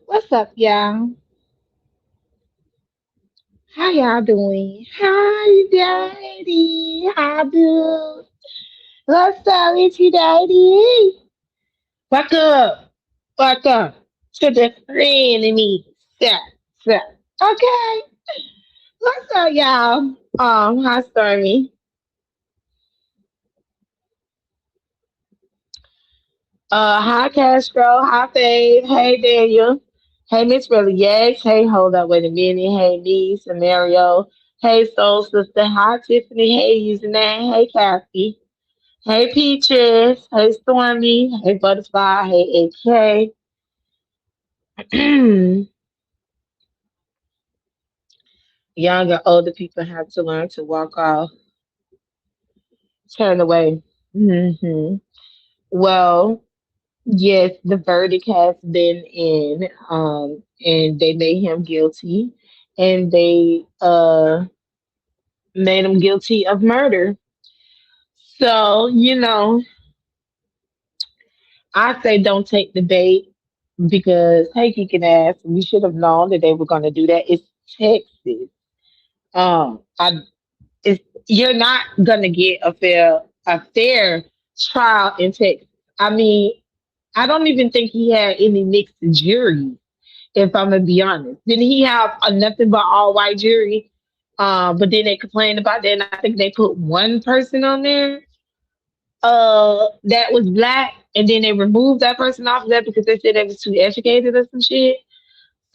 What's up, y'all? How y'all doing? Hi, Daddy. How do? What's up with you, Daddy? Wake up. Wake up to the enemy. Yeah, yeah. Okay. What's up, y'all? Hi, Stormy. Hi, Castro. Hi, Faith. Hey, Daniel. Hey, Miss Really. Yes. Hey, hold up. Wait a minute. Hey, me, Scenario. Hey, Soul Sister. Hi, Tiffany. Hey, username. Hey, Kathy. Hey Peaches, hey Stormy, hey Butterfly, hey AK. Young and older people have to learn to walk off, turn away. Well, yes, the verdict has been in, and they made him guilty, and they made him guilty of murder. So, I say don't take the bait because hey, kicking ass, we should have known that they were going to do that. It's Texas. I it's, you're not gonna get a fair trial in Texas. I mean, I don't even think he had any mixed juries. If I'm gonna be honest, didn't he have a nothing but all white jury? But then they complained about that, and I think they put one person on there that was black, and then they removed that person off of that because they said they was too educated or some shit.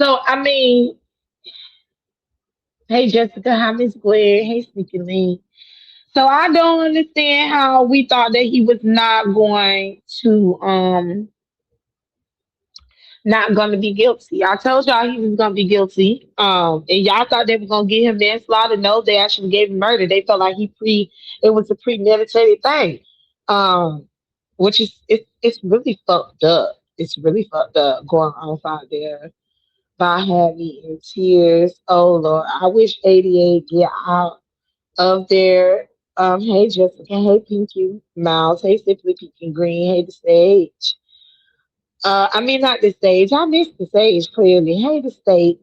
So I mean, hey Jessica, hi Miss Glenn, hey Sneaky Link. So I don't understand how we thought that he was not gonna be guilty. I told y'all he was gonna be guilty. And y'all thought they were gonna give him manslaughter. No, they actually gave him murder. They felt like it was a premeditated thing. Um, which is it's really fucked up. It's really fucked up going on out there. But had me in tears. Oh Lord, I wish 88 get out of there. Hey Jessica, hey Pinky Miles, hey Simply Pinky Green, hey the stage. I mean not the stage. I missed the stage clearly. Hey the stage.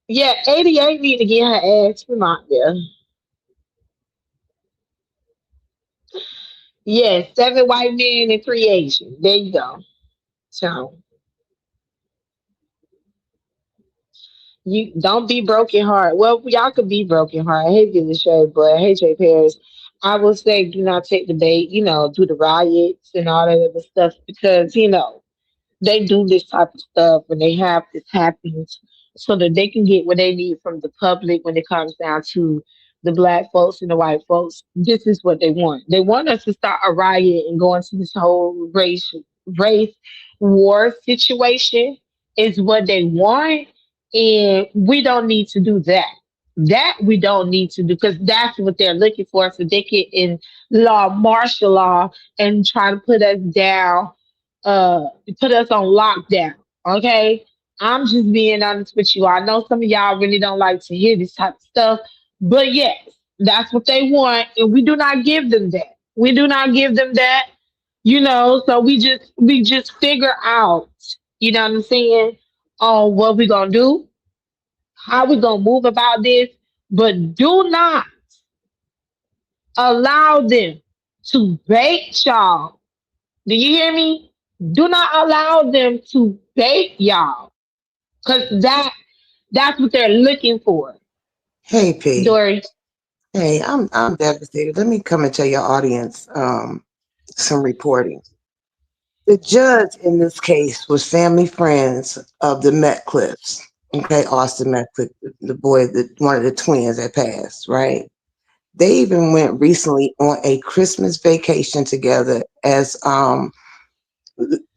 Yeah, 88 need to get her ass from out there. Yes, seven white men and three Asians. There you go. So you don't be broken heart. Well, y'all could be broken heart. Hey Billy Shay, but hey Jay Paris. I will say do not take the bait, do the riots and all that other stuff because, they do this type of stuff and they have this happiness so that they can get what they need from the public when it comes down to the black folks and the white folks. This is what they want. They want us to start a riot and go into this whole race war situation is what they want. And we don't need to do that. That we don't need to do because that's what they're looking for. So they can in law, martial law, and try to put us down, uh, put us on lockdown. Okay. I'm just being honest with you. I know some of y'all really don't like to hear this type of stuff, but yes, that's what they want, and we do not give them that. We do not give them that, so we just figure out, you know what I'm saying, on what we gonna do, how we gonna move about this, but do not allow them to bait y'all. Do you hear me? Do not allow them to bait y'all, cause that's what they're looking for. Hey P. Dory. Hey, I'm devastated. Let me come and tell your audience some reporting. The judge in this case was family friends of the Metcliffs. Okay, Austin Metcliffe, the boy, one of the twins that passed, right? They even went recently on a Christmas vacation together as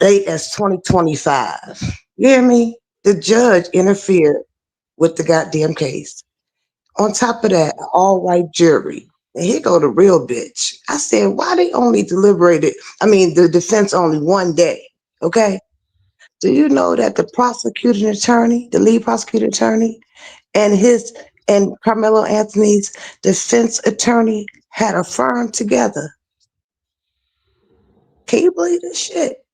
late as 2025. You hear me? The judge interfered with the goddamn case. On top of that, all white jury. And here go the real bitch. I said, why they only deliberated? I mean, the defense only one day. Okay. Do you know that the prosecuting attorney, the lead prosecuting attorney, and his and Carmelo Anthony's defense attorney had a firm together? Can you believe this shit?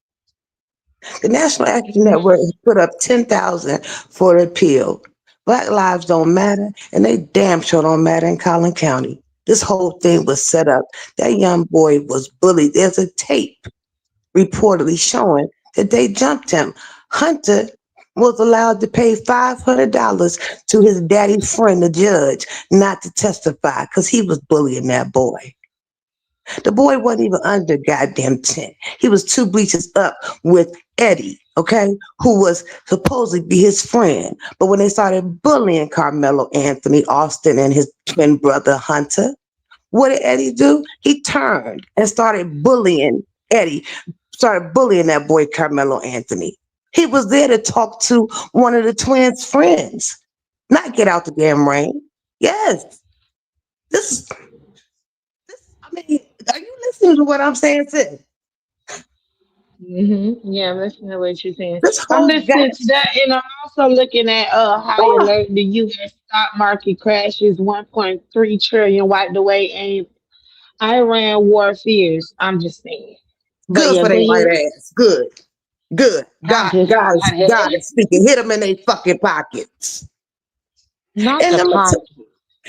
The National Action Network has put up 10,000 for the appeal. Black lives don't matter, and they damn sure don't matter in Collin County. This whole thing was set up. That young boy was bullied. There's a tape reportedly showing that they jumped him. Hunter was allowed to pay $500 to his daddy's friend, the judge, not to testify because he was bullying that boy. The boy wasn't even under goddamn 10. He was two bleachers up with Eddie, okay, who was supposedly be his friend. But when they started bullying Carmelo Anthony, Austin, and his twin brother Hunter, what did Eddie do? He turned and started bullying Eddie, started bullying that boy Carmelo Anthony. He was there to talk to one of the twins' friends, not get out the damn rain. Yes, this I mean, are you listening to what I'm saying, sis? Yeah, I'm listening to what you're saying. This I'm whole listening goddamn to that, and I'm also looking at high alert. The U.S. stock market crashes 1.3 trillion wiped away, and Iran war fears. I'm just saying. But good yeah, for go their white ahead. ass. Good. Good. I'm just God is speaking. Hit them in their fucking pockets. not And the I'm gonna pocket.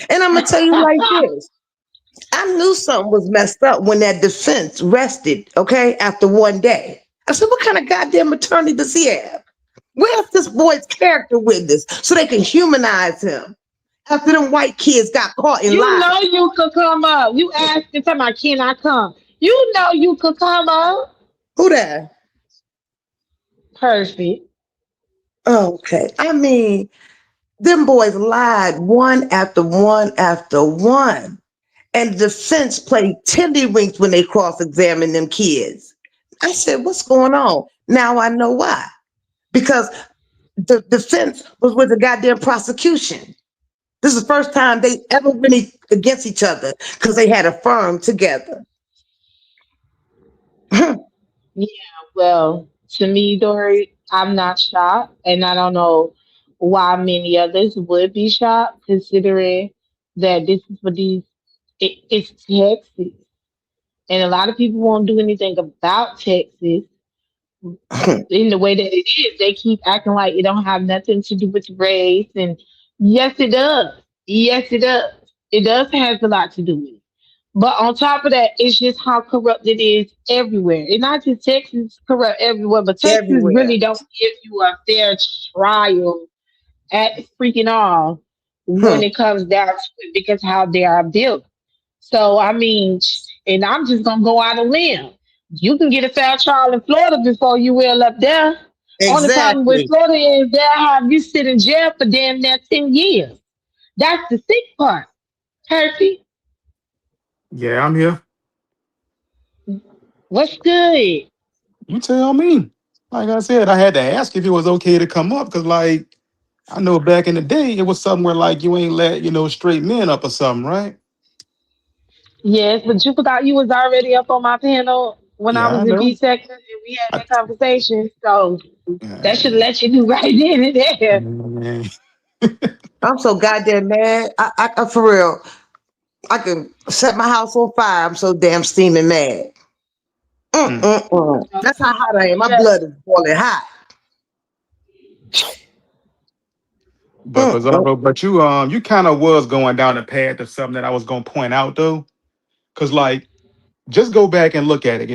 and I'm gonna tell you like this. I knew something was messed up when that defense rested, okay, after one day. I said, what kind of goddamn attorney does he have? Where's this boy's character witness so they can humanize him after them white kids got caught in You lies? know you could come up. You asked me, tell me, can I come? You know you could come up. Who that? Perfect. Okay. I mean, them boys lied one after one after one. And the defense played tiddlywinks when they cross-examined them kids. I said, what's going on? Now I know why. Because the defense was with the goddamn prosecution. This is the first time they ever really against each other because they had a firm together. Yeah, well, to me, Dory, I'm not shocked, and I don't know why many others would be shocked, considering that this is for these. It's Texas, and a lot of people won't do anything about Texas in the way that it is. They keep acting like it don't have nothing to do with race, and yes, it does. Yes, it does. It does has a lot to do with it. But on top of that, it's just how corrupt it is everywhere. And not just Texas corrupt everywhere, but Texas Everywhere. really don't give you a fair trial at freaking all when Hmm. it comes down to it because how they are built. So I mean, and I'm just gonna go out on limb. You can get a fair trial in Florida before you will up there. Only problem with Exactly. Florida is they'll have you sit in jail for damn near 10 years. That's the sick part. Turkey, Yeah, I'm here. what's good? You tell me. Like I said, I had to ask if it was okay to come up because, like, I know back in the day it was somewhere like you ain't let straight men up or something, right? Yes, but you forgot you was already up on my panel when I Yeah, I was in know. B section and we had I, that conversation. So that should uh, let you know right then and there. man. I'm so goddamn mad. For real, I can set my house on fire. I'm so damn steaming mad. Mm. That's how hot I am. My Yeah. blood is boiling hot. But Mm-mm. Bizarro, but you kind of was going down the path of something that I was gonna point out though, because like just go back and look at it.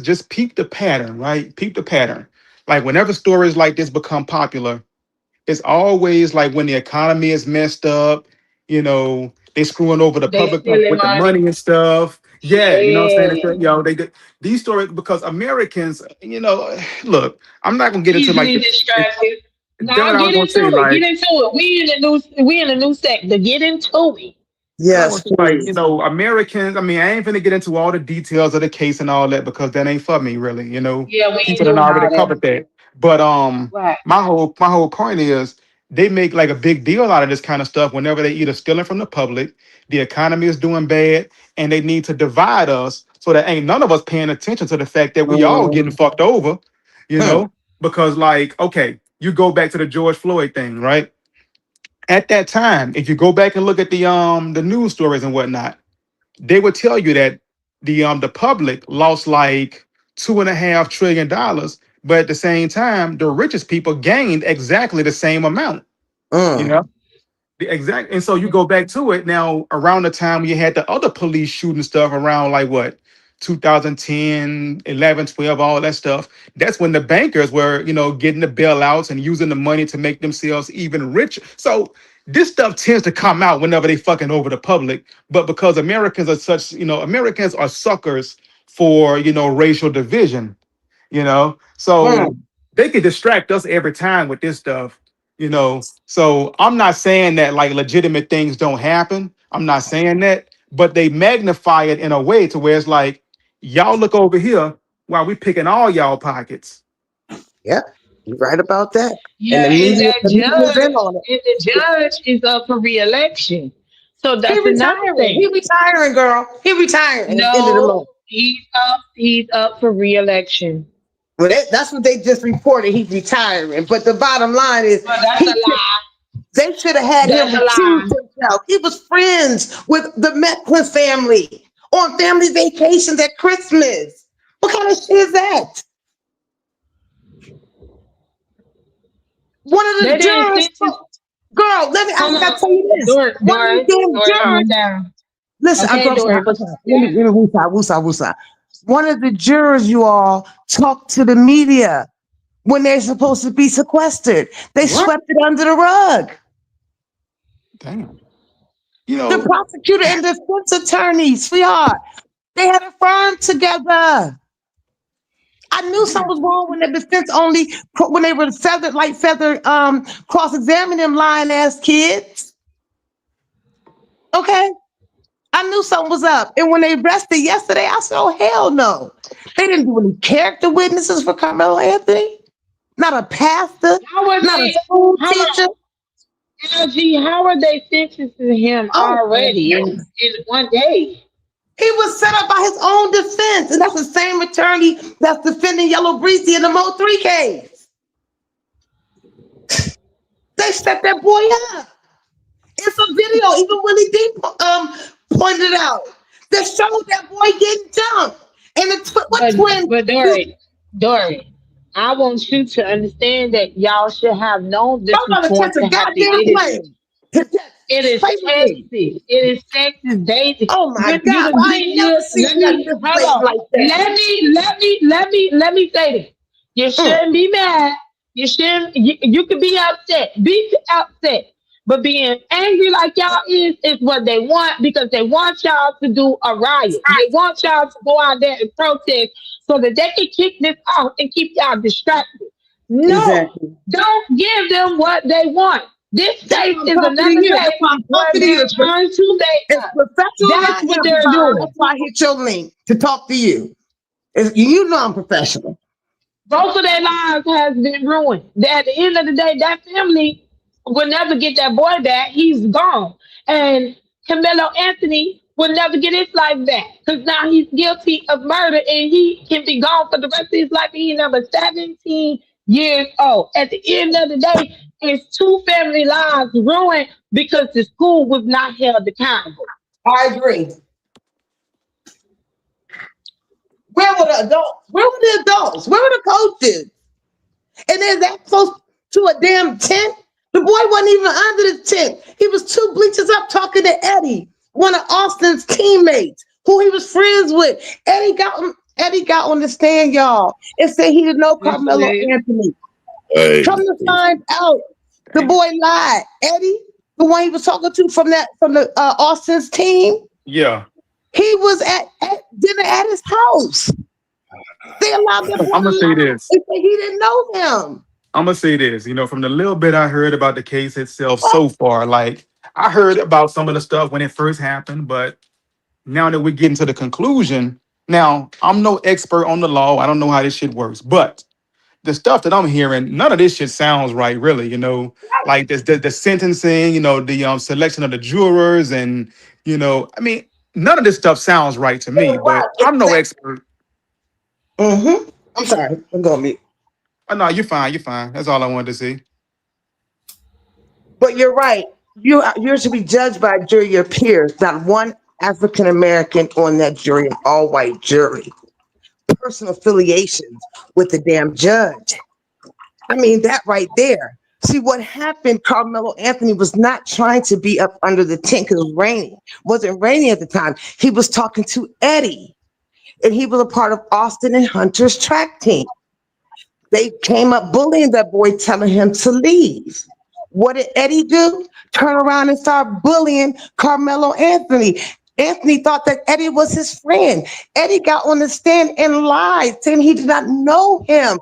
Just peep the pattern, right? Peep the pattern. Like whenever stories like this become popular, it's always like when the economy is messed up, they screwing over the They public stealing with the money. money and stuff. Yeah, you know what I'm saying? Yeah. They get these stories because Americans, look, I'm not gonna get into like Easily the distracted. that what Now I was get gonna into say, it. Get like into it. We in the new sector. Get into it. that I Yes, was like, please. Americans, I mean, I ain't gonna get into all the details of the case and all that because that ain't for me really, Yeah, we ain't people done doing already all that. covered that. But Right. my whole point is they make like a big deal out of this kind of stuff whenever they either stealing from the public, the economy is doing bad, and they need to divide us so that ain't none of us paying attention to the fact that we all getting Mm-hmm. fucked over, you know? Because like, okay, you go back to the George Floyd thing, right? At that time, if you go back and look at the news stories and whatnot, they would tell you that the public lost like $2.5 trillion, but at the same time, the richest people gained exactly the same amount. You Mm. know, the exact, and so you go back to it now around the time you had the other police shooting stuff around like what 2010, 11, 12, all that stuff. That's when the bankers were, getting the bailouts and using the money to make themselves even richer. So this stuff tends to come out whenever they fucking over the public. But because Americans are such, Americans are suckers for, racial division, so Mm. they can distract us every time with this stuff. So I'm not saying that like legitimate things don't happen. I'm not saying that, but they magnify it in a way to where it's like, y'all look over here while we picking all y'all pockets. Yep, you're right about that. And Yeah, the and media, that the media's in on and the it. judge is up for reelection. So He that's another retiring. He thing. retiring, girl. He retiring at the end of the No, month. he's up for reelection. Well, that's what they just reported. He's retiring. But the bottom line is, But that's a lie. they should have had him That's a recuse lie. himself. He was friends with the Metcalf family on family vacations at Christmas. What kind of shit is that? One of They the didn't jurors, sentence. girl, I Hold gotta on, tell you this. One of the damn Dory, calm jurors, down. listen, Okay, I'm sorry, Dory, what you let me got? woosah. One of the jurors, you all, talked to the media when they're supposed to be sequestered. They What? swept it under the rug. Damn. You The know, prosecutor and defense attorney, sweetheart, they had a firm together. I knew something was wrong when the defense only when they were feather cross examining them lying ass kids. Okay, I knew something was up, and when they arrested yesterday, I said, "Oh hell no!" They didn't do any character witnesses for Carmelo Anthony. Not a pastor, How are not a they? school Hold teacher. on, LG. How are they sentencing him Oh my already in God. in one day? He was set up by his own defense, and that's the same attorney that's defending Yellow Breezy in the Mo 3 case. They set that boy up. It's a video, even Willie D pointed out that showed that boy getting jumped. And what But twin but do? Dory, I want you to understand that y'all should have known this I'm was gonna going catch a to happen. goddamn plane. It is Play with me. Texas. It is Texas. They Oh my you God, done I been ain't never here. seen Let nothing me this hold blatant on. like that. Let me say this. You Mm, shouldn't be mad. You shouldn't. You could be upset. Be upset. But being angry like y'all is what they want because they want y'all to do a riot. They want y'all to go out there and protest so that they can kick this off and keep y'all distracted. No, Exactly. don't give them what they want. This That's case why I'm is talking to another you. That's case why I'm where talking to you. they're trying to make It's up. professional as That's I what am, they're Devon. doing. That's why I hit your link to talk to you. You know I'm professional. Both of their lives has been ruined. At the end of the day, that family will never get that boy back. He's gone. And Camelo Anthony will never get his life back. Because now he's guilty of murder and he can be gone for the rest of his life. He's number 17 years old. At the end of the day, it's two family lives ruined because the school was not held accountable. I agree. Where were the adults? Where were the adults? Where were the coaches? And they're that close to a damn tent. The boy wasn't even under the tent. He was two bleachers up talking to Eddie, one of Austin's teammates, who he was friends with. Eddie got on the stand, y'all, and said he didn't know Yes, Carmelo it is. Anthony. Hey, Come to find out, the Dang. boy lied. Eddie, the one he was talking to from the Austin's team, Yeah. he was at dinner at his house. They allowed that boy I'm to gonna say lie this. and say he didn't know him. I'm gonna say this. From the little bit I heard about the case itself so far, like I heard about some of the stuff when it first happened, but now that we're getting to the conclusion, now I'm no expert on the law. I don't know how this shit works, but the stuff that I'm hearing, none of this shit sounds right, really. Like this, the sentencing, the selection of the jurors, and I mean, none of this stuff sounds right to me. But Right, I'm no exactly. expert. I'm sorry. I'm going to mute. Oh, no, you're fine. You're fine. That's all I wanted to see. But you're right. You're to be judged by a jury of your peers, not one African American on that jury, an all white jury. Personal affiliations with the damn judge. I mean, that right there. See what happened, Carmelo Anthony was not trying to be up under the tent because it was raining. It wasn't raining at the time. He was talking to Eddie, and he was a part of Austin and Hunter's track team. They came up bullying that boy, telling him to leave. What did Eddie do? Turn around and start bullying Carmelo Anthony. Anthony thought that Eddie was his friend. Eddie got on the stand and lied, saying he did not know him.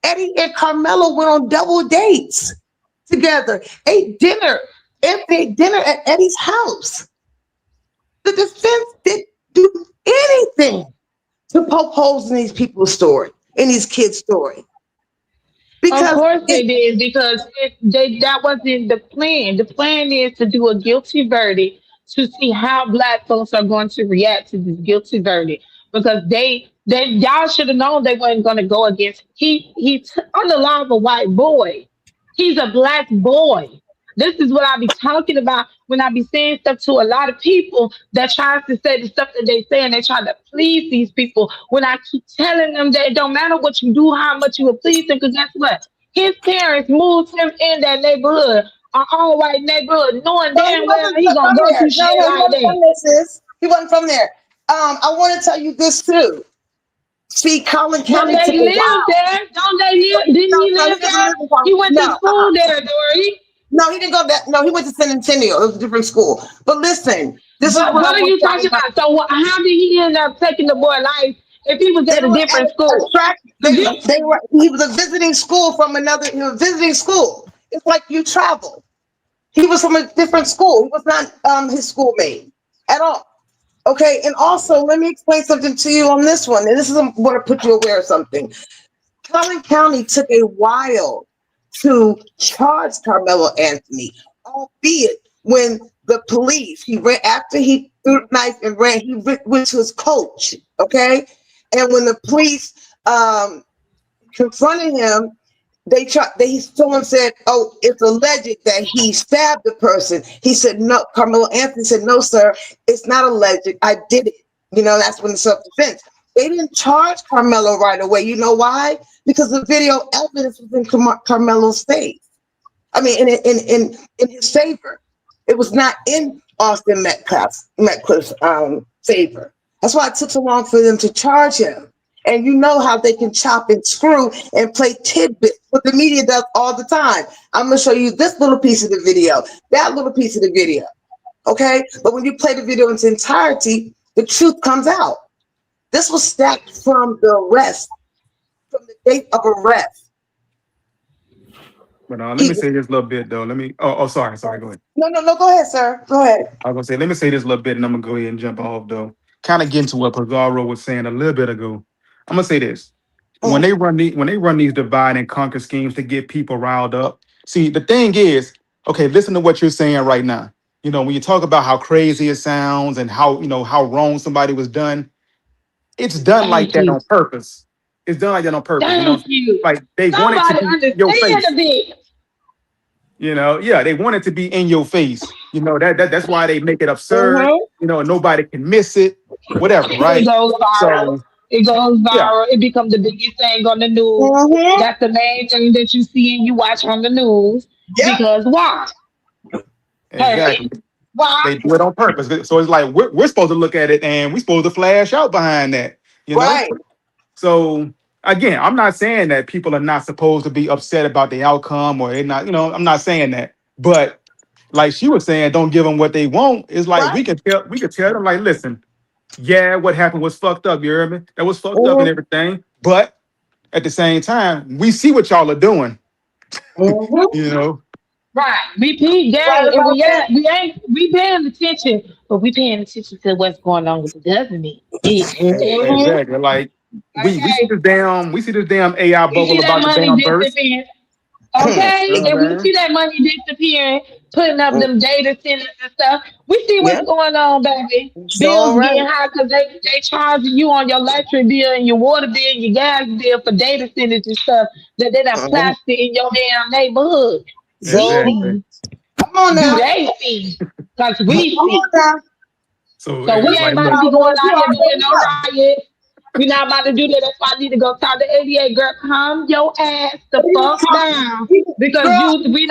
Eddie and Carmelo went on double dates together, ate dinner. Anthony ate dinner at Eddie's house. The defense didn't do anything to poke holes in these people's story, in these kids' story. Of Because course it they did because that wasn't the plan. The plan is to do a guilty verdict to see how black folks are going to react to this guilty verdict because they y'all should have known they weren't going to go against on the law of a white boy. He's a black boy. This is what I be talking about when I be saying stuff to a lot of people that tries to say the stuff that they say and they try to please these people. When I keep telling them that it don't matter what you do, how much you will please them, because guess what? His parents moved him in that neighborhood, an all white neighborhood, knowing no, he damn well wasn't he gonna from go there. through No, shit no, he like wasn't that. from there, sis. He wasn't from there. I want to tell you this too. See, Collin But County they took a live while. there, don't they live? Didn't No, he no, he live doesn't there? live in Collin. He went to No, school there, Dory. no, he didn't go that. No, he went to San Antonio. It was a different school. But listen, this is But what I what are want you to tell you talking about. about? So how did he end up taking the boy life if he was They at a were at different a school? track. Cause you, They were. He was a visiting school from another. He was visiting school. It's like you travel. He was from a different school. He was not his schoolmate at all. Okay, and also let me explain something to you on this one. And this is what to put you aware of something. Collin County took a while to charge Carmelo Anthony, albeit when the police he ran after he threw the knife and ran, went to his coach. Okay, and when the police confronted him, someone said, "Oh, it's alleged that he stabbed the person." He said, "No." Carmelo Anthony said, "No, sir, it's not alleged. I did it." That's when the self-defense. They didn't charge Carmelo right away. You know why? Because the video evidence was in Carmelo's face. I mean, in his favor. It was not in Austin Metcalf's favor. That's why it took so long for them to charge him. And you know how they can chop and screw and play tidbits, what the media does all the time. I'm going to show you this little piece of the video, that little piece of the video. Okay? But when you play the video in its entirety, the truth comes out. This was stacked from the arrest, from the date of arrest. But let me He, say this little bit though. Let me. Sorry. Go ahead. no. Go ahead, sir. Go ahead. I was gonna say, let me say this little bit, and I'm gonna go ahead and jump off though. Kind of getting to what Pizarro was saying a little bit ago. I'm gonna say this: Mm, when they run these divide and conquer schemes to get people riled up. See, the thing is, okay, listen to what you're saying right now. You know, when you talk about how crazy it sounds and how how wrong somebody was done, it's done like Thank that you. on purpose. It's done like that on purpose. You know, Thank you. like they want it to Somebody be in your understand face. a bit. Yeah, they want it to be in your face. That's why they make it absurd. mm-hmm, Nobody can miss it, whatever, It right? goes viral. So It goes yeah, viral. It becomes the biggest thing on the news. mm-hmm. That's the main thing that you see and you watch on the news. Yep. Because why? exactly. Hey, why? They do it on purpose. So it's like we're supposed to look at it and we're supposed to flash out behind that, you know? Right. So again, I'm not saying that people are not supposed to be upset about the outcome or they're not, I'm not saying that. But like she was saying, don't give them what they want. It's like Right. we could tell them, like, listen, yeah, what happened was fucked up, you heard me? That was fucked up and Mm-hmm, everything. But at the same time, we see what y'all are doing, mm-hmm. you know. Right. We peep Right game and about that. we paying attention, but we paying attention to what's going on with the government. Mm-hmm. Exactly. Like we see Okay. this damn AI We bubble see that about to money damn burst. disappearing. Hmm. Okay, You know and what we I'm see saying? that money disappearing, putting up Mm, them data centers and stuff. We see yeah. what's going on, baby. So all Bills right. getting high because they charging you on your electric bill and your water bill, and your gas bill for data centers and stuff that they done Mm-hmm. plastered in your damn neighborhood. We So Exactly. see. come on Do now. they see? Because Come we on see. now. So So we it's ain't like, about to look, be going You out here doing already no know. riot. We not about to do that. That's why I need to go talk to 88 girl. Calm your ass the fuck down. Because Girl, they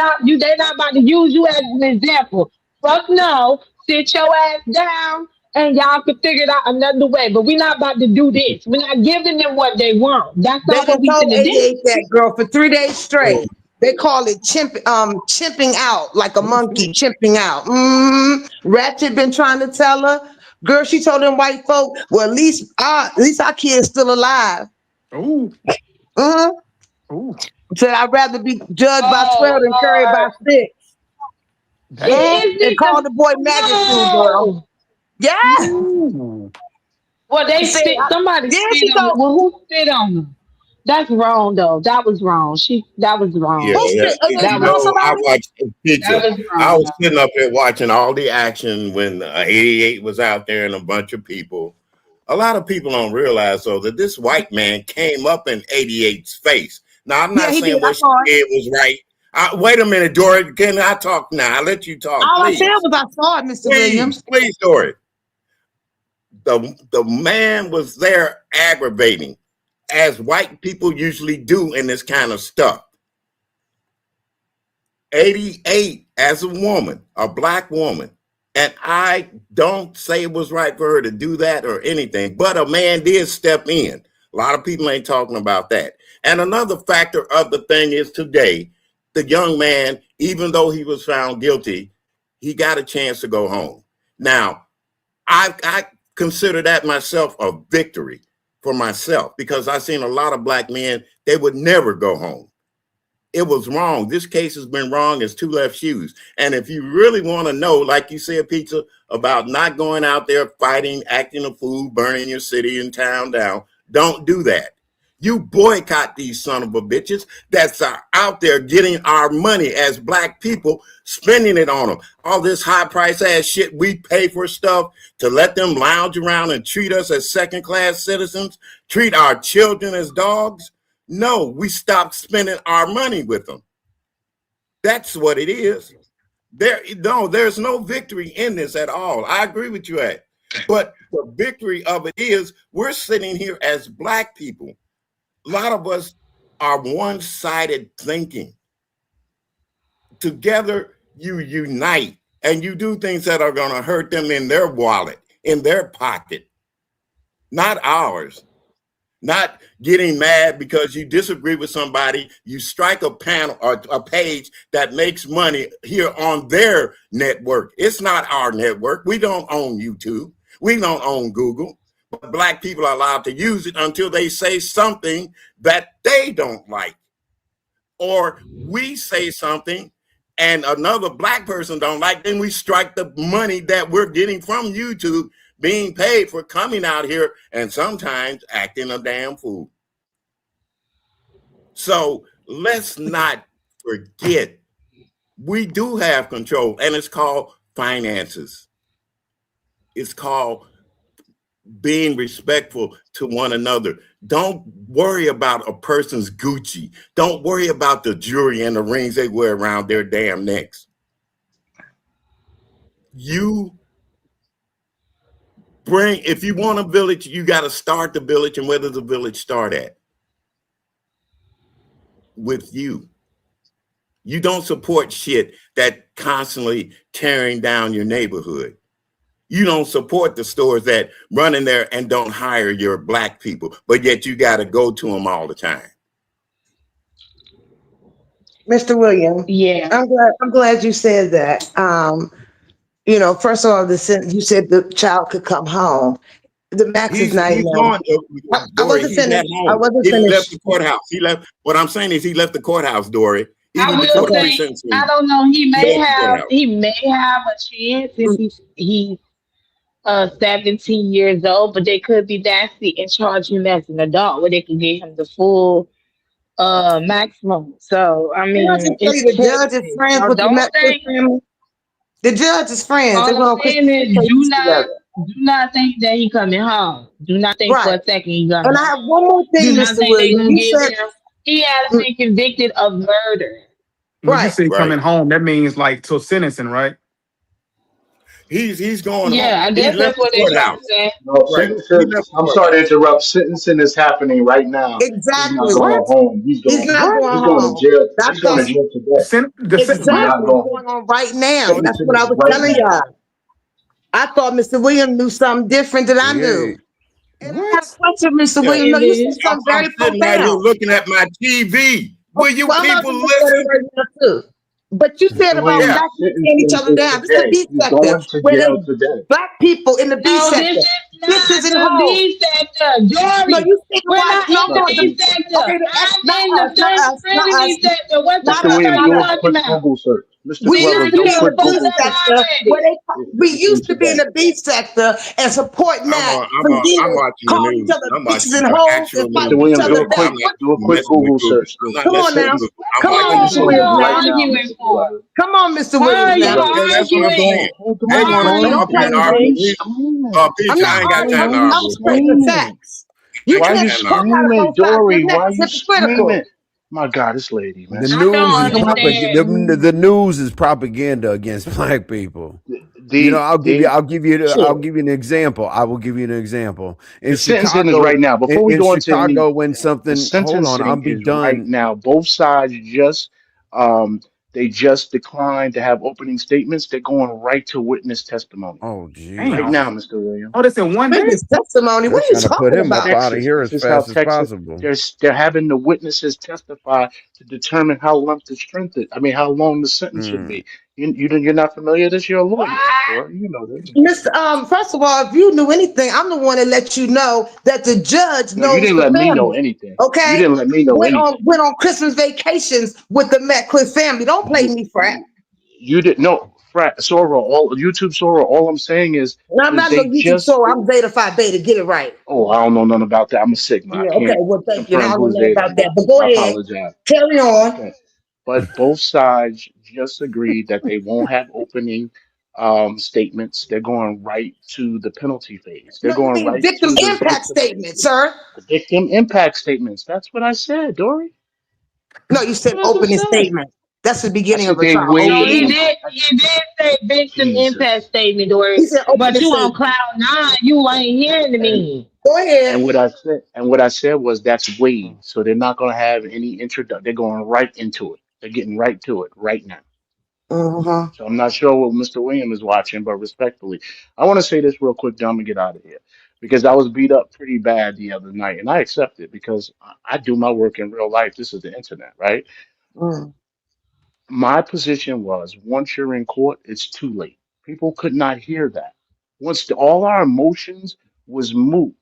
not about to use you as an example. Fuck no. Sit your ass down and y'all can figure it out another way. But we not about to do this. We're not giving them what they want. That's they not what done we told finna do. 88 that girl for 3 days straight. They call it chimping out, like a oh shit. monkey chimping out. Ratchet been trying to tell her. Girl, she told them white folk, well, at least our kid's still alive. Oh, Mm-hmm. oh, Said I'd rather be judged by 12 Oh than carried by Lord. 6. damn. Is And this called the the boy maggot too, girl. no? Yeah. Ooh. Well, they Said, spit. Somebody yeah, spit she on it. go, Well, who spit on them? That's wrong, though. That was wrong. That was Yeah, wrong. who yeah. spit? Oh, yeah, That you was know I somebody? watched that pizza. was I wrong. was sitting up there watching all the action when 88 was out there and a bunch of people. A lot of people don't realize though that this white man came up in 88's face. Now I'm Yeah, not he did. saying I what she saw it. did was right. Wait a minute, Dory. Can I talk now? I'll let you talk, All I said please. was I saw it, Mr. Please, Williams. please, Dory. The man was there aggravating, as white people usually do in this kind of stuff. 88 as a woman, a black woman. And I don't say it was right for her to do that or anything, but a man did step in. A lot of people ain't talking about that. And another factor of the thing is today, the young man, even though he was found guilty, he got a chance to go home. Now, I consider that myself a victory for myself because I've seen a lot of black men, they would never go home. It was wrong. This case has been wrong as two left shoes. And if you really want to know, like you said, Pizza, about not going out there fighting, acting a fool, burning your city and town down, don't do that. You boycott these son of a bitches that's out there getting our money as black people, spending it on them. All this high price ass shit we pay for stuff to let them lounge around and treat us as second class citizens, treat our children as dogs. No, we stopped spending our money with them. That's what it is. There's no victory in this at all. I agree with you at. But the victory of it is we're sitting here as black people. A lot of us are one-sided thinking. Together, you unite and you do things that are going to hurt them in their wallet, in their pocket, not ours. Not getting mad because you disagree with somebody, you strike a panel or a page that makes money here on their network. It's not our network. We don't own YouTube. We don't own Google. But black people are allowed to use it until they say something that they don't like. or we say something and another black person don't like, then we strike the money that we're getting from YouTube being paid for coming out here and sometimes acting a damn fool. So let's not forget we do have control, and it's called finances. It's called being respectful to one another. Don't worry about a person's Gucci. Don't worry about the jewelry and the rings they wear around their damn necks. You bring, if you want a village, you got to start the village. And where does the village start at? With you. You don't support shit that constantly tearing down your neighborhood. You don't support the stores that run in there and don't hire your black people, but yet you got to go to them all the time. Mr. William, Yeah. I'm glad you said that. First of all, you said the child could come home. The max is not He's enough. gone. I Dory, wasn't he's at finished. I home. wasn't He left finished. the courthouse. He left. What I'm saying is he left the courthouse, Dory. I Even will before the Okay. say, I pre-sentencing, don't know. he left the courthouse. He may have a chance if he's 17 years old, but they could be nasty and charge him as an adult, where they could give him the full maximum. So I Can I mean, just tell it's you the judge is chances. friends So with the don't Metcalf think. family? The judge is friends. They All went I'm on saying Christmas is, vacations together. do not think that he coming home. Do not think for Right. a second he coming And I have home. one more Do thing, not Mr. think they William. gonna You give said him. He has mm, been convicted of murder. When you right. say Right. coming home, that means like till sentencing, right? He's going home. Yeah, I He guess left that's the what they're trying to courthouse. say. No, Right. He left the I'm sorry to courthouse. interrupt. Sentencing is happening right now. He's not Exactly. going What? home. He's not What? going He's going to home. jail. That's He's going to us. jail today. He's What? not Exactly. It's going going home. on right now. That's Sentencing what I is was right telling now. y'all. I thought Mr. William knew something different than I knew. Yeah. And I got a What? question, Mr. Yeah. William. No, It you said is. something I'm very sitting right here profound. looking at my TV. Will Okay, you well, I'm about people to look at it listen? right now too. But you said Mr. about Williams, Yeah. black people tearing each sentencing other is down. This is the today. B He's sector, going to where they jail today. black people in the B No, this sector, is bitches not and the hoes. B sector, No, Dory. you said We're why? not No, in It's the not no. the The, B B sector. sector. okay, the X, I'm not in the us, not first us, not prison us, sector. What the not Mr. fuck us, are Williams, not you do a us. talking quick about? Google search. Mr. We We Clever, used done to do be a in the done quick B fucked Google up search. sector where already. we Sentencing used to be in today. the B sector and supporting I'm that on, for I'm on, I'm years, watching the calling each news. other I'm bitches watching and the hoes and actual Mr. fighting news, each Williams, other do a Dory. back. quick I'm not What? do a quick messing with Google Google. search. I'm not Come on messing with now. Google. I'm Come What on, watching are the Mr. you Sentencing Williams is news. right now. now, arguing Mr. for? Clever. Come on, Mr. Why Williams are Mr. you now. Clever. Yeah, that's what I'm arguing? saying. Hold Why Ain't on. gonna are Why you Don't come play here and with why argue are me. with you me. screaming? I'm Peace, not I ain't got Why time arguing. to are I'm, you argue I'm with no stating the woman. screaming? facts. I You ain't Why are got you can't time to talk argue. out of screaming, both sides of your Dory? neck. Why are It's you hypocritical. screaming? My God, this lady, man. The I news don't is You know what? understand. the news is propaganda against black people. You know, The they I'll Sure. give you an example. I will give you an example. the sentencing is right now. Before we In go into Chicago, anything, when the something, hold on, I'll sentencing be is right done. now. Both sides just um they just declined to have opening statements. They're going right to witness testimony. Oh, Right Damn. now, Jesus. Mr. Williams. Oh, that's in one day? Witness testimony. They're What are you trying to put talking him up about? out of Texas. here This as is how fast as Texas possible. they're having the witnesses testify to determine how long the strength is. I mean, how long the sentence should Mm. be. You're not familiar with this. You're a lawyer, What? or you know this. Miss, first of all, if you knew anything, I'm the one that let you know that the judge No, you knows didn't the let me know family. anything. You Okay? didn't let me know anything. Went on Christmas vacations with the Metcalf family. Don't play You me, frat. you didn't know. Frat Sora, all YouTube Sora. All I'm saying I'm is not no they YouTube just. so I'm Zeta Phi Beta. Get it right. Oh, I don't know nothing about that. I'm a Sigma. I Yeah, okay, can't well, thank you. Now confirm I don't who's know Zeta. about that. But go I ahead. apologize. Carry on. Okay. But both sides just agreed that they won't have opening statements. They're going right to the penalty phase. They're No, you going mean right victim to the impact statement, sir. victim impact statements. That's what I said, Dory. No, you said That's what I opening said. statement. That's the I beginning of said a they trial. No, Opening. waiting. he did say victim impact Jesus. statement, Dory. He said But opening you on statement. cloud nine, you ain't hearing And me. Go ahead. what I said was that's Wade. So they're not going to have any introduction. They're going right into it. They're getting right to it right now. Uh-huh. So I'm not sure what Mr. William is watching, but respectfully, I want to say this real quick, then I'm gonna get out of here because I was beat up pretty bad the other night, and I accept it because I do my work in real life. This is the internet, right? Mm. My position was once you're in court, it's too late. People could not hear that. All our emotions was moot.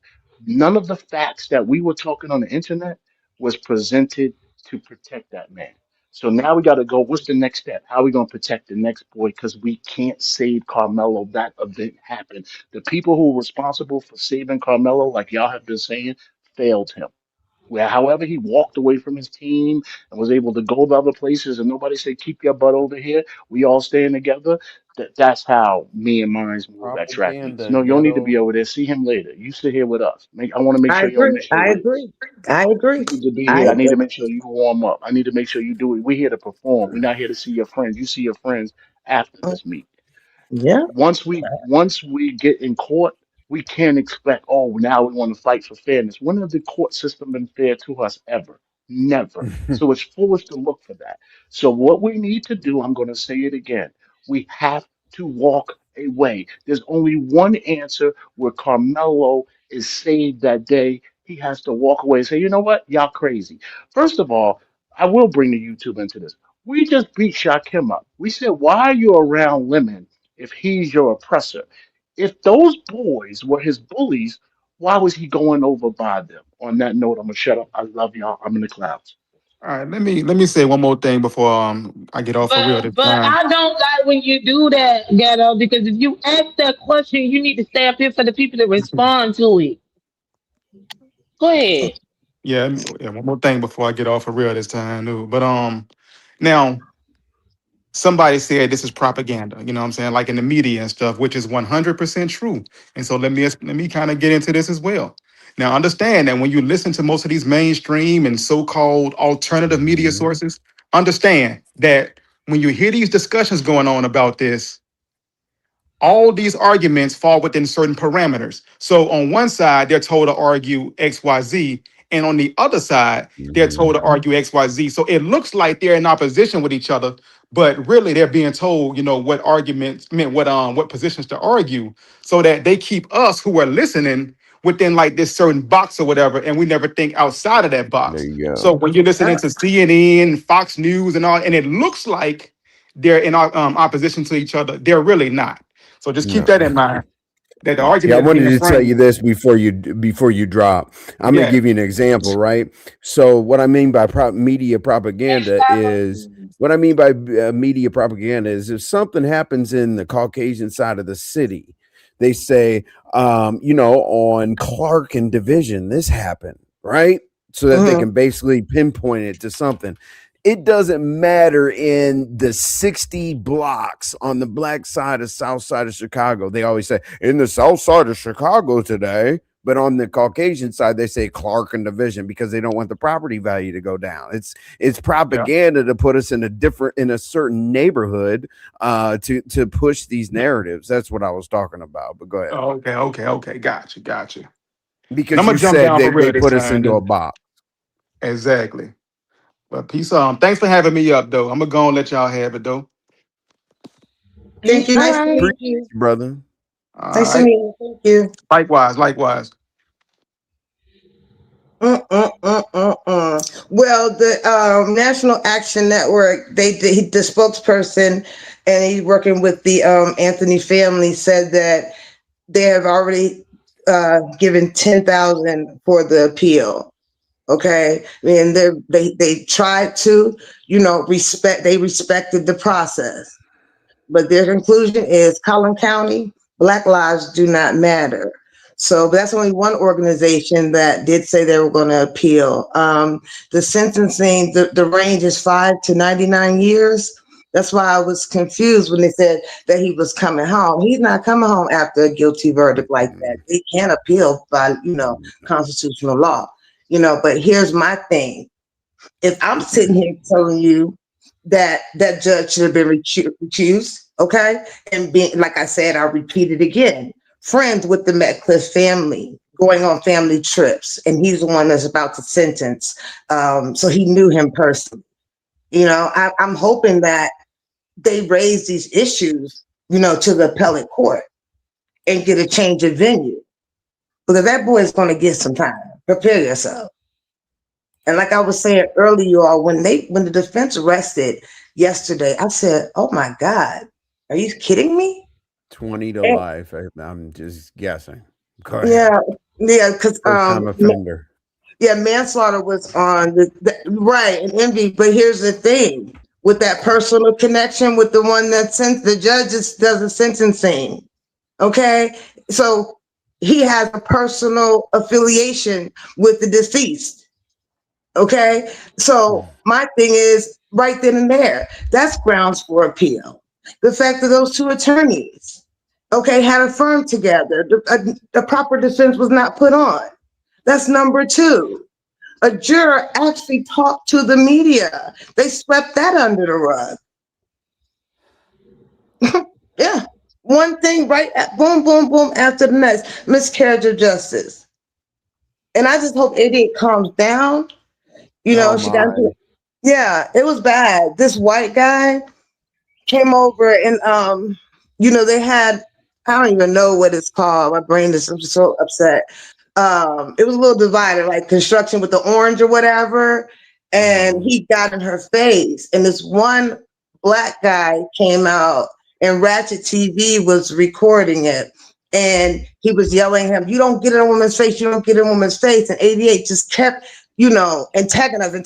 None of the facts that we were talking on the internet was presented to protect that man. So now we got to go. What's the next step? How are we going to protect the next boy? Because we can't save Carmelo. That event happened. The people who were responsible for saving Carmelo, like y'all have been saying, failed him. Where, however, he walked away from his team and was able to go to other places, and nobody said, "Keep your butt over here. We all staying together." That's how me and mine's move at track meets. Propaganda No, you don't need to be ghetto. over there. See him later. You sit here with us. I want to make I sure y'all agree. miss your I wins. agree. I agree. You need to be I here. I need to agree. make sure you warm up. I need to make sure you do it. We're here to perform. We're not here to see your friends. You see your friends after Mm, this meet. yeah. Once we get in court, we can't expect, oh, now we want to fight for fairness. When has the court system been fair to us ever? Never. So it's foolish to look for that. So what we need to do, I'm going to say it again. We have to walk away. There's only one answer where Carmelo is saved that day. He has to walk away and say, you know what? Y'all crazy. First of all, I will bring the YouTube into this. We just beat Shakim up. We said, why are you around Lemon if he's your oppressor? If those boys were his bullies, why was he going over by them? On that note, I'm gonna shut up. I love y'all. I'm in the clouds. All right, let me say one more thing before I get off for real this But time. I don't like when you do that, Ghetto, because if you ask that question, you need to stay up here for the people to respond to it. Go ahead. Yeah, yeah, one more thing before I get off for real this time, dude. But now somebody said this is propaganda, you know what I'm saying, like in the media and stuff, which is 100% true. And so let me kind of get into this as well. Now understand that when you listen to most of these mainstream and so-called alternative media Mhm. sources, understand that when you hear these discussions going on about this, all these arguments fall within certain parameters. So on one side, they're told to argue XYZ, and on the other side, they're told Mhm. to argue XYZ. So it looks like they're in opposition with each other, but really they're being told, what arguments meant, what positions to argue, so that they keep us who are listening within like this certain box or whatever, and we never think outside of that There box. you So go. when you're listening to CNN, Fox News, and all, and it looks like they're in opposition to each other, they're really not. So just keep No. that in mind. That the Yeah, I argument wanted being to tell you framed. this before you drop. I'm going to Yeah. give you an example, right? So what I mean by media propaganda is what I mean by media propaganda is if something happens in the Caucasian side of the city, they say, on Clark and Division, this happened, right? So that they Hmm. can basically pinpoint it to something. It doesn't matter in the 60 blocks on the black side of south side of Chicago. They always say in the south side of Chicago today, but on the Caucasian side they say Clark and Division because they don't want the property value to go down. It's Yeah. propaganda to put us in a certain neighborhood to push these narratives. That's what I was talking about. But go ahead. Oh, okay. Okay. Okay. Gotcha. And I'm Because gonna you jump said down for they real this put us time. into a Dude. box. Exactly. But peace. Thanks for having me up, though. I'm gonna go and let y'all have it, though. Thank you. All Nice to right. meet Appreciate you. you, brother. All Nice to right. meet you. Thank you. Likewise. Likewise. Well, the National Action Network, the spokesperson, and he's working with the Anthony family, said that they have already given 10,000 for the appeal. Okay, and they tried to, respect. They respected the process, but their conclusion is Collin County, Black lives do not matter. So that's only one organization that did say they were going to appeal. The sentencing, the range is 5 to 99 years. That's why I was confused when they said that he was coming home. He's not coming home after a guilty verdict like that. They can't appeal by, constitutional law. But here's my thing. If I'm sitting here telling you that that judge should have been recused, okay, and being like I said, I'll repeat it again. Friends with the Metcalfe family, going on family trips, and he's the one that's about to sentence. So he knew him personally. I'm hoping that they raise these issues, to the appellate court and get a change of venue because that boy is going to get some time. Prepare yourself. And like I was saying earlier, y'all, when the defense rested yesterday, I said, "Oh my God, are you kidding me?" 20 to And life. I'm just guessing. Go ahead. yeah, yeah, because First time offender. Yeah, manslaughter was on right and envy. But here's the thing: with that personal connection with the one that sent the judge does the sentencing. Okay, so he has a personal affiliation with the deceased. Okay, so my thing is right then and there. That's grounds for appeal. The fact that those two attorneys, okay, had a firm together, the proper defense was not put on. That's number two. A juror actually talked to the media. They swept that under the rug. Yeah. One thing right at boom, boom, boom after the next. Miscarriage of justice. And I just hope it calms down. You Oh know, she got into my. it. Yeah, it was bad. This white guy came over and they had, I don't even know what it's called. My brain is, I'm just so upset. It was a little divided, like construction with the orange or whatever. And Mhm. he got in her face. And this one black guy came out and Ratchet TV was recording it. And he was yelling at him, "You don't get in a woman's face, you don't get in a woman's face." And 88 just kept, antagonizing,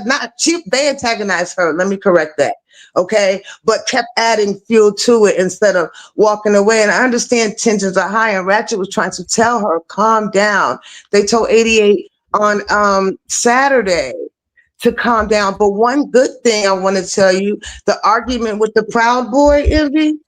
not she, they antagonized her. Let me correct that. Okay. But kept adding fuel to it instead of walking away. And I understand tensions are high, and Ratchet was trying to tell her, calm down. They told 88 on Saturday to calm down. But one good thing I want to tell you, the argument with the Proud Boy, Envy,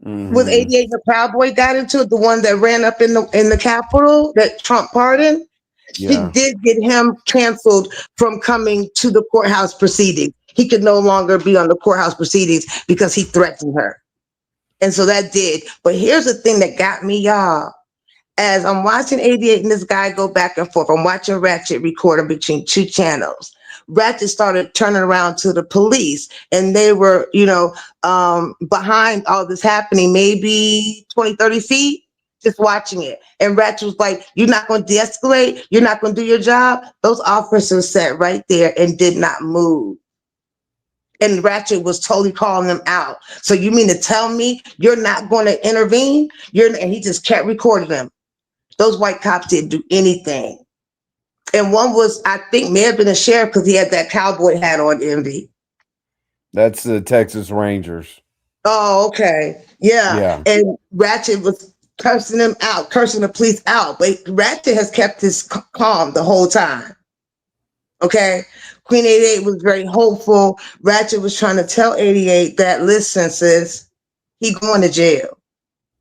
with Mhm. 88, the Proud Boy got into it, the one that ran up in the Capitol that Trump pardoned. She Yeah. did get him canceled from coming to the courthouse proceedings. He could no longer be on the courthouse proceedings because he threatened her. And so that did. But here's the thing that got me, y'all. As I'm watching 88 and this guy go back and forth, I'm watching Ratchet recording between two channels. Ratchet started turning around to the police, and they were, behind all this happening, maybe 20, 30 feet, just watching it. And Ratchet was like, "You're not going to de escalate? You're not going to do your job?" Those officers sat right there and did not move. And Ratchet was totally calling them out. So you mean to tell me you're not going to intervene? And he just kept recording them. Those white cops didn't do anything. And one was, I think, may have been a sheriff because he had that cowboy hat on, Envy. That's the Texas Rangers. Oh, okay. Yeah. Yeah. And Ratchet was cursing them out, cursing the police out. But Ratchet has kept his calm the whole time. Okay. Queen 88 was very hopeful. Ratchet was trying to tell 88 that, listen, sis, he going to jail.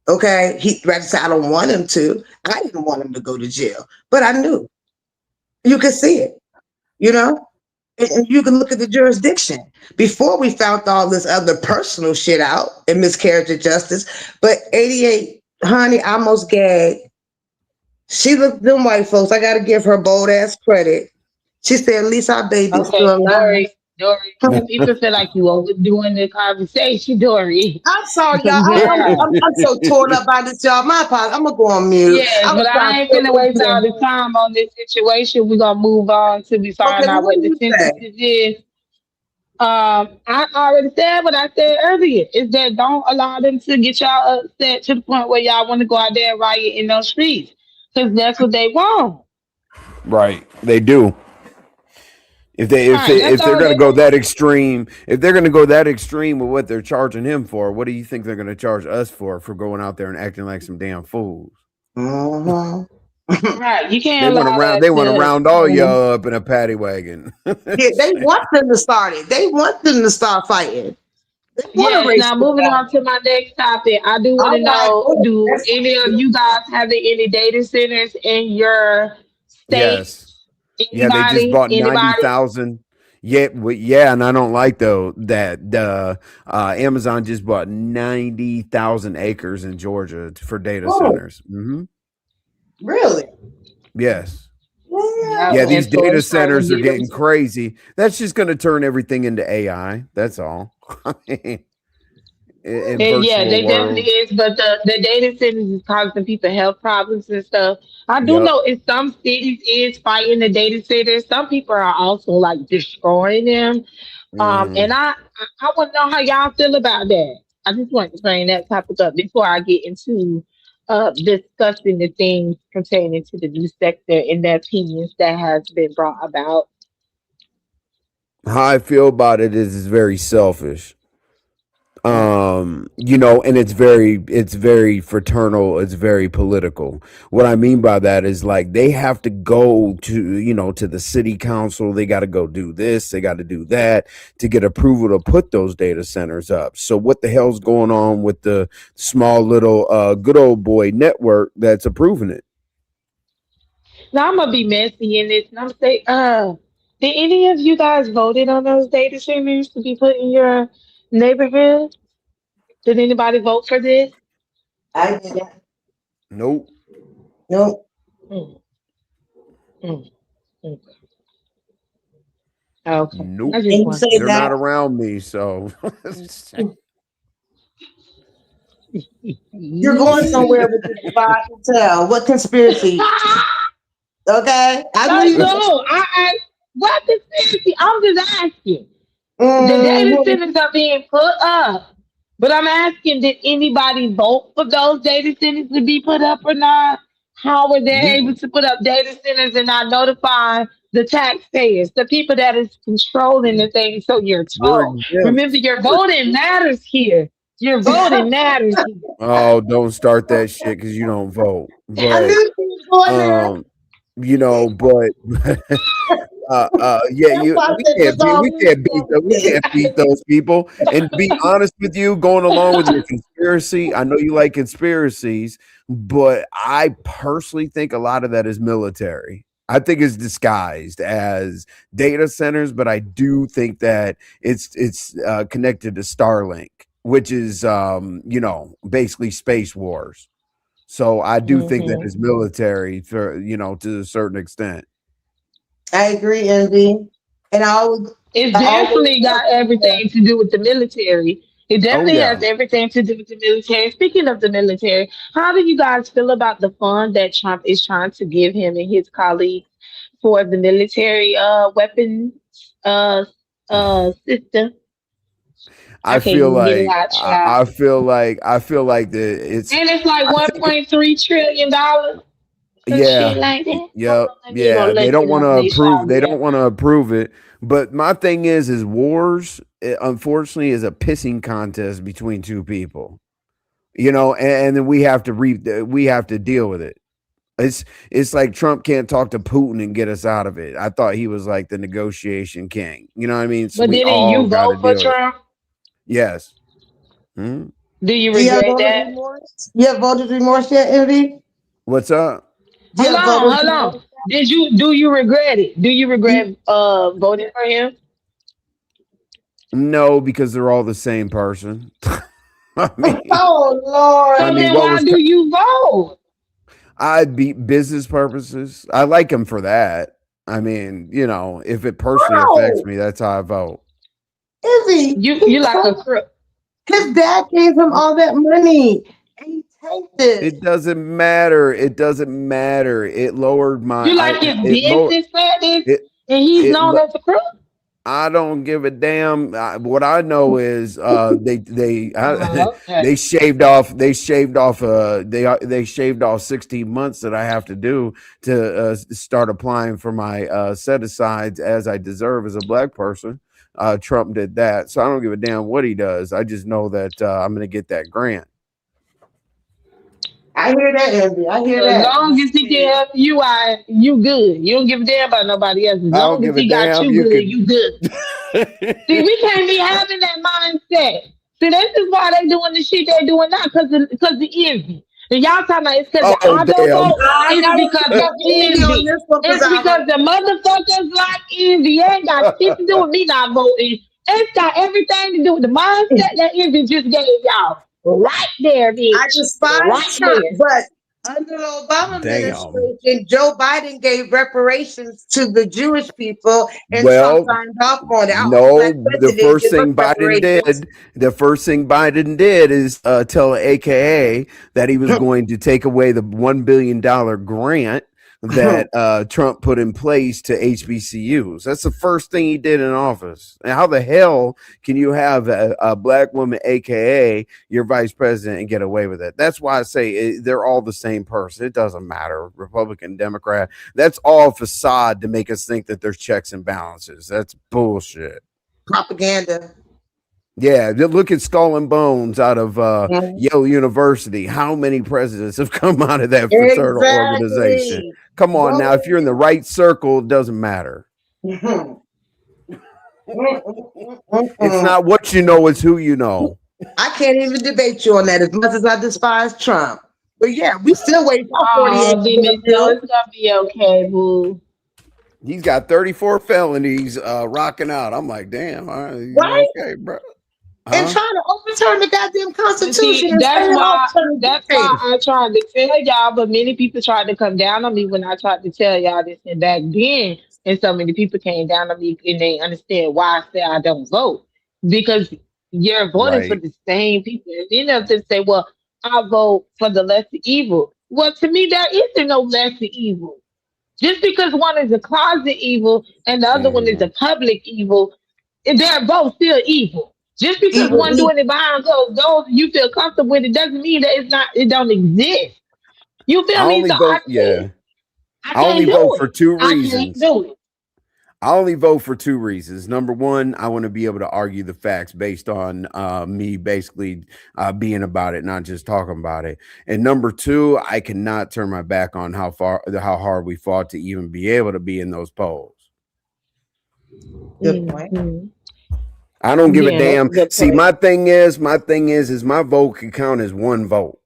Okay. Ratchet said, I don't want him to. I didn't want him to go to jail, but I knew. You could see it, you know? And you can look at the jurisdiction. Before we found all this other personal shit out and miscarriage of justice, but 88, honey, I almost gagged. She looked at them white folks. I got to give her bold ass credit. She said, at least our baby's Okay, still alive. Dory, people feel like you overdoing the conversation, Dory. I'm sorry, y'all. Yeah. I'm so torn up by this, y'all. My apologies. I'm going to go on mute. I Yes, was but trying I to ain't feel finna what waste all you the time on this situation. We're gonna move on till we Okay, find out what what do the you say? synthesis is. I already said what I said earlier. Is that don't allow them to get y'all upset to the point where y'all want to go out there and riot in those streets, because that's what they want. Right. They do. If they All right, that's if they're all going to they go want. that extreme, if they're going to go that extreme with what they're charging him for, what do you think they're going to charge us for going out there and acting like some damn fools? Uh-huh. Right, you They can't want to allow round that they want to to round all turn. y'all up in a paddy wagon. Yeah, they want them to start it. They want them to start fighting. They want to Yes. race Now the moving on battle. to my next topic, I do want to All right, know: good. do That's any of you guys have any data centers in your state? Yes. Yeah, they just Anybody? bought Anybody? 90,000. Yeah, yeah, and I don't like though that Amazon just bought 90,000 acres in Georgia for data oh, centers. Hmm. really? Yes. Yeah, Yeah, Yeah. these and so data it's trying to centers are get them getting to. crazy. That's just going to turn everything into AI. That's all. In Yeah, virtual they definitely worlds. is, but the data centers is causing people health problems and stuff. I do Yep. know in some cities is fighting the data centers. Some people are also like destroying them. And Hmm. I want to know how y'all feel about that. I just want to bring that topic up before I get into discussing the things pertaining to the new sector and the opinions that has been brought about. How I feel about it is it's very selfish. And it's very fraternal, it's very political. What I mean by that is like they have to go to, to the city council, they got to go do this, they got to do that to get approval to put those data centers up. So what the hell's going on with the small little good old boy network that's approving it? Now I'm gonna be messy in this, and I'm gonna say, did any of you guys voted on those data centers to be put in your neighborhood? Did anybody vote for this? I didn't. Nope. Nope. Mm, mm, mm. Okay, I Nope. just And you want say They're not that around me, so you're going somewhere with this spot to tell. What conspiracy? Okay, I No, believe it. no, what conspiracy? I'm just asking. The data Mm, centers are being put up, but I'm asking, did anybody vote for those data centers to be put up or not? How were they we able to put up data centers and not notify the taxpayers, the people that is controlling the thing? So you're we're told. Remember, exempt. your voting matters here. Your voting matters here. Oh, don't start that shit because you don't vote. I But knew she was going there. um, but yeah, That's why I we said can't this beat all we can't beat means we something. can't beat those people. And to be honest with you, going along with your conspiracy, I know you like conspiracies, but I personally think a lot of that is military. I think it's disguised as data centers, but I do think that it's connected to Starlink, which is basically space wars. So I do think that Hmm. it's military for to a certain extent. I agree, Envy. And It's I always definitely got support everything to do with the military. It Oh definitely yeah. has everything to do with the military. Speaking of the military, how do you guys feel about the fund that Trump is trying to give him and his colleagues for the military weapons uh system? I I can't feel even get it like out, I, child. I feel like I feel like the it's And it's like I one think point three trillion dollars, some shit yeah. like that. Hold Yep. on, let me go Yeah, they look don't it want up. to Make sure approve I'm they there. don't want to approve it, but my thing is wars unfortunately is a pissing contest between two people. And then we have to deal with it. It's like Trump can't talk to Putin and get us out of it. I thought he was like the negotiation king. You know what I mean? So But we didn't all you got to vote for deal with it. Trump? Yes. Hmm. Do you you have regret voter's that? remorse. You have voter's remorse yet, Envy? What's up? Do you have voter's Hold on. remorse? Do you regret it? Do you regret voting for him? No, because they're all the same person. I mean, Oh I So Lord. mean, then what why was do you vote? I'd be business purposes. I like him for that. I mean, if it personally affects Wow. me, that's how I vote. Envy. You like a crook. His dad gave him all that money. And he takes It it. doesn't matter. It doesn't matter. It lowered my You I like his it lowered business partners, it and he's it known lo- as a crook. I don't give a damn. What I know is Okay. they shaved off 16 months that I have to do to start applying for my set asides as I deserve as a black person. Trump did that, so I don't give a damn what he does. I just know that I'm going to get that grant. I hear that, Envy. I hear Well, as that. long as he can help you out, you good. You don't give a damn about nobody else. As I don't long as give a he got damn. you You good, could. you good. See, we can't be having that mindset. See, this is why they doing the shit they doing now, because the envy. And y'all talking about it's because the Oh I don't damn! vote. I It's gotta because pick the up the Envy on envy. this one because It's because the motherfuckers like envy. It ain't got shit to do with me not voting. It's got everything to do with the mindset that envy just gave y'all. Right there, I bitch. despise Right Trump, there. but under the Obama Damn. administration, Joe Biden gave reparations to the Jewish people, and Trump Well, signed off on it. Our own no, black the president first give us thing Biden reparations. did, is tell AKA that he was going to take away the $1 billion grant that Trump put in place to HBCUs. That's the first thing he did in office. And how the hell can you have a black woman, aka your vice president, and get away with it? That's why I say they're all the same person. It doesn't matter, Republican, Democrat. That's all facade to make us think that there's checks and balances. That's bullshit. Propaganda. Yeah, look at Skull and Bones out of Mhm. Yale University. How many presidents have come out of that fraternal organization? Exactly. Come on now, if you're in the Go right circle, it doesn't matter. ahead. It's not what you know, it's who you know. I can't even debate you on that as much as I despise Trump. But yeah, we still waiting for our 48 Oh, Demon, no, bill, it's gonna be okay, boo. He's got 34 felonies rocking out. I'm like, damn, all right, right? okay, bro. And Huh? trying to overturn the goddamn And Constitution see, and say it overturn the that's why dictator. I tried to tell y'all, but many people tried to come down on me when I tried to tell y'all this and back then. And so many people came down on me and they understand why I say I don't vote. Because you're voting for Right, the same people. And then they'll just say, well, I vote for the lesser evil. Well, to me, there isn't no lesser evil. Just because one is a closet evil and the other one is a mhm. public evil, they're both still evil. Just because Evil one eat. doing it behind closed doors, you feel comfortable with it, doesn't mean that it don't exist. You I feel me? only So vote, yeah. I I only can't vote do for it. two I can't reasons. do it. I only vote for two reasons. Number one, I want to be able to argue the facts based on me basically being about it, not just talking about it. And number two, I cannot turn my back on how hard we fought to even be able to be in those polls. Good point. Hmm. I don't give a Yeah, that's damn. a good See, point. my thing is my vote can count as one vote.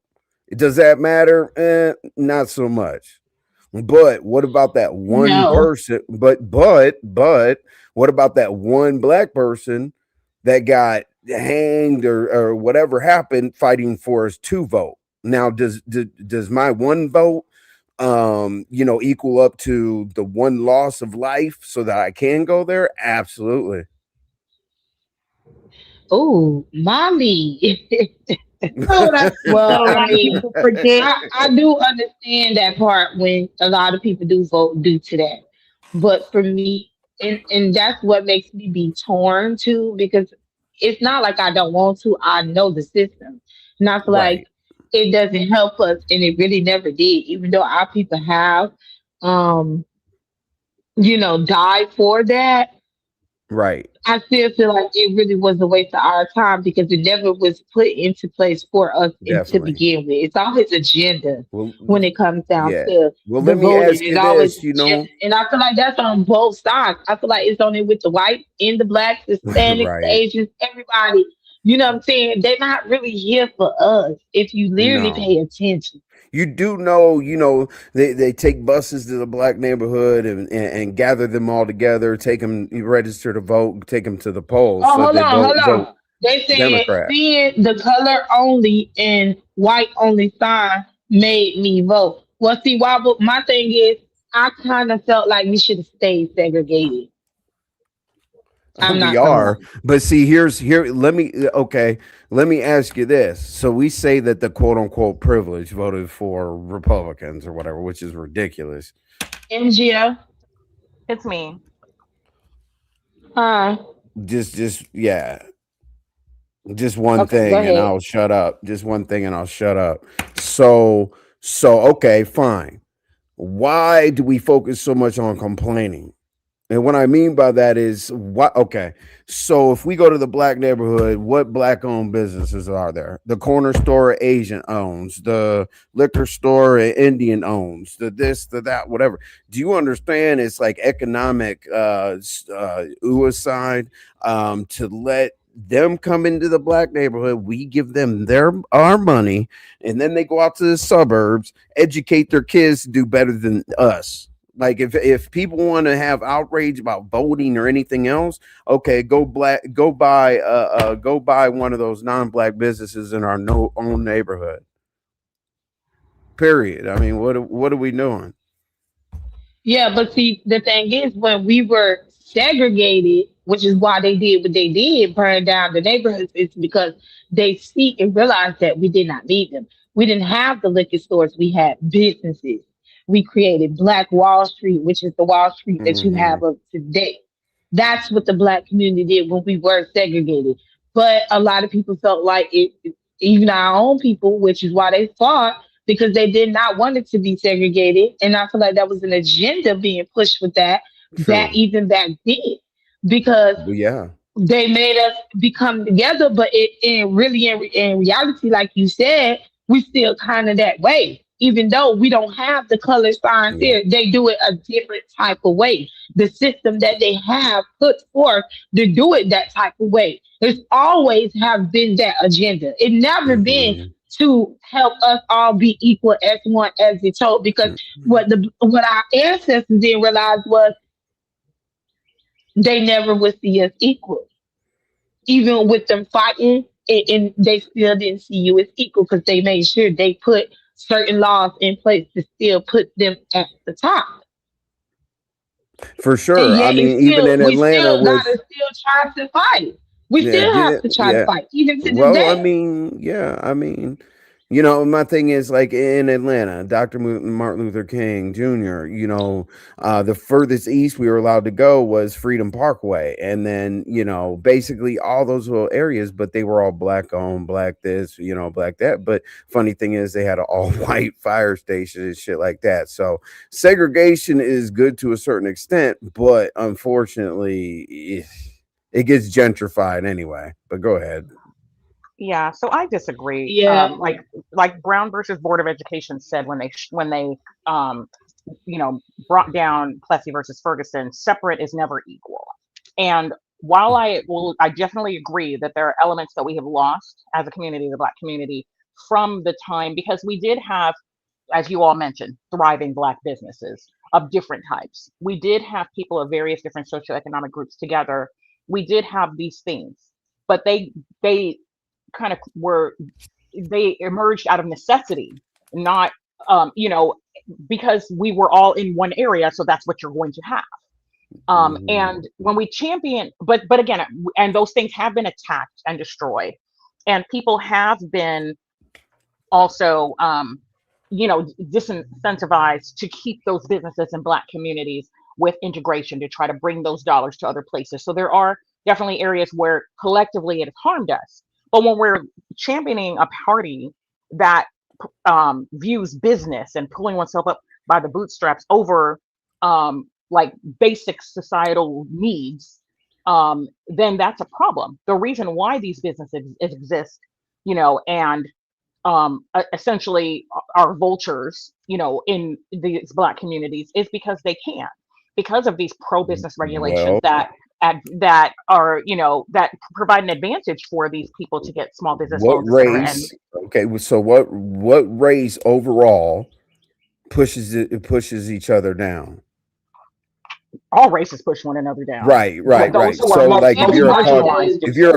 Does that matter? Not so much. But what about that one No. person? But what about that one black person that got hanged or whatever happened fighting for us to vote? Now, does my one vote equal up to the one loss of life so that I can go there? Absolutely. Oh, mommy. So what I think Well, that a I lot of mean, people forget. I do understand that part when a lot of people do vote due to that. But for me, and that's what makes me be torn too, because it's not like I don't want to. I know the system. And I feel like Right. it doesn't help us and it really never did, even though our people have um, died for that. Right. I still feel like it really was a waste of our time because it never was put into place for us to Definitely. begin with. It's always agenda Well, when it comes down yeah. to Well, the let me voting. ask It's you always this. agenda. And I feel like that's on both sides. I feel like it's on it with the white and the blacks, the Hispanics, the Right. Asians, everybody. You know what I'm saying? They're not really here for us if you literally No. pay attention. You do know, they take buses to the black neighborhood and gather them all together, take them, register to vote, take them to the polls Oh, so hold they on, hold vote on. They said Democrat. seeing the color only and white only sign made me vote. Well, see, why? My thing is, I kind of felt like we should have stayed segregated. I'm We not gonna are, lie. but see, let me ask you this. So we say that the quote unquote privilege voted for Republicans or whatever, which is ridiculous. NGO, It's me. hi. Just yeah, just one Okay, go thing and ahead. I'll shut up. Just one thing and I'll shut up. So okay, fine. Why do we focus so much on complaining? And what I mean by that is what okay. So if we go to the black neighborhood, what black owned businesses are there? The corner store Asian owns, the liquor store Indian owns, the this, the that, whatever. Do you understand it's like economic suicide to let them come into the black neighborhood, we give them our money, and then they go out to the suburbs, educate their kids to do better than us. Like if people want to have outrage about voting or anything else, okay, go buy one of those non-black businesses in our own neighborhood. Period. I mean, what are we doing? Yeah, but see, the thing is, when we were segregated, which is why they did what they did, burn down the neighborhoods, it's because they see and realized that we did not need them. We didn't have the liquor stores, we had businesses. we created Black Wall Street, which is the Wall Street that you Hmm. have of today. That's what the black community did when we were segregated. But a lot of people felt like even our own people, which is why they fought, because they did not want it to be segregated. And I feel like that was an agenda being pushed with that back True. even back then. Because But yeah. they made us become together, but in reality, like you said, we still kind of that way. Even though we don't have the color signs Yeah. here, they do it a different type of way. The system that they have put forth to do it that type of way, it's always have been that agenda. It never been Hmm. to help us all be equal as one as it told. Because what our ancestors didn't realize was they never would see us equal, even with them fighting, and they still didn't see you as equal because they made sure they put certain laws in place to still put them at the top. For And sure. I yet, it's mean, even still in we Atlanta still with gotta still try to fight. We yeah, still have to try to yeah. fight, even to this Well, I day. mean, yeah, I mean, my thing is like in Atlanta, Dr. Martin Luther King Jr., the furthest east we were allowed to go was Freedom Parkway. And then, basically all those little areas, but they were all black owned, black this, black that. But funny thing is, they had an all white fire station and shit like that. So segregation is good to a certain extent, but unfortunately, it gets gentrified anyway. But go ahead. Yeah, so I disagree. Yeah, Like Brown versus Board of Education said when they um, brought down Plessy versus Ferguson, separate is never equal. And while I definitely agree that there are elements that we have lost as a community, the Black community, from the time, because we did have, as you all mentioned, thriving Black businesses of different types. We did have people of various different socioeconomic groups together. We did have these things, but they kind of were they emerged out of necessity, not because we were all in one area, so that's what you're going to have. Mhm. And when we champion, but again, and those things have been attacked and destroyed, and people have been also disincentivized to keep those businesses in Black communities with integration to try to bring those dollars to other places. So there are definitely areas where collectively it has harmed us. But when we're championing a party that views business and pulling oneself up by the bootstraps over like basic societal needs, then that's a problem. The reason why these businesses exist, and essentially are vultures, in these Black communities, is because they can, because of these pro business regulations Well, that are, that provide an advantage for these people to get small business what loans, et cetera. And race? Okay, so what race overall pushes each other down? all races push one another down, Right, but right, those right. who are So like most everybody marginalized does. do so.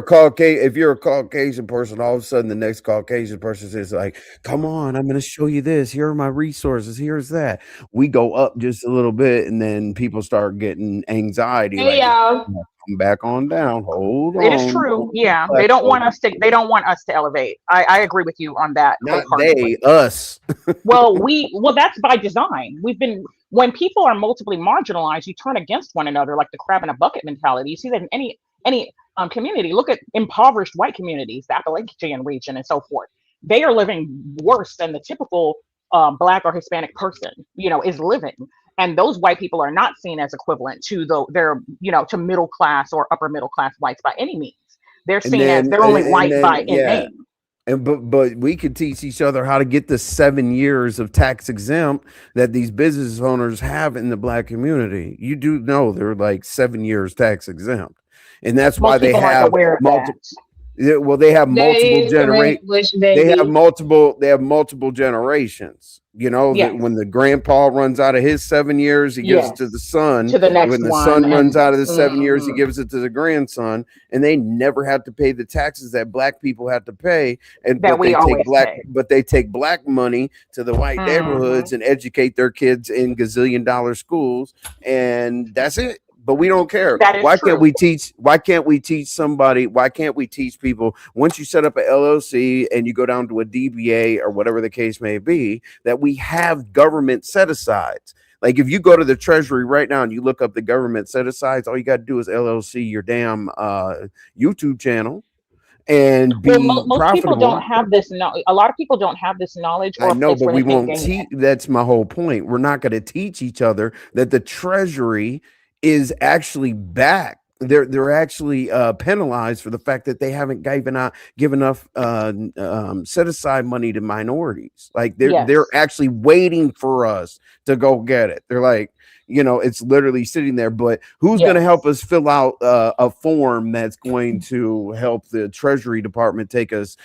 if you're a Caucasian person, all of a sudden the next Caucasian person is like, "Come on, I'm going to show you this. Here are my resources. Here's that." We go up just a little bit, and then people start getting anxiety, Hey like, y'all. "Come back on down. Hold It is on, true. Yeah. black folks." They don't want us to elevate. I agree with you on that Not wholeheartedly. they, us. Well, that's by design. When people are multiply marginalized, you turn against one another like the crab in a bucket mentality. You see that in any community. Look at impoverished white communities, the Appalachian region, and so forth. They are living worse than the typical Black or Hispanic person, is living. And those white people are not seen as equivalent to their, to middle class or upper middle class whites by any means. They're And seen as then they're only white by in yeah. name. And but we could teach each other how to get the 7 years of tax exempt that these business owners have in the Black community. You do know they're like 7 years tax exempt, and that's why Most they people aren't have aware of that. multiple. Well, they have That multiple is correct, Bush baby. they have multiple generations. That Yes. when the grandpa runs out of his 7 years, he gives it to the Yes. son. To the And when next the one. son runs And out of the 7 years, he mhm. gives it to the grandson. And they never have to pay the taxes that Black people have to pay. And That we always pay. but they take Black money to the white Hmm. neighborhoods and educate their kids in gazillion dollar schools, and that's it. but we don't care. That is Why can't true. we teach? Why can't we teach somebody? Why can't we teach people once you set up a LLC and you go down to a DBA or whatever the case may be, that we have government set asides? Like if you go to the Treasury right now and you look up the government set asides, all you got to do is LLC your damn YouTube channel and Well, be most people don't profitable. have this. A lot of people don't have this knowledge I or a know, place but where they we can won't gain it. teach. That's my whole point. We're not going to teach each other that the Treasury is actually back. They're actually penalized for the fact that they haven't given enough set aside money to minorities. Like they're Yes, actually waiting for us to go get it. They're like, it's literally sitting there. But who's going to help yes. us fill out a form that's going to help the Treasury Department take us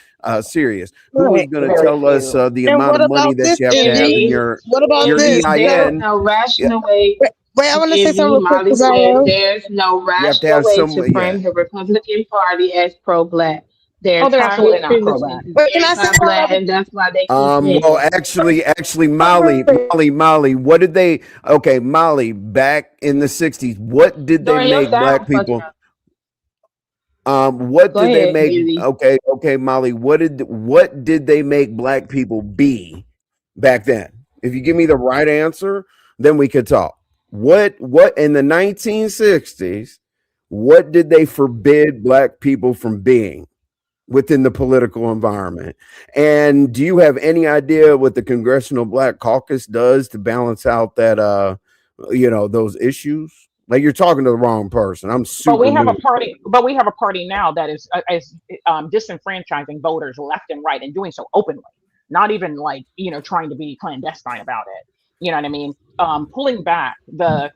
serious? Who is Right. going to Very tell us few. the And amount what of money about that this, you have to have in Envy? Envy, your What about Envy, this? there's EIN? no Yeah, rational way. Wait, I want to say something Envy, real quick, Molly said Kazariel. there's no you have to rational have way some. to Yeah, frame the Republican Party as pro-black. Their Oh, they're absolutely target not pro premises black. is Wait, can I say anti-black, something? and that's why they keep Well, winning. actually, Real quick. Molly, what did they? Okay, Molly, back in the '60s, what did they During your make black time, fucking people? up. What Go did they ahead, make? Envy. Okay, Molly, what did they make black people be back then? If you give me the right answer, then we could talk. What in the 1960s? What did they forbid black people from being within the political environment? And do you have any idea what the Congressional Black Caucus does to balance out that those issues? Like you're talking to the wrong person. I'm But super we have a new. party. But we have a party now that is disenfranchising voters left and right and doing so openly. Not even like trying to be clandestine about it. You know what I mean? Pulling back the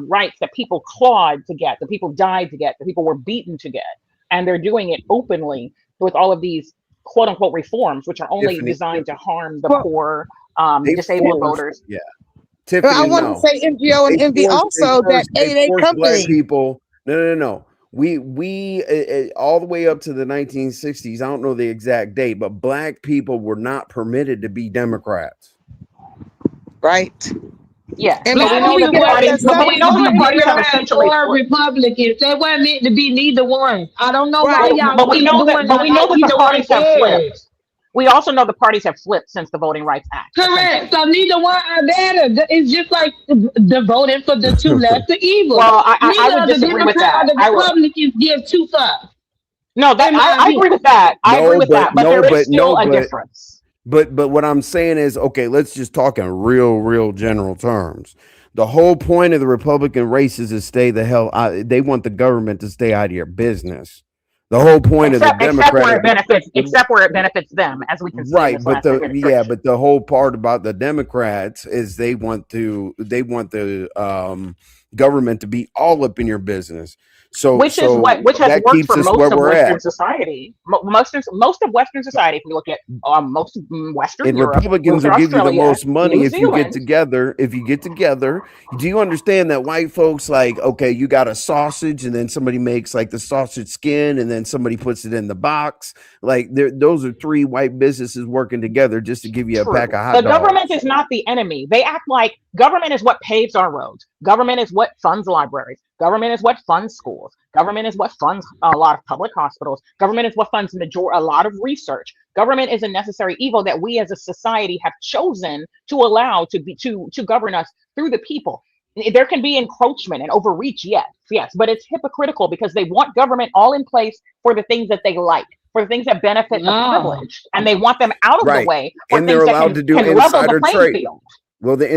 rights that people clawed to get, the people died to get, the people were beaten to get, and they're doing it openly with all of these quote unquote reforms, which are only Tiffany, designed to harm the Well, poor, they disabled forced, voters. yeah, I Tiffany, want to no. say NGO and They Envy forced, they also that forced, they 88 forced black company. people. No. We all the way up to the 1960s. I don't know the exact date, but black people were not permitted to be Democrats. Right. Yes, Envy, but we Black before know we that people the get off weren't parties. that meant to But we be subject, know go that the ahead, parties have Envy. Democrats essentially or flipped. Republicans. They weren't meant to be neither one. I don't know why Right. y'all But we keep know that. doing But we know like that the either one parties have cares. flipped. We also know the parties have flipped since the Voting Rights Act. Correct. Essentially. So neither one are better. It's just like the voting for the two lesser evils. Well, I Neither would of the disagree with Democrat or that. the I would. Republicans give two fucks, No, that in my I agree opinion. with that. I agree no, with but that. But no, there is but no, still a but difference. but what I'm saying is, okay, let's just talk in real general terms. The whole point of the Republican race is to stay the hell out. They want the government to stay out of your business. The whole point of the Except where Democratic, it benefits. the, Except where it benefits them, as we can see in right, this but last administration. but the whole part about the Democrats is they want the government to be all up in your business. So Which has that worked keeps for us where most of we're Western at. society. Most of Western society, if you look at most of Western And Europe, you Republicans look will at give you the Australia, most money New if you get Zealand. together. If you get together, do you understand that white folks like, okay, you got a sausage, and then somebody makes like the sausage skin, and then somebody puts it in the box. Like those are three white businesses working together just to give you a pack True. of hot The government dogs. is not the enemy. They act like government is what paves our roads. Government is what funds libraries. Government is what funds schools. Government is what funds a lot of public hospitals. Government is what funds a lot of research. Government is a necessary evil that we as a society have chosen to allow to govern us through the people. There can be encroachment and overreach, yes, but it's hypocritical because they want government all in place for the things that they like, for the things that benefit the No. privileged, and they want them out of the Right. way for And they're things that allowed can to do can level the insider playing trade. field. Well, Exactly.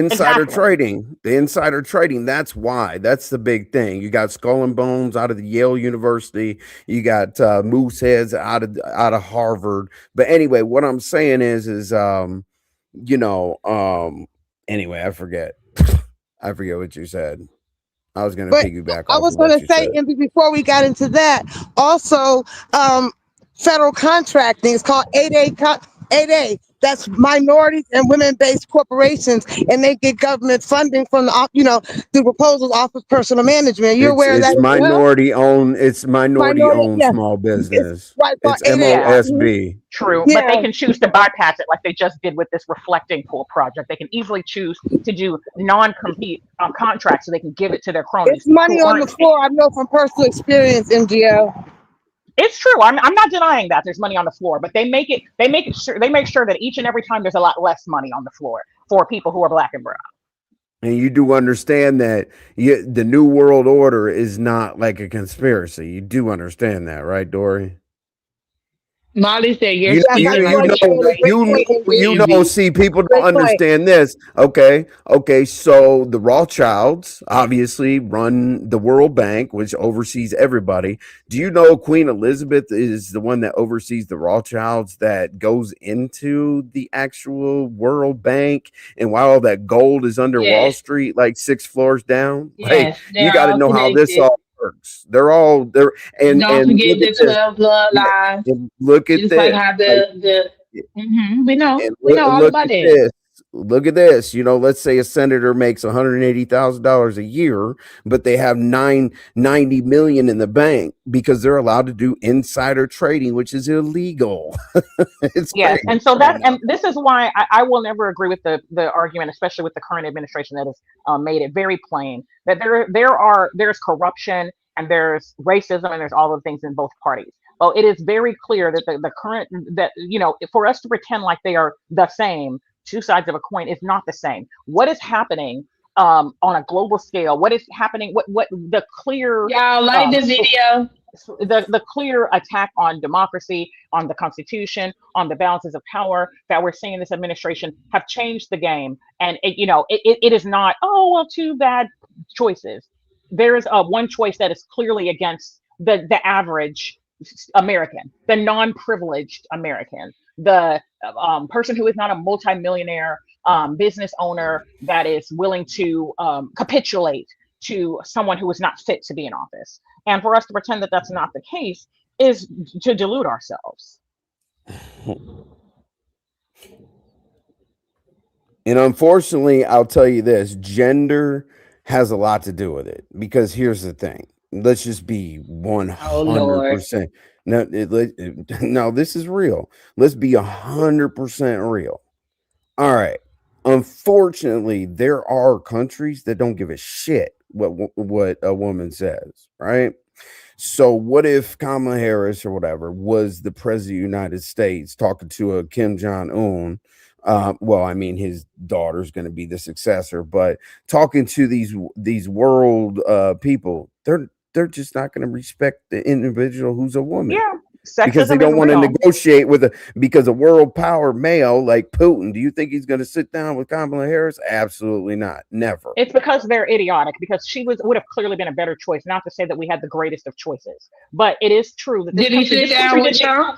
the insider trading, that's why. That's the big thing. You got Skull and Bones out of the Yale University. You got Mooseheads out of Harvard. But anyway, what I'm saying is you know, anyway, I forget. I forget what you said. I was gonna But piggyback I off was of going what to you say, said. Envy, before we got into that, also, federal contracting is called 8A. 8A. that's minorities and women-based corporations, and they get government funding from the through proposals Office Personal Management. You're It's aware of that it's as well? minority owned. It's minority Minority, owned yes, small it's business. right. So It's it ain't. Yeah, MOSB. true. But they Yeah, can choose to bypass it like they just did with this reflecting pool project. They can easily choose to do non-compete contracts so they can give it to their it's cronies money who on the aren't. floor. I know from personal experience, MGL. It's true. I'm not denying that there's money on the floor, but they make sure that each and every time there's a lot less money on the floor for people who are black and brown. And you do understand that the New World Order is not like a conspiracy. You do understand that, right, Dory? Molly said you're You Yes, I speaking do like a understand. A straight great point, you MG. know. newbie. See, people don't Great point. understand this. Okay. So the Rothschilds obviously run the World Bank, which oversees everybody. Do you know Queen Elizabeth is the one that oversees the Rothschilds that goes into the actual World Bank, and while all that gold is under Wall Yes, Street, like 6 floors down? Like, yes, you they're got to all know how this connected. all works. They're all there, Don't and forget look at the this. 12 Yeah, bloodlines. and look at Just like this. how Like, we know all look about at that. this. Look at this. Let's say a senator makes $180,000 a year, but they have 990 million in the bank because they're allowed to do insider trading, which is illegal. It's Yes, crazy and so right that now. and this is why I will never agree with the argument, especially with the current administration that has made it very plain that there's corruption and there's racism and there's all of the things in both parties. Well, it is very clear that the current that for us to pretend like they are the same two sides of a coin is not the same. What is happening on a global scale? What is happening? What the clear Y'all like um, the video? the clear attack on democracy, on the Constitution, on the balances of power that we're seeing in this administration have changed the game. And it is not, oh well, two bad choices. There is one choice that is clearly against the average American, the non-privileged American, the person who is not a multimillionaire business owner that is willing to capitulate to someone who is not fit to be in office. And for us to pretend that that's not the case is to delude ourselves. And unfortunately, I'll tell you this, gender has a lot to do with it, because here's the thing. Let's just be Oh Lord. 100%. No, no, this is real. Let's be 100% real. All right. Unfortunately, there are countries that don't give a shit what a woman says, right? So what if Kamala Harris or whatever was the president of the United States talking to a Kim Jong Un? Well, I mean, his daughter's going to be the successor, but talking to these world people, they're just not going to respect the individual who's a woman, Yeah, because they sexism is don't want to real. negotiate with because a world power male like Putin. Do you think he's going to sit down with Kamala Harris? Absolutely not. Never. It's because they're idiotic, because she would have clearly been a better choice. Not to say that we had the greatest of choices, but it is true that Did he sit down with y'all?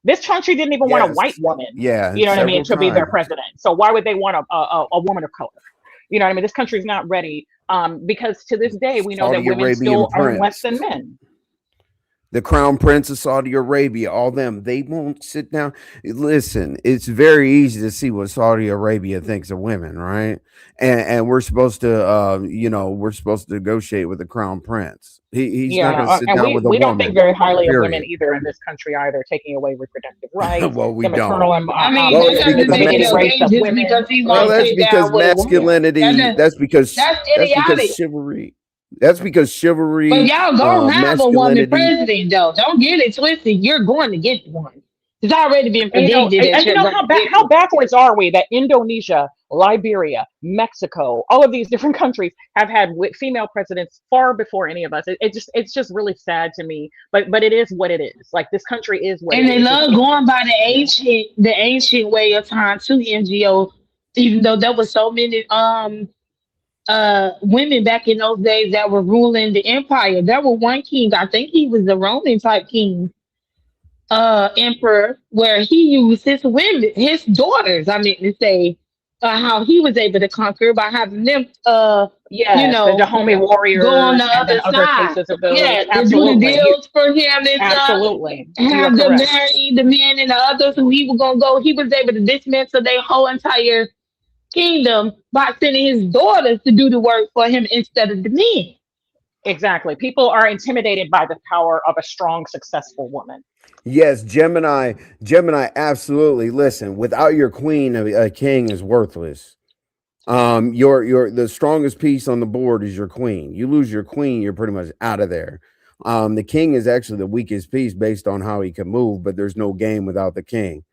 this country didn't even want a white Yes. woman, Yeah. you know what I mean, Several to be their times. president. So why would they want a woman of color? You know what I mean? This country's not ready, because to this day we know that Saudi women Arabian still earn less prince, than men. the crown prince of Saudi Arabia, all them, they won't sit down. Listen, it's very easy to see what Saudi Arabia thinks of women, right? And we're supposed to, we're supposed to negotiate with the crown prince. He's not Yeah, going to sit and down we with a we don't think woman. very highly of women Period. either in this country either, taking away reproductive rights, Well, we the don't. maternal and I mean, Well, that it's doesn't because make it morbidity rates okay of just because women. he well, won't that's sit down because with a woman. masculinity. That's That's because idiotic. chivalry. That's because But chivalry, y'all gonna have a woman masculinity. president though. Don't get it twisted. You're going to get one. It's already been And predicted that you're going how to get how one. backwards are we that Indonesia, Liberia, Mexico, all of these different countries have had female presidents far before any of us. It's just really sad to me. But it is what it is. Like, this country is what it And they is. love going by the ancient way of time too, NGO. Even though there was so many women back in those days that were ruling the empire. There were one king, I think he was the Roman type king, emperor, where he used his women, his daughters, I mean to say, how he was able to conquer by having them you Yes, the know, Dahomey go on the warriors, and then other other side. cases of those. Yeah, to do the Absolutely, deals for him and stuff. absolutely, you are Have them correct. marry the men and the others who he was gonna go. He was able to dismantle their whole entire kingdom by sending his daughters to do the work for him instead of the men. Exactly. People are intimidated by the power of a strong, successful woman. Yes, Gemini, absolutely. Listen, without your queen, a king is worthless. Your the strongest piece on the board is your queen. You lose your queen, you're pretty much out of there. The king is actually the weakest piece based on how he can move, but there's no game without the king.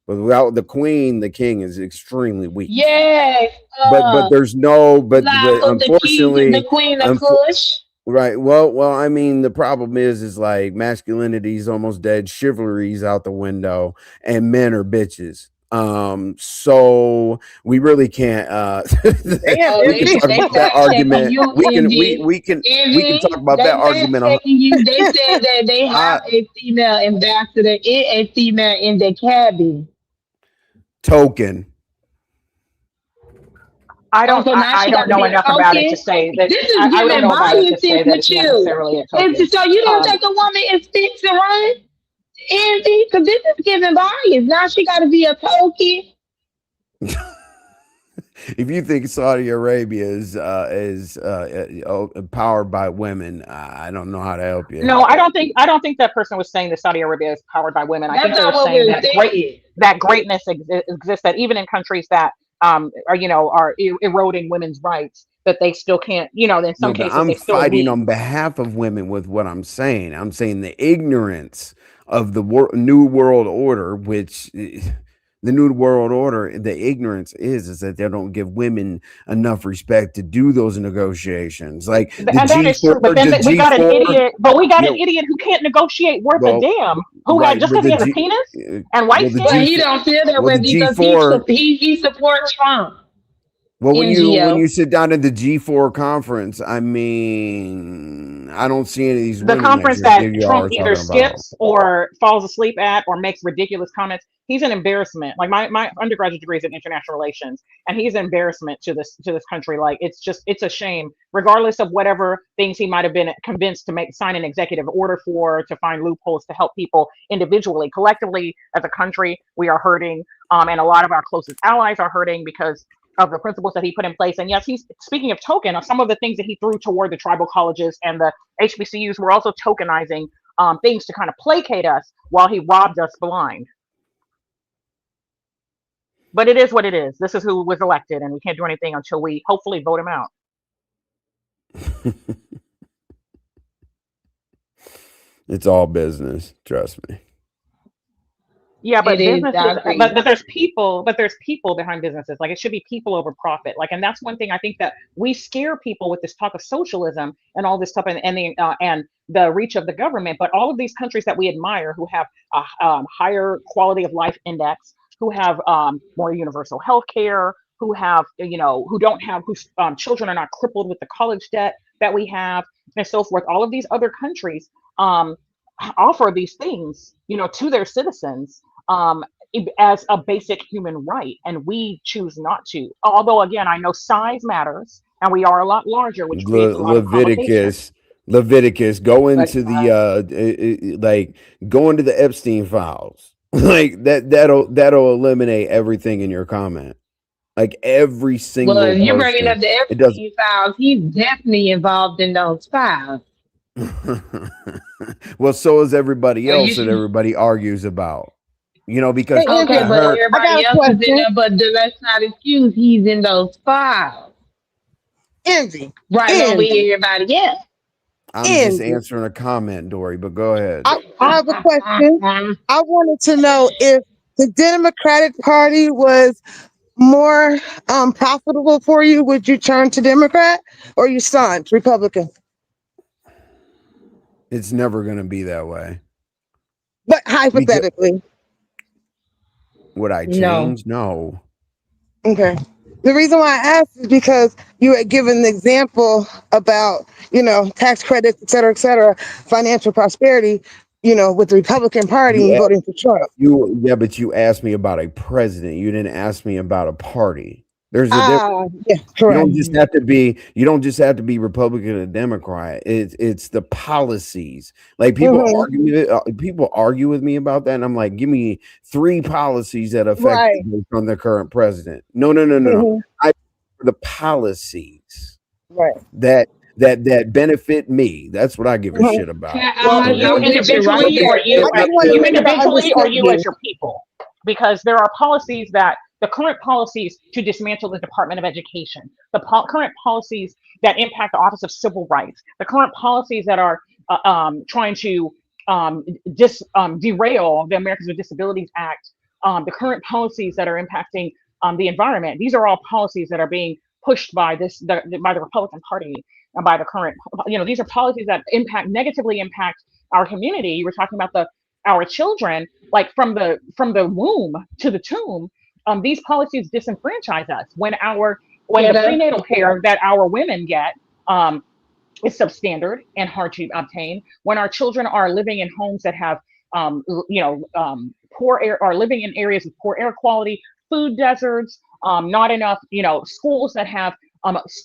But without the queen, the king is extremely weak. Yes, But there's no but life of the king and the unfortunately, queen of Kush. right. Well, I mean, the problem is like masculinity is almost dead, chivalry's out the window, and men are bitches. So we really can't Damn, Oh, we can Envy. talk they about that fact checking argument. you, We can Envy. we can talk Envy, about that they fact argument checking you. They said that they I have a female ambassador and a female in the cabin. token. Oh, so now I she got don't to know be a enough about it to token. say that. This is I don't giving know about it to biases say that with it's you. necessarily a It's, token. so you don't Um, think a woman is fit to run? Envy, because this is giving bias. Now she got to be a token. If you think Saudi Arabia is powered by women, I don't know how to help you. no, I don't think that person was saying that Saudi Arabia is powered by women. I That's think they were not what saying we're that saying. greatness exists, that even in countries that are eroding women's rights, that they still can't, in some No, but cases I'm they still fighting lead. on behalf of women with what I'm saying. I'm saying the ignorance of the new world order, which the new world order, the ignorance is that they don't give women enough respect to do those negotiations. Like the And that G is true. four, But then the we G got an four. idiot. But we got Yeah, an idiot who can't negotiate worth a well, damn. Who had right, just but because he the has a G, penis and white well the skin. But G he four, don't feel that well way the G because four. he support Trump. Well, when NGO. you sit down at the G4 conference, I mean, I don't see any of these The women that conference that you all Trump are either talking about. skips or falls asleep at or makes ridiculous comments. He's an embarrassment. Like my undergraduate degree is in international relations, and he's an embarrassment to this country. Like it's a shame, regardless of whatever things he might have been convinced to make sign an executive order for to find loopholes to help people individually, collectively as a country. We are hurting, and a lot of our closest allies are hurting because of the principles that he put in place. And yes, he's speaking of token, of some of the things that he threw toward the tribal colleges and the HBCUs were also tokenizing things to kind of placate us while he robbed us blind. But it is what it is. This is who was elected, and we can't do anything until we hopefully vote him out. It's all business, trust me. Yeah, It but is. I businesses, agree. but there's people behind businesses. Like it should be people over profit. Like, and that's one thing I think that we scare people with this talk of socialism and all this stuff, and the reach of the government. But all of these countries that we admire, who have a higher quality of life index, who have more universal health care, who have who don't have whose children are not crippled with the college debt that we have, and so forth. All of these other countries um, offer these things, to their citizens um, as a basic human right, and we choose not to. Although, again, I know size matters, and we are a lot larger, which creates a lot of complications. Leviticus, go But into the like go into the Epstein files. Like that'll eliminate everything in your comment. Like every Well, single you're bringing person. up the It does. Epstein files. He's definitely involved in those files. Well, so is everybody So you else that should. everybody argues about. Because Hey, Okay, Envy, but her I got everybody a else is in question. there. But let's not excuse he's in those files, Envy, right along with Envy, everybody else. I'm just Envy. answering a comment, Dory, but go ahead. I have a question. I wanted to know if the Democratic Party was more profitable for you, would you turn to Democrat or you son Republican? It's never going to be that way. But Because hypothetically, would I No. change? No. okay. The reason why I asked is because you had given the example about, tax credits, et cetera, financial prosperity, with the Republican Party You and voting for Trump. but you asked me about a president. You didn't ask me about a party. There's a difference. Yeah, You correct. don't just have to be Republican or Democrat. It's the policies. Like Hmm. people argue with me about that, and I'm like, give me three policies that affect Right. you based on the current president. No, no, no, no, no. Hmm. I the policies Right. that that benefit me. That's what I give a Hmm. shit about. Yeah, Well, I, You I get you right individually, there. or I just want to you make sure I individually, or understood you you. as your people? Because there are policies that the current policies to dismantle the Department of Education, the current policies that impact the Office of Civil Rights, the current policies that are trying to derail the Americans with Disabilities Act, the current policies that are impacting the environment. These are all policies that are being pushed by by the Republican Party and by the current. These are policies that negatively impact our community. You were talking about the our children, like from the womb to the tomb. These policies disenfranchise us when Yeah, the that, prenatal care that our women get um, is substandard and hard to obtain. When our children are living in homes that have, poor air, are living in areas with poor air quality, food deserts, not enough, schools that have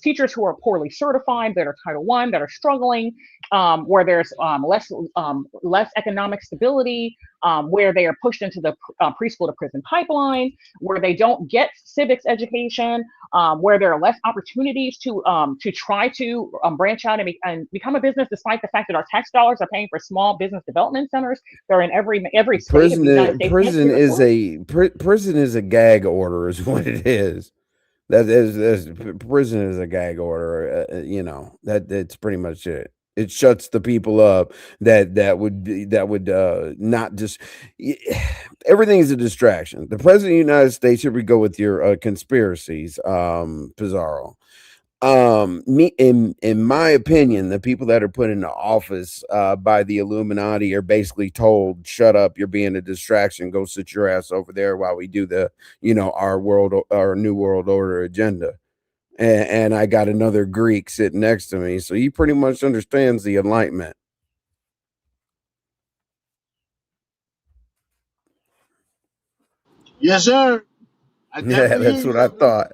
teachers who are poorly certified, that are Title One, that are struggling, where there's less economic stability, where they are pushed into the preschool to prison pipeline, where they don't get civics education, where there are less opportunities to try to branch out and become a business, despite the fact that our tax dollars are paying for small business development centers. They're in every state of the United States and Prison through the is world. prison is a gag order, is what it is. Prison is a gag order. That's pretty much it. It shuts the people up that would not just y- everything is a distraction. The president of the United States. Here we go with your conspiracies, Pizarro. Me in my opinion, the people that are put into office by the Illuminati are basically told, shut up, you're being a distraction, go sit your ass over there while we do the our new world order agenda. And I got another Greek sitting next to me, so he pretty much understands the enlightenment. Yes, sir. I Yeah, definitely hear that's you, what I brother. thought.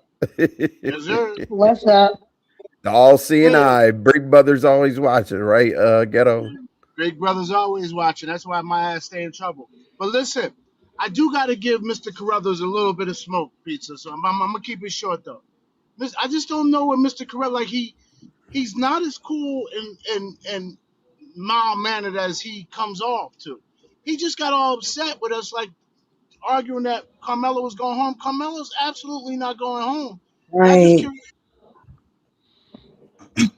Yes, sir. what's up? The all seeing Hey, eye, big brother's always watching, right? Ghetto. Big brother's always watching. That's why my ass stay in trouble. But listen, I do got to give Mr. Carruthers a little bit of smoke, pizza. So I'm gonna keep it short though. I just don't know what Mr. Carruthers like. He's not as cool and mild mannered as he comes off to. He just got all upset with us, like arguing that Carmelo was going home. Carmelo's absolutely not going home. And Right.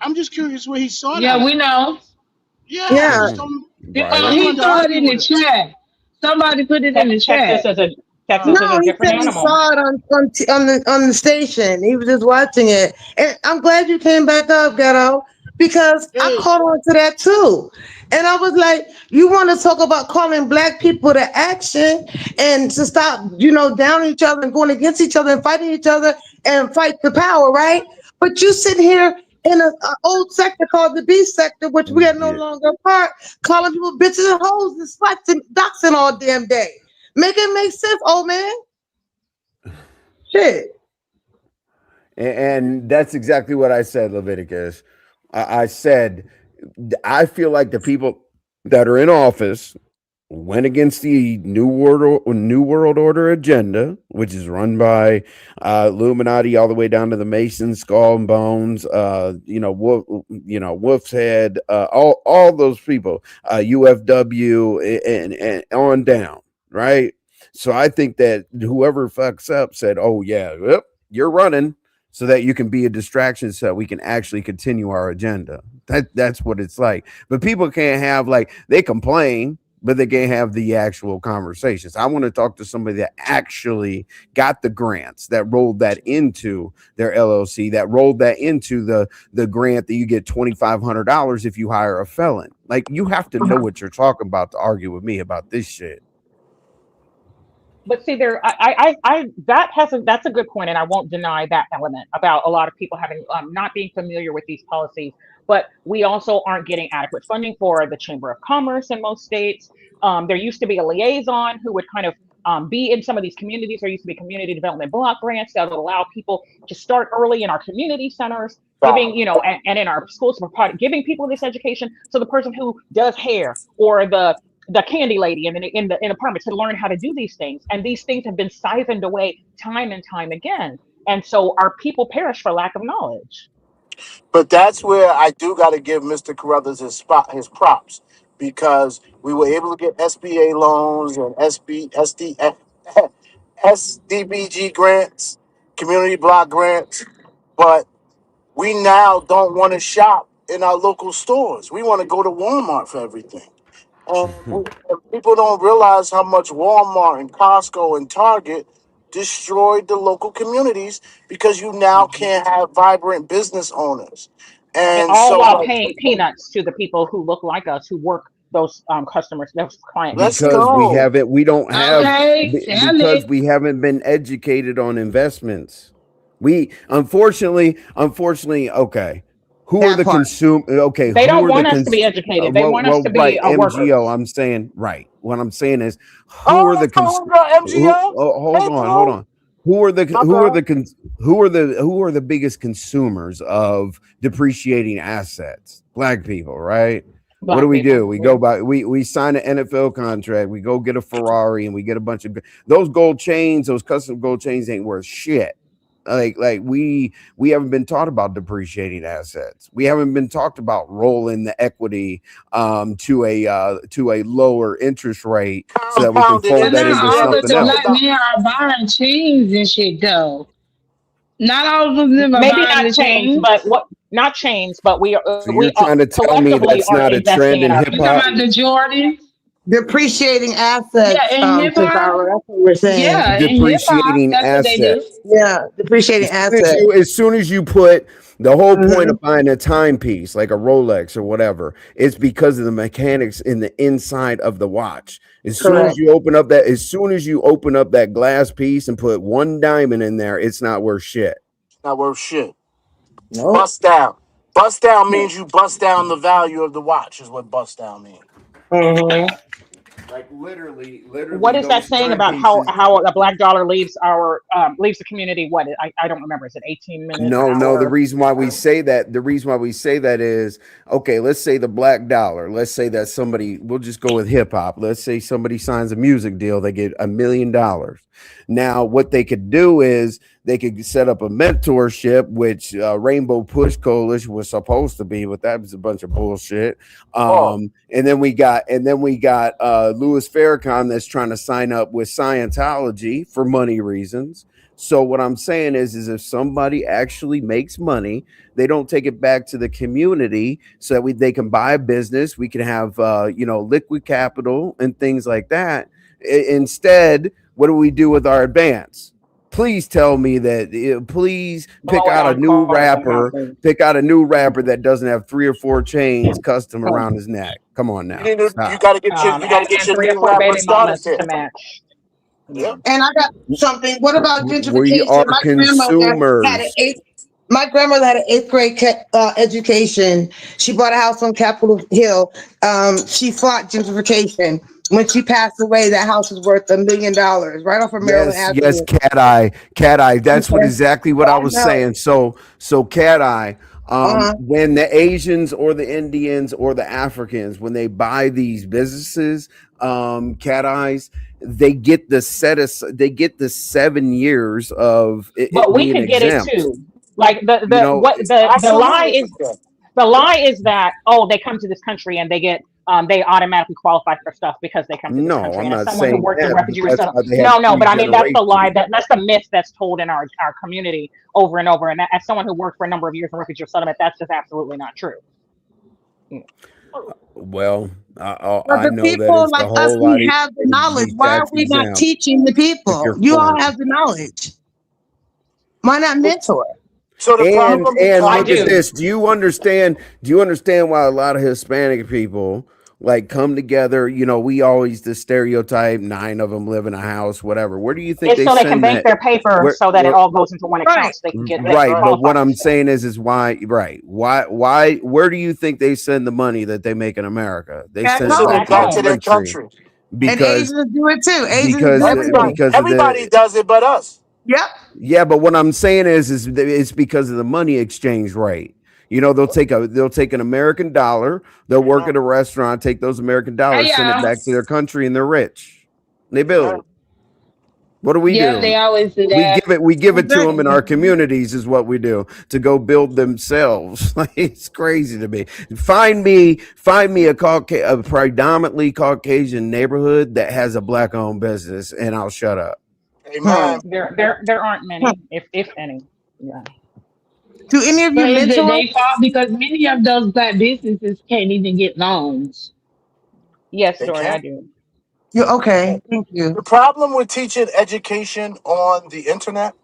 I'm just curious where he saw that Yeah, we at. know. Yeah, I Yeah. just don't. Why he Right. He wanted to threw it argue in with the us? chat. Somebody put it in the Texas chat. is a Uh, Texas is No, a he different said he animal. saw it on the station. He was just watching it, and I'm glad you came back up, Ghetto, because I hey, caught on to that too. And I was like, you want to talk about calling black people to action and to stop, downing each other and going against each other and fighting each other and fight the power, right? But you sit here in a old sector called the B sector, which we are no Yeah. longer a part, calling people bitches and hoes and sluts and doxing all damn day. Make it make sense, old man. Shit. And that's exactly what I said, Leviticus. I said, I feel like the people that are in office went against the New World Order agenda, which is run by Illuminati all the way down to the Mason Skull and Bones, Wolf's Head, all those people, UFW, and on down, right? So I think that whoever fucks up said, "Oh yeah, yep, you're running." So that you can be a distraction, so that we can actually continue our agenda. That's what it's like. But people can't have like they complain, but they can't have the actual conversations. I want to talk to somebody that actually got the grants, that rolled that into their LLC, that rolled that into the grant that you get $2,500 if you hire a felon. Like you have to know what you're talking about to argue with me about this shit. But see, that's a good point, and I won't deny that element about a lot of people having not being familiar with these policies. But we also aren't getting adequate funding for the Chamber of Commerce in most states. There used to be a liaison who would kind of be in some of these communities. There used to be community development block grants that would allow people to start early in our community centers, giving, and in our schools, giving people this education. So the person who does hair, or the candy lady in apartment, to learn how to do these things. And these things have been siphoned away time and time again. And so our people perish for lack of knowledge. But that's where I do got to give Mr. Carruthers his props, because we were able to get SBA loans and SDBG grants, community block grants, but we now don't want to shop in our local stores. We want to go to Walmart for everything. And people don't realize how much Walmart and Costco and Target destroyed the local communities, because you now can't have vibrant business owners. And And all so, while like, paying peanuts to the people who look like us, who work those customers, those client let's bases. Because go. we don't have, Okay, tell because it. we haven't been educated on investments. We unfortunately, okay. Who are That the part. okay, They who don't are the want us to be educated. They want us to be right, MGO. workers. I'm saying, right. What I'm saying is, who Oh, are the let's go, MGO. hold Hey, on, hold bro. on. Who are the My bad. who are the biggest consumers of depreciating assets? Black people, right? What do Black we people. do? We Yeah. go by, we sign an NFL contract, we go get a Ferrari, and we get a bunch of those gold chains, those custom gold chains ain't worth shit. We haven't been taught about depreciating assets. We haven't been talked about rolling the equity to a lower interest rate so that we can Compounded fold But that not interest. into We all haven't of something the talked else. black about. men are buying chains and shit though. Not all of them are Maybe buying not the chains, chains. but what? Not chains, but So you're we trying to tell me collectively that's are not a investing trend in in our hip You talking hop? about the communities. Jordans? Depreciating Yeah, assets, in hip hop. Cesaro. That's what we're saying. Yeah, in hip hop, Depreciating that's what they do. assets. Yeah, depreciating assets. As soon as you put the whole point Hmm. of buying a timepiece like a Rolex or whatever, it's because of the mechanics in the inside of the watch. Correct. As soon as you open up that glass piece and put one diamond in there, it's not worth shit. Not worth shit. Nope. Bust down. Bust down means you bust down the value of the watch, is what bust down means. Hmm. Like What literally is that those saying about how timepieces. a black dollar leaves leaves the community? What, I don't remember. Is it 18 minutes an No. The hour? reason why we say that, is okay. Let's say the black dollar. Let's say that somebody. We'll just go with hip hop. Let's say somebody signs a music deal. They get $1 million. Now, what they could do is they could set up a mentorship, which Rainbow Push Coalition was supposed to be, but that was a bunch of bullshit. Oh, And then we got Louis Farrakhan that's trying to sign up with Scientology for money reasons. So what I'm saying is if somebody actually makes money, they don't take it back to the community so that they can buy a business. We can have liquid capital and things like that. Instead, what do we do with our advance? Please tell me that. Please Blow it on carbon. pick out a new rapper that doesn't have 3 or 4 chains custom around his neck. Come on you now, need to. You stop. got to get And your three or new four rapper baby started mamas here. to match. Yep. And I got something. What about We gentrification? are consumers. My grandmother had an eighth grade education. She bought a house on Capitol Hill. She fought gentrification. When she passed away, that house was worth $1 million, right off of Maryland Yes, Avenue. cat eye. That's what Okay. exactly what So I I was know. saying. So cat eye. Uh-huh. When the Asians or the Indians or the Africans, when they buy these businesses, cat eyes, they get the 7 years of But it we being could get it exempt. too. Like You know, the lie Absolutely. is, the lie is that, oh, they come to this country and they get they automatically qualify for stuff because they come to this no, country. I'm And as not someone who saying worked in that, but refugee that's resettlement, why they have no, three but I mean that's the lie, generations. that's the myth that's told in our community over and over. And that, as someone who worked for a number of years in refugee resettlement, that's just absolutely not true. Well, But I the know that people it's a like us, whole lot we easier have the to knowledge. be Why are tax we not exempt teaching the if people? you're You all foreign. have the knowledge. Why not mentor? So the problem And I look at becomes, do. this. Do you understand why a lot of Hispanic people like come together? You know, we always the stereotype 9 of them live in a house, whatever. Where do you think It's they so they can send bank that? their paper Where so that it where all goes into one account Right. so they can right, but qualify what for I'm stuff. saying is why right. Why where do you think they send the money that they make in America? They Back send it send home. back it Back to their back to home. their country. country. And because Asians do it too. Asians do because it too. because of Everybody the does it but us. Yep. yeah. But what I'm saying is it's because of the money exchange rate. You know, they'll take an American dollar, they'll work Mhm. at a restaurant, take those American Hey dollars, send it y'all. back to their country, and they're rich. They Amen. build. What do we Yep, they do? always do that. We give it to them in Exactly. our communities is what we do to go build themselves. Like, it's crazy to me. Find me a predominantly Caucasian neighborhood that has a black owned business, and I'll shut up. Hmm. Amen. There aren't Hmm. many, if any. Yeah. Do any of you But is it mentor? their fault? Because many of those black businesses can't even get loans. Yes, They Dory, I can. do. You okay? Thank you. The problem with teaching education on the internet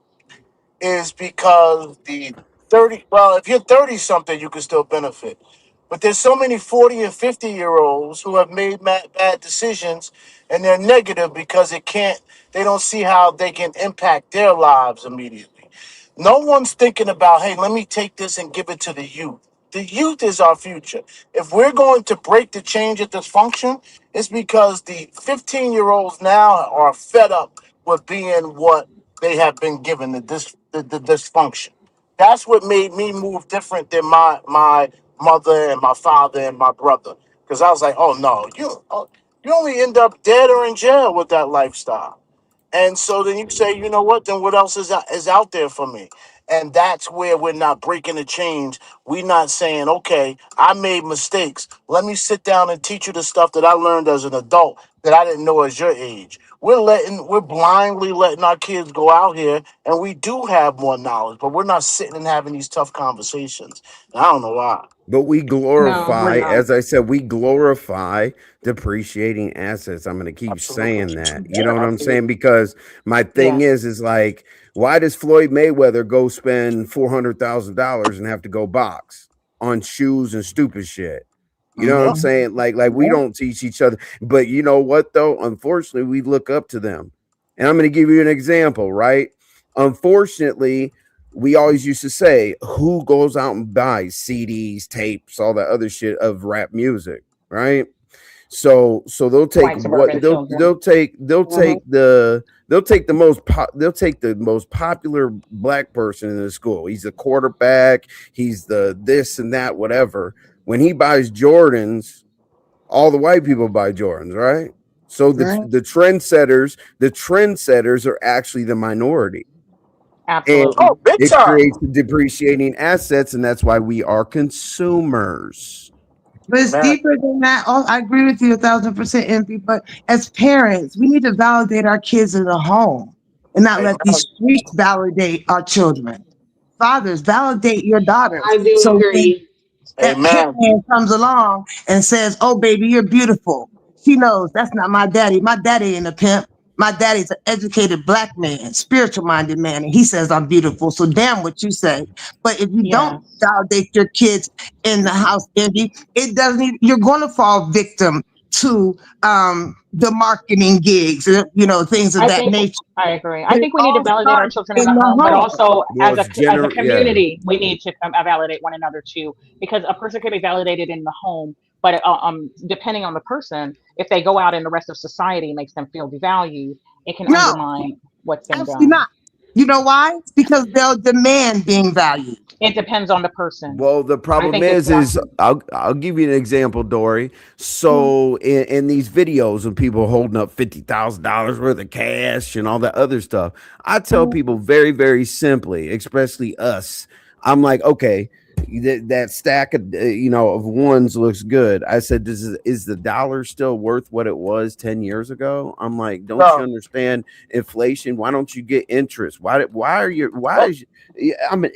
is because the 30, well, if you're 30 something, you can still benefit. But there's so many 40 and 50-year olds who have made bad decisions and they're negative because they don't see how they can impact their lives immediately. No one's thinking about, hey, let me take this and give it to the youth. The youth is our future. If we're going to break the change at dysfunction, it's because the 15-year-olds now are fed up with being what they have been given, the dysfunction. That's what made me move different than my mother and my father and my brother. Because I was like, oh no, you only end up dead or in jail with that lifestyle. And so then you say, you know what? Then what else is out there for me? And that's where we're not breaking the change. We're not saying, okay, I made mistakes. Let me sit down and teach you the stuff that I learned as an adult that I didn't know as your age. We're blindly letting our kids go out here, and we do have more knowledge, but we're not sitting and having these tough conversations. And I don't know why. But we No, we're glorify, not. as I said, we glorify depreciating assets. I'm going to keep Absolutely. saying that. You know Yeah, what I'm saying? absolutely. Because my thing Yeah. is like, why does Floyd Mayweather go spend $400,000 and have to go box on shoes and stupid shit? You know what I'm Yep. Mhm. saying? Like we don't teach each other. But you know what though? Unfortunately, we look up to them. And I'm going to give you an example, right? Unfortunately, we always used to say, who goes out and buys CDs, tapes, all that other shit of rap music, right? So they'll take White what suburban children. they'll take they'll take the most popular black person in the school. He's a quarterback, he's the this and that, whatever. When he buys Jordans, all the white people buy Jordans, right? So Right. the trendsetters are actually the minority, Absolutely. and Oh, big it time. creates depreciating assets, and that's why we are consumers. But it's Amen. deeper than that. Oh, I agree with you 1,000%, MP. But as parents, we need to validate our kids in the home and not let these Amen. streets validate our children. Fathers, validate your daughters. I do So when agree. that pimp Amen. man comes along and says, "Oh, baby, you're beautiful," she knows that's not my daddy. My daddy ain't a pimp. My daddy's an educated black man, spiritual minded man, and he says I'm beautiful. So damn what you say. But if you don't Yes. validate your kids in the house, Andy, it doesn't. You're going to fall victim to the marketing gigs, things of I that think nature. I agree. I But it think we need to all validate our starts children in in the the home, but home. also Well, it's as a yeah. community, we need to validate one another too. Because a person can be validated in the home, but depending on the person, if they go out in the rest of society, makes them feel devalued. It can No, undermine what's been absolutely done. not. You know why? Because they'll demand being valued. It depends on the person. Well, the I problem think it's is I'll give you an example, Dory. So in these videos of people holding up $50,000 worth of cash and all that other stuff, I tell people very, very simply, especially us. I'm like, okay, that stack of of ones looks good. I said, is the dollar still worth what it was 10 years ago? I'm like, don't you No. understand inflation? Why don't you get interest? Why Let, is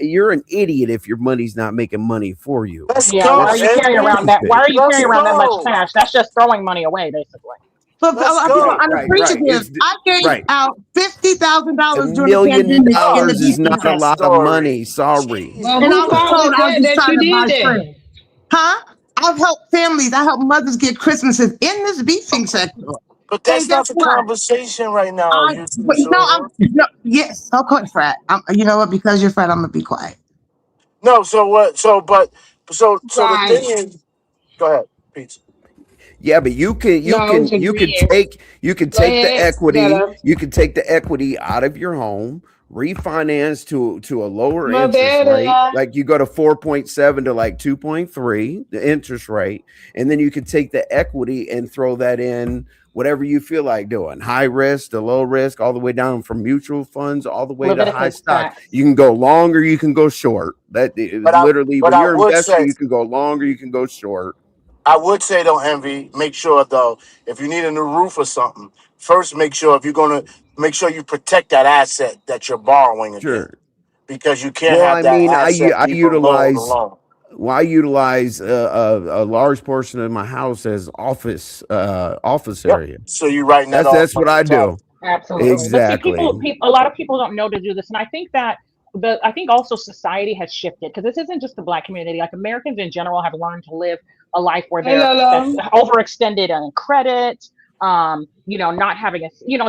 you're an idiot if your money's not making money for you. let's Yeah. Why go, are That's you carrying around Andy. that? Why stupid. are you Let's carrying around that much go. cash? That's just throwing money away, basically. But a Let's lot of people go. are Right. unappreciative. I gave Right. out A $50,000 during the million pandemic in the dollars is beacon not a Jeez, sector. lot of story. money. Sorry. Jeez, But And I who was fault Andy. told was I was that just that trying you to buy did that? friends. Huh? I've helped families. I helped mothers get Christmases in this beefing sector. But And that's guess not the what? conversation right now, you two. But I'm, So no, yes, okay, Frat. You know what? Because you're Frat, I'm going to be quiet. no. So what? So the thing Right. is, go ahead, Pete. Yeah, but No, I was agreeing. you can Go take the ahead, equity, better. you can take the equity out of your home, refinance to a lower My interest rate. better. Like you go to 4.7 to like 2.3, the interest rate, and then you can take the equity and throw that in whatever you feel like doing. High risk to low risk, all the way down from mutual funds all the way to high Leviticus stocks. facts. You can go long or you can go short. That But I literally but when I you're would investing, say you can go long or you can go short. I would say though, Envy, make sure though, if you need a new roof or something, first make sure if you're gonna make sure you protect that asset that you're borrowing against. Sure. Because you can't Well, have I that mean, asset I be below the utilize loan. a large portion of my house as office Yep. area. So you're writing that off That's what money I top. do. Yep. Absolutely. But see, Exactly. a lot of people don't know to do this. And I think that I think also society has shifted because this isn't just the black community. Like Americans in general have learned to live a life where Hey, that's Lolo. overextended on credit. Not having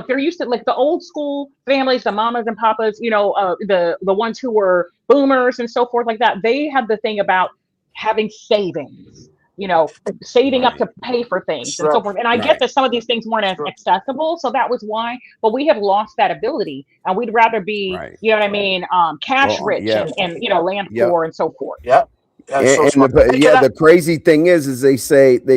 they're used to like the old school families, the mamas and papas, the ones who were boomers and so forth like that. They had the thing about having savings, you know, saving up Right. to pay for things and so Sure. forth. And I get Right. that some of these things weren't as Sure. accessible, so that was why. But we have lost that ability, and we'd rather be, Right. you know what I mean, cash Well, rich yeah. and land Yep. poor and so forth. Yep. That's so And smart. the Hey, can yeah, I the crazy thing is they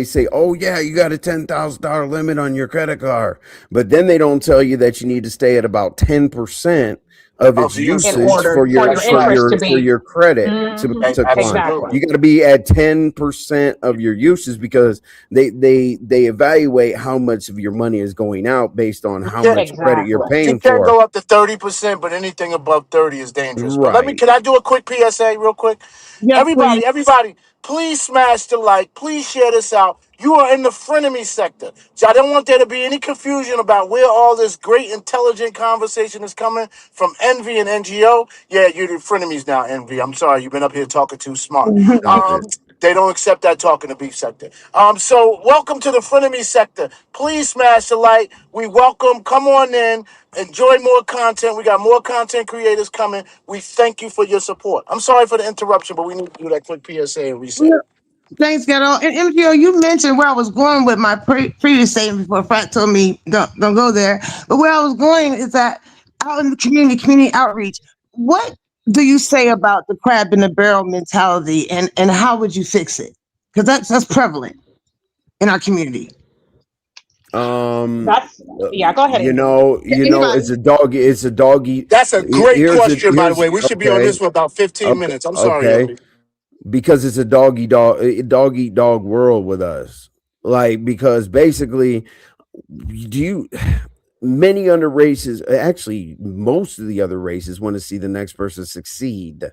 say, oh yeah, you got a $10,000 limit on your credit card, but then they don't tell you that you need to stay at about 10% of of its the In usage? usage order for your That's right. interest to for be, your credit hmm to climb. exactly, You Absolutely. got to be at 10% of your uses because they evaluate how much of your money is going out based on how Yeah. much credit you're exactly. You paying can for. go up to 30%, but anything above 30 is dangerous. But Right. can I do a quick PSA real quick? Yes, please. Everybody, please smash the like. Please share this out. You are in the frenemy sector. So I don't want there to be any confusion about where all this great, intelligent conversation is coming from Envy and NGO. Yeah, you're the frenemies now, Envy. I'm sorry. You've been up here talking too smart. Stop it. They don't accept that talk in the beef sector. So welcome to the frenemy sector. Please smash the like. We welcome. Come on in. Enjoy more content. We got more content creators coming. We thank you for your support. I'm sorry for the interruption, but we need to do that quick PSA and reset. Thanks, Ghetto. And MGO, you mentioned where I was going with my previous statement before Frank told me don't go there. But where I was going is that out in the community outreach, what do you say about the crab in the barrel mentality and how would you fix it? Because that's prevalent in our community. Um, That's yeah. Go ahead, Envy. Anybody? it's a doggy. That's a great question, by the Here's way. We should be on this okay, for about 15 okay, minutes. I'm sorry, okay, Envy. because it's a dog eat dog world with us. Like because basically, do you many other races, actually most of the other races want to see the next person succeed.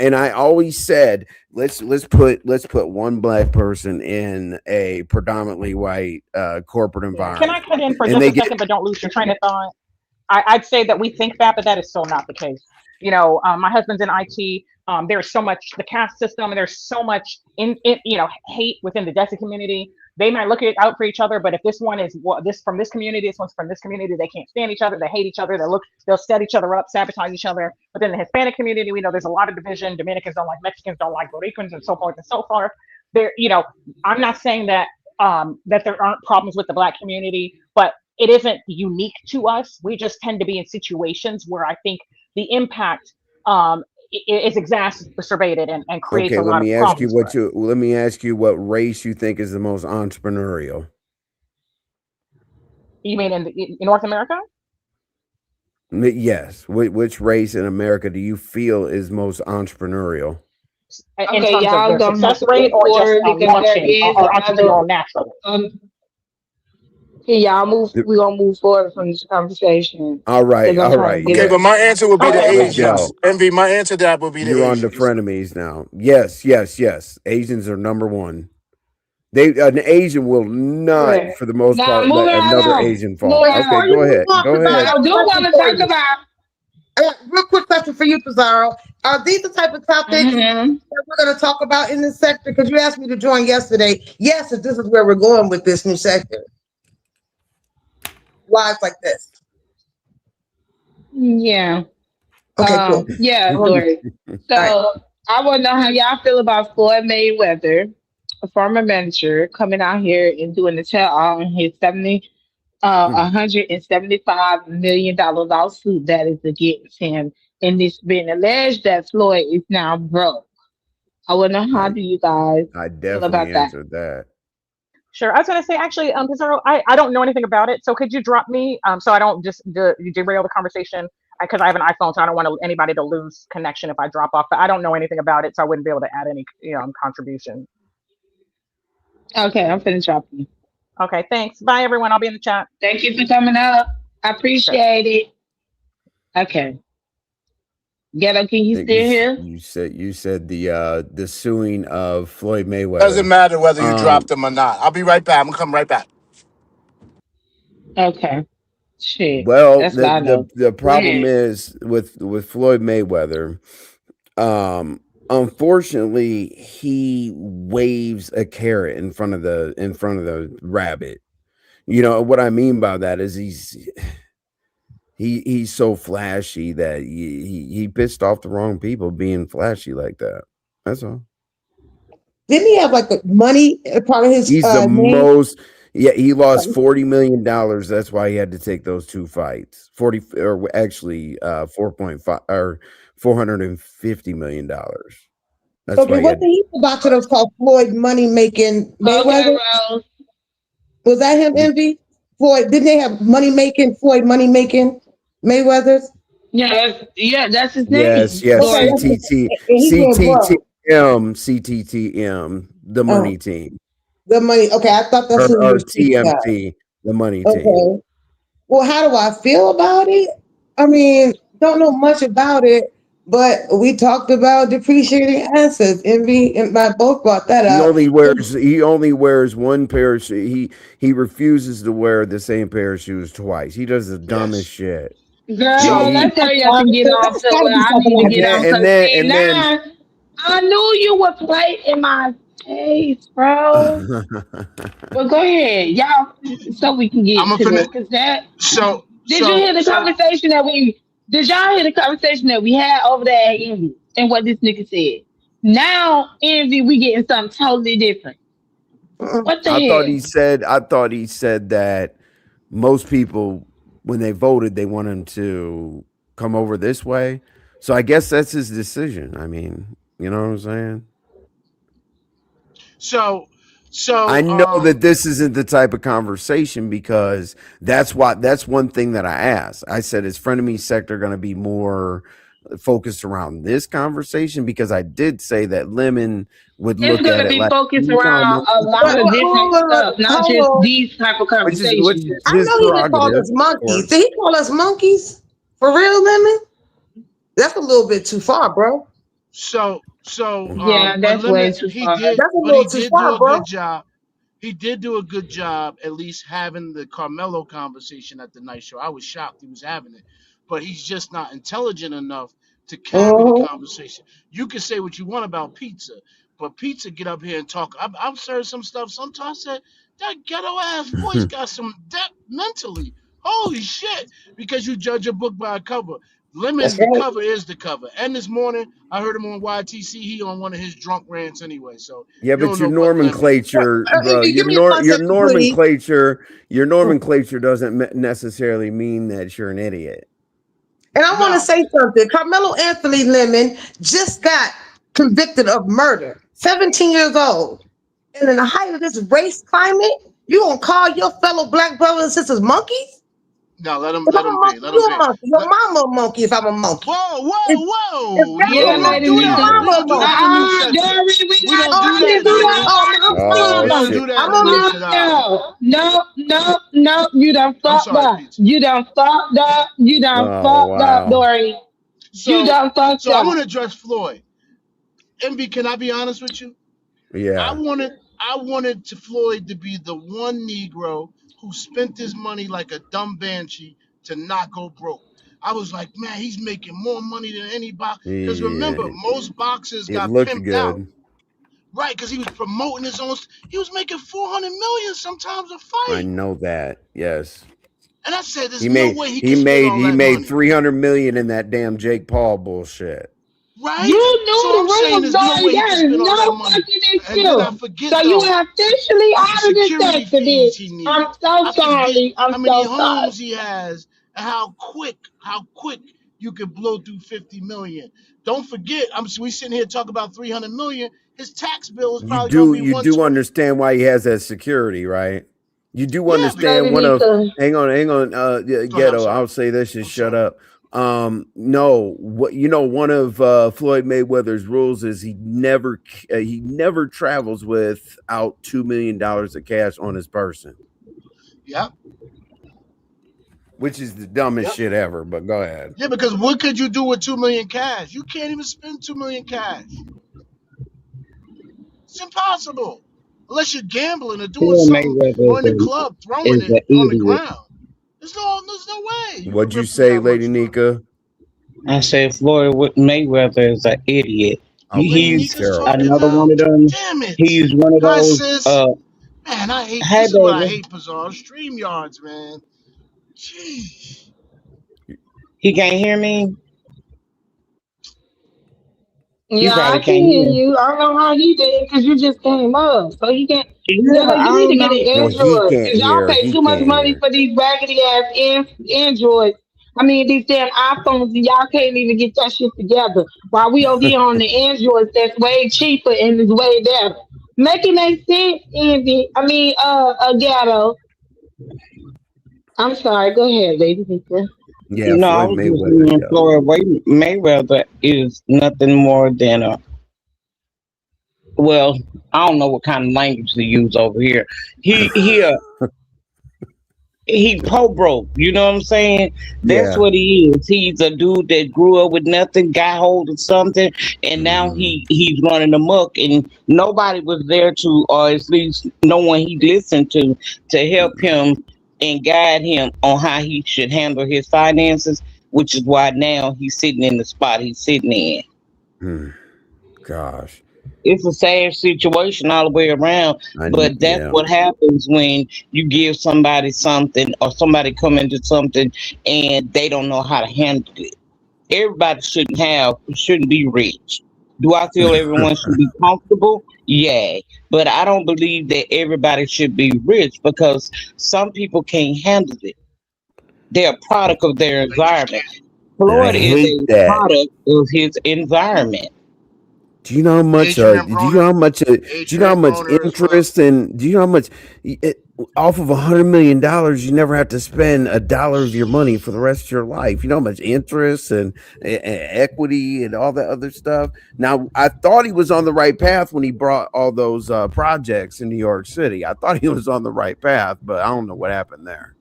And I always said let's put one black person in a predominantly white corporate Yeah. Can I environment cut in for and just they a get second, but don't lose your train of thought? I'd say that we think that, but that is so not the case. My husband's in IT. There's so much the caste system, and there's so much hate within the DESI community. They might look out for each other, but if this one is this from this community, this one's from this community, they can't stand each other. They hate each other. They'll set each other up, sabotage each other. But in the Hispanic community, we know there's a lot of division. Dominicans don't like Mexicans, don't like Puerto Ricans, and so forth and so forth. I'm not saying that that there aren't problems with the black community, but it isn't unique to us. We just tend to be in situations where I think the impact is exacerbated and creates okay. a lot of problems for us. Let me ask you what race you think is the most entrepreneurial. You mean in North America? Yes, which race in America do you feel is most entrepreneurial? In Okay, terms of y'all their gonna have success to rate move or just forward because there launching is or another. entrepreneurial naturally? Um, can y'all move? The- We're gonna move forward from this conversation all right, because I'm all trying to right, get Okay, us. but yes. my answer would be the Okay, Let's okay. Asians. go. Envy, my answer to that would be the You're on the Asians. frenemies now. Yes, yes, yes. Asians are number one. An Asian will not, Okay. for the most Now part, let moving right another on. Asian fall. Moving Wait, right Okay, before on. you go move ahead. on, Go But Pizarro, I ahead. I got a do question want to for talk you. about. Real quick question for you, Pizarro. Are these the type of topics Hmm. that we're going to talk about in this sector? Because you asked me to join yesterday. Yes, if this is where we're going with this new sector, live like this. Yeah. Okay, cool. Yeah, All Lori. right. So I want to know how y'all feel about Floyd Mayweather. a former manager, coming out here and doing the tell all on his 175 million dollar lawsuit that is against him, and it's been alleged that Floyd is now broke. I want to know, how I do you guys I feel definitely about that? answered that. Sure. I was going to say, actually, Pizarro, I don't know anything about it. So could you drop me, so I don't just derail the conversation? Because I have an iPhone, so I don't want anybody to lose connection if I drop off. But I don't know anything about it, so I wouldn't be able to add any, contribution. Okay, I'm finna drop you. Okay, thanks. Bye, everyone. I'll be in the chat. Thank you for coming up. I Sure. appreciate it. Okay, Ghetto, can you Think you still hear? you said the suing of Floyd Doesn't Mayweather. matter whether you Um, dropped them or not. I'll be right back. I'm gonna come right back. Okay, shit, well, that's what I know. the Go problem ahead. is with Floyd Mayweather. Unfortunately, he waves a carrot in front of the rabbit. You know what I mean by that is he's so flashy that he pissed off the wrong people being flashy like that. That's all. Didn't he have like the money part of his He's the name? most. Yeah, he lost $40 million. That's why he had to take those two fights. 40 or actually 4.5 or $450 million. That's Okay, why he wasn't had. he the boxer that was called Floyd Money Making Okay, Mayweather? Rose. Was that him, Envy? Floyd, didn't they have money making Floyd Money Making Mayweather's? Yeah, that's his Yes, name, yes, Okay, Floyd. that's it. CTT, And he went broke. CTTM, the Oh, money team, the money. Okay, I thought that's who you or were speaking of. TMT, the money team. Okay. Well, how do I feel about it? I mean, don't know much about it, but we talked about depreciating assets. Envy and I both brought that up. He only wears one pair of shoes. He refuses to wear the same pair of shoes twice. He does the dumbest Yes. shit. Girl, So let's That's hurry up and get psychological. on That's to got to where be I need to and get psychological. on. then and Cause then see and then now, I knew you would play in my face, bro. But go ahead, y'all, so we can I'm get gonna to finish. this. Cause that So did you so hear the so conversation that we did y'all hear the conversation that we had over there at Envy and what this nigga said? Now Envy, we getting something totally different. What the hell? I thought he said that most people when they voted they want him to come over this way. So I guess that's his decision. I mean, you know what I'm saying? so I so know that this isn't the type of conversation because that's one thing that I asked. I said, is frenemy sector going to be more focused around this conversation? Because I did say that Lemon would It's look at gonna it be like focused he's around almost a lot of different stuff, not just Hold on. these type of which is conversations. I his know he didn't call prerogative, us of monkeys. course. Did he call us monkeys? For real, Lemon? That's a little bit too far, bro. Yeah, but that's way Lemon too far. That's a but little he too did do far, a bro. good job. He did do a good job at least having the Carmelo conversation at the night show. I was shocked he was having it, but he's just not intelligent enough to carry the Mhm. conversation. You can say what you want about pizza, but pizza get up here and talk. I've heard some stuff. Sometimes I said that ghetto ass voice got some depth mentally. Holy shit! Because you judge a book by a cover. That's Lemon, the right. cover is the cover. And this morning, I heard him on YTC. He on one of his drunk rants anyway. So Yeah, you but don't know what Lemon is. bro, Envy, give me 1 second, please. your nomenclature doesn't necessarily mean that you're an idiot. And I want to No, say something. Carmelo Anthony Lemon just got convicted of murder, 17 years old. And in the height of this race climate, you gonna call your fellow black brothers and sisters monkeys? no. Let him If let I'm a him be. monkey, Let you him a be. monkey. Your Let, mama a monkey if I'm a monkey. whoa, If, whoa, if whoa! You Yeah, don't. We everyone, don't Lady do your that. Lisa. We mama a don't do that in monkey. New Dory, Century. we We not don't Oh, do I gonna can't that, do do that? Dory. Oh, man, I'm Oh We sorry. don't shit. do that I'm in the on New mute. Century. All right. No, you done I'm fucked sorry, up. Pizza. You done fucked up. You done Oh fucked up, wow. Dory. You So, done fucked so I up. want to address Floyd. MB, can I be honest with you? I Yeah. wanted I wanted to Floyd to be the one Negro who spent his money like a dumb banshee to not go broke. I was like, man, he's making more money than anybody. Because remember, Yeah. most boxers It got looked pimped out, good. right? Because he was promoting his own. He was making 400 million sometimes a I fight, know that. Yes. and I said, there's no way he can spend all He that made money. 300 million in that damn Jake Paul bullshit. right? You knew So I'm the saying rules there's no going. way he could There is spend all that no money. fucking And then I excuse. forget So you though, are officially with the out of this security fees he accident. I'm needs. so I forget sorry. I'm how many so sorry. homes he has and how quick you could blow through 50 million. Don't forget, we sitting here talking about 300 million. His tax bill is probably gonna be You do 120. understand why he has that security, right? You do Yeah, understand Lady one of Nika. hang on, yeah, go ahead. I'm ghetto. sorry. I'll say this and I'm shut sorry. up. No, what one of Floyd Mayweather's rules is he never travels without $2 million of cash on his person, Yep. which is the dumbest Yep. shit ever. But go ahead. Yeah, because what could you do with 2 million cash? You can't even spend 2 million cash. It's impossible. Unless you're gambling or doing Floyd something Mayweather or in the club throwing is it an on the idiot. ground. There's no way you could What'd you rip through say, that Lady much money. Nika? I said Mayweather is an idiot. Lady Okay, he's He's Nika's terrible. talking another now. one of them. Damn it. He's one of Hi those. sis. Man, I hate Hey this is what I baby, hate, Bizarre. Stream yards, man. Jeez. he can't hear me. He Yeah, I probably can can't hear hear. you. I don't know how he did because you just came up. So he can't. Yeah, Yeah, I you need to don't get know. an No, he Android can't because y'all hear. pay He too much can't money hear. for these raggedy ass Androids. I mean, these damn iPhones, and y'all can't even get that shit together. While we over here on the Androids, that's way cheaper and is way better. Make it make sense, Andy. I mean, Ghetto. I'm sorry. Go ahead, baby. Nika. Yeah, No, I Floyd was just Mayweather. saying Yeah. Mayweather is nothing more than a well. I don't know what kind of language to use over here. He he a he po broke. You know what I'm saying? That's Yeah. what he is. He's a dude that grew up with nothing, got hold of something, and now Hmm. he's running amok. And nobody was there to, or at least no one he listened to help him and guide him on how he should handle his finances. Which is why now he's sitting in the spot he's sitting in. Gosh. It's a sad situation all the way around, but that's Yeah. what happens when you give somebody something or somebody come into something and they don't know how to handle it. Everybody shouldn't be rich. Do I feel everyone should be comfortable? Yeah. But I don't believe that everybody should be rich because some people can't handle it. They're a product of their They just environment. can't. And I Florida is hate a that. product of his environment. Do you know how much? Adrian Do you know Broner. how much? Do you know how Adrian much Broner as well. interest and do you know how much off of $100 million? You never have to spend $1 of your money for the rest of your life. You know how much interest and equity and all that other stuff. Now, I thought he was on the right path when he brought all those projects in New York City. I thought he was on the right path, but I don't know what happened there.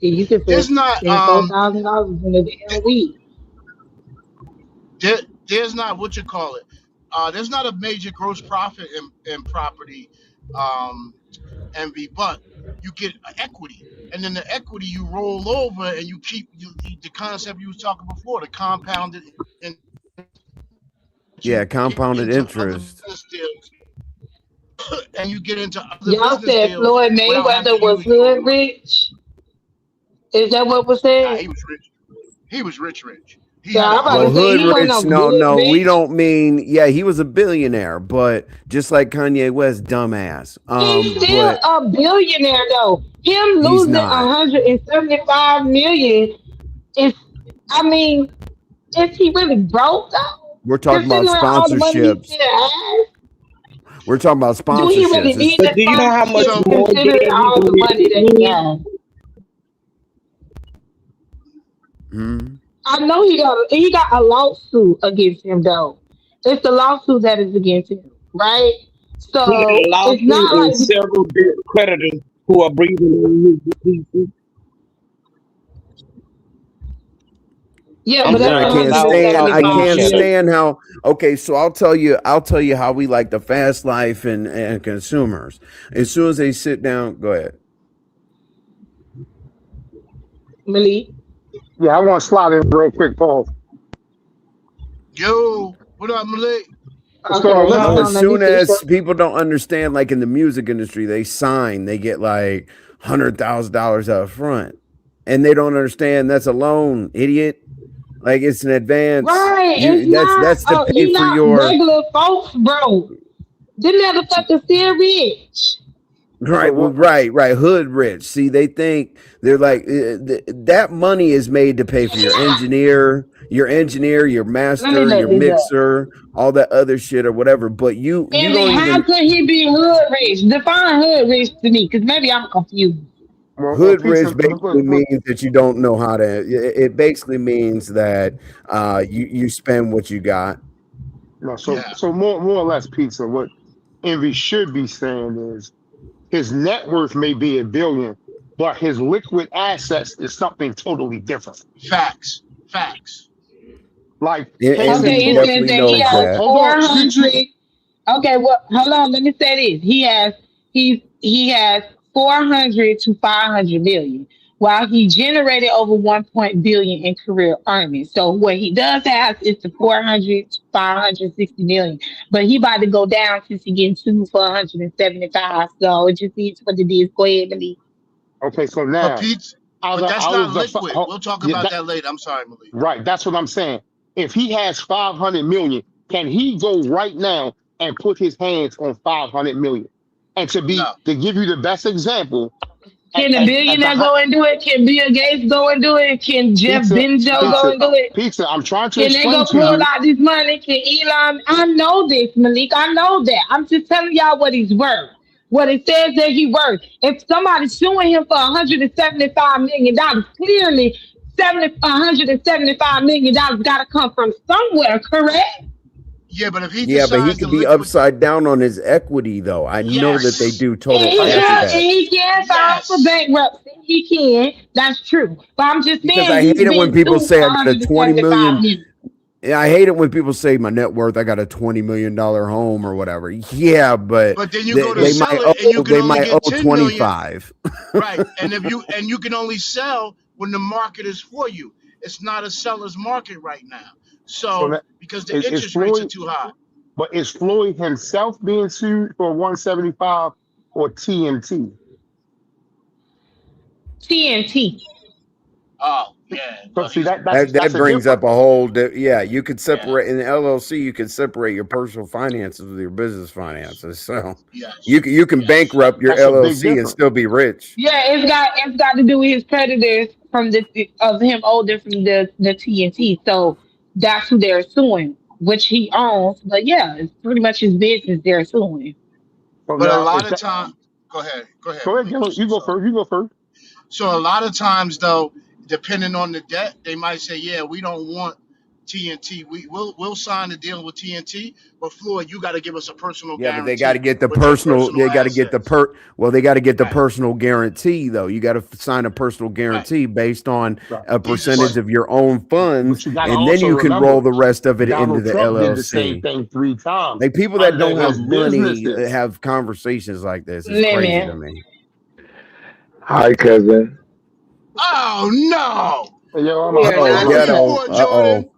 You can There's not spend $4,000 in a damn week. there, there's not what you call it. There's not a major gross profit in property, um, envy, but you get equity, and then the equity you roll over and you keep the concept you was talking before, the compounded, and you Yeah, get compounded into other interest. business deals, and you get into other Y'all business said deals Floyd without having Mayweather to was use your hood own money. rich. Is that what was Nah, said? he was rich. He was rich, rich. He Yeah, had a I'm about Well, to say home. hood he wasn't rich, no no, good no, we rich. don't mean. Yeah, he was a billionaire, but just like Kanye West, dumbass. He's still But a billionaire though. Him he's losing not. 175 million is, I mean, is he really broke though? We're talking about Considering all the money he sponsorships. still has, We're talking about do he really sponsorships. It's, need But that do you know how much sponsorship So more debt considering he all the money that he can has? hmm. I know he got a lawsuit against him though. It's the lawsuit that is against him, right? He got a So it's lawsuit not and like several debt creditors who are breathing on his pieces. yeah, I'm but And that's sorry, I my can't dog was stand. I talking. Let me can't shut up. 175 million. stand how. Okay, so I'll tell you how we like the fast life and consumers. As soon as they sit down, go ahead. Malik. Yeah, I want to slide in real quick, Paul. yo, what up, Malik? What's going on? Okay, Listen, hold No, as on. Let me soon fix as up. people don't understand, like in the music industry, they sign, they get like $100,000 up front, and they don't understand that's a loan, idiot. Like it's an advance. Right. It's You not. that's to Oh, pay you for not your regular folks, bro. Them motherfuckers still rich. right. So Well, what? right. Hood rich. See, they think they're like that money is made to pay for your Let me master, your look this up. mixer, all that other shit or whatever. But you Envy, don't how even could he be hood rich? Define hood rich to me, because maybe I'm confused. Well, hood rich pizza. basically means that you don't know how to. It basically means that you spend what you got. No, Yeah. so more or less pizza. What Envy should be saying is his net worth may be a billion, but his liquid assets is something totally different. Facts. Facts. Like case in Okay, Envy it point. says definitely that he knows has that. Hold on, excuse. 400. Okay, well, hold on. Let me say this. He has 400 to 500 million, while he generated over 1 billion in career earnings. So what he does have is the 400 to 560 million, but he about to go down since he getting two for 175. So it just needs what it is. Go ahead, Malik. Okay, so But now Pete, but that's out not of the liquid. We'll talk yeah, about that, that later. I'm sorry, Malik. right, that's what I'm saying. If he has 500 million, can he go right now and put his hands on 500 million? And No. to give you the best example, Can a at the billionaire high, go and do it? Can Bill Gates go and do it? Can Jeff pizza, Bezos go No. pizza, and do it? pizza. I'm trying to Can they explain go to pull you. out this money? Can Elon? I know this, Malik. I know that. I'm just telling y'all what he's worth. What it says that he worth. If somebody's suing him for $175 million, clearly 175 million got to come from somewhere, correct? Yeah, but if he Yeah, but he decides to could be liquid, upside down on his equity, though. I know that they yes, do And total he can, assets and yes, he can file for yes. bankruptcy. He can. That's true. But I'm just because saying I he's hate it when been people sued for say I got a 20 175 million. million. Yeah, I hate it when people say my net worth. I got a $20 million home or whatever. Yeah, but But then you they, go to they sell might it and you owe can they only might get owe 10 million. 25. Right. And you can only sell when the market is for you. It's not a seller's market right now. So So that because the is interest rates are Floyd, too high. but is Floyd himself being sued for 175 or TNT? TNT. Oh yeah, So no, see he's That that's a brings up difference. a whole. Yeah, you could yeah, separate in the LLC. You could separate your personal finances with your business finances. So yes, you can yes. bankrupt your That's a big LLC and difference. still be rich. Yeah, it's got to do with his creditors from the of him older from the TNT. So that's who they're suing, which he owns. But yeah, it's pretty much his business they're suing. So But a now lot is of that time, go ahead, go ahead, Malik. I'm Gillen, so you go sorry. first. You go first. So a lot of times though, depending on the debt, they might say, yeah, we don't want TNT. We'll sign the deal with TNT, but Floyd, you got to give us a personal Yeah, but they got to guarantee get the with your personal. personal They got to get the assets. Well, they got to get the Right, personal guarantee though. You got to sign a personal right. guarantee based on Right. a He's percentage just of your own funds, But you got to and then also you can roll remember the rest of it into Donald the Trump did the same LLC. thing 3 times Like people that under don't have his money businesses. have conversations like this. It's crazy to Lemon. me. Hi, cousin. oh no. Hey, yo, We are What Oh, you not here ghetto. for, accepting. Jordan?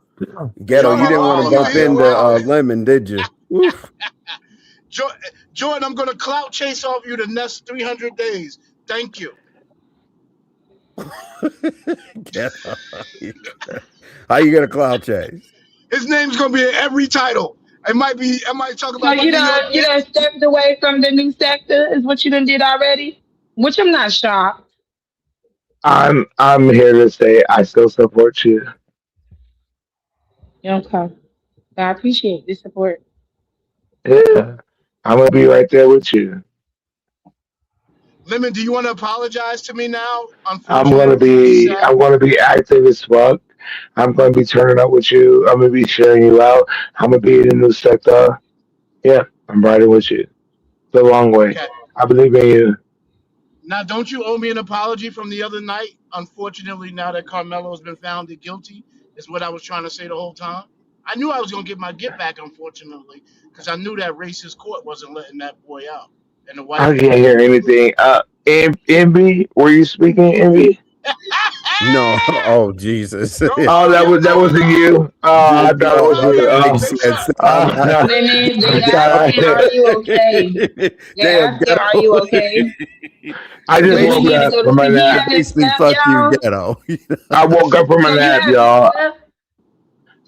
Ghetto. You Jordan, didn't want what to are you bump here into with? Lemon, did you? Oof. Jordan, I'm gonna clout chase off you the next 300 days. Thank you. Ghetto. How you gonna cloud chase? His name's gonna be in every title. I might talk So about my New York you done Knicks. stepped away from the new sector is what you done did already? Which I'm not shocked. I'm here to say I still support you. Okay. I appreciate the support. Yeah, I'm gonna be right there with you. Lemon, do you want to apologize to me now? I'm gonna Unfortunately, this be Saturday. I'm gonna be active as fuck. I'm gonna be turning up with you. I'm gonna be sharing you out. I'm gonna be in the new sector. Yeah, I'm riding with you the long way. Okay. I believe in you. Now, don't you owe me an apology from the other night? Unfortunately, now that Carmelo has been found guilty, is what I was trying to say the whole time. I knew I was gonna get my get back, unfortunately, because I knew that racist court wasn't letting that boy out, and the white I boy. can't hear anything. Envy, were you speaking, Envy? No. Oh Jesus. Don't Oh, worry, I'm that coming wasn't up. you. Oh, I thought it Don't Ghetto. was you. worry, They they said try. sound like Lemon, they I'm asking, sorry. are you okay? They're damn asking, are ghetto. you okay? I just Where he woke need to up go to from my sleep? He nap. haven't Basically, slept, fuck you, y'all. ghetto. I woke up from a So you nap, haven't y'all. slept?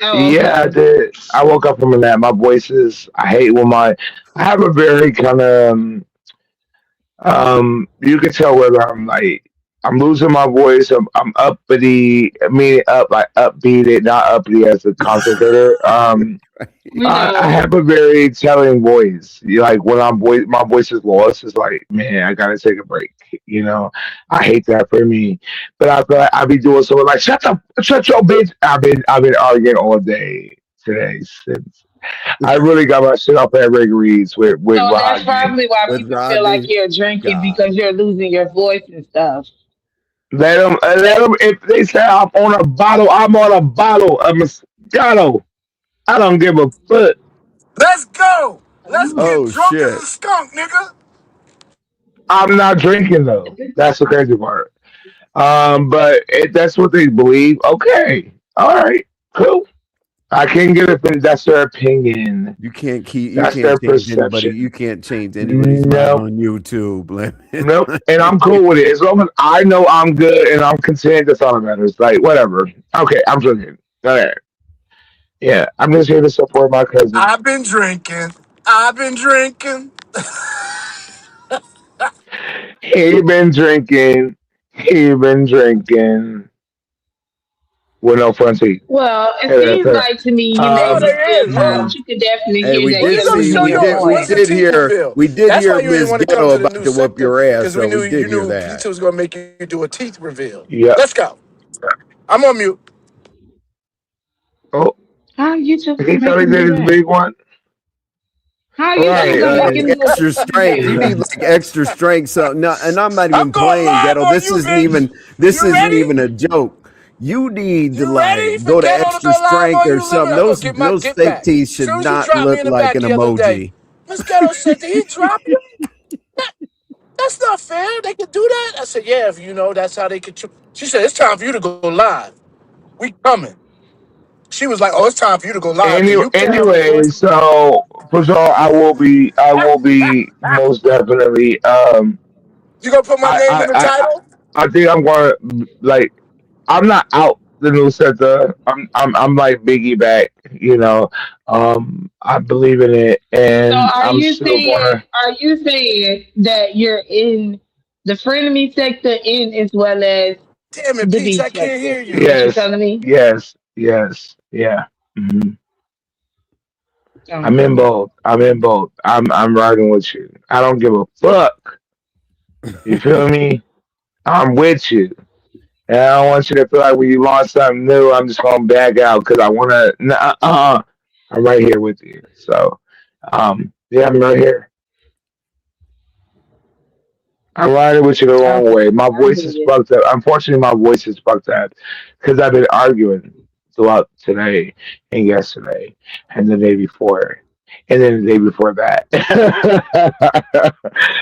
Oh, Yeah, I okay. did. I woke up from a nap. My voice is. I hate when my. I have a very kind of. You can tell whether I'm like. I'm losing my voice. I'm uppity. I mean, up like upbeat. It not uppity as a concentrator. We I know. have a very telling voice. Like when my voice is lost. It's like, man, I gotta take a break. You know, I hate that for me. But I feel like I be doing something like, shut your bitch. I've been arguing all day today since I really got my shit off at Rick Reed's with So that's Rodney. probably why With people feel like Rodney. you're drinking God. because you're losing your voice and stuff. Let them. If they say I'm on a bottle, I'm on a bottle of Moscato. I don't give a fuck. Let's go. Let's Ooh. get Oh drunk as a shit. skunk, nigga. I'm not drinking though. That's the crazy part. But if that's what they believe, okay, all right, cool. I can't get it, but that's their opinion. You That's can't their change anybody. perception. You can't change anybody's mind Nope, on YouTube. nope. And I'm cool with it as long as I know I'm good and I'm content. That's all that matters. Like whatever. Okay, I'm drinking. All right. Yeah, I'm just here to support my cousin. I've been drinking. I've been drinking. He been drinking. He been drinking with no front teeth. Well, it Hey there, seems sir. like to me you may No, Um, be there still is, high, bro. but you could definitely Hey, hear we that When did you you're gonna see, show losing we your your did, we when's voice. the did teeth hear, reveal? we did That's hear why you didn't Miss want to come Ghetto to the about new to whoop sector. your ass, Because we so knew we did you hear knew that. Keita was gonna make you do a teeth reveal. yep. Let's go. I'm on mute. Oh, How you two gonna he make thought he him do did his that? big one. How you two Right, You gonna need make right. him like do a extra teeth strength. You reveal? need like extra strength. So no, and I'm not I'm even going playing, live Ghetto. on you, bitch. This You isn't ready? even a joke. You need to You ready like for go to Ghetto to extra go live strength on or you? Let me. something. I'm gonna get my Those get fake back. teeth As should soon as you not dropped me look in the like back an the other day, emoji. Miss Ghetto said, "Did he drop you? That, that's not fair. They could do that." I said, "Yeah, if you know that's how they could." She said, "It's time for you to go live. We coming." She was like, "Oh, it's time for you to go live because you can't Anyway, afford." so first of all, I will be most definitely. You gonna put my I, name I, in the I, I title? I think I'm going to like. I'm not out the new center. I'm like Biggie back. You know, I believe in it, So and are I'm you still saying going to. that you're in the frenemy sector in as well as Damn it, the Peach, beach I can't sector? hear Is you. what you're Yes, telling me? yes, yes, yeah. hmm I'm in Okay. both. I'm in both. I'm riding with you. I don't give a fuck. You feel me? I'm with you. And I don't want you to feel like when you launch something new, I'm just gonna back out because I wanna. I'm right here with you. So, yeah, I'm right here. I'm riding with you the wrong Okay. way. My I voice get is it. fucked up. Unfortunately, my voice is fucked up because I've been arguing throughout today and yesterday and the day before and then the day before that.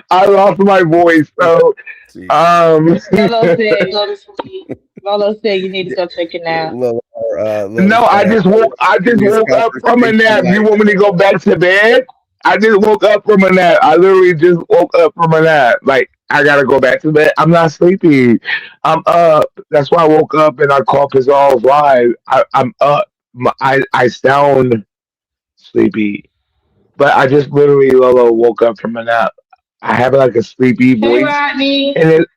I lost my voice. So, Jesus. um, Lolo said go to sleep. Lolo said you need to go take a nap. no, I just This woke up from a conversation nap. You like want me to go back to bed? I just woke up from a nap. I literally just woke up from a nap. Like I gotta go back to bed. I'm not sleepy. I'm up. That's why I woke up and I called Pizzazz live. I'm up. I sound sleepy, but I just literally Lolo woke up from a nap. I have like a sleepy Hey voice, Rodney. and it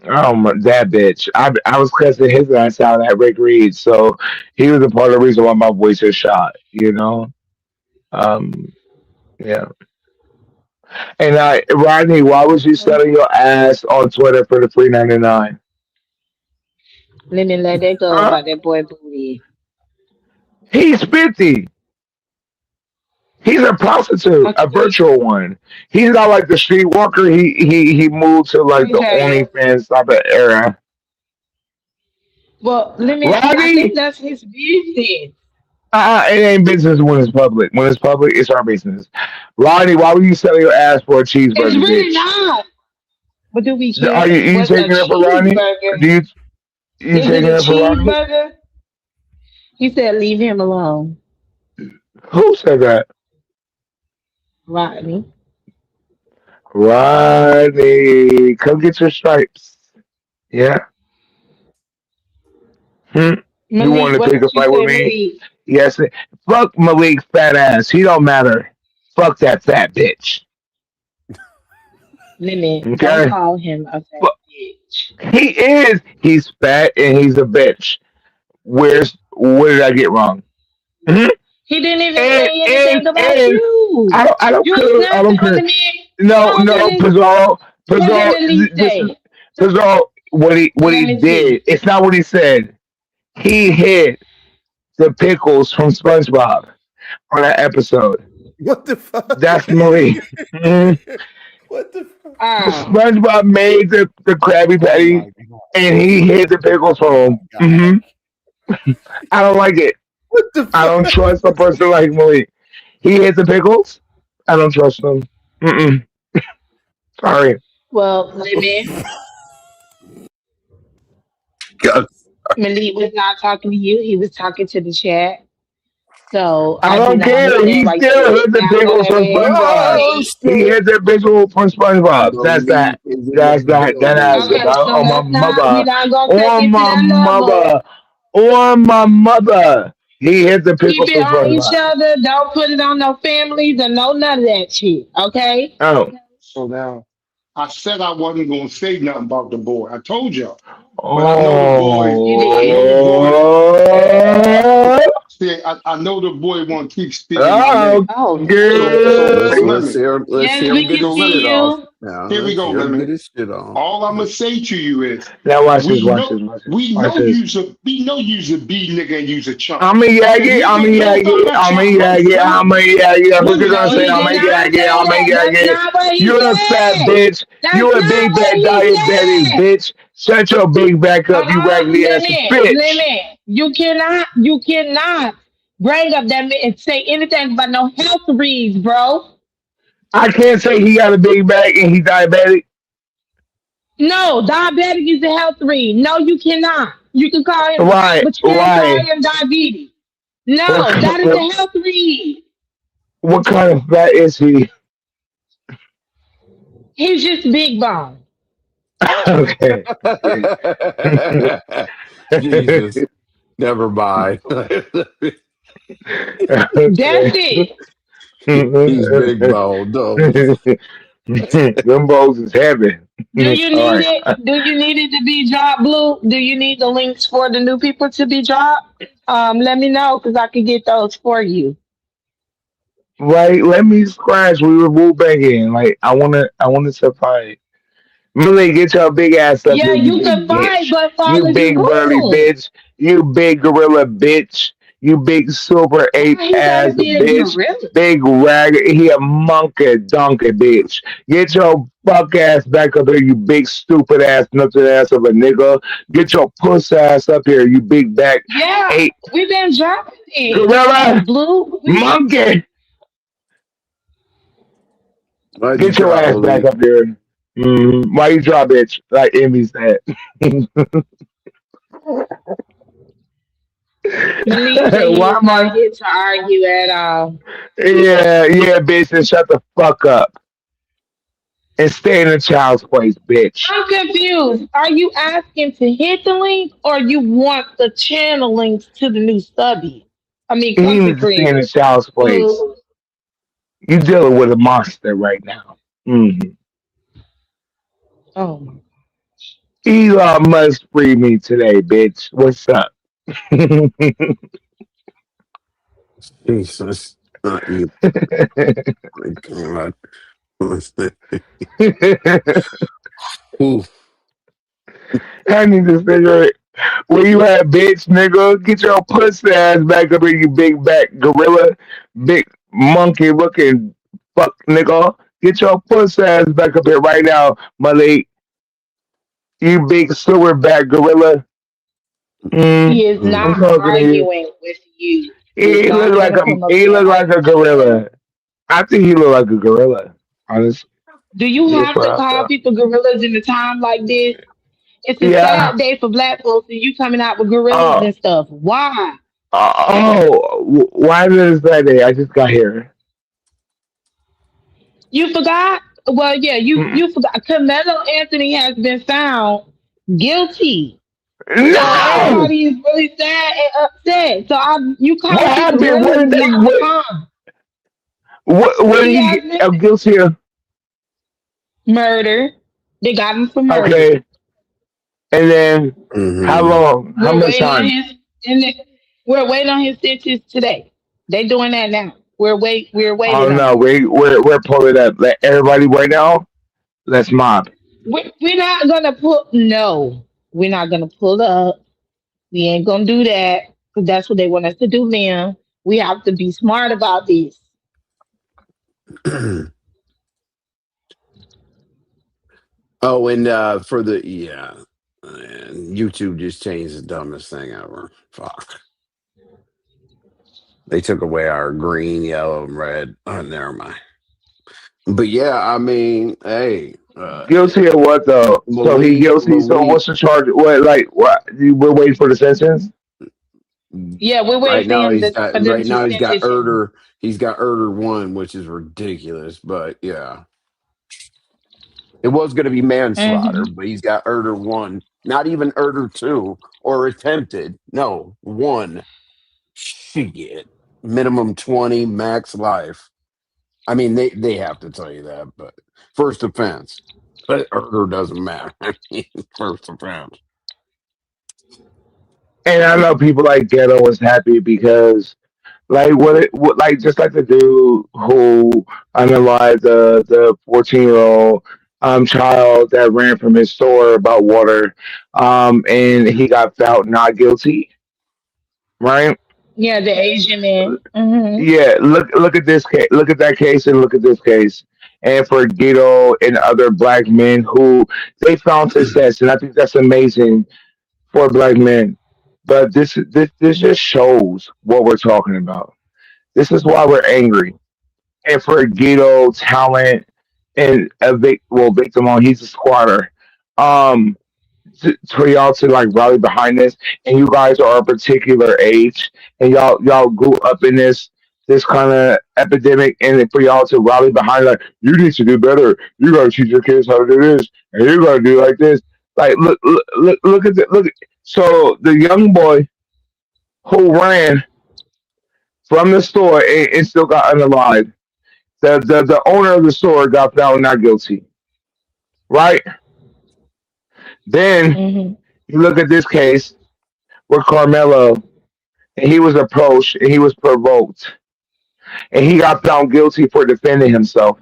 that bitch. I was cussing his ass out at Rick Reed, so he was a part of the reason why my voice is shot. You know, um, yeah. And Rodney, why was you selling your ass on Twitter for the $3.99? Let me let that go Huh? about that boy booty. He's 50. He's a prostitute, a Okay. virtual one. He's not like the streetwalker. He moved to like the Okay. OnlyFans type of era. Well, let me. I think Rodney, that's his business. it ain't business when it's public. When it's public, it's our business. Rodney, why were you selling your ass for a It's cheeseburger, really bitch? not. But do we Are care? you What's a taking it for Rodney? cheeseburger? Do you Is it taking a it for Rodney? cheeseburger? He said, "Leave him alone, Who said that? Rodney." Rodney, come get your stripes. Yeah. Hmm. You want Malik, to what pick a did you fight with say, me? Malik? Yes. Fuck Malik's fat ass. He don't matter. Fuck that fat bitch. Lemon, don't Okay. call him a fat Fu- bitch. He is. He's fat and he's a bitch. What did I get wrong? Mhm. He didn't even And say and anything about and you. I don't You was care. I don't nothing on care. the man. No, No, no, what did Pizzol. Malik This is say? Pizzol. What he Let me did. see. It's not what he said. He hit the pickles from SpongeBob on that episode. What the fuck? That's Malik. Mhm. What the fuck? Um, SpongeBob made the Krabby Oh my Patty, god. and he hid the pickles Oh from my him. god. I don't like it. What the I don't fuck? trust a person like Malik. He hid the pickles. I don't trust him. Mm-mm. Sorry. well, Lemon, God. Malik was not talking to you. He was talking to the chat. So I I do don't not care. understand He why you still put hid the sound on pickles that from man. SpongeBob. Oh Okay. He shit. hid the pickle from SpongeBob. That's Malik that. is in That's the that. That ass building. Okay, about so on my let's not, we're mother. not going to take On it to my that level. mother. On my mother. He hid the Keep pickles it from on each SpongeBob. other. Don't put it on no families or no none of that shit. Okay? Oh. So now, I said I wasn't gonna say nothing about the boy. I told y'all, but I know the boy. You I did. know the boy. Oh. See, I know the boy want to keep speaking my Oh. name. Oh, So Let's Good. let's Lemon. hear him. Let's yes, hear we him get can his So see shit Lemon. off. you. Now Here we let's go, hear him get Lemon. his shit on. All I'm gonna say to you is, Now watch this. we Watch know, this. Watch this. we Watch know this. you's a B nigga and you's a chump. I'm a Okay, yaggy, you I'm a good? Let me talk yaggy, about I'm a chump. yaggy, I'm a yaggy. That's what you're Lemon, gonna No, say. he I'm Lemon. a did not yaggy, say I'm a that. That's yaggy. not what he You're a fat said. bitch. That's You a not big what fat he diabetic said. bitch. Shut your big back up, you raggedy ass bitch. Limit. You cannot bring up that man and say anything about no health reads, bro. I can't say he got a big back and he's diabetic. No, diabetic is a health read. No, you cannot. You can call him fat, Why? but you can't call Why? him diabetes. What, No, that is what, a health read. what kind of fat is he? He's just big bone. Okay. Jesus. Never mind. That's Okay. it. He's big bone. No. Them bowls is heavy. Do you All need right. it? Do you need it to be dropped, Blue? Do you need the links for the new people to be dropped? Let me know because I can get those for you. Right, let me scratch. We were moved back in. Like I wanna survive. Millie, get your big ass up Yeah, here, you you can big fight, bitch. but You follow you big burly who? bitch. You big gorilla bitch. You big super ape Why he gotta ass be a bitch. gorilla? Big rag. He a monkey donkey bitch. Get your fuck ass back up here, you big stupid ass nothing ass of a nigga. Get your puss ass up here, you big back Yeah, ape we've been dropping it. gorilla Blue, monkey. Why'd you Get your drop ass back Malik? up there. Why you drop bitch? Like Envy said. Malik said he Why is am not I? here to argue at all. Yeah, yeah, bitch, and shut the fuck up and stay in the child's place, bitch. I'm confused. Are you asking to hit the link or you want the channel links to the new stubby? I mean, He content needs to stay in the creators. child's place. Blue. You dealing with a monster right now. Oh my. Elon must free me today, bitch. What's up? Jesus. Not you. My God. Ooh. I need to figure where you at, bitch, nigga? Get your pussy ass back up here, you big back gorilla, big monkey looking fuck, nigga. Get your pussy ass back up here right now, Malik. You big silverback gorilla. He is I'm not Mm. talking to you. arguing with you. He's He look not like gonna come up he here and look like argue a with you. gorilla. I think he look like a gorilla. Honestly, Do you that's have what to I call thought. people gorillas in a time like this? It's a Yeah. sad day for black folks and you coming out with gorillas Oh. and stuff. Why? Why did it say that? I just got here. You forgot? Well, yeah, you Mm, forgot. Carmelo Anthony has been found guilty. So No. everybody is really sad and upset. So you What calling people happened? What names did is they? not calm. What did He he has get been guilty of? murder. They got him for murder. Okay, and then how Hmm. long? How We're much waiting on time? his and we're waiting on his sentence today. They doing that now. We're Oh waiting on no, it. we're pulling up. Let everybody right now. Let's mob. We're not gonna put no. We're not gonna pull up. We ain't gonna do that because that's what they want us to do now. We have to be smart about this. Oh, and for the yeah, man, YouTube just changed the dumbest thing ever. Fuck, they took away our green, yellow, and red. Oh, never mind. But yeah, I mean, hey, Guilty of what though? So he guilty. What So we what's the charge? What like what? We're waiting for the sentence. Yeah, we're right waiting for now him he's to, got for them right to now he's got sentence him. Erder. He's got Erder one, which is ridiculous. But yeah, it was going to be manslaughter, Hmm. but he's got Erder one. Not even Erder two or attempted. No, one. Shit. Minimum 20, max life. I mean, they have to tell you that, but first offense. But Erder doesn't matter. I mean, first offense. And I know people like Ghetto was happy because like what like just like the dude who unalived the 14-year-old child that ran from his store about water, and he got found not guilty, right? Yeah, the Asian man. Hmm. Yeah, look at this case, look at that case, and look at this case. And for Guido and other black men who they found success, and I think that's amazing for black men. But this just shows what we're talking about. This is why we're angry. And for Guido, talent, and victim on, he's a squatter. Um, for y'all to like rally behind this, and you guys are a particular age, and y'all grew up in this kind of epidemic, and for y'all to rally behind, like you need to do better. You gotta teach your kids how to do this, and you gotta do like this. Like look at the look. So the young boy who ran from the store and still got unalive. The owner of the store got found not guilty, right? Then Hmm. you look at this case with Carmelo, and he was approached and he was provoked, and he got found guilty for defending himself.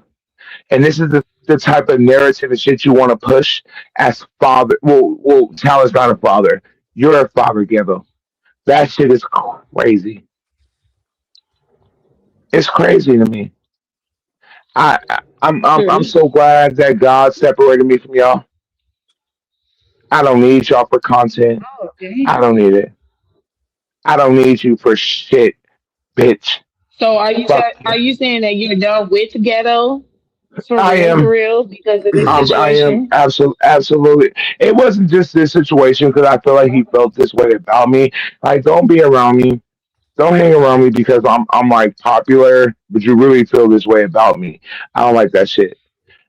And this is the type of narrative and shit you want to push as father. Well, Tyler's not a father. You're a father, Gibbo. That shit is crazy. It's crazy to me. I'm True. so glad that God separated me from y'all. I don't need y'all for content. Oh, I damn. don't need it. I don't need you for shit, bitch. So Fuck are you. you saying that you're done with ghetto I for am. real, because of this I am situation? absolutely. It wasn't just this situation because I feel like he felt this way about me. Like, don't be around me. Don't hang around me because I'm like popular, but you really feel this way about me. I don't like that shit.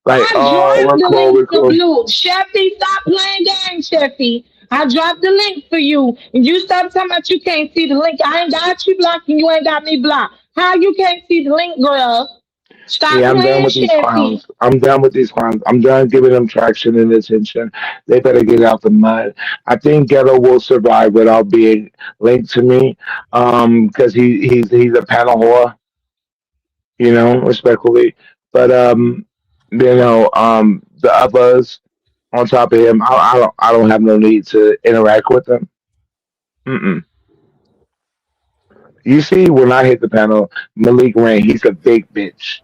Like, I oh, dropped we're the cool, link we're for cool. Blue. Sheffy, stop playing games, Sheffy. I dropped the link for you. And you stop talking about you can't see the link. I ain't got you blocked and you ain't got me blocked. How you can't see the link, girl? Stop Yeah, I'm done playing, with these Sheffy. clowns. I'm done with these clowns. I'm done giving them traction and attention. They better get out the mud. I think Ghetto will survive without being linked to me. Because he's a panel whore, respectfully. But the others on top of him, I don't have no need to interact with them. Mm-mm. You see, when I hit the panel, Malik Rain, he's a big bitch.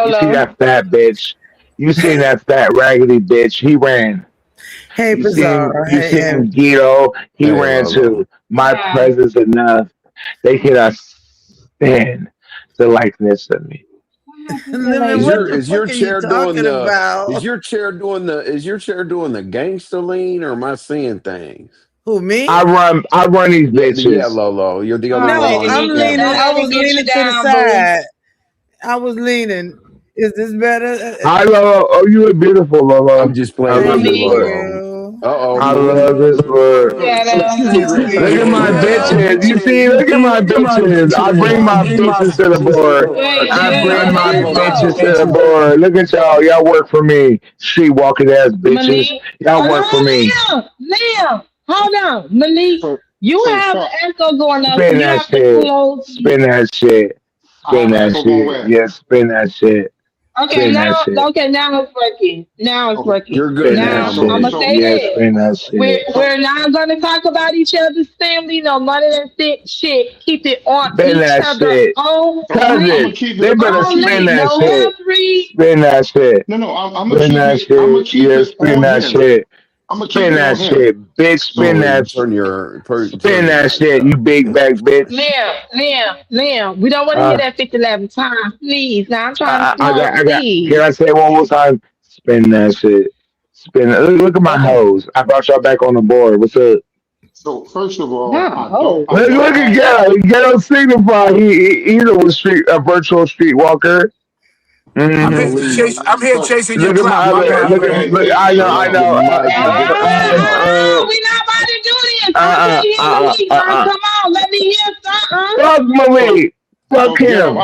You see Lolo. that fat bitch. You seen that fat raggedy bitch. He ran. Hey, You seen Bizarre. you Hey, seen Em. Guido. He Hey, ran Lolo. too. My Yeah. presence enough. They cannot stand the likeness of me. What happened to Lemon, Is what your the Lady? is your fuck are you chair doing talking the about? is your chair doing the gangster lean, or am I seeing things? Who, I me? run I run these Yeah, bitches. Lolo. You're the only one Oh, No, on and your I'm you just leaning. don't camera. I let was it get you leaning to the down, boo. side. I was leaning. Is this better? Hi Lolo. Oh, you look beautiful, I'm Lolo. just I playing love with Thank you, your look. Lolo. you. Uh-oh, I Malik. love this word. Go ahead. Get Shoot, shoot him. me, Red. Look at my bitches. You see, look at my bitches. I bring my bitches to the board. Wait, I Hold bring on. my let him Hold on. bitches go. to the board. Look at y'all. Y'all work for me. Streetwalking ass bitches. Malik. Y'all Hold work for on, me. Liam. Hold on. Malik, you So have an stop. echo going on, so Spin you that have to shit. close. Spin that shit. I Spin have an that echo going shit. where? Yeah, spin that shit. Okay, Spin that shit. now it's working. Now it's Okay. working. You're good Spin that now, Now I'm shit. gonna Malik. say Yeah, this. spin that We're shit. So we're not gonna talk about each other's family, no none of that shit. Keep it on Spin each that other shit. I'm gonna only. Cousin, keep they it. I'm better gonna keep spin it. Only. that No shit. help read. Spin that shit. No. I'm gonna Spin keep that it. I'm gonna shit. keep Yeah, it spin on that him. shit. I'm gonna keep Spin it on that him. shit. Bitch, spin So that Turn your spin turn your that mic shit, up. you big back bitch. Liam. We don't want to hear Uh, that 50 times, please. Now I'm trying to smoke, I got. Can please. I say it one more time? Spin that shit. Spin it. Look at my Okay. hoes. I brought y'all back on the board. What's up? first of all, Nah, ho. I don't Look at have. Ghetto. Ghetto signify. He's a virtual streetwalker. I'm here Mm-hmm. Malik. So chasing your Look at my clout. My other. bad. Look Go at. ahead. Look. I know. Turn I off your know. mic, Hold Ghetto. on, we not about to do this. Uh. Okay, yeah, Uh. Malik, Uh. now uh. come on, let me hear something. Fuck so Malik. Fuck Ghetto, him.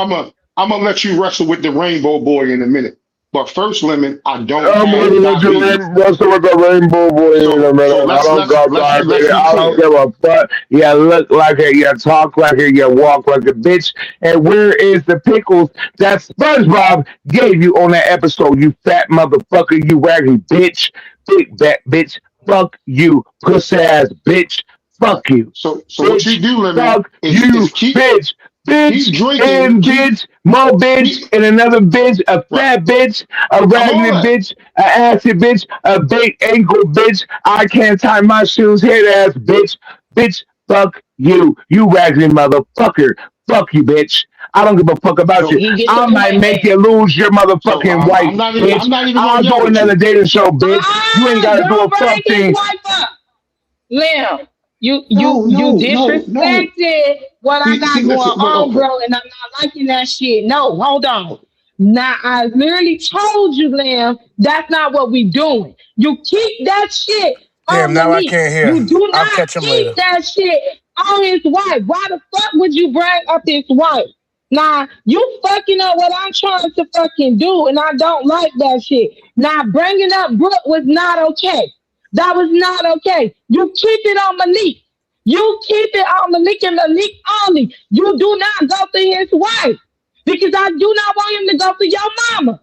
I'm gonna let you wrestle with the Rainbow Boy in a minute. But first, Lemon, I don't I'm have gonna let you diabetes. wrestle with the rainbow boy in a So minute. I don't got let's diabetes. be I don't clear. give a fuck. You look like it. You talk like it. You walk like a bitch. And where is the pickles that SpongeBob gave you on that episode? You fat motherfucker. You raggy bitch. Big fat bitch. Fuck you, pussy ass bitch. All right. Fuck you, So what you bitch. do, Lemon, Fuck is you, bitch. Bitch keep drinking, and bitch, more bitch keep and another bitch, a right. fat bitch, a I'm raggedy on that. bitch, a acid bitch, a big ankle bitch. I can't tie my shoes, head ass bitch. Bitch, fuck you. You raggedy motherfucker. Fuck you, bitch. I don't give a fuck about you. So He get the I might point make there. you lose your so motherfucking wife, I'm bitch. not even gonna I'll yell do at another you. dating show, bitch. You ain't gotta do a Don't break fuck his thing. wife up. Liam, you No. disrespected what I got going Listen, wait, on, okay. bro, and I'm not liking that shit. No, hold on. Now I literally told you, Liam, that's not what we doing. You keep that shit Damn, on now I Malik. can't hear. You do I'll not catch him keep later. that shit on his wife. Why the fuck would you bring up his wife? Now you fucking up what I'm trying to fucking do, and I don't like that shit. Now bringing up Brooke was not okay. That was not okay. You keep it on Malik. You keep it on Malik and Malik only. You do not go to his wife because I do not want him to go to your mama.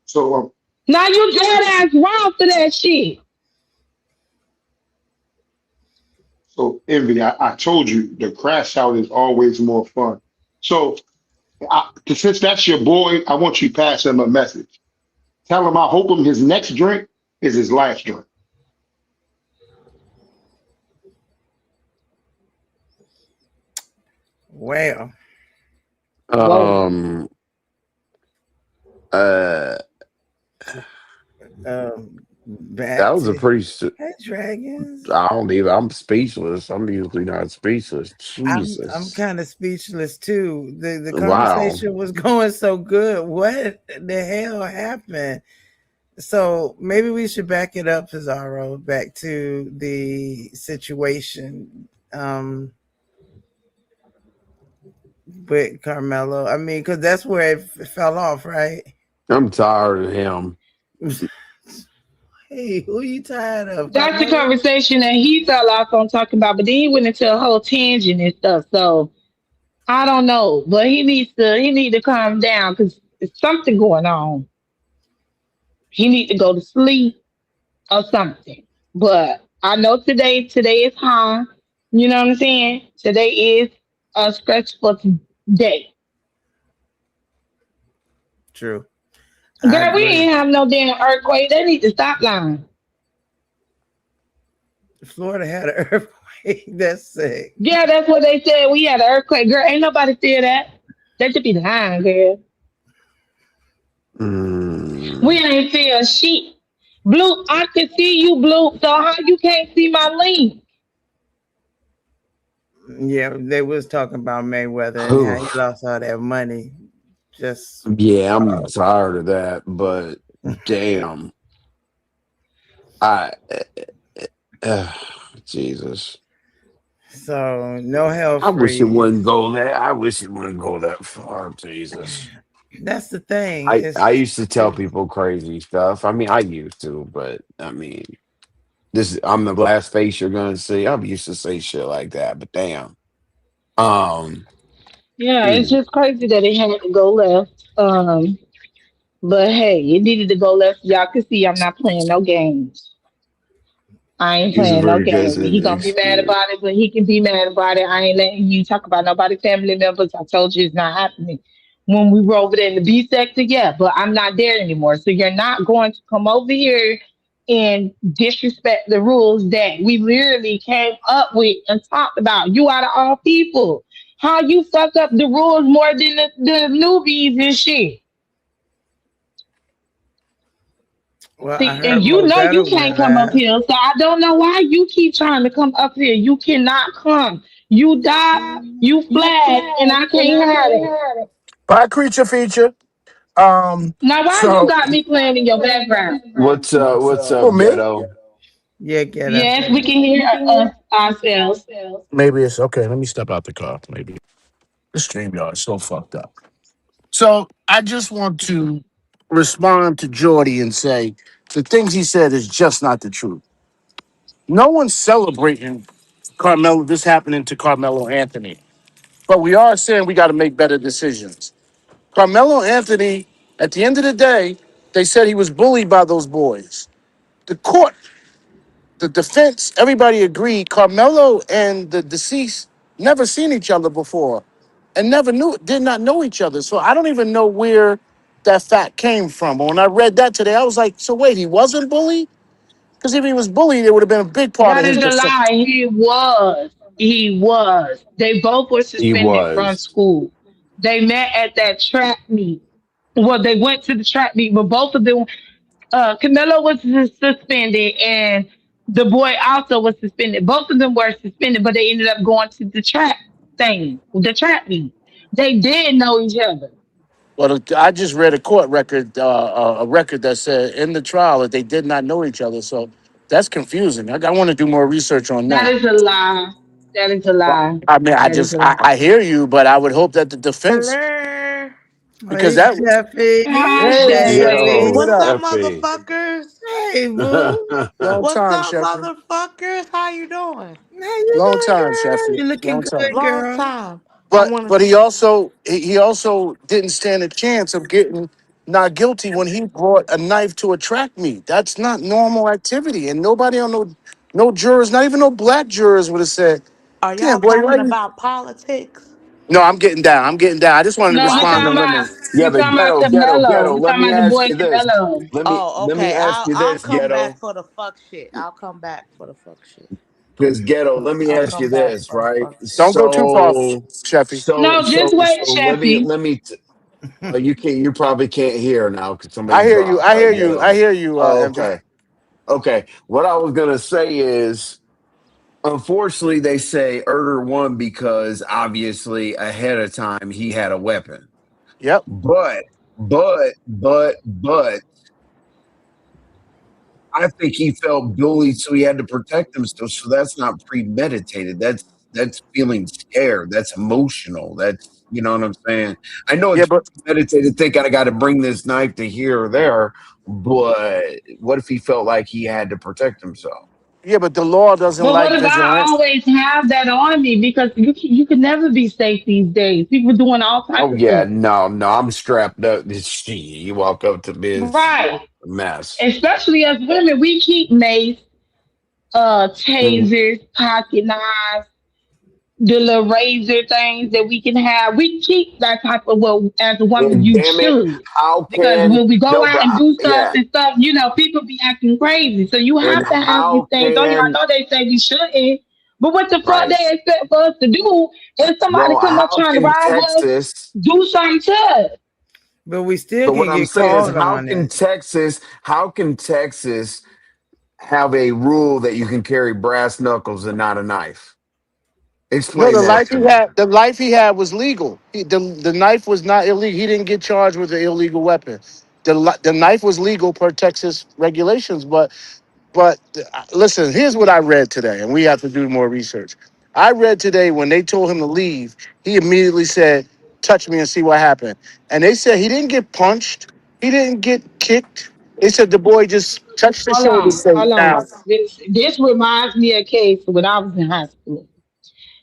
So Now you dead ass wrong for that shit. Envy, I told you the crash out is always more fun. So since that's your boy, I want you to pass him a message. Tell him I hope him his next drink is his last drink. Well, Whoa. Um uh that back was a to pretty hey dragons. I don't even I'm speechless. I'm usually not speechless. I'm Jesus. kind of speechless too. The Wow. conversation was going so good. What the hell happened? So maybe we should back it up, Pizarro, back to the situation with Carmelo. I mean, because that's where it fell off, right? I'm tired of him. Hey, who you tired of, That's the Carmelo? conversation that he fell off on talking about, but then he went into a whole tangent and stuff. So I don't know, but he need to calm down because there's something going on. He need to go to sleep or something. But I know today is hard. You know what I'm saying? Today is a stressful day. True. I Girl, we agree. ain't have no damn earthquake. They need to stop lying. Florida had an earthquake. That's sick. Yeah, that's what they said. We had an earthquake. Girl, ain't nobody feel that. They should be lying, girl. We Mm. ain't feel shit. Blue, I can see you, Blue. So how you can't see my link? Yeah, they was talking about Mayweather and how Whew. he lost all that money. Just Yeah, I'm tired of that, but damn. I uh, Jesus. So no hell I wish it freeze. wouldn't go that. I wish it wouldn't go that far. Jesus. That's the thing. I It's used to tell people crazy stuff. I mean, I used to, but I mean, I'm the last face you're gonna see. I used to say shit like that, but damn. Um, Yeah, it's Jesus. just crazy that it had to go left. But hey, it needed to go left. Y'all can see I'm not playing no games. I ain't He's a playing no very good game. He gonna be mad experience. about it, but he can be mad about it. I ain't letting you talk about nobody family members. I told you it's not happening. When we were over there in the B sector, yeah, but I'm not there anymore. So you're not going to come over here and disrespect the rules that we literally came up with and talked about. You out of all people. How you fuck up the rules more than the newbies and shit. well, I See, and heard you Mo know you Better can't went come up last. here, so I don't know why you keep trying to come up here. You cannot come. You die, you flag, and I can't have it. By creature feature. Now, why you So got me playing in your background? What's for up, me, ghetto? Yeah, ghetto. Yes, we can hear us ourselves. maybe it's okay. Let me step out the car. Maybe the stream yard is so fucked up. So I just want to respond to Jordy and say the things he said is just not the truth. No one's celebrating Carmelo, this happening to Carmelo Anthony, but we are saying we got to make better decisions. Carmelo Anthony, at the end of the day, they said he was bullied by those boys. The court, the defense, everybody agreed Carmelo and the deceased never seen each other before and did not know each other. So I don't even know where that fact came from. But when I read that today, I was like, so wait, he wasn't bullied? Because if he was bullied, it would have been a big part of That his is a defense. lie. He was. He was. They both were He suspended from was. school. They met at that track meet. Well, they went to the track meet, but both of them Camelo was suspended and the boy also was suspended. Both of them were suspended, but they ended up going to the trap thing, the trap meet. They did know each other. Well, I just read a court record, a record that said in the trial that they did not know each other. So that's confusing. I want to do more research on That that. is a lie. That is a lie. I mean, That is a lie. I hear you, but I would hope that the defense, Hello. because Hey, that, Hi, Sheffy. hey, Stephanie, Chevy. what Yo, What's up? up, Steffi. motherfuckers? Hey, boo. Long What's time, up, Stephanie. motherfuckers? How you doing? How you Long doing, time, girl? Stephanie. You looking Long time. good, Long girl. time. I But want but to. he also didn't stand a chance of getting not guilty when he brought a knife to a track meet. That's not normal activity, and nobody on no jurors, not even no black jurors, would have said, Are y'all "Damn, boy, why talking you?" about politics? No, I'm getting down. I'm getting down. I just wanted to No, Why we respond to talking you? about women. yeah, we but talking about ghetto. Camelo. We Let talking me about the ask boy you this. Camelo. Oh, Let me okay. ask you I'll this, come back ghetto. for the fuck shit. I'll come back for the fuck shit. Because ghetto, let me I'll ask you come back this, for the right? fuck shit. Don't go too far, Sheffy. No, just wait, So Chevy. you can't, you probably can't hear now because somebody I hear you. dropped, I hear right, you. I ghetto? hear you, Oh, MJ. okay. Okay. What I was gonna say is, unfortunately, they say Erder won because obviously ahead of time he had a weapon. Yep. But, but, I think he felt bullied, so he had to protect himself. So that's not premeditated. That's feeling scared. That's emotional. That's you know what I'm saying. I know Yeah, it's but premeditated. Think I got to bring this knife to here or there, but what if he felt like he had to protect himself? the law doesn't But what like if I vigilante. always have that on me? Because you can never be safe these days. People doing all type Oh of yeah, stuff. no, I'm strapped up. You walk up to me, it's Right. a mess. Especially as women, we keep mace, Mhm. tasers, pocket knives, the little razor things that we can have. We keep that type of well as a woman And you damn it, should. how Because can when we go no? out But and do stuff yeah, and stuff, people be acting crazy. So you and have to have these how things on you. I can know they say we shouldn't, but what the fuck right? they expect for us to do if somebody Well, come up how trying to can rob us, Texas? do something to us? But we still But what can I'm get saying is, called on it. How can Texas have a rule that you can carry brass knuckles and not a knife? No, Explain that to me. the life he had was legal. The knife was not illegal. He didn't get charged with an illegal weapon. The knife was legal per Texas regulations, but But listen, here's what I read today, and we have to do more research. I read today when they told him to leave, he immediately said, "Touch me and see what happened." And they said he didn't get punched, he didn't get kicked. They said the boy just touched his Hold shoulder, on, said, hold on. "Now." This reminds me of a case when I was in high school.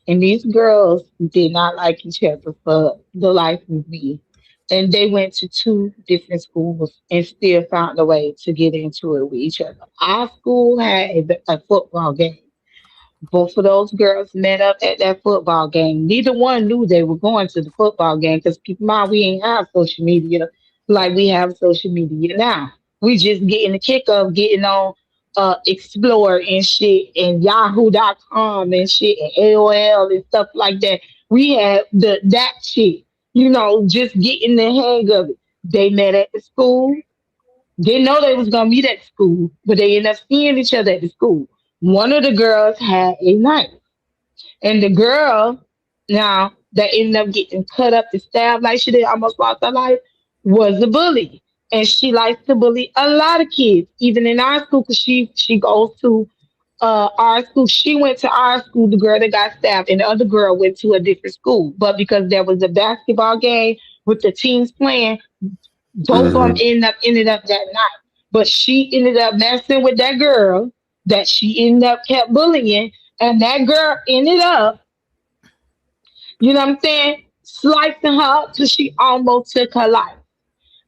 And these girls did not like each other for the life of me. And they went to two different schools and still found a way to get into it with each other. Our school had a football game. Both of those girls met up at that football game. Neither one knew they were going to the football game because keep in mind we ain't have social media like we have social media now. We just getting the kick of getting on Explore and shit and Yahoo.com and shit and AOL and stuff like that. We had that shit, just getting the hang of it. They met at the school. Didn't know they was gonna meet at school, but they ended up seeing each other at the school. One of the girls had a knife, and the girl now that ended up getting cut up and stabbed like she did, almost lost her life, was a bully, and she likes to bully a lot of kids, even in our school, because she goes to our school. She went to our school, the girl that got stabbed, and the other girl went to a different school. But because there was a basketball game with the teams playing, both of them Hmm. ended up that night. But she ended up messing with that girl that she ended up kept bullying, and that girl ended up, what I'm saying, slicing her till she almost took her life.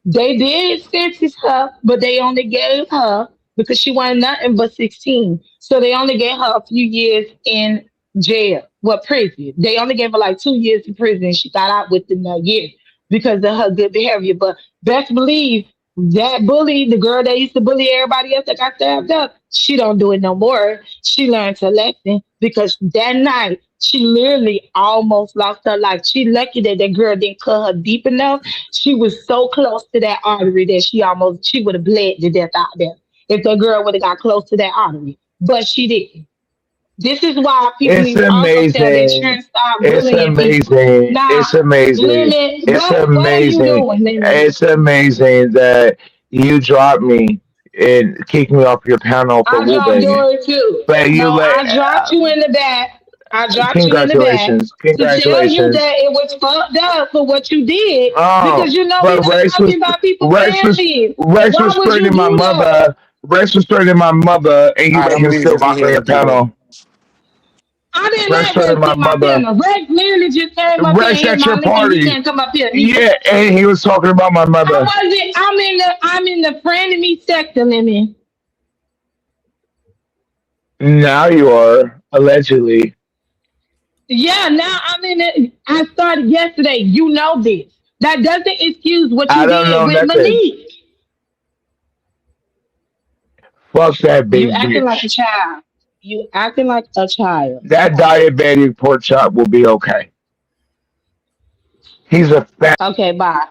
They did sentence her, but they only gave her because she wasn't nothing but 16. So they only gave her a few years in jail, well, prison. They only gave her like 2 years in prison. She got out within a year because of her good behavior. But best believe that bully, the girl that used to bully everybody else that got stabbed up, she don't do it no more. She learned her lesson because that night she literally almost lost her life. She lucky that that girl didn't cut her deep enough. She was so close to that artery that she would have bled to death out there if that girl would have got close to that artery. But she didn't. This is why people It's need to also tell their amazing. children stop It's bullying people. amazing. Now, It's amazing. Lemon, It's what are you amazing. doing, Lemon? It's amazing that you dropped me and kicked me off your panel for I woo dropped banging. Dory too. But you No, let, I dropped you in the back. I dropped you in the back congratulations. to tell you Congratulations. that it was fucked up for what you did because Oh, we but not talking about people families. Rex Why was would you threatening my do that? mother. Rex was threatening my mother, and you All right, let I'm him leaving still if he box on here to your do that. panel. I didn't Rex let threatened Rex my hit my mother. panel. Rex literally just came up here and Rex hit at my your link and he party. can't come up here neither. Yeah, and he was talking about my I mother. wasn't. I'm in the friend of me sector, Lemon. Now you are, allegedly. Yeah, now I'm in it. I started yesterday. You know this. That doesn't excuse what I you don't did know with nothing. Malik. Fuck that You big acting like a bitch. child. You acting like a child. That diabetic pork chop will be okay. He's a fat. Okay, bye.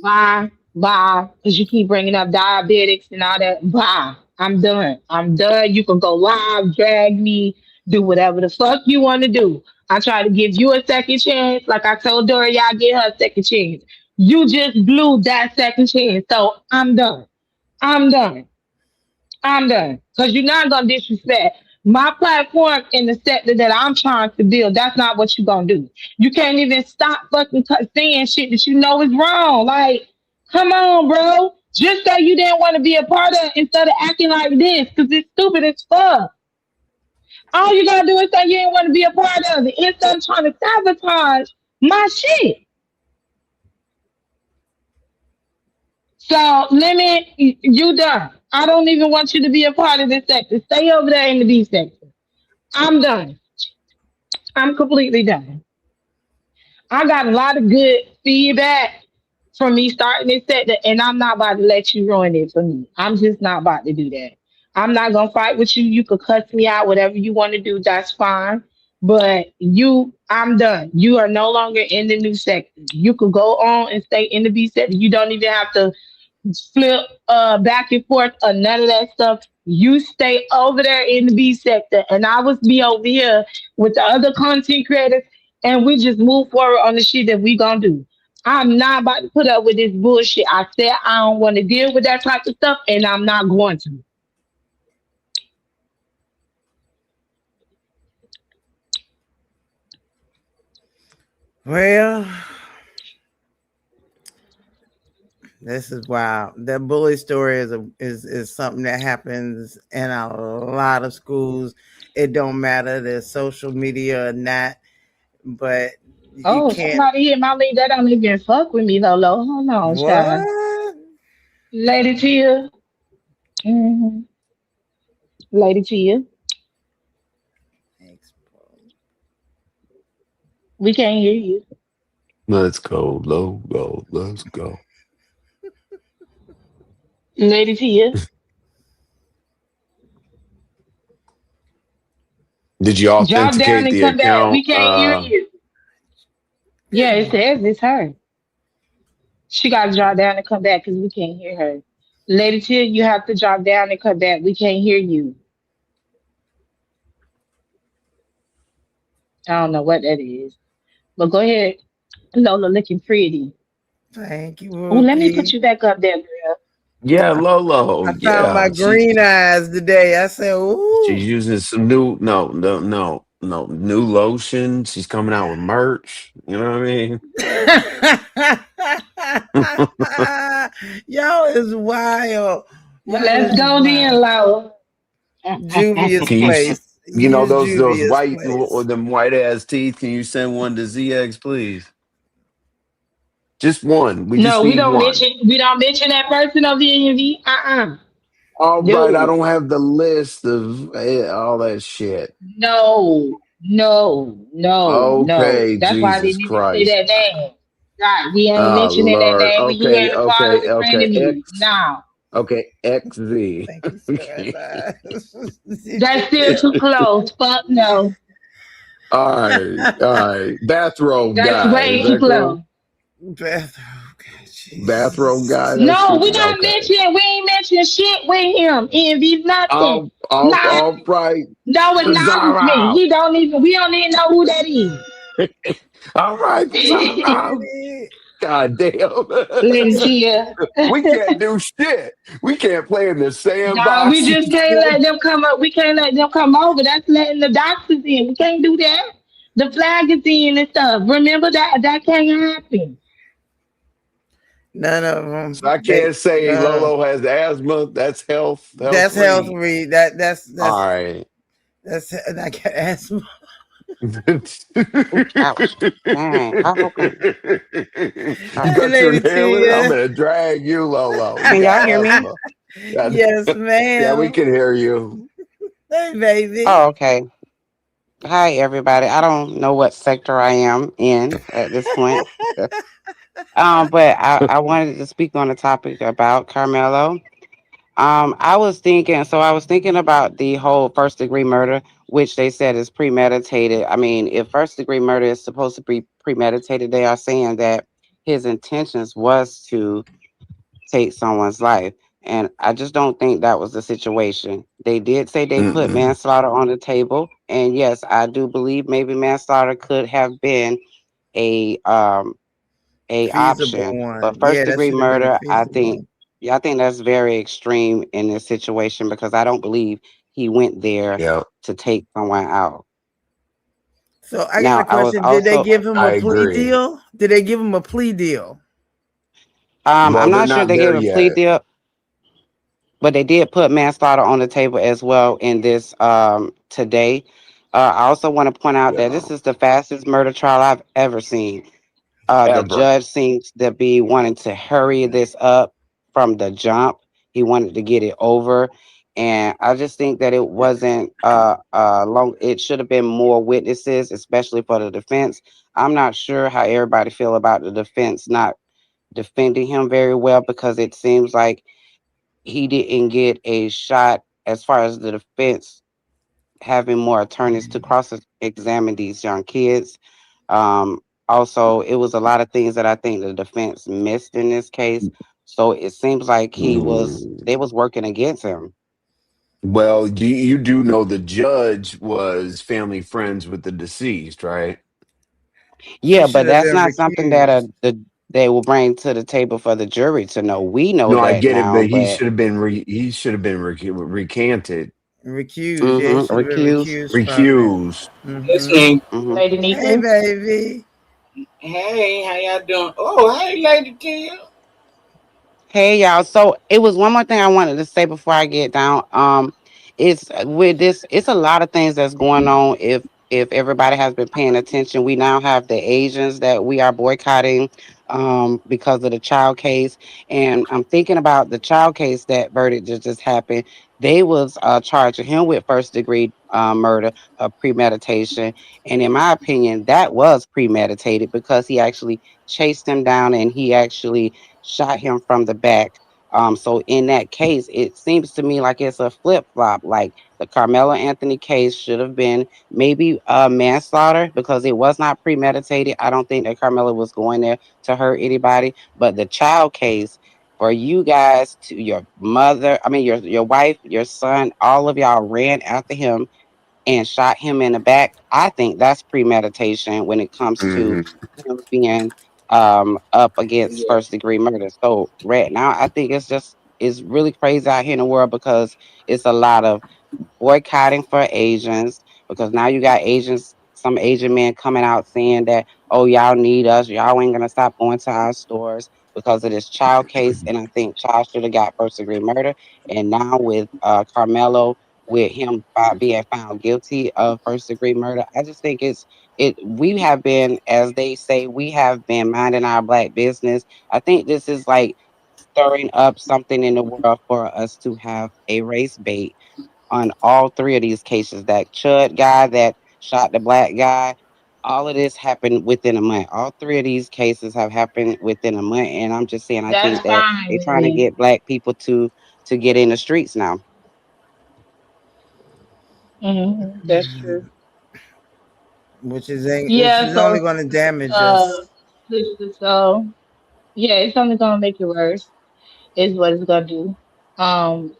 Bye. Bye. Because you keep bringing up diabetics and all that. Bye. I'm done. I'm done. You can go live, drag me, do whatever the fuck you want to do. I try to give you a second chance. Like I told Dory, I get her a second chance. You just blew that second chance. So I'm done. I'm done. I'm done. Because you're not going to disrespect my platform in the sector that I'm trying to build. That's not what you're going to do. You can't even stop fucking saying shit that you know is wrong. Like, come on, bro. Just say you didn't want to be a part of it instead of acting like this because it's stupid as fuck. All you got to do is say you didn't want to be a part of it instead of trying to sabotage my shit. So, Lemon, you done. I don't even want you to be a part of this sector. Stay over there in the B sector. I'm done. I'm completely done. I got a lot of good feedback from me starting this sector, and I'm not about to let you ruin it for me. I'm just not about to do that. I'm not gonna fight with you. You could cuss me out, whatever you want to do, that's fine. But I'm done. You are no longer in the new sector. You could go on and stay in the B sector. You don't even have to flip back and forth or none of that stuff. You stay over there in the B sector, and I was be over here with the other content creators, and we just move forward on the shit that we gonna do. I'm not about to put up with this bullshit. I said I don't want to deal with that type of stuff, and I'm not going to. Well, this is wow. That bully story is something that happens in a lot of schools. It don't matter the social media or not, but you Oh, can't. somebody hit my link. That don't even fuck with me, Lolo. Hold on, child. What? Lady Tia. hmm Lady Tia. We can't hear you. Let's go, low, go, let's go. Lady Tia. Did you Drop down authenticate and the come back. account? We can't hear you. Yeah, it says it's her. She got to drop down and come back because we can't hear her. Lady Tia, you have to drop down and come back. We can't hear you. I don't know what that is. But go ahead. Lola looking pretty. Thank you, Oh, let me put Wookie. you back up there, girl. Yeah, Lolo. I found my Yeah, green eyes today. I said, she's "Ooh." using some new new lotion. She's coming out with merch. You know what I mean? Y'all is wild. Y'all Let's is go then, wild. Lola. Juvia's Can you place. you know Use those Juvia's white or place. them white ass teeth? Can you send one to ZX, please? Just one. We just No, we need don't one. mention that person of the DMV. All right, I No. don't have the list of all that shit. No. No. No. No. Okay, That's why I Jesus didn't even say Christ. that name. Right. We ain't Oh mentioning that Lord. name when you Okay, had a father okay, in front okay. of you. X. No. Okay, XZ. Thank you, sir. Okay. That's still too close. Fuck no. All right, all right. Bathrobe That's guy. Is way too that close. cool? Bathroom. God, Bathrobe guy. Jesus. That's No, we cool. not Okay. mentioning. We ain't mentioning shit with him. Envy nothing. Nah. All right. No announcement. Pizarro. He don't even. We don't even know who that is. All right, Pizarro. God damn. Lady Tia. We can't do shit. We can't play in the Nah, we sandbox and just can't shit. let them come up. We can't let them come over. That's letting the doctors in. We can't do that. The flag is in and stuff. Remember that can't happen. None of So them. I can't say No. Lolo has asthma. That's health That's health free. read. All right. That's I can ask. Ouch. Dang. Okay. You Hey, got your Lady inhaler? I'm Tia. gonna drag you, Lolo. You Can got y'all hear me? asthma. Yeah, Yes, yeah, we ma'am. can hear you. Hey, baby. Oh, okay. Hi, everybody. I don't know what sector I am in at this point. But I wanted to speak on the topic about Carmelo. I was thinking about the whole first degree murder, which they said is premeditated. I mean, if first degree murder is supposed to be premeditated, they are saying that his intentions was to take someone's life. And I just don't think that was the situation. They did say they put Mm-mm. manslaughter on the table. And yes, I do believe maybe manslaughter could have been a Feasible option. But one. first Yeah, that degree should have been a murder, I think, feasible. yeah, I think that's very extreme in this situation because I don't believe he went there Yeah, to take someone out. So I got a Now, I was question. Did they also, give him I a plea agree. deal? Did they give him a plea deal? Well, I'm they're not sure not they gave there a plea yet. deal, but they did put manslaughter on the table as well in this today. I also want to point out that Yeah, this is the fastest murder trial I've ever seen. The ever. judge seems to be wanting to hurry this up from the jump. He wanted to get it over, and I just think that it wasn't long. It should have been more witnesses, especially for the defense. I'm not sure how everybody feel about the defense not defending him very well because it seems like he didn't get a shot as far as the defense having more attorneys to cross examine these young kids. Um, Also, it was a lot of things that I think the defense missed in this case. So it seems like Mm. they was working against him. Well, you do know the judge was family friends with the deceased, right? He Yeah, should but have that's been not something that recused. they will bring to the table for the jury to know. We know No, I that get it, now, but he but should have been recanted, Recused. Yeah, he should have been recuse. recused from it. recused. Mm-hmm. Listening. Hmm. Lady Hey, Nika. baby. Hey, how y'all doing? Oh, hey, Lady Kim. Hey y'all. So it was one more thing I wanted to say before I get down. It's with this. It's a lot of things that's going on. If everybody has been paying attention, we now have the Asians that we are boycotting because of the child case. And I'm thinking about the child case that verdict just happened. They was charging him with first degree murder of premeditation, and in my opinion, that was premeditated because he actually chased him down and he actually shot him from the back. So in that case, it seems to me like it's a flip flop. Like the Carmelo Anthony case should have been maybe manslaughter because it was not premeditated. I don't think that Carmelo was going there to hurt anybody. But the child case, for you guys to your mother, I mean your wife, your son, all of y'all ran after him and shot him in the back. I think that's premeditation when it comes to Hmm. him being up against Yeah. first degree murder. So right now I think it's really crazy out here in the world because it's a lot of boycotting for Asians because now you got Asians, some Asian men coming out saying that, oh, y'all need us. Y'all ain't going to stop going to our stores because of this child case. And I think child should have got first degree murder. And now with Carmelo, with him being found guilty of first degree murder, I just think we have been, as they say, we have been minding our black business. I think this is like stirring up something in the world for us to have a race bait on all three of these cases. That Chud guy that shot the black guy, all of this happened within a month. All three of these cases have happened within a month. And I'm just saying, I That's think that fine they're with trying to me. get black people to get in the streets now. That's true. which Yeah, is only so going to damage uh us. so yeah, it's only gonna make it worse, is what it's gonna do. Um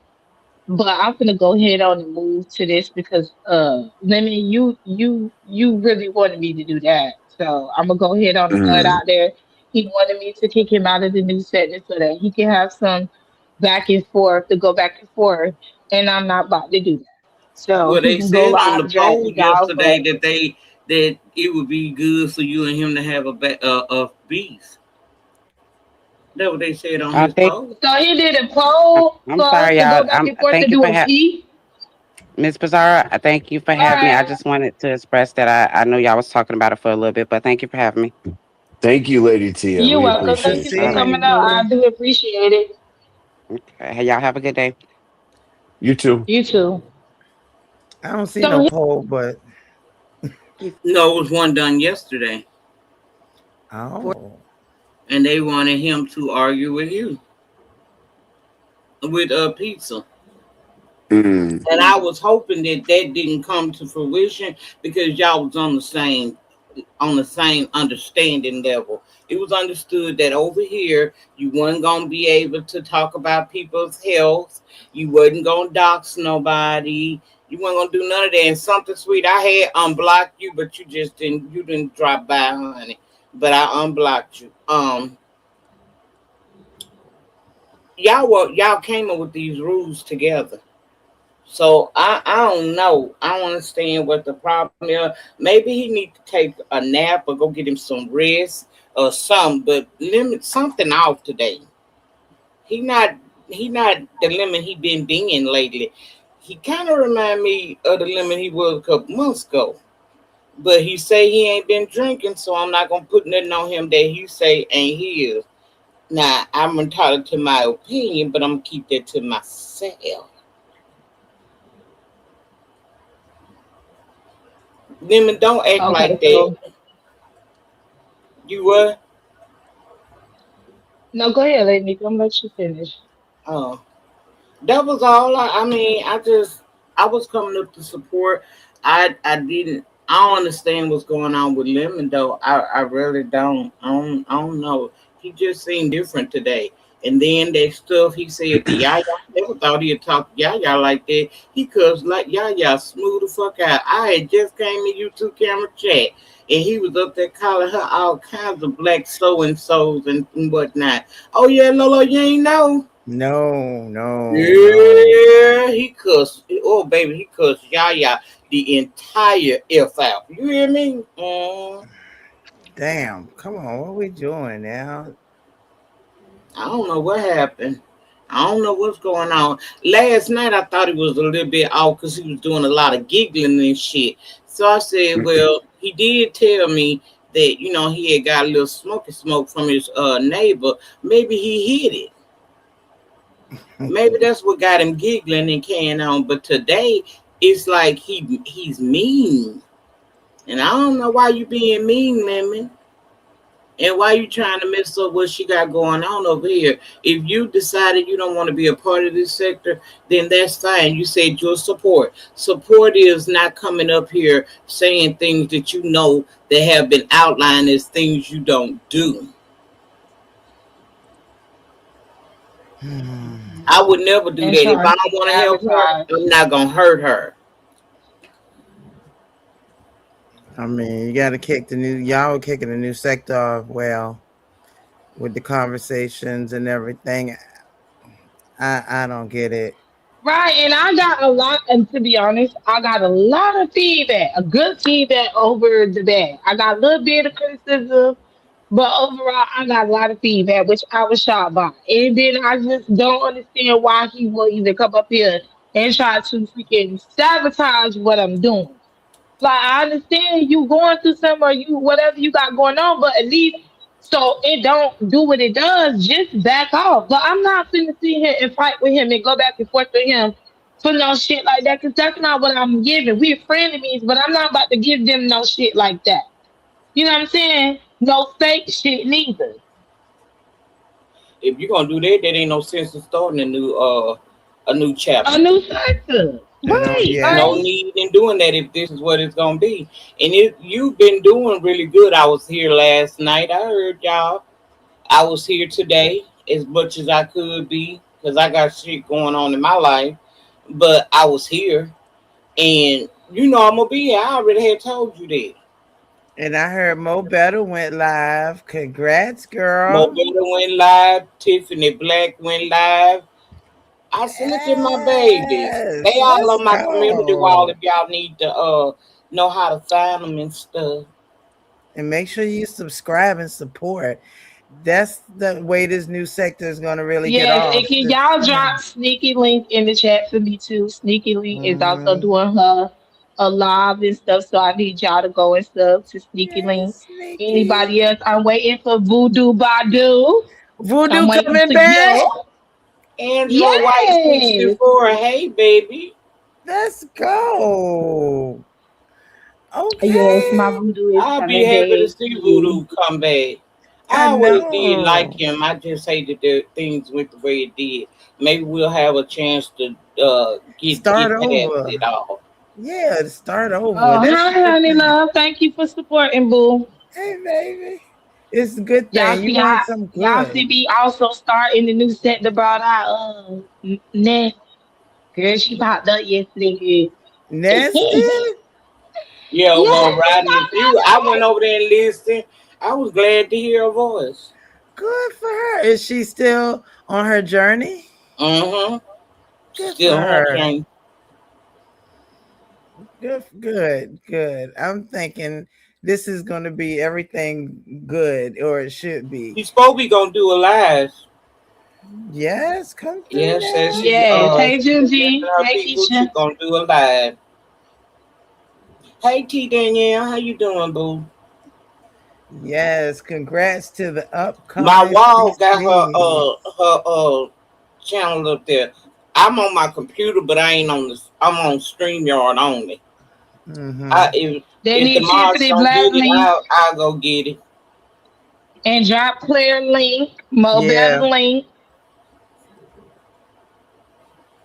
but I'm gonna go ahead on and move to this because Lemon, you really wanted me to do that. So I'm gonna go ahead on and throw it Hmm. out there. He wanted me to kick him out of the new segment so that he can have some back and forth to go back and forth, and I'm not about to do that. So Well, he they can go said on live the and drag poll me down, yesterday but that it would be good for you and him to have a beef. That's what they said on his They, poll. so he did a poll I'm for us sorry, to y'all. go back and forth to Thank you do for a beat. Miss Pizarro. I thank you for All having me. I right, just wanted to express that I know y'all was talking about it for a little bit, but thank you for having me. Thank you, Lady Tia. you're We welcome. Good Thank appreciate you for All you. seeing right. you, coming out. I boo. do appreciate it. Okay. Hey, y'all have a good day. You too. You too. I don't see no So poll, but No, it was one done yesterday, oh, and they wanted him to argue with you with pizza. Mm. And I was hoping that that didn't come to fruition because y'all was on the same understanding level. It was understood that over here you wasn't gonna be able to talk about people's health. You wasn't gonna dox nobody. You weren't gonna do none of that. And something sweet, I had unblocked you, but you didn't drop by, honey. But I unblocked you. Y'all came up with these rules together. So I don't know. I don't understand what the problem is. Maybe he need to take a nap or go get him some rest or something. But limit something off today. He not he not the lemon he been being lately. He kind of remind me of the lemon he was a couple months ago. But he say he ain't been drinking, so I'm not gonna put nothing on him that he say ain't his. Now I'm entitled to my opinion, but I'm gonna keep that to myself. Lemon, don't act okay, like so that. You what? no, go ahead, lady. I'm gonna let you finish. Oh, that was all. I mean, I was coming up to support. I didn't. I don't understand what's going on with Lemon though. I really don't. I don't know. He just seemed different today. And then that stuff he said to Yaya, I never thought he'd talk to Yaya like that. He cussed like Yaya, smooth the fuck out. I had just came in YouTube camera chat, and he was up there calling her all kinds of black so and so's and whatnot. Oh yeah, Lolo, you ain't know. no, no, no. Yeah, he cussed. Oh, baby, he cussed Yaya the entire F out. You hear me? Damn, come on, what we doing now? I don't know what happened. I don't know what's going on. Last night I thought he was a little bit off because he was doing a lot of giggling and shit. So I said, well, he did tell me that he had got a little smoky smoke from his neighbor. Maybe he hit it. Maybe that's what got him giggling and carrying on. But today it's like he's mean, and I don't know why you being mean, Lemon. And why you trying to mess up what she got going on over here? If you decided you don't want to be a part of this sector, then that's fine. You said your support. Support is not coming up here saying things that you know that have been outlined as things you don't do. I would never do And that. If I trying don't to want to help her, sabotage. I'm not gonna hurt her. I mean, you got to kick the new, y'all kicking the new sector off well with the conversations and everything. I don't get it. Right, and I got a lot, and to be honest, I got a lot of feedback, a good feedback over the bad. I got a little bit of criticism, but overall, I got a lot of feedback, which I was shocked by. And then I just don't understand why he will even come up here and try to freaking sabotage what I'm doing. Like I understand you going through something or you whatever you got going on, but at least so it don't do what it does, just back off. But I'm not finna sit here and fight with him and go back and forth with him for no shit like that, because that's not what I'm giving. We're frenemies, but I'm not about to give them no shit like that. You know what I'm saying? No fake shit neither. If you're gonna do that, there ain't no sense in starting a new A chapter. new factor. And oh Right. No yes, need in doing that if this is what it's gonna be. And if you've been doing really good, I was here last night. I heard y'all. I was here today as much as I could be because I got shit going on in my life. But I was here, and I'm gonna be here. I already had told you that. and I heard Mo Better went live. Congrats, girl. Mobetta went live. Tiffany Black went live. I sent it to my babies. They Yes, all let's on my community wall go. if y'all need to know how to find them and stuff. And make sure you subscribe and support. That's the way this new sector is going to really get Yes, off. and can y'all drop Sneaky Link in the chat for me too? Sneaky Link is also Mhm. doing her a live and stuff, so I need y'all to go and stuff to Sneaky Link. Yes, Sneaky. Anybody else? I'm waiting for Voodoo Badu. I'm Voodoo waiting coming to back. go. Angela White Yes. 64. Hey baby. Let's go. Yes, my Okay. Voodoo is I'll be coming happy to back see too. Voodoo come back. I I always did like know. him. I just hate that the things went the way it did. Maybe we'll have a chance to get Start past over. it all. Yeah, to start over. Oh, That's a hi, good honey thing. love. Thank you for supporting, boo. Hey, baby. It's a good Y'all thing. You see want how some y'all good. see me also starting the new set that brought out Ness. Girl, she popped up yesterday. Girl. Nasty? Yeah, well, Yes, she riding the popped few. I up went over there and listened. I was glad to hear her voice. Good for her. Is she still on her journey? Mm-hmm. Good for Still on her her. journey. Good. I'm thinking this is going to be everything good, or it should be. She spoke we gonna do a live. Yes, come through Yeah, said now. Yes. Hey, she Junji. texting her Hey, people. She Keisha. gonna do a live. Hey T Danielle, how you doing, boo? Yes, congrats to the My upcoming wall got her CC. channel up there. I'm on my computer, but I ain't on this. I'm on StreamYard only. I Mm-hmm. if They if the need Mars Tiffany don't get Black it, link I'll go get it. and drop Claire link. Mo Better Yeah. link.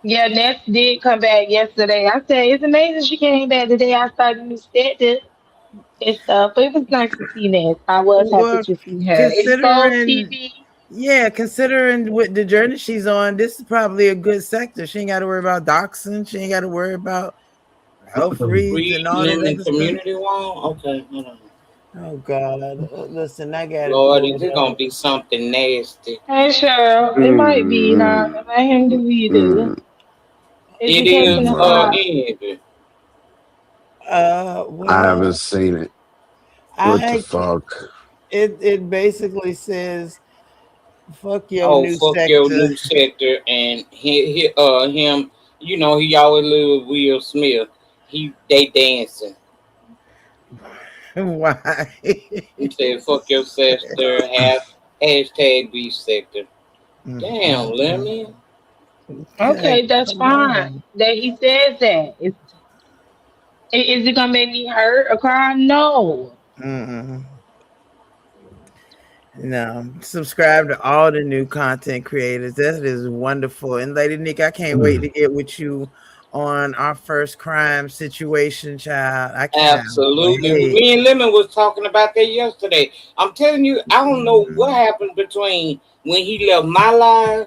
Yeah, Ness did come back yesterday. I said it's amazing she came back today. I started a new set and stuff. But it was nice to see Ness. I was happy Well, to see her. Exposed considering, TV. yeah, considering with the journey she's on, this is probably a good sector. She ain't got to worry about doxing. She ain't got to worry about health reads and all Reading that in the other stuff. community wall. Okay, hold on. Oh God, listen, I gotta Lord, pull is it it gonna up. be something nasty? Hey Cheryl, it might be now. Mm, Let him do what you do. mm. Is It he taking is a Wow. spot? Envy. I haven't Well, seen it. What the I can. fuck? it basically says fuck your Oh, new fuck your sector. new sector, and him. You know he always live with Will Smith. They dancing. Why? He said, "Fuck your sector." Hashtag be sector. Mm, Damn, mm, mm. Lemmy. God, Okay, that's come fine. on. That he says that. Is it gonna make me hurt or cry? No. Mm-mm. No, subscribe to all the new content creators. That is wonderful. And Lady Nick, I can't wait to get with you on our first crime situation, child. I cannot Absolutely. wait. Me and Lemon was talking about that yesterday. I'm telling you, I don't know what Mhm. happened between when he left my live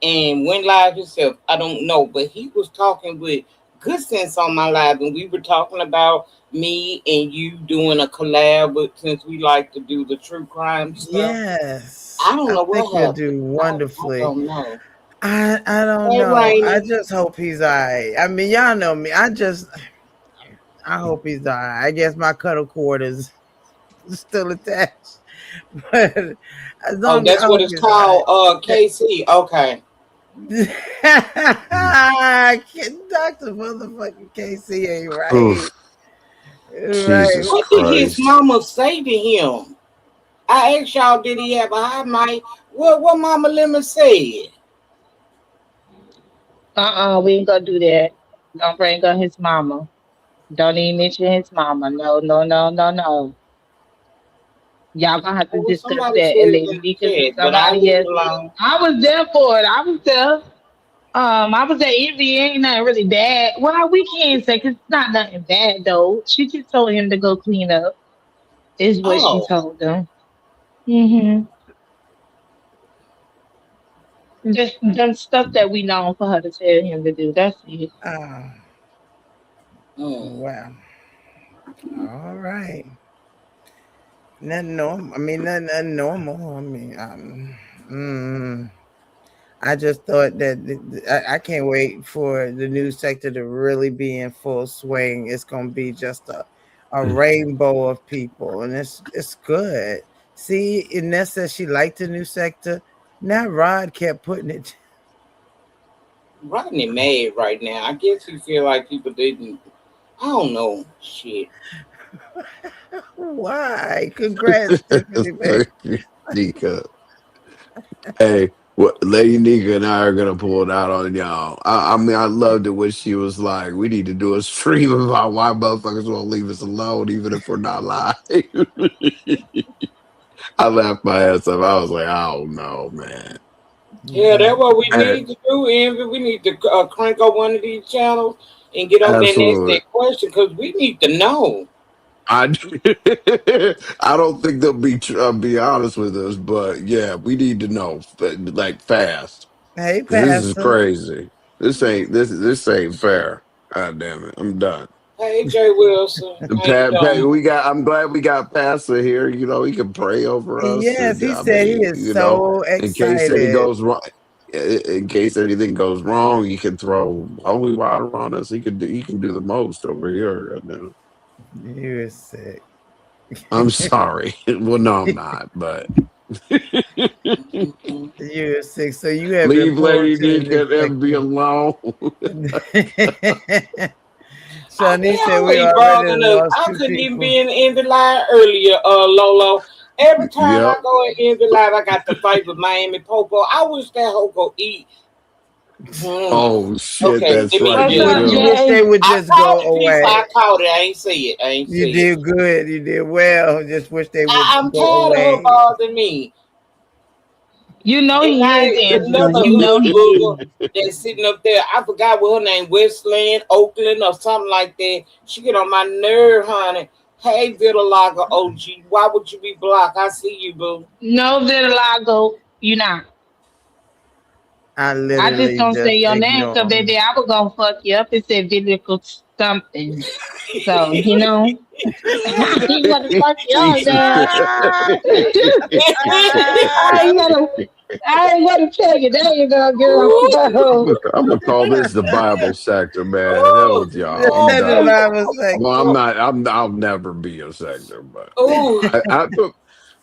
and went live himself. I don't know, but he was talking with good sense on my live, and we were talking about me and you doing a collab. But since we like to do the true crime stuff, Yes, I don't I know think what you'll happened. do I wonderfully. don't know. I don't Hey, know. I Rainy. just hope he's all right. I mean, y'all know me. I hope he's all right. I guess my cuddle cord is still attached, but as Oh, long as I that's what hope it's he's all called. right. KC. Okay. Doctor motherfucking Casey ain't right. Oof, Right. Jesus What did his Christ. mama say to him? I asked y'all, did he have a high mic? What Mama Lemon said? We ain't gonna do that. Don't bring up his mama. Don't even mention his mama. No, no, no, no, no. Y'all gonna have to Well, discuss somebody that said and it let in Nika the and chat, but I'll somebody leave it else. alone. I was there for it. I was there. I was at Envy. Ain't nothing really bad. Well, we can't say 'cause it's not nothing bad though. She just told him to go clean up. Is what she Oh, told them. Mm-hmm. Just done stuff that we know for her to tell him to do. That's it. Oh, mm. well. All right. Nothing normal. I mean, nothing normal. I mean, I just thought that I can't wait for the new sector to really be in full swing. It's gonna be just a rainbow of people, and it's good. See, Ines says she liked the new sector. Now Rod kept putting it. Rodney mad right now. I guess he feel like people didn't. I don't know. Shit. Why? Congrats, Tiffany, baby. Nika. Hey, what Lady Nika and I are gonna pull it out on y'all. I mean, I loved it when she was like, "We need to do a stream about why motherfuckers won't leave us alone, even if we're not live." I laughed my ass off. I was like, "Oh no, man!" Yeah, that's what we And need to do, Envy. We need to crank up one of these channels and get over there and ask absolutely, that question because we need to know. I I don't think they'll be honest with us, but yeah, we need to know like fast. Hey, 'Cause this is Pastor. crazy. This ain't fair. God damn it, I'm done. Hey, Jay Wilson, And how you doing? I'm glad we got Pastor here. You know, he can pray over us, Yes, and he I said he mean, is you know, so in case anything excited. goes wrong, in case anything goes wrong, he can throw holy water on us. He can do the most over here right now. You are sick. I'm sorry. Well, no, I'm not. But Mhm. You are sick. So you have been leave pulled Lady to the D new and be sector. alone. They Shawnee said we always already bothering us. lost I two couldn't even people. be in the Envy line earlier, Lolo. Every time Yep. I go in Envy line, I got to fight with Miami Popo. I wish that hoe go eat. Mm. Oh shit, Okay, that's let me right. What's They just. up, You do. wish Jay? they would I just called go the piece. I away. called it. I ain't say it. I ain't You say it. did good. You did well. Just wish they would I'm go tired of her away. bothering me. You know And he is, I Angela. another You know hood he booger is. that's sitting up there. I forgot what her name, Westland, Oakland, or something like that. She get on my nerve, honey. Hey, Vitalaga OG, why would you be blocked? I see you, boo. No vitiligo. You not. I I just literally don't say just your name because ignore them. baby, I was gonna fuck you up and say vitiligo something. So you know, I ain't gonna fuck you up Jesus. now. I ain't gonna. I ain't gonna tell you that you gonna girl. So I'm gonna call this the Bible sector, man. Hell Oh, with y'all. I'm The done. oh, Bible Well, sector. I'll never be a sector, but oh, I,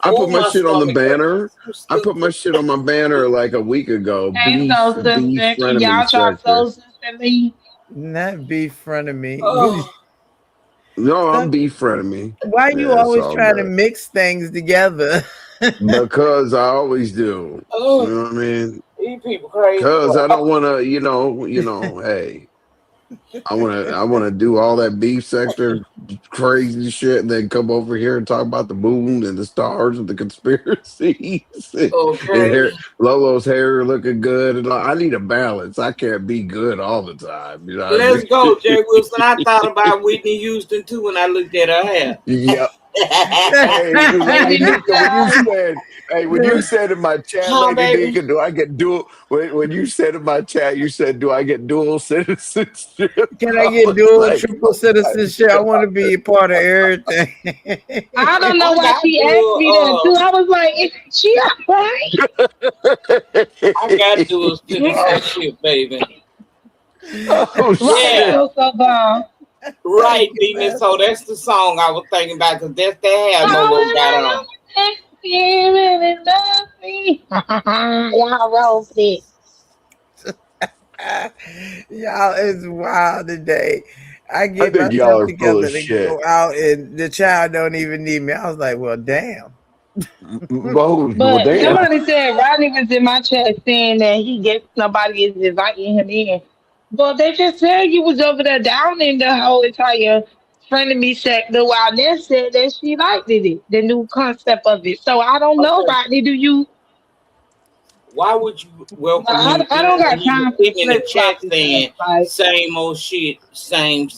I I Oh, put my my shit on the stomach hurt. banner. I'm I put my stupid. shit on my banner like a week ago. Hey, Beef, Soul beef, Sister, can frenemy y'all try sector. Soul Sister Lee? Not be front of me. Oh, No, I'm Some- beef frenemy. Why you Yeah, it's always all trying to good. mix things together? Because I always do. You oh, know what I mean? these people crazy. Because I don't Oh, want to, hey, I want to do all that beef sector crazy shit, and then come over here and talk about the moon and the stars and the conspiracies and okay. Lolo's hair looking good, and all. I need a balance. I can't be good all the time. You know what I Let's go, mean? Jay Wilson. I thought about Whitney Houston too when I looked at her hair. Yeah. Hey, Lady Lady Nika, Nika. when you said in my chat, Huh, Lady baby? Nika, do I get dual? When you said in my chat, you said, do I get dual citizenship? Can I I get was dual, like, triple oh my citizenship? I want to God. be a part of everything. I don't know I why got she asked dual. me that too. I was like, is she alright? I got dual oh, citizenship, baby. oh, Right, Yeah, shit. so far. Thank right, you, Demon. So Pastor. that's the song I was thinking about because that's the hair Lolo got I on. know you really love me. Y'all wrote it. Y'all is wild today. I I get think y'all myself are full of together to shit. go out, and the child don't even need me. I was like, well, damn. Well, But damn. somebody said Rodney was in my chat saying that he gets nobody is inviting him in. But they just said you was over there down in the whole entire frenemy sector while Ness said that she liked it, the new concept of it. So I don't know, Okay. Rodney. Do you Why would you welcome him I in don't when got he was time for sitting in the flip chat flopping stuff. saying Like same old shit, same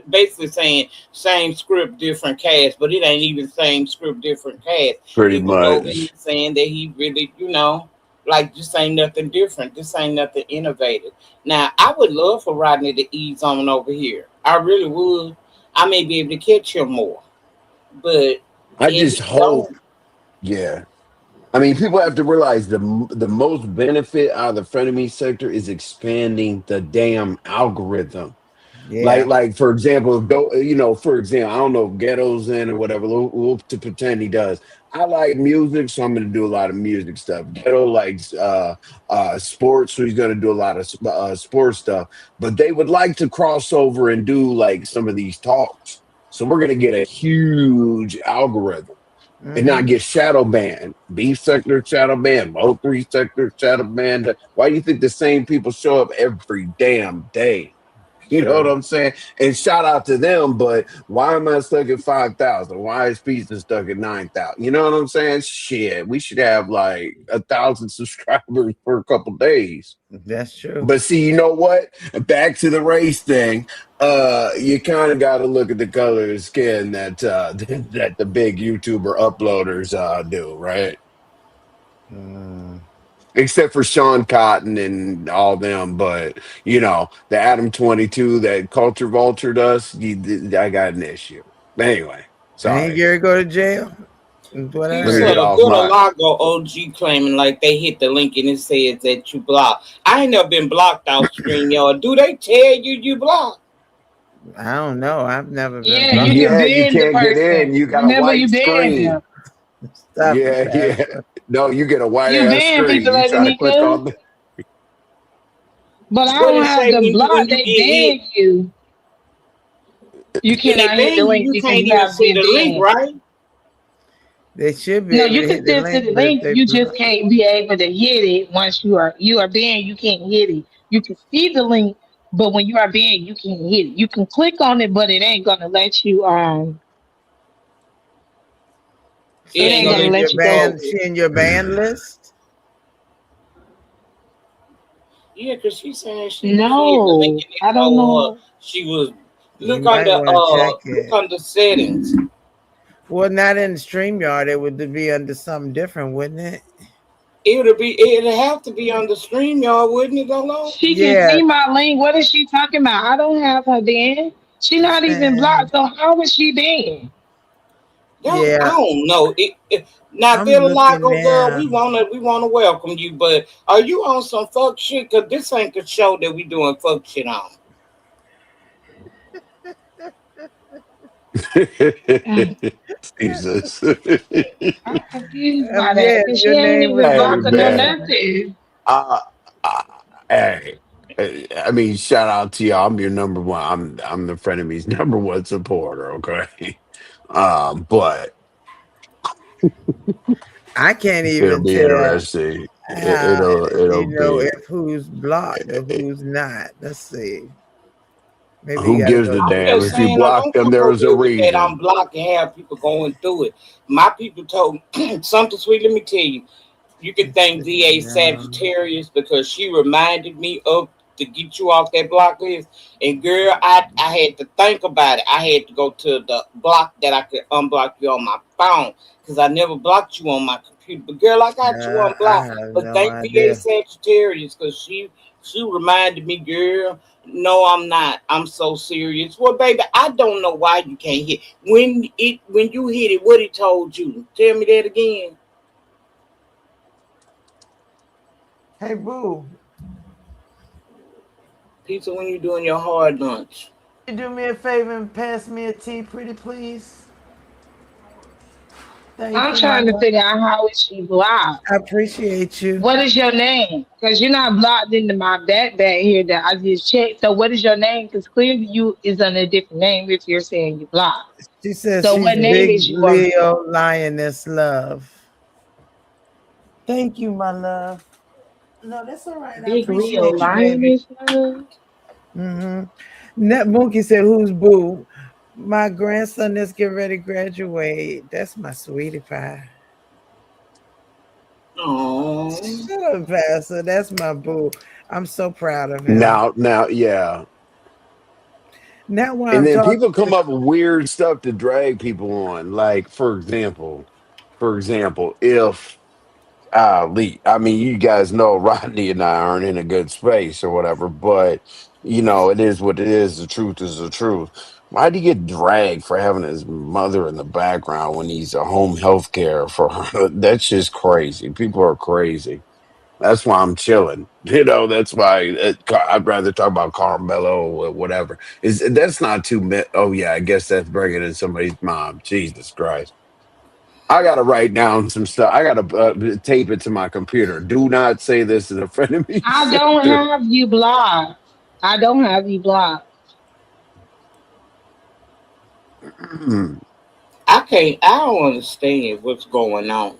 basically saying same script, different cast, but it ain't even same script, different cast. Pretty He was over here much. saying that he really, like this ain't nothing different. This ain't nothing innovative. Now I would love for Rodney to ease on over here. I really would. I may be able to catch him more. But I if just he hope, don't, yeah. I mean, people have to realize the most benefit out of the frenemy sector is expanding the damn algorithm. Yeah. Like for example, for example, I don't know if Ghetto's in or whatever. We'll to pretend he does. I like music, so I'm going to do a lot of music stuff. Ghetto likes sports, so he's going to do a lot of sports stuff. But they would like to cross over and do like some of these talks. So we're going to get a huge algorithm and not Mm-hmm. get shadow banned. B sector shadow banned, Mo 3 sector shadow banned. Why do you think the same people show up every damn day? You know what True. I'm saying? And shout out to them, but why am I stuck at 5,000? Why is pizza stuck at 9,000? You know what I'm saying? Shit, we should have like 1,000 subscribers for a couple days. That's true. But see, you know what? Back to the race thing. You kind of got to look at the color of the skin that that the big YouTuber uploaders do, right? Mm. Except for Sean Cotton and all them, but the Adam 22 that Culture Vultured us, I got an issue. But anyway, Ain't sorry. Gary go to jail? That's what I he Let me said get heard. a off good my. Alago OG claiming like they hit the link and it says that you blocked. I ain't never been blocked off StreamYard. Do they tell you you blocked? I don't know. I've never been yeah, you blocked. can Yeah, you bend the can't get in. person You got a whenever you white bend screen. them. Stop it, Yeah, yeah. Pastor. No, you get a white You ass ban screen. people, You like try to click Nika. on the. But I What don't it have say the when block. you They get hit? ban you. You When they cannot hit the ban you, link you because can't you even have see been the link, banned. right? They should be No, able you to can hit the still see link, the but if link. they You just block, can't be able to hit it once you are banned. You can't hit it. You can see the link, but when you are banned, you can't hit it. You can click on it, but it ain't gonna let you. It so It ain't ain't gonna gonna she in let your let you you go go. band, over she it. in your band list. Yeah, because she's saying she can see it. The link No, and it I don't told her know. she was You might want to check look it. under settings. Well, not in the StreamYard. It would be under something different, wouldn't it? It'd have to be on the stream yard, wouldn't it, Dolo? She can Yeah. see my link. What is she talking about? I don't have her banned. She not even blocked. Man, So how was she banned? I yeah. don't know. Now, I'm looking Villalago girl, now. we wanna welcome you, but are you on some fuck shit? Cause this ain't the show that we doing fuck shit on. Jesus. I'm confused by that Yeah, because she your ain't name was even Hey blocking no man. Jennifer. nothing. Uh, uh, hey. I mean, shout out to you. I'm your number one. I'm the frenemy's number one supporter. Okay, but I can't it'll even be tell interesting. how It'll be. if who's blocked or who's not. Let's see. Maybe you Who got to gives go a to I'm damn? just If you saying, block don't them, come over there's a here with that. I'm reason. blocked and have people going through it. My people told something sweet. Let me tell you. You can let's thank see. VA Sagittarius because she reminded me of to get you off that block list. And girl, I had to think about it. I had to go to the block that I could unblock you on my phone because I never blocked you on my computer. But girl, I got you I unblocked. have But no thank VA idea. Sagittarius because she reminded me, girl. No, I'm not. I'm so serious. Well, baby, I don't know why you can't hit. When you hit it, what he told you? Tell me that again. Hey, boo, Pizza when you doing your hard lunch. you do me a favor and pass me a tea, pretty please. Thank I'm you, my trying to love. figure out how is she blocked. I appreciate you. What is your name? Because you're not blocked into my backpack here that I just checked. So what is your name? Because clearly you is under a different name if you're saying you blocked. She says So she's what name big is you on? Leo lioness love. Thank you, my love. No, that's all right. I Big Leo appreciate you, baby. Lioness love. Mm-hmm. Net Monkey said, "Who's boo?" My grandson that's getting ready to graduate. That's my sweetie pie. Oh, Shut up, Pastor. That's my boo. I'm so proud of him. Now, yeah. Now, when And I'm then talking people to, come up with weird stuff to drag people on. Like, for example, if Lee, I mean, you guys know Rodney and I aren't in a good space or whatever, but it is what it is. The truth is the truth. Why do you get dragged for having his mother in the background when he's a home health care for her? That's just crazy. People are crazy. That's why I'm chilling. That's why I'd rather talk about Carmelo or whatever. Is that's not too? Oh yeah, I guess that's bringing in somebody's mom. Jesus Christ! I gotta write down some stuff. I gotta tape it to my computer. Do not say this in a friend of me I don't sector. have you blocked. I don't have you blocked. I can't. I don't understand what's going on.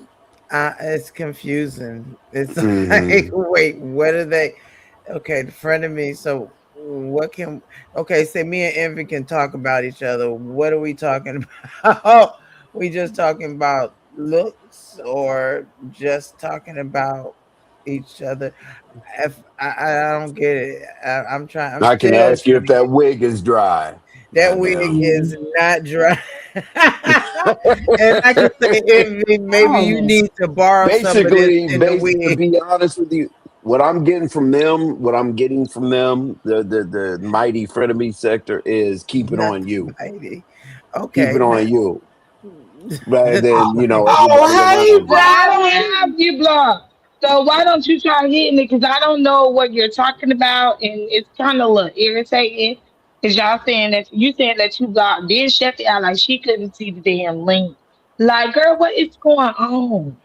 it's confusing. It's like, Hmm. wait, what are they? Okay, the friend of me. So, what can? Okay, say me and Envy can talk about each other. What are we talking about? We just talking about looks, or just talking about each other? If I don't get it. I'm trying. I'm I can still ask you trying if to that get wig is dry. that wig Goddamn. is not dry. And I can say, Envy, maybe you Oh, need to borrow some of this Basically, in the to wig. be honest with you, what I'm getting from them, the mighty frenemy sector is keep it Not on the you. mighty. Keep Okay, it on not you. Rather the than, mighty. Oh, everybody how you around well, you. I block don't me? have you blocked. So why don't you try hitting it? Because I don't know what you're talking about, and it's kind of look irritating. Because y'all saying that you blocked. Then Shefty out like she couldn't see the damn link. Like, girl, what is going on?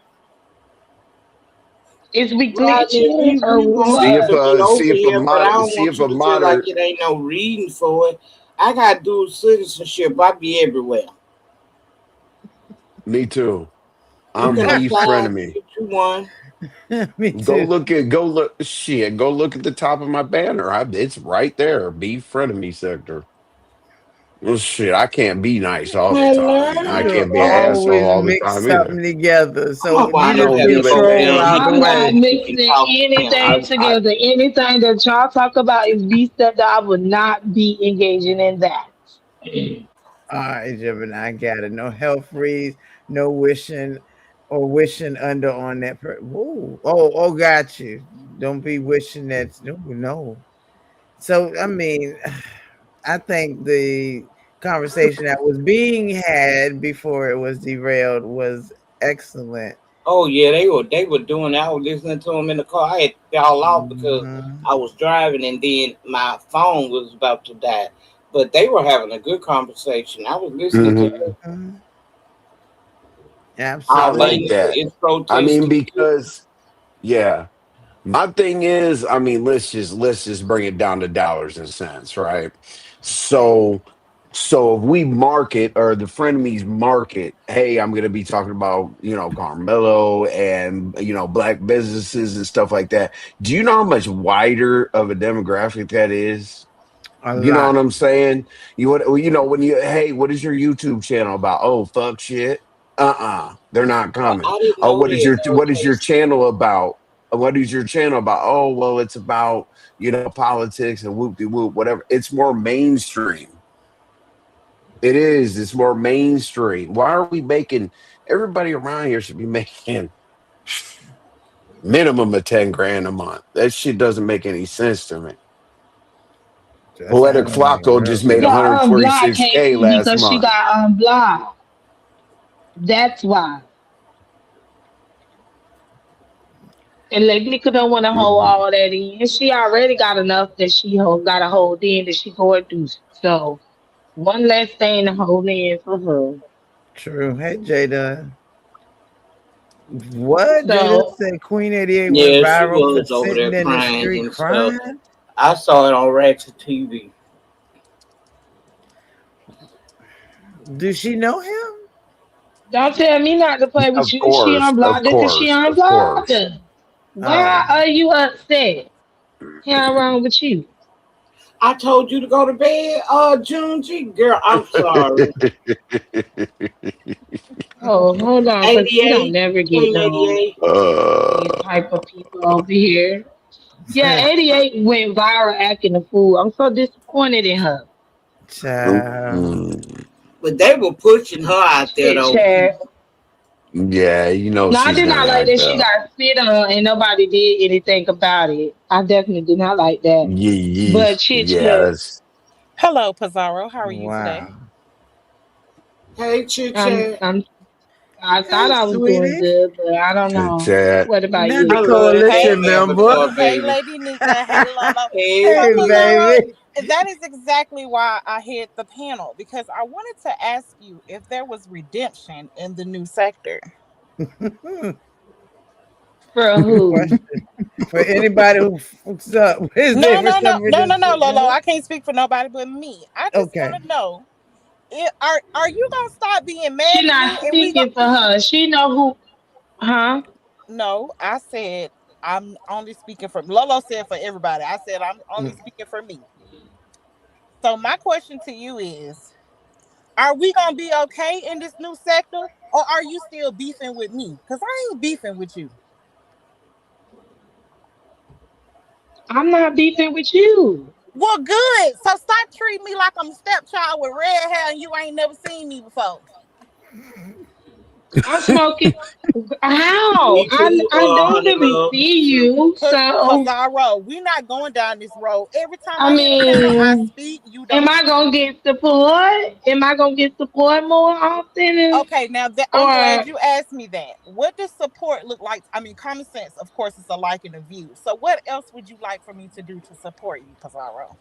Is we Rodney, glitching we or want See you if what? to get over here, but I don't see want if you a to feel like moderator. it ain't no reading for it. I got dual citizenship. I be everywhere. Me too. You I'm can beef apply and frenemy. get you one. Me too. Go look at the top of my banner. It's right there. Beef frenemy sector. Well, shit, I can't be nice all the time. I Hello. You can't be an asshole always all the mix time something either. together. I'm gonna So I you wind up just don't having be to give a go trolling down. out He the I'm come up not way. here. You can mixing talk to him. anything I together. Anything that y'all talk about is beast stuff that I would not be engaging in that. All right, Gemini, I got it. No health freeze, no wishing or wishing under on that. Whoa. Oh, got you. Don't be wishing that. No, no. So, I mean, I think the conversation that was being had before it was derailed was excellent. Oh yeah, they were doing that. I was listening to them in the car. I had to fall off because Mhm. I was driving and then my phone was about to die. but they were having a good conversation. I was listening to Hmm. it. Mhm. I Our like Absolutely. lady that. is I mean, protesting too. because yeah, my thing is, I mean, let's just bring it down to dollars and cents, right? So so if we market or the frenemies market, hey, I'm gonna be talking about, Carmelo and black businesses and stuff like that. Do you know how much wider of a demographic that is? A You know lot. what I'm saying? When hey, what is your YouTube channel about? Oh, fuck shit. They're not Well, coming. I didn't Oh, know what is that your though, what is your Casey. channel about? What is your channel about? Oh, well, it's about, politics and whoop de whoop, whatever. It's more mainstream. It is. It's more mainstream. Why are we making everybody around here should be making minimum of 10 grand a month? That shit doesn't make any sense to me. That Poetic sounds like Flacco real just made good. Got unblocked, 146K Casey, last because she month. got unblocked. That's why. And like Nika don't want to hold Mhm. all that in. She already got enough that got to hold in that she going through. So one less thing to hold in for her. True. Hey, Jada. What? Jada So said Queen 88 went Yeah, she viral for was over sitting there in the crying street and stuff. crying. I saw it on Ratchet TV. Do she know him? don't tell me not to play with you. She Of unblocked her because she course, of unblocked course. her. Why Oh, are you upset? Hell wrong with you? I told you to go to bed, June G. Girl, I'm sorry. Oh, hold on, because we don't 88, never get Queen no 88. these uh, type of people over here. Yeah, 88 went viral acting a fool. I'm so disappointed in her. child. mm, But they were pushing her out there Shit, though. Chad. yeah, No, I she's did not gonna like act that she up. got spit on and nobody did anything about it. I definitely did not like that. But chit Yeah, chat, that's Hello, Pizarro. How are you today? Wow. Hey, Chit I'm, Chat. I'm, I thought Hey, I was doing sweetie. good, but I don't know. chat. What about Not the you? Hello, hey, coalition Hey, member. Avatar hey, baby. Lady Nika. Hey, Lolo. So, Hey, Hey, boo. Pizarro, baby. that is exactly why I hit the panel because I wanted to ask you if there was redemption in the new sector. For Good who? question. For anybody who fucks up, what is No, it for no, no, some no, no, reason? no, Lolo. I can't speak for nobody but me. I just want Okay. to know, are you gonna stop being She mad at me not and we go? speaking for her. She know who, huh? No, I said I'm only speaking for Lolo. Said for everybody. I said I'm only Mm. speaking for me. So my question to you is: are we gonna be okay in this new sector, or are you still beefing with me? Cause I ain't beefing with you. I'm not beefing with you. Well, good. So stop treating me like I'm a stepchild with red hair and you ain't never seen me before. I'm smoking. How? Me too, I don't honey really love. Me see too. you, so Pizarro, we not going down this road. Every time I I hit a panel, I mean, speak. You am don't I speak. gonna get support? Am I gonna get support more often, Okay, now that I'm glad or you asked me that. What does support look like? I mean, common sense, of course, is a like and a view. So, what else would you like for me to do to support you, Pizarro?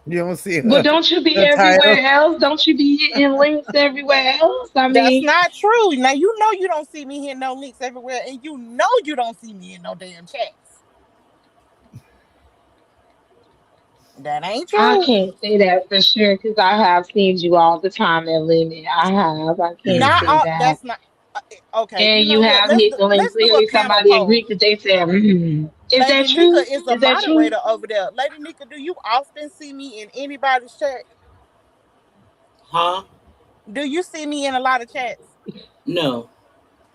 You don't see but her, don't you be her everywhere title. else? Don't you be hitting links everywhere else? I That's mean, not true. Now you know you don't see me here no links everywhere, and you know you don't see me in no damn chats. That ain't I true. can't say that for sure because I have seen you all the time at Limit. I have. I can't Not say all. that. That's not okay. You And know you what? have hit the link. Let's do a Clearly, panel somebody poll. agreed because they said, mm. Is that Lady Nika true? is a Is that true? moderator over there. Lady Nika, do you often see me in anybody's chat? Huh? Do you see me in a lot of chats? No.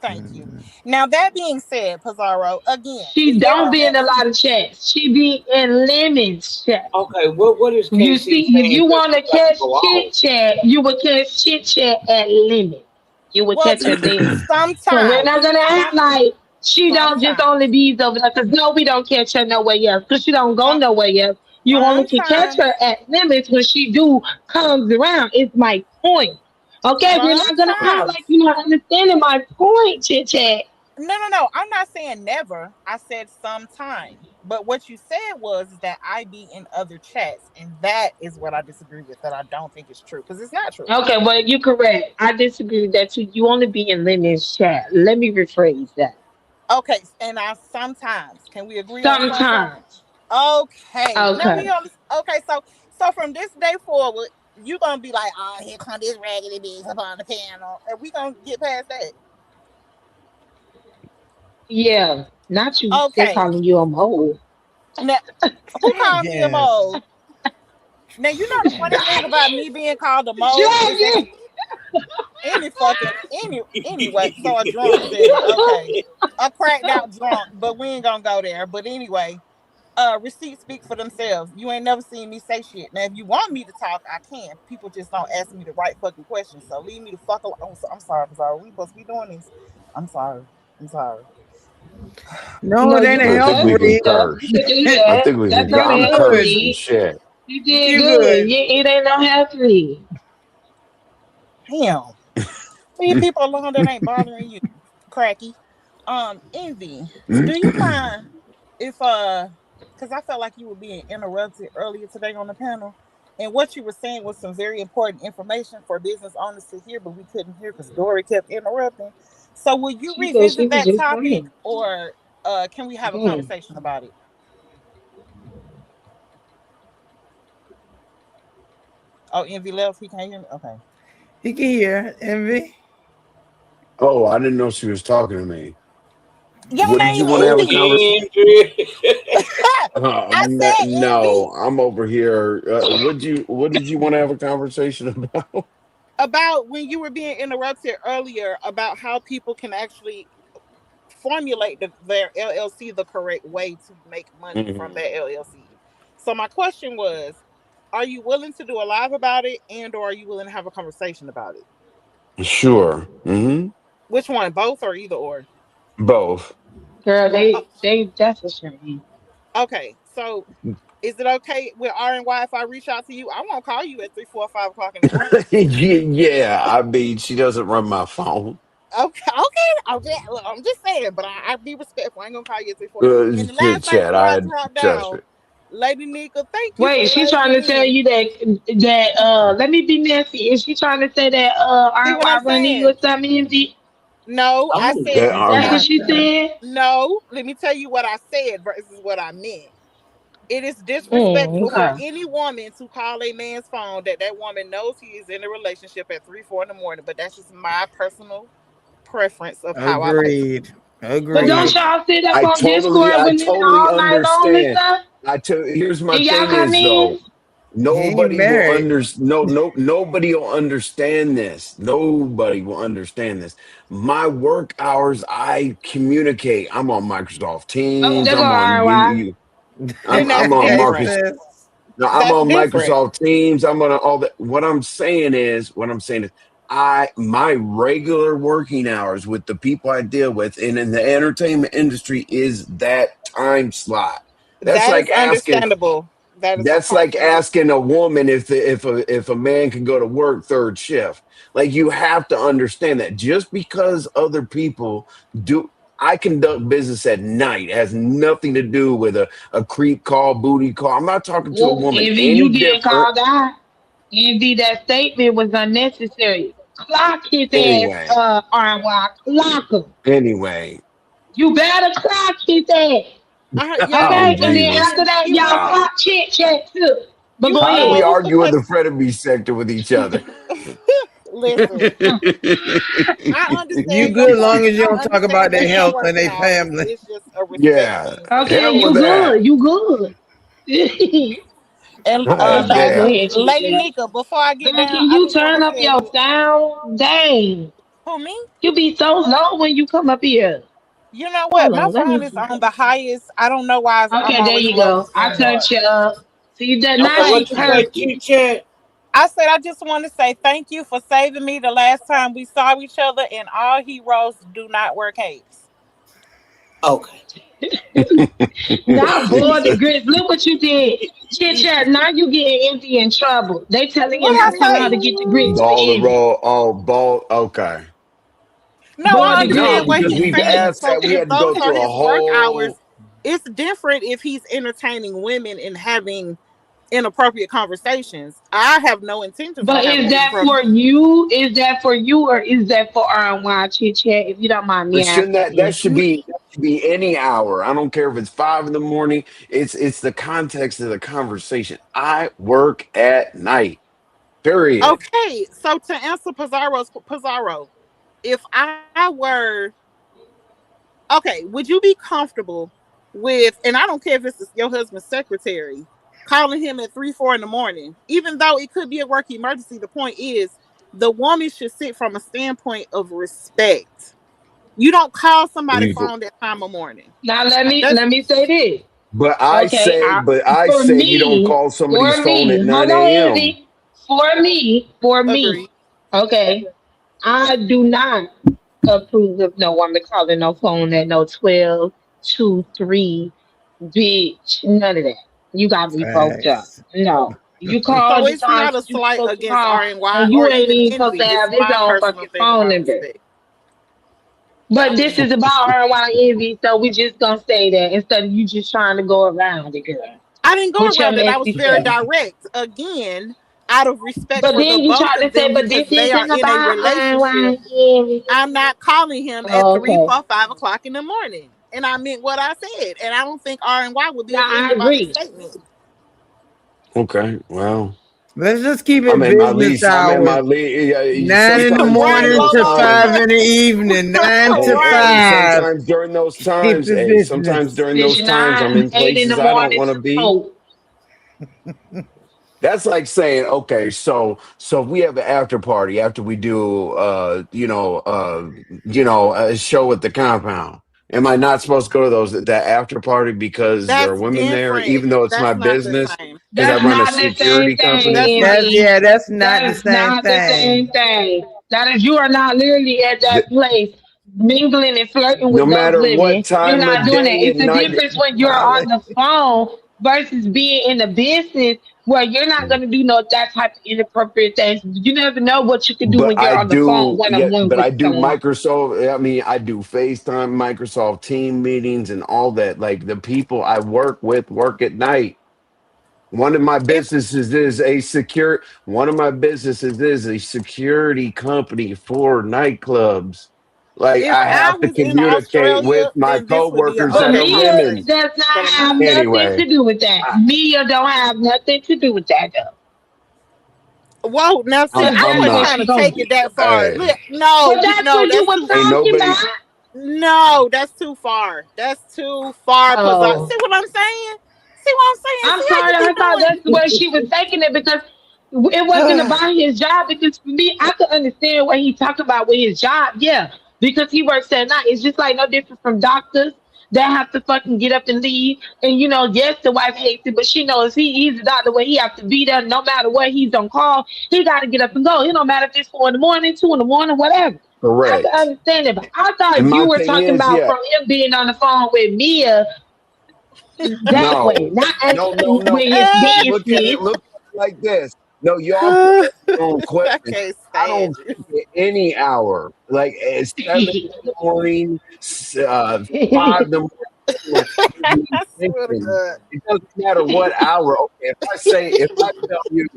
Thank you. Mm. Now that being said, Pizarro, again, is She there don't be in a redemption? lot of chats. She be in Lemon's chat. Okay, what is You KC see, if saying? you Because want she to got to catch go chit off. chat, you would catch chit chat at Limit. You would Well, catch her there. So we're not sometimes, gonna act like she don't just only sometimes, be over there. Cause no, we don't catch her nowhere else. Cause she don't go some, nowhere else. You only can catch her sometimes, at limits when she do comes around. It's my point. Okay, we're not gonna act like sometimes. you're not understanding my point, chit chat. No, no, no. I'm not saying never. I said sometime. But what you said was is that I be in other chats, and that is what I disagree with. That I don't think is true because it's not true. Okay, well, you're correct. I disagree with that too. You only be in Lennon's chat. Let me rephrase that. Okay, and I sometimes can we agree on sometimes? Sometimes. Okay, now we Okay. on. Okay, so from this day forward, you gonna be like, oh, here come this raggedy bitch up on the panel, and we gonna get past that. Yeah. Not you. They Okay, calling you a mole. now who called me a Yes. mole? Now you know the funny thing about me being called a mole is that Jackie! any fucking anyway. So a drunk said it. Okay, a cracked out drunk, but we ain't gonna go there. But anyway, receipts speak for themselves. You ain't never seen me say shit. Now, if you want me to talk, I can. People just don't ask me the right fucking questions. So leave me the fuck alone. I'm sorry. I'm sorry. We supposed to be doing this. I'm sorry. I'm sorry. No, No, it you ain't a I could health think we cuss and can read. stuff. You curse. could do I that. think we That's can. not Yeah, a I'm health You curse good. and read. shit. You did You good. good. It ain't no health read. Damn. Leave people alone that ain't bothering you. Cracky. Envy. Do you mind if because I felt like you were being interrupted earlier today on the panel, and what you were saying was some very important information for business owners to hear, but we couldn't hear because Dory kept interrupting. So will you She said she revisit was that just topic, playing. or can we have a Mm. conversation about it? Oh, Envy left. He can't hear me. Okay. He can hear envy. Oh, I didn't know she was talking to me. Your What did you name want to have a Envy. conversation? Okay. I said Envy No, I'm over here. What did you want to have a conversation about? about when you were being interrupted earlier about how people can actually formulate their LLC the correct way to make money from Mhm. that LLC. So my question was, are you willing to do a live about it, and or are you willing to have a conversation about it? Sure. Which one, both or either or? Both. Girl, Uh, they that's a shame. okay, so is it okay with R and Y if I reach out to you? I won't call you at 3, 4, 5 o'clock in the morning. Yeah, I mean, she doesn't run my phone. Okay, okay. I'm just saying, but I be respectful. I ain't gonna call you at 3, 4. And the Chit last thing chat. before I I drop trust down, me. Lady Nika, thank you for Wait, she saving trying to tell me. you that let me be messy. Is she trying to say that See what I'm RY running you saying? or something, MD? No, I Oh, said that do That's what not. she said? No, let me tell you what I said versus what I meant. It is disrespectful for Okay. any woman to call a man's phone that that woman knows he is in a relationship at 3, 4 in the morning. But that's just my personal preference of how I like to. Agreed. But don't Agreed. y'all sit up I on totally, Discord I with me totally all night long and understand. stuff? Here's my And y'all thing come is in? though, He ain't nobody will married. nobody will understand this. Nobody will understand this. My work hours, I communicate. I'm on Microsoft Oh, Teams. there go I'm on RY. Then that's I'm on Hey, different. Marcus. sis. No, I'm That's on different. Microsoft Teams. I'm on all that. What I'm saying is, my regular working hours with the people I deal with and in the entertainment industry is that time slot. That's That like is asking understandable. That is that's like partially asking a woman if a man can go to work third shift. Like you have to understand that just because other people do, I conduct business at night. It has nothing to do with a creep call, booty call. I'm not talking to a Well, woman Envy, any you getting different. called out. Envy, that statement was unnecessary. Clock his ass, Anyway, RY. Clock him. anyway. You better clock his ass. Oh Okay? you And then Jesus! after that, you y'all Wow. clock chit chat too. But you go How do we ahead. chose to argue in put the frenemy sector with each other? listen. Mm. I You understand your good point. long as you don't I talk about understand their that you're health and working their hours. family. It's just a respect Yeah, thing for Okay, me. hell you with that. good. You good. And Okay, go Damn. ahead, chit Lady chat. Nika, before I get Girl, down, can I you just want turn to up tell your you sound? Dang. who me. You be so low when you come up here. You know what? Hold My on, let phone me is see. on the highest. I don't know why I'm Okay, there always you low go. on I turned StreamYard. you up. See that now she What you say, perfect. chit chat? I said I just want to say thank you for saving me the last time we saw each other. And all heroes do not wear capes. Okay. Now boy the grits. Look what you did. Chit chat, now you getting Envy in trouble. They telling What him to I tell her say? to get the grits for Ball the Envy. roll. Oh, ball. Okay. No, Boy I the No, understand grits. what because he's we've saying. asked So that. We if had to go those are through a his work hours, whole. It's different if he's entertaining women and having inappropriate conversations. I have no intentions on But having is that inappropriate. for you? Is that for you, or is that for R&Y chit chat? If you don't mind me But shouldn't asking, that E. should be any hour? I don't care if it's 5 in the morning. It's the context of the conversation. I work at night. Period. Okay, so to answer Pizarro, if I were okay, would you be comfortable with? And I don't care if it's your husband's secretary calling him at 3, 4 in the morning, even though it could be a work emergency. The point is, the woman should sit from a standpoint of respect. You don't call somebody You go, phone that time of morning. Now let me That's let me say this. but Okay, I for say you don't me, call somebody's phone at hold 9 on, a.m. Envy. For me, agreed. okay, I do not approve of no woman calling no phone at no 12, 2, 3, bitch, none of that. You got me fucked up. Facts. No. You call So the it's times not a that you slight supposed to against call, R and Y and you or ain't even even supposed envy. to It's have his my own personal fucking thing phone about number. respect. But this is about her and why envy, so we just gonna say that instead of you just trying to go around it, girl. I didn't go With your around it. I was messy very self. direct. Again, out of respect But for the then you both tried to of say, them but because this they are isn't in a about relationship. envy. I'm not calling him at Oh, three, okay. 4, 5 o'clock in the morning. And I meant what I said. And I don't think R and Y would be Now I offended by that agree. statement. Okay, well, Let's just keep I'm it in my business least. I'm in my hours. least. 9 in the Sometimes Right, during morning those to Lola? times, 5 in the evening. Nine to hey, Right. five. sometimes during those Keep times, it hey, sometimes business. during those It's times, not I'm in 8 in the places I don't morning want to to be. 4. That's like saying, okay, so if we have an after party after we do a show at the compound. Am I not supposed to go to that after party because there are That's women there, different. even though it's my That's not the business? same. Because I That's run a not the same security company. That's thing, not the Envy. Yeah, same. that's not the That's same not the thing. same thing. That is, you are not literally at Th- that place mingling and flirting no with those matter what women. You're time not of doing that. day It's and a night. difference when you're on Molly. the phone versus being in the business where you're not going to do no that type of inappropriate things. You never know what you can do But when you're I on the phone do, one on yeah, one but I with do someone. Microsoft. I mean, I do FaceTime, Microsoft team meetings, and all that. Like the people I work with work at night. One of my If businesses is a secure. One of my businesses is a security company for nightclubs. Like if I I have to was in communicate with Australia, my then this would be an coworkers But that are okay Mia women. conversation. does not But I'm have not. nothing Anyway, to do with that. I, Mia don't have nothing to do with that though. Whoa, now see, Cause I I'm that's wasn't where not. trying she to gonna take be. it that far. Hey, Look, no, But that's no, what you that's were too. ain't talking nobody. about. No, that's too far. That's too far. Oh. See what I'm saying? See what I'm saying? I'm See how sorry, you I be thought that's the way she was taking it because it wasn't doing? about his job. Because for me, I could understand what he talking about with his job. Yeah, because he works at night. It's just like no different from doctors that have to fucking get up and leave. And yes, the wife hates it, but she knows he's a doctor where he have to be there no matter what he's on call. He got to get up and go. It don't matter if it's 4 in the morning, 2 in the morning, whatever. I could Correct. understand it, but I thought And my you were thing talking is, about yeah, from him being on the phone with Mia that way, no, not no. with his business. Look at it like this. No, y'all put up your own I equipment. can't I stand don't you. sleep at any hour. Like at 7 in the morning, 5 in the morning. I'm gonna be I swear to thinking. God. It doesn't matter what hour. Okay, if I tell you,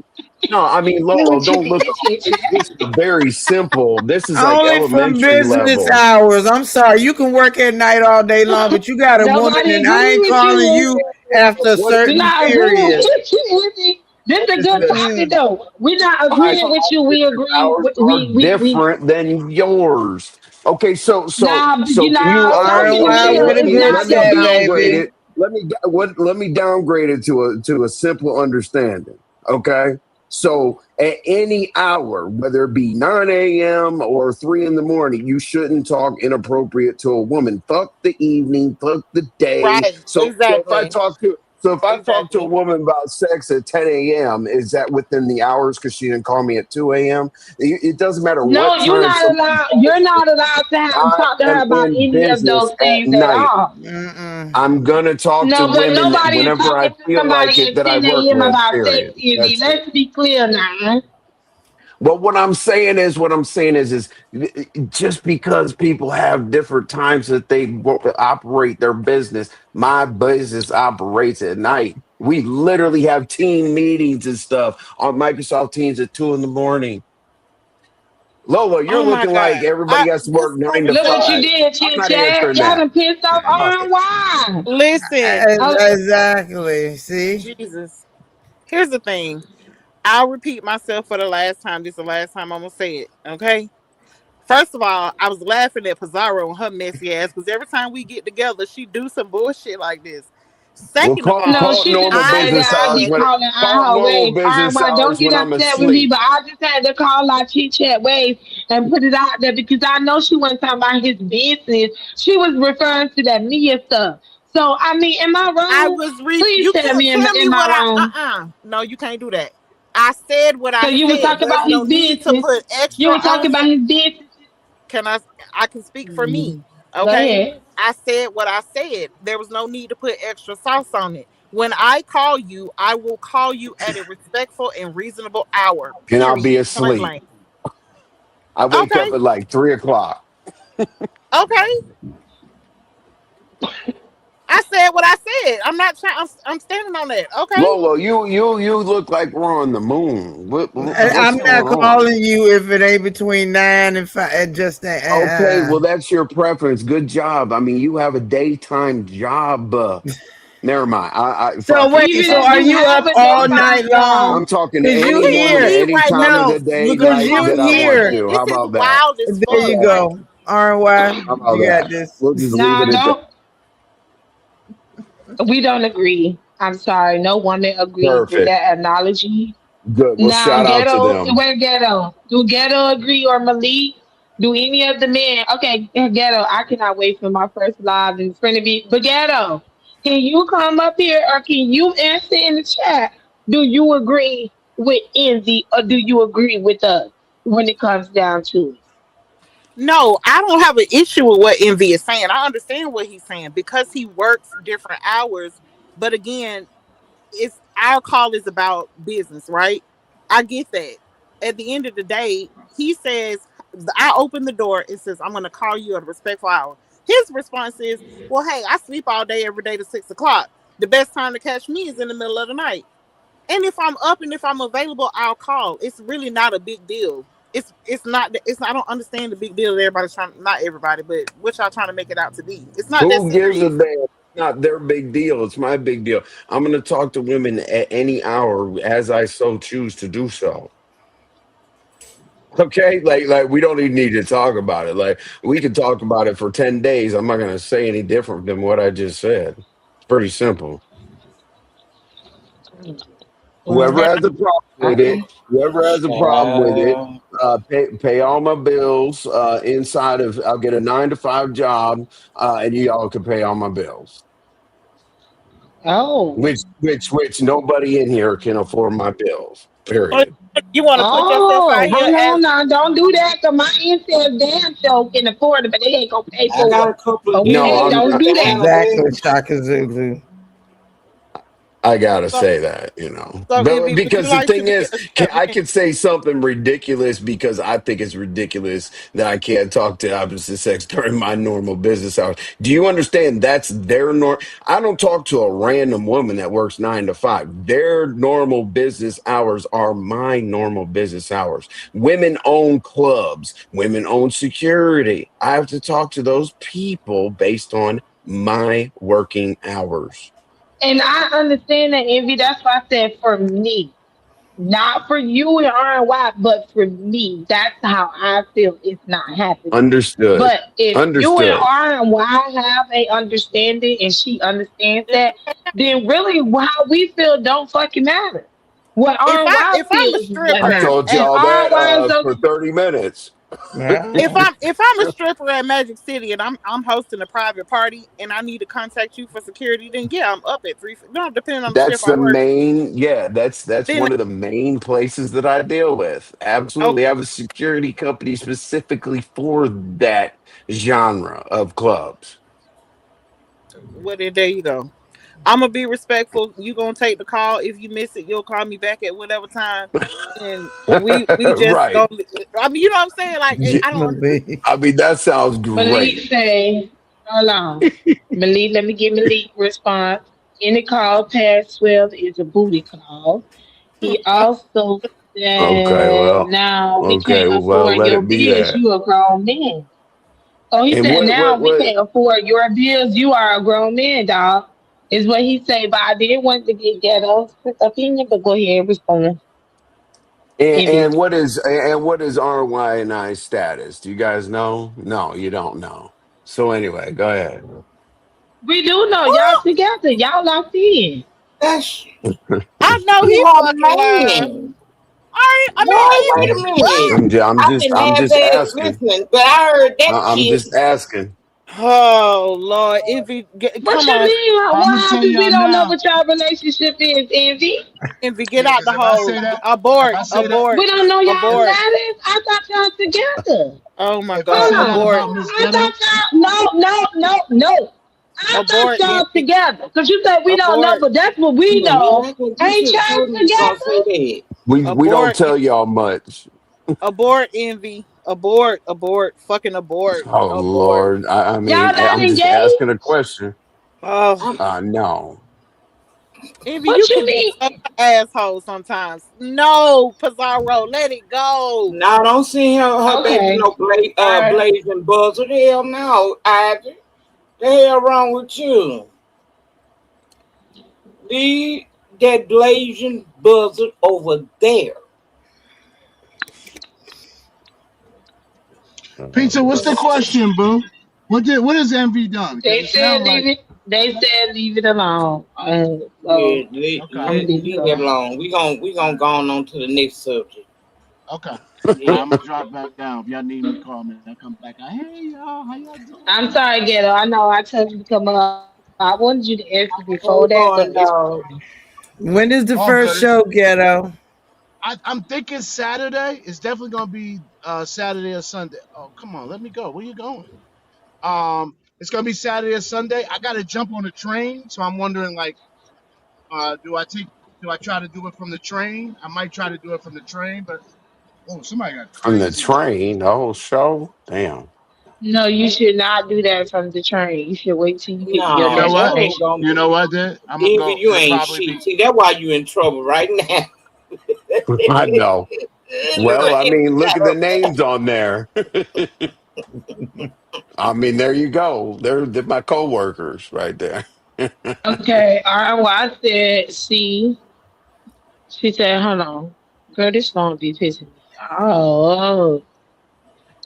no, I mean, Let me Lolo, check don't look. it, check This is very simple. This is like Only from elementary business level. hours. I'm sorry. You can work at night all day long, but you got a woman, Nobody and I agree ain't with calling you. you after a What We're certain not agreeing period. with you. Izzy. This is a good is topic, Mm. though. We're not my agreeing with you. We agree. hours are different than yours. Okay, Nah, can you R and talking to Y Mia with a is group not let me your chat, downgrade business. baby. it. Let me downgrade it to a simple understanding. Okay, so at any hour, whether it be 9 a.m. or 3 in the morning, you shouldn't talk inappropriate to a woman. Fuck the evening, fuck the day. Right. Exactly. So if I talk to a Exactly. woman about sex at 10 a.m., is that within the hours because she didn't call me at 2 a.m.? It doesn't matter No, what you're time not somebody allowed. calls You're me. not allowed to I talk to her am about in any of business those at things at night. all. Mm-mm. I'm gonna talk to No, but women nobody is whenever I talking to feel like somebody it at that I 10 work a.m. with. about sex, Period. Envy. That's it. Let's be clear now. Well, what I'm saying is just because people have different times that they operate their business, my business operates at night. We literally have team meetings and stuff on Microsoft Teams at 2 in the morning. Lola, you're Oh my looking like God. everybody has to This work nine to Look what you conversation. five. did, I'm Chit not Chat. answering Y'all that. done pissed off RY. Listen, Oh, Exactly. See? Jesus. Here's the thing. I'll repeat myself for the last time. This is the last time I'm gonna say it. Okay. First of all, I was laughing at Pizarro and her messy ass because every time we get together, she do some bullshit like this. Well, Second of no, all, call it she just normal I said business that I hours be said, when calling call it our normal ways. business RY, don't hours get when I'm upset with me, asleep. but I just had to call our Chit Chat ways and put it out there because I know she wasn't talking about his business. She was referring to that Mia stuff. So, I mean, am I I wrong? was Please you tell can't me, tell me am I what wrong? no, you can't do that. I said what So I you were said. talking There's about no his need to business. put You extra were talking on about it. his business. Can I can speak for Mm. me. Go Okay? ahead. I said what I said. There was no need to put extra sauce on it. When I call you, I will call you at a respectful and reasonable hour. And I'll Period. be Point asleep. blank. I wake Okay. up at like 3 o'clock. Okay. I said what I said. I'm not trying. I'm standing on that. Okay. Lolo, you look like we're on the moon. What's I'm not going on? calling you if it ain't between 9 and 5. Just that. Okay, well that's your preference. Good job. I mean, you have a daytime job. Never mind. I So fuck it. wait, Even so Fuck if are it. you you have up a all night daytime long? I'm job, talking to Cause I you can't anyone at here. believe any right time now of No, the day, you because night you talking that I about want here. to. How this is about that? wild as There fuck. you Like go. RY, How about you got that? this. We'll just leave nah, it at that. don't. We don't agree. I'm sorry. No woman agrees with Perfect. that analogy. Good. Well, Now, shout out to ghetto, them. where ghetto? Do ghetto agree or Malik? Do any of the men? Okay, ghetto. I cannot wait for my first live in front of you. But ghetto, can you come up here or can you answer in the chat? Do you agree with Envy or do you agree with us when it comes down to it? no, I don't have an issue with what Envy is saying. I understand what he's saying because he works different hours. But again, it's our call is about business, right? I get that. At the end of the day, he says, I open the door and says, I'm gonna call you at a respectful hour. His response is, well, hey, I sleep all day every day to 6 o'clock. The best time to catch me is in the middle of the night. And if I'm up and if I'm available, I'll call. It's really not a big deal. It's not I don't understand the big deal that everybody's trying, not everybody, but what y'all trying to make it out to be. It's not that Who gives a serious. damn? It's not their big deal. It's my big deal. I'm going to talk to women at any hour as I so choose to do so. Okay, like we don't even need to talk about it. Like we could talk about it for 10 days. I'm not going to say any different than what I just said. It's pretty simple. Whoever Well, has a problem with it, okay. whoever has a problem with it, pay all my bills. Inside of I'll get a 9 to 5 job, and y'all can pay all my bills. Oh. Which nobody in here can afford my bills. Or Period. you want to put yourself out Oh, here hold as on now. Don't do that because my incel damn show can afford it, but they ain't going to pay I for got it. a couple of No, Okay? bills I'm. Don't I do can that. handle, Exactly, baby. Shaka Zulu. I gotta so say that, so but Envy, would you because the like to thing be is, a I champion? can say something ridiculous because I think it's ridiculous that I can't talk to opposite sex during my normal business hours. Do you understand? That's their norm. I don't talk to a random woman that works 9 to 5. Their normal business hours are my normal business hours. Women own clubs. Women own security. I have to talk to those people based on my working hours. And I understand that, Envy. That's why I said for me. Not for you and RY, but for me. That's how I feel it's not happening. Understood. But if you and Understood. RY have a understanding and she understands that, then really how we feel don't fucking matter. What RY If I'm a feels is what I stripper, matters. told And y'all that RY is for okay. 30 minutes. if Yeah. I'm a stripper at Magic City and I'm hosting a private party and I need to contact you for security, then yeah, I'm up at three. No, depending on the That's shift I the work. main, yeah, that's Then one of the main places that I deal with. okay, Absolutely. I have a security company specifically for that genre of clubs. well then there you go. I'm gonna be respectful. You gonna take the call. If you miss it, you'll call me back at whatever time. And we just Right. go. I mean, you know what I'm saying? Like Yeah, I don't understand. Malik. I mean, that sounds Malik great. say, hold on. Malik, let me give Malik response. Any call past 12 is a booty call. He also Okay, said, well, now we okay, can't well, afford let your it be bills. that. You a grown man. Oh, he And said, now we what? can't afford your bills. You are a grown man, dog. Is what he said. But I didn't want to get ghetto opinion, but go ahead and respond. Envy. And what is RYNI status? Do you guys know? No, you don't know. So anyway, go ahead. We do know y'all together. Y'all locked in. That's I know he you are fucking lying. man. I Boy, mean, wait Envy, a minute. what? I can I'm have just that asking. listening, but I heard that I'm shit. just asking. Oh Lord, Envy, What come you on, mean? I'm What gonna tell happened? We y'all don't know now. what y'all relationship is, Envy. Envy, get Yeah, out because the if I hole. say that, if Abort, I say that, abort, We don't know y'all abort. status. I thought y'all together. Oh my if I Hold say God, that on. abort, about Miss I Ghetto, thought y'all. No. I thought abort, y'all Envy, together. Because you said we don't know, abort, but that's what we Yeah, man, know. you Ain't should have y'all told me you was gonna together? say that. We don't abort, tell y'all much. abort, Envy, abort, abort, fucking abort, Oh abort. Lord. I Y'all mean, not I'm just asking a engaged? question. Oh, I, No. Envy, you What you can be mean? so asshole sometimes. No, Pizarro, let it go. now don't see her baby Okay. no All right. blazing buzzard. Hell no, Ivy. The hell wrong with you? Leave that blazing buzzard over there. Pizza. What's the question, boo? What has Envy done? Because They it said sounds like leave it. They said leave it alone. Yeah, So okay, I'm gonna leave it leave that alone. alone. We all gonna right, go on to the next subject. okay. All right, Yeah. I'm gonna drop back down. If y'all need me, call me. I come back. Hey y'all, how y'all I'm doing? sorry, Ghetto. I know I told you to come up. I wanted you to answer before How that, but you it's doing, fine. dog? When is the All first good. show, Ghetto? I'm thinking Saturday. It's definitely gonna be Saturday or Sunday. Oh, come on, let me go. Where you going? It's gonna be Saturday or Sunday. I gotta jump on a train, so I'm wondering like, do I take? Do I try to do it from the train? I might try to do it from the train, but oh, somebody got From the crazy. train, the whole show? Damn. No, you should not do that from the train. You should wait till you get to your You know No, what? that ain't destination. gonna You know what? Then I'm gonna Envy, go. you It'll ain't probably shit. be See, that's why you in trouble right now. I know. Look Well, at I Envy mean, look got at the up names on there. I mean, there you go. They're my coworkers right there. Okay, RY said, see, she said, hold on. Girl, this phone be pissing me. Oh,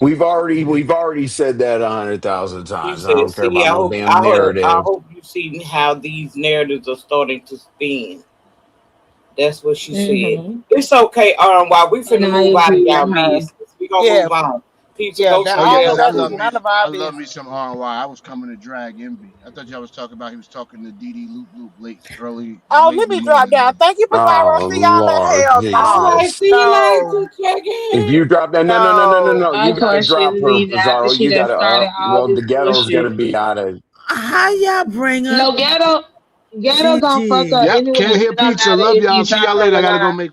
We've already said that 100,000 She times. I said, don't care "See, about no damn I narrative. hope you see how these narratives are starting to spin." That's what she said. mm-hmm. It's okay, while we And finna I move out of agree y'all with her. business. We gonna Yeah, move on. Pizza, yeah, go that Oh somewhere yeah, all because of else, I that is love boo. me. none of our I love me business. some RY. I was coming to drag Envy. I thought y'all was talking about he was talking to Dee Loop Loop Oh, late let in the me drop morning. down. Thank you, Pizarro. Oh See y'all later. Lord Hell All no. right, Jesus! see you No. later. Check If in. you drop that, No. no, you I got to thought she'd drop her, leave after Pizarro. she You got done to started all well, this the ghetto's got to bullshit. be out of. How y'all bring up No, ghetto gonna fuck Gigi? up Yep, anyway. can't It hear don't pizza. matter Love if y'all. you See drop y'all her later. I or gotta go not. make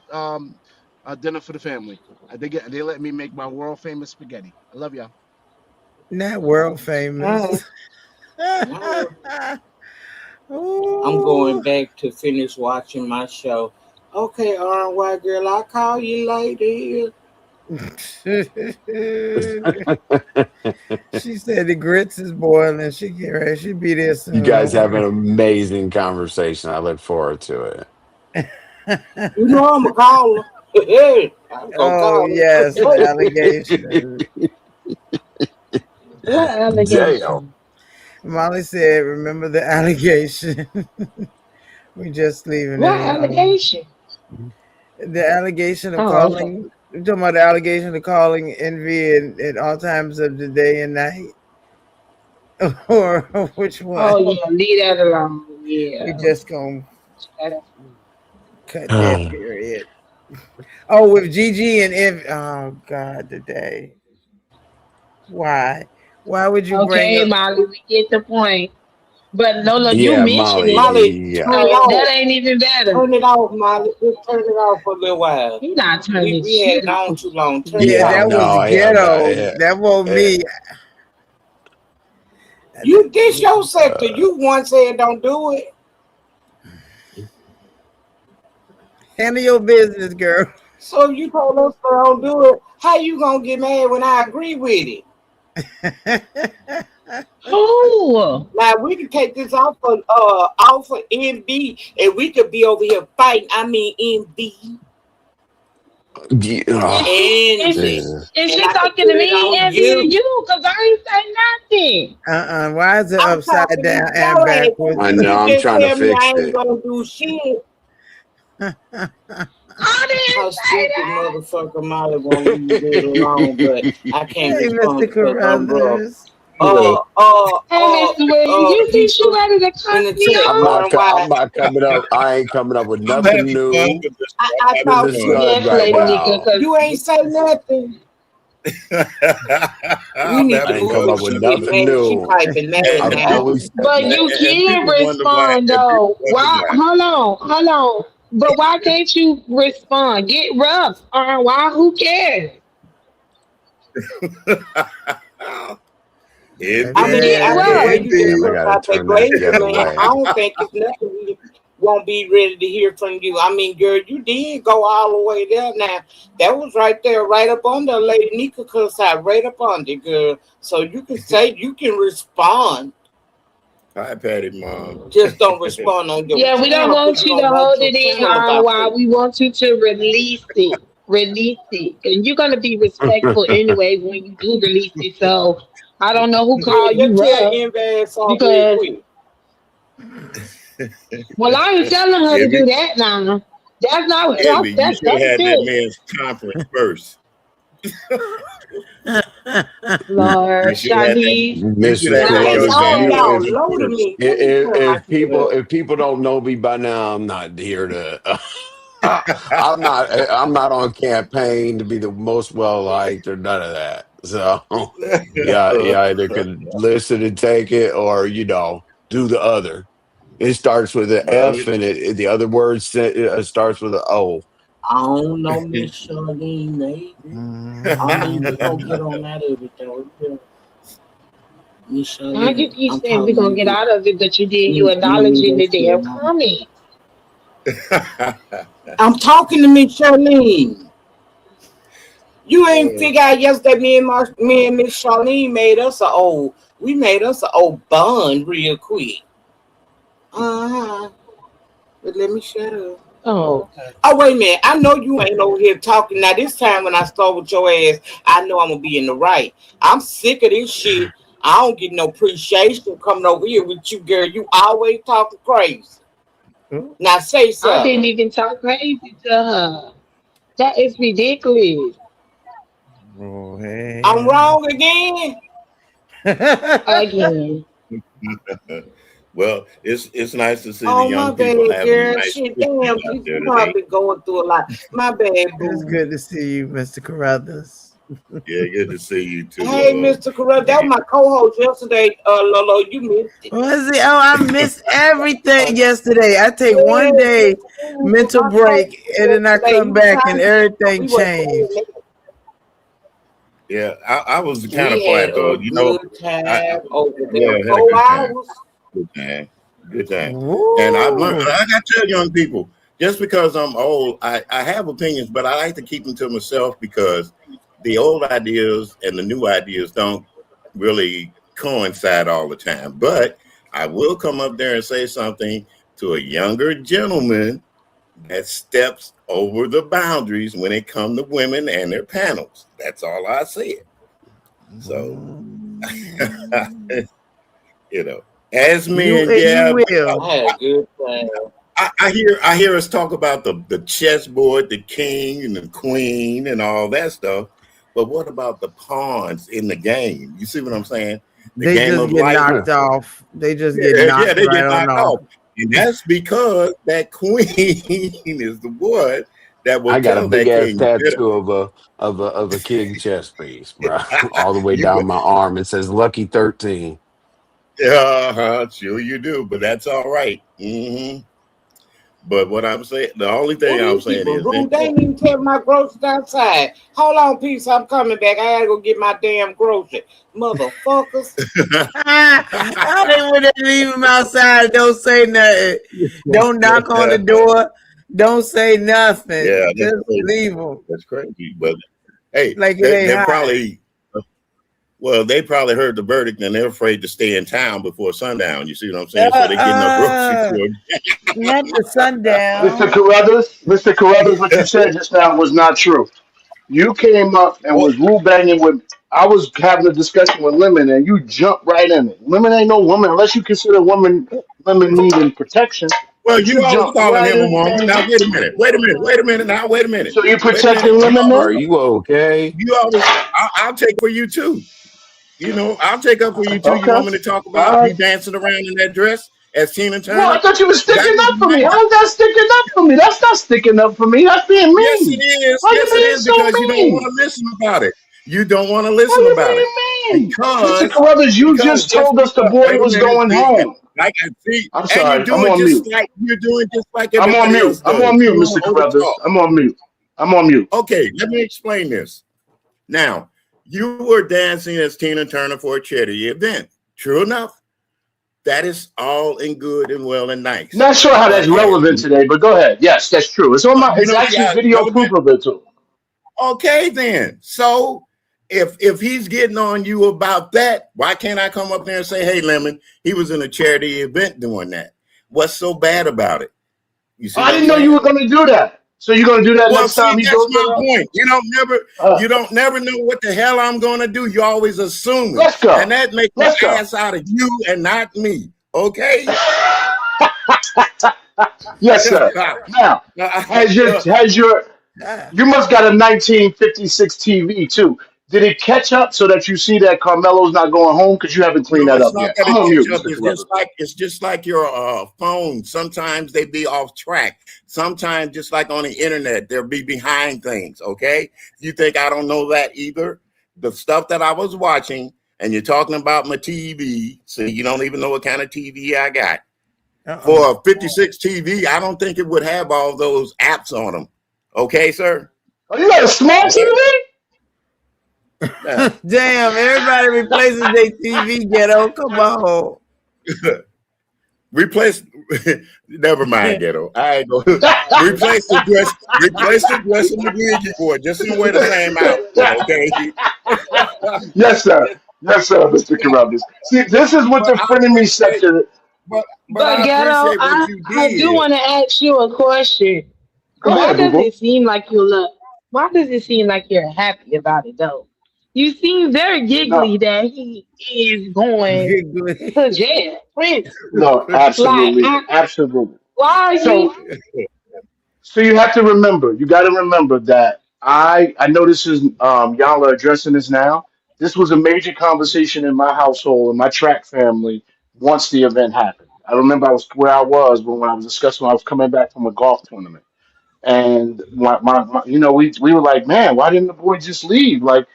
dinner for the family. They let me make my world famous spaghetti. I love y'all. Not world All famous. right. All right. I'm going Ooh. back to finish watching my show. Okay, white girl, I'll call you later. She said the grits is boiling. She get ready. She be there You soon. guys Don't have an worry. amazing conversation. I look forward to it. You know I'm a caller. I'm gonna Oh call yes, the her. allegation. What Damn. allegation? Molly said, "Remember the allegation." We just leaving it What alone. allegation? The allegation of Oh, okay. calling. You're talking about the allegation of calling envy at all times of the day and night, or which one? Oh yeah, leave that alone. We Yeah. just gonna Shut up. cut that period. Oh, with Gigi and envy. Oh God, today. Why? Why would you bring Okay, up? Molly, we get the point. But Lola, you Yeah, mentioned Molly. it, Molly, Yeah. turn it so that off. ain't even better. Turn it off, Molly. Just turn it off for a little while. He not turning We had shit it on off. too long. Turn it Yeah, Yeah, that off. was no, yeah, ghetto. yeah, That was yeah. me. You this your sector. You once said don't do it. Handle your business, girl. So you told us to don't do it. How you gonna get mad when I agree with it? Who? Now we can take this off of NB and we could be over here fighting. I mean NB Is Yeah. she and is Z. she Yeah. is And she I could talking put to it me on and being you. you? Cause I ain't say nothing. Why is it I'm upside talking to down and your ass. backwards? I Cause know. you I'm just trying to tell me I fix ain't it. gonna do shit. I didn't Her say stupid that. motherfucker Molly won't leave it alone, but I can't Hey, Mr. respond because I'm broke. Carruthers. Uh, uh, Hey, uh, Mr. Williams, you think she people ready to in cut the me chat I'm off? not. wondering why I'm not coming up. I ain't coming up with I'm nothing having fun new. with this. I I'm I'm having thought just you fun. snug Yes, right Lady what Mika, now. cause you ain't say nothing. We I'm need I to having ain't move come fun her. up with with She this. getting nothing mad. She new. piping mad I've now. always said but that. you And can people wonder why. respond And people though. wonder Why? Hold on. But why can't you respond? Get rough. Why? Who cares? why. I mean, Get I the Envy, way rough. you just Damn, I cussed envy. gotta out that turn that the Glazer other man, I way. don't think it's nothing we won't be ready to hear from you. I mean, girl, you did go all the way there. Now that was right there, right up under Lady Nika cuss out, right up under, girl. So you can say you can respond, Hi, Patty, mom. just don't respond on your Yeah, we don't channel because want you you to don't want hold your it in channel our about while. free. We want you to release it. Release it. And you're gonna be respectful anyway when you do release it. So I don't know who Yeah, called just you tell rough Envy something real because quick. well I ain't telling her to Envy, do that now. That's not envy. You should have that's had that it. man's conference first. You Lord, should have had that. Shanice. You should Mr. have Now, had that hey, man's Carruthers, if all you conference y'all if loaded first. me. Let me turn my shit up. if people don't know me by now, I'm not here to. I'm not on campaign to be the most well liked or none of that. So yeah, you either could listen and take it, or do the other. It starts with an Well, F, and the other word starts with an O. I don't know Miss Charlene, maybe. I mean, we gonna get on that everything. Yeah. Miss Now you Charlene, keep I'm saying we're talking to gonna get you. out of it, but you You ain't acknowledging gonna the say damn nothing. comment. I'm talking to Miss Charlene. You ain't figure out yesterday me and Miss Charlene made us a old we made us a old bun real quick. Uh-huh. But let me shut up. Oh, Oh wait a minute. I know you ain't over here talking. Now this time when I start with your ass, I know I'm gonna be in the right. I'm sick of this shit. I don't get no appreciation coming over here with you, girl. You always talking crazy. Now say I didn't something. even talk crazy to her. That is ridiculous. Oh, I'm hell. wrong again. Again. well, it's nice to see the Oh my young people bad, having a girl. nice Shit, picnic damn, out bitch, there you today. probably going through a lot. My bad, It's boo. good to see you, Mr. Carruthers. Yeah, good to see you too, Hey, Lolo. Mr. Corrupt, that was my co-host yesterday. Lolo, you missed it. Was it? Oh, I missed everything yesterday. I take Yeah, one day mental my co-host break and then I yesterday, he come was back trying and to get on. everything We were changed. Yeah, I was kind We of had quiet though. a good I time over there. yeah, I had a 4 hours. good time, good time. And I've learned. Woo! I got to tell young people, just because I'm old, I have opinions, but I like to keep them to myself because the old ideas and the new ideas don't really coincide all the time. But I will come up there and say something to a younger gentleman that steps over the boundaries when it comes to women and their panels. That's all I said. So, you know, as You men, and you yeah, will. I had a good time. I hear us talk about the chessboard, the king and the queen and all that stuff. But what about the pawns in the game? You see what I'm saying? The They game just of get life. Huh. knocked off. They just get Yeah, knocked they get right on knocked off. off. And that's because that queen is the one that will I got a tell big that ass king, you better. tattoo of a king chess piece, bro, all the way You down my arm. It says "Lucky 13." Sure you do, but that's all right. But what I'm saying, the only Oh, thing I'm these saying people is, rude. They ain't even tell my groceries outside. Hold on, peace. I'm coming back. I gotta go get my damn groceries. Motherfuckers. How they would they leave him outside? Don't say nothing. Don't knock on the door. Don't say yeah, nothing. that's Just crazy. leave them That's crazy. But hey, like it ain't they're hot. probably well, they probably heard the verdict and they're afraid to stay in town before sundown. You see what I'm saying? So they're getting up groceries Uh, for not the Mr. sundown. Carruthers, Mr. Carruthers, what you said just now was not true. You came up and Oh, was rule banging with. I was having a discussion with Lemon, and you jumped right in it. Lemon ain't no woman unless you consider woman Lemon needing protection. well, But you you always jumped calling right him a in woman. Now things. wait a minute. Wait a minute. Wait a minute. Now wait a minute. So you Wait a minute. protecting Lemon Are now? you okay? You always. I'll take for you too. You know, I'll take up for you too. You Okay. want me to talk about All you right. dancing around in that dress as Tina Well, I Turner? thought you were That sticking was up for me. nice. How's that sticking up for me? That's not sticking up for me. That's being Yes, it mean. is. Why you Yes, it being is so because you don't want mean? to listen about it. You don't want to Why listen you about it being mean? Mr. because Carruthers, you because just just told us the because. boy Wait a was minute. going See, home. like I see, I'm and sorry. I'm on mute. you're doing just like I'm on everybody mute. else I'm does. on mute, You want Mr. to over Carruthers. talk. I'm on mute. I'm on mute. Okay, let me explain this. Now, you were dancing as Tina Turner for a charity event. True enough, that is all in good and well and nice. Not sure how But that's as relevant today, but go ahead. Yes, that's true. It's on my. you It's don't see actually how it's video proof relevant. of it too. Okay, then. So if he's getting on you about that, why can't I come up there and say, "Hey, Lemon, he was in a charity event doing that. What's so bad about it?" You see I what I'm didn't know you saying? were going to do that. So you're going to do that Well, next see, time he that's goes my around. point. Uh, You don't never know what the hell I'm gonna do. You're always assuming, let's go. and that makes an Let's go. ass out of you and not me. Okay? Yes, sir. Now, has your Ah. you must got a 1956 TV too. Did it catch up so that you see that Carmelo's not going home because you haven't No, cleaned that it's up not yet? that I'm it on mute, catch up. Mr. Carruthers. It's just like your phone. Sometimes they be off track. Sometimes just like on the internet, they'll be behind things. Okay, you think I don't know that either? The stuff that I was watching, and you're talking about my TV, so you don't even know what kind of TV I got. Uh-oh. For a 56 TV, I don't think it would have all those apps on them. Okay, sir. Oh, you got a smart Okay. TV? Yeah. Damn, everybody replaces their TV ghetto. Come on. Replace. Never mind, ghetto. I ain't go. Replace the dress. Replace the dress in the Ouija board. Just don't wear the same outfit. Okay. Yes, sir. Yes, sir, Mr. Carruthers. See, this is what But the I frenemy appreciate. section. But But I ghetto, appreciate what I you I do did. want to ask you a question. Go Why ahead, boo does boo. it seem like you look? Why does it seem like you're happy about it though? You seem very No, giggly that he is going Giggly. to jail, prison. no, Like, absolutely, absolutely. why are So, you? so you have to remember. You got to remember that I know this is y'all are addressing this now. This was a major conversation in my household and my track family once the event happened. I remember I was where I was when I was discussing when I was coming back from a golf tournament. And you know, we were like, man, why didn't the boy just leave? Like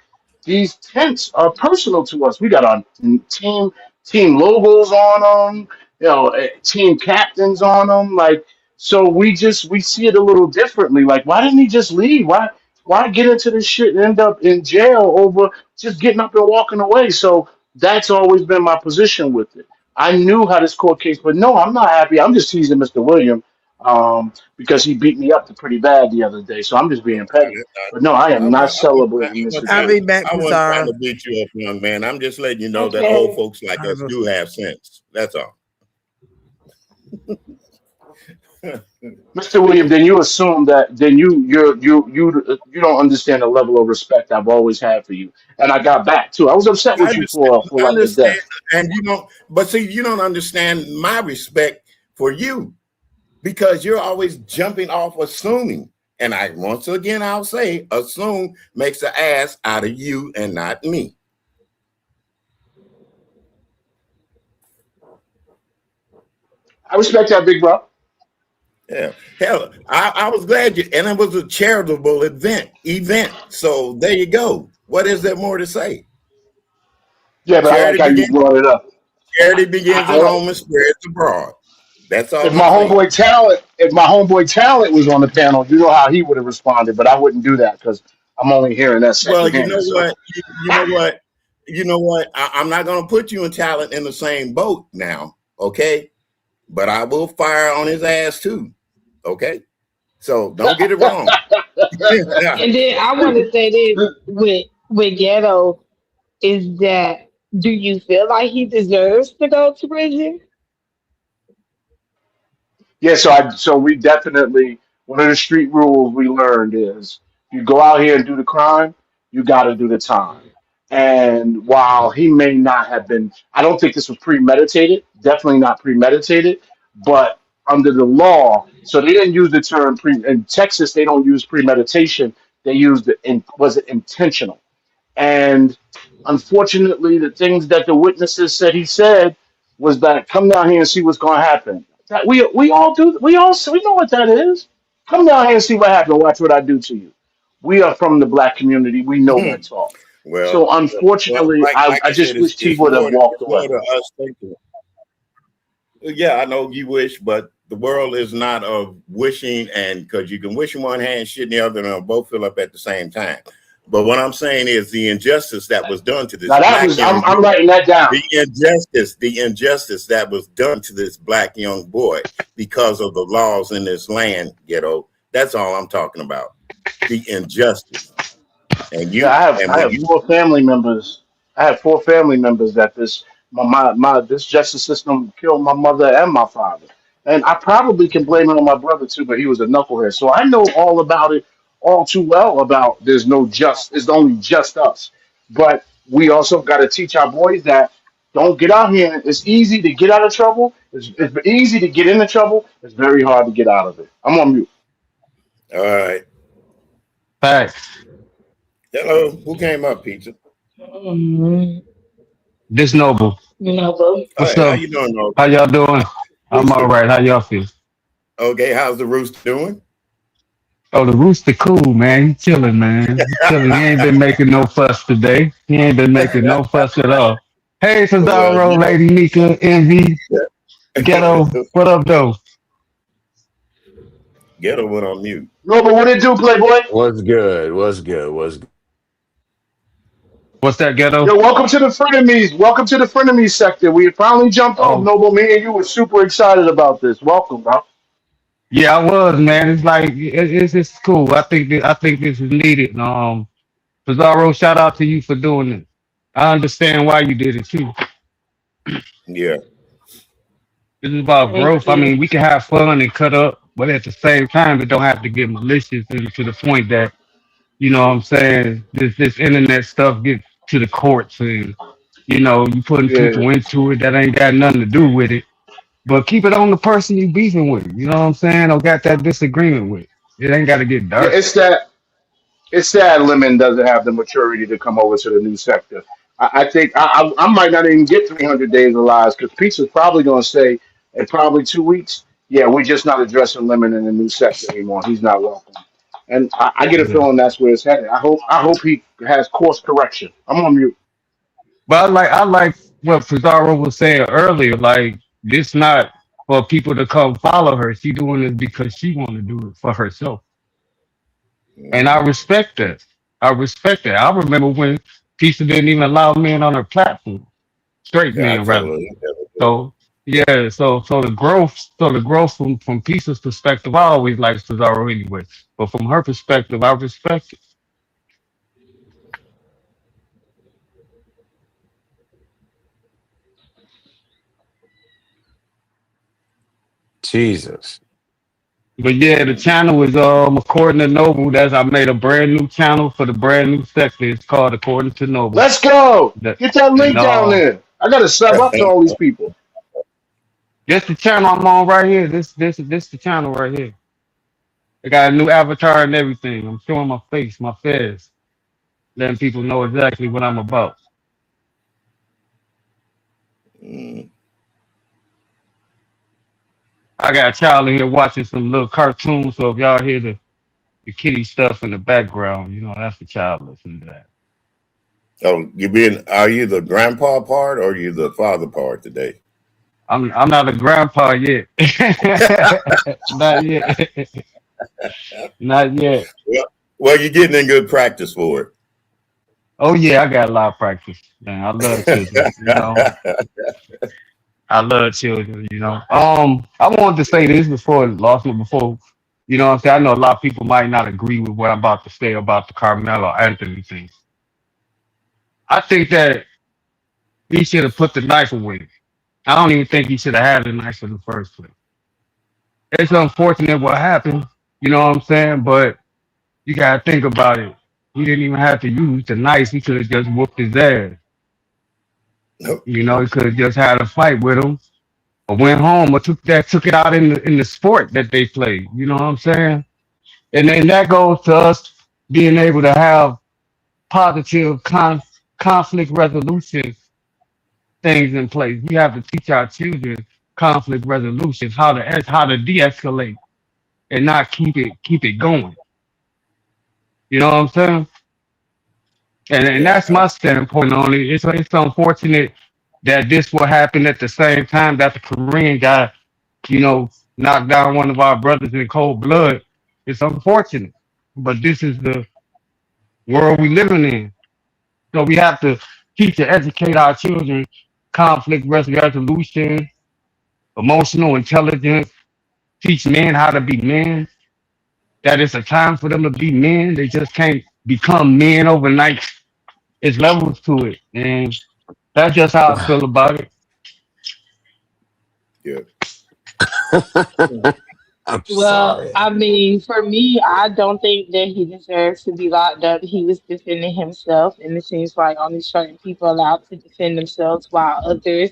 these tents are personal to us. We got our team logos on them, you know, team captains on them. Like so, we see it a little differently. Like, why didn't he just leave? Why get into this shit and end up in jail over just getting up and walking away? So that's always been my position with it. I knew how this court case, but no, I'm not happy. I'm just teasing Mr. William. Because he beat me up pretty bad the other day. So I'm just being petty. But no, I am not celebrating this I'll event. be back, I wasn't trying Kusara. to beat you up, young man. I'm just letting you know that old Okay. folks like us do have sense. That's all. Mr. William, then you assume that then you don't understand the level of respect I've always had for you. And I got back too. I was upset I with you understand, for I like a day. understand, and you don't. But see, you don't understand my respect for you because you're always jumping off, assuming. And I once again, I'll say, assume makes an ass out of you and not me. I respect that, big bro. Yeah, hell, I was glad you, and it was a charitable event. So there you go. What is there more to say? Yeah, but I like how Charity you begins. brought it up. Charity begins at I, home and spreads abroad. That's if all my I'm saying. homeboy talent, if my homeboy talent was on the panel, you know how he would have responded, but I wouldn't do that because I'm only hearing that Well, you secondhand. know So what? You know what? You know what? I'm not going to put you and Talent in the same boat now, okay? But I will fire on his ass too, okay? So don't get it wrong. Yeah. And then I want to say this with Ghetto is that do you feel like he deserves to go to prison? yeah, so we definitely one of the street rules we learned is you go out here and do the crime, you got to do the time. And while he may not have been, I don't think this was premeditated. Definitely not premeditated, but under the law, so they didn't use the term pre. In Texas, they don't use premeditation. They used the was it intentional? And unfortunately, the things that the witnesses said he said was that come down here and see what's going to happen. That we all do. We know what that is. Come down here and see what happened. Watch what I do to you. We are from the black community. We know that talk. well, So well, unfortunately, like I I said, just wished he would have walked it's away. more to us thinking. Yeah, I know you wish, but the world is not of wishing, and because you can wish in one hand, shit in the other, and they'll both fill up at the same time. But what I'm saying is the injustice that was done to this Now that black was young I'm boy, writing that down. the injustice that was done to this black young boy because of the laws in this land, ghetto. That's all I'm talking about. The injustice. And Yeah, you, and I when have you, four family members. I have four family members that my this justice system killed my mother and my father. And I probably can blame it on my brother too, but he was a knucklehead. So I know all about it all too well about there's no just it's only just us. But we also got to teach our boys that don't get out here. It's easy to get out of trouble. It's easy to get into trouble. It's very hard to get out of it. I'm on mute. all right. Facts. Hello, who came up, Pizza? Mm, This noble. no, boo. All What's right, how up? you doing, How Noble? y'all doing? I'm all Rooster. right. How y'all feel? Okay, how's the rooster doing? Oh, the rooster cool, man. He chilling, man. He chilling. He ain't been making no fuss today. He ain't been making no fuss at all. Hey, Well, Cesaro, Lady Mika, Envy, Ghetto. What up, though? Ghetto went on mute. No, but what it do, Playboy? What's good? What's good? What's What's that, Ghetto? Yo, welcome to the frenemies. Welcome to the frenemies sector. We finally jumped off, Oh, Noble. Me and you were super excited about this. Welcome, bro. yeah, I was, man. It's like it's cool. I think this is needed. Cesaro, shout out to you for doing it. I understand why you did it too. Yeah. This is about Thank growth. I you. mean, we can have fun and cut up, but at the same time, it don't have to get malicious and to the point that, you know what I'm saying, this internet stuff gets to the courts and, you know, you putting Yeah. people into it that ain't got nothing to do with it. But keep it on the person you beefing with, you know what I'm saying, or got that disagreement with. It ain't got to get Yeah, dark. it's sad Lemon doesn't have the maturity to come over to the new sector. I think I might not even get 300 days of lives because Pizza's probably going to say in probably 2 weeks, yeah, we're just not addressing Lemon in the new sector anymore. He's not welcome. And I get a Yeah. feeling that's where it's headed. I hope he has course correction. I'm on mute. But I like what Pizarro was saying earlier. Like this not for people to come follow her. She doing this because she want to do it for herself, and I Hmm. respect that. I respect that. I remember when Pizza didn't even allow men on her platform, straight Yeah, I men told rather. her. So yeah, so the growth from Pizza's perspective, I always like Cesaro anyway. But from her perspective, I respect it. Jesus? But yeah, the channel is according to Noble. That's I made a brand new channel for the brand new sector. It's called According to Noble. Let's go. That Get that and link down there. I got to sub up to all these people. This the channel I'm on right here. This the channel right here. I got a new avatar and everything. I'm showing my face, my face, letting people know exactly what I'm about. Mm. I got a child in here watching some little cartoons, so if y'all hear the kitty stuff in the background, you know that's the child listening to that. Oh, you being? Are you the grandpa part or you the father part today? I'm not a grandpa yet. Not yet. Not yet. Well, well, you're getting in good practice for Oh yeah, I got a lot of practice. Man, I love children. You know, it. I love children. You know. I wanted to say this before lost me before. You know what I'm saying? I know a lot of people might not agree with what I'm about to say about the Carmelo Anthony thing. I think that he should have put the knife away. I don't even think he should have had the knife in the first place. It's unfortunate what happened. You know what I'm saying? But you gotta think about it. He didn't even have to use the knife. He could have just whooped his ass. Nope. You know, he could have just had a fight with him, or went home, or took it out in the sport that they played. You know what I'm saying? And then that goes to us being able to have positive conflict resolution things in place. We have to teach our children conflict resolutions, how to de-escalate and not keep it going. You know what I'm saying? And Yeah. that's my standpoint on it. It's unfortunate that this will happen at the same time that the Korean guy, you know, knocked down one of our brothers in cold blood. It's unfortunate, but this is the world we living in. So we have to teach and educate our children conflict resolution, emotional intelligence, teach men how to be men. That it's a time for them to be men. They just can't become men overnight. It's levels to it, and that's just how I feel about it. Yeah. I'm Well, sorry. I mean, for me, I don't think that he deserves to be locked up. He was defending himself, and it seems like only certain people are allowed to defend themselves, while others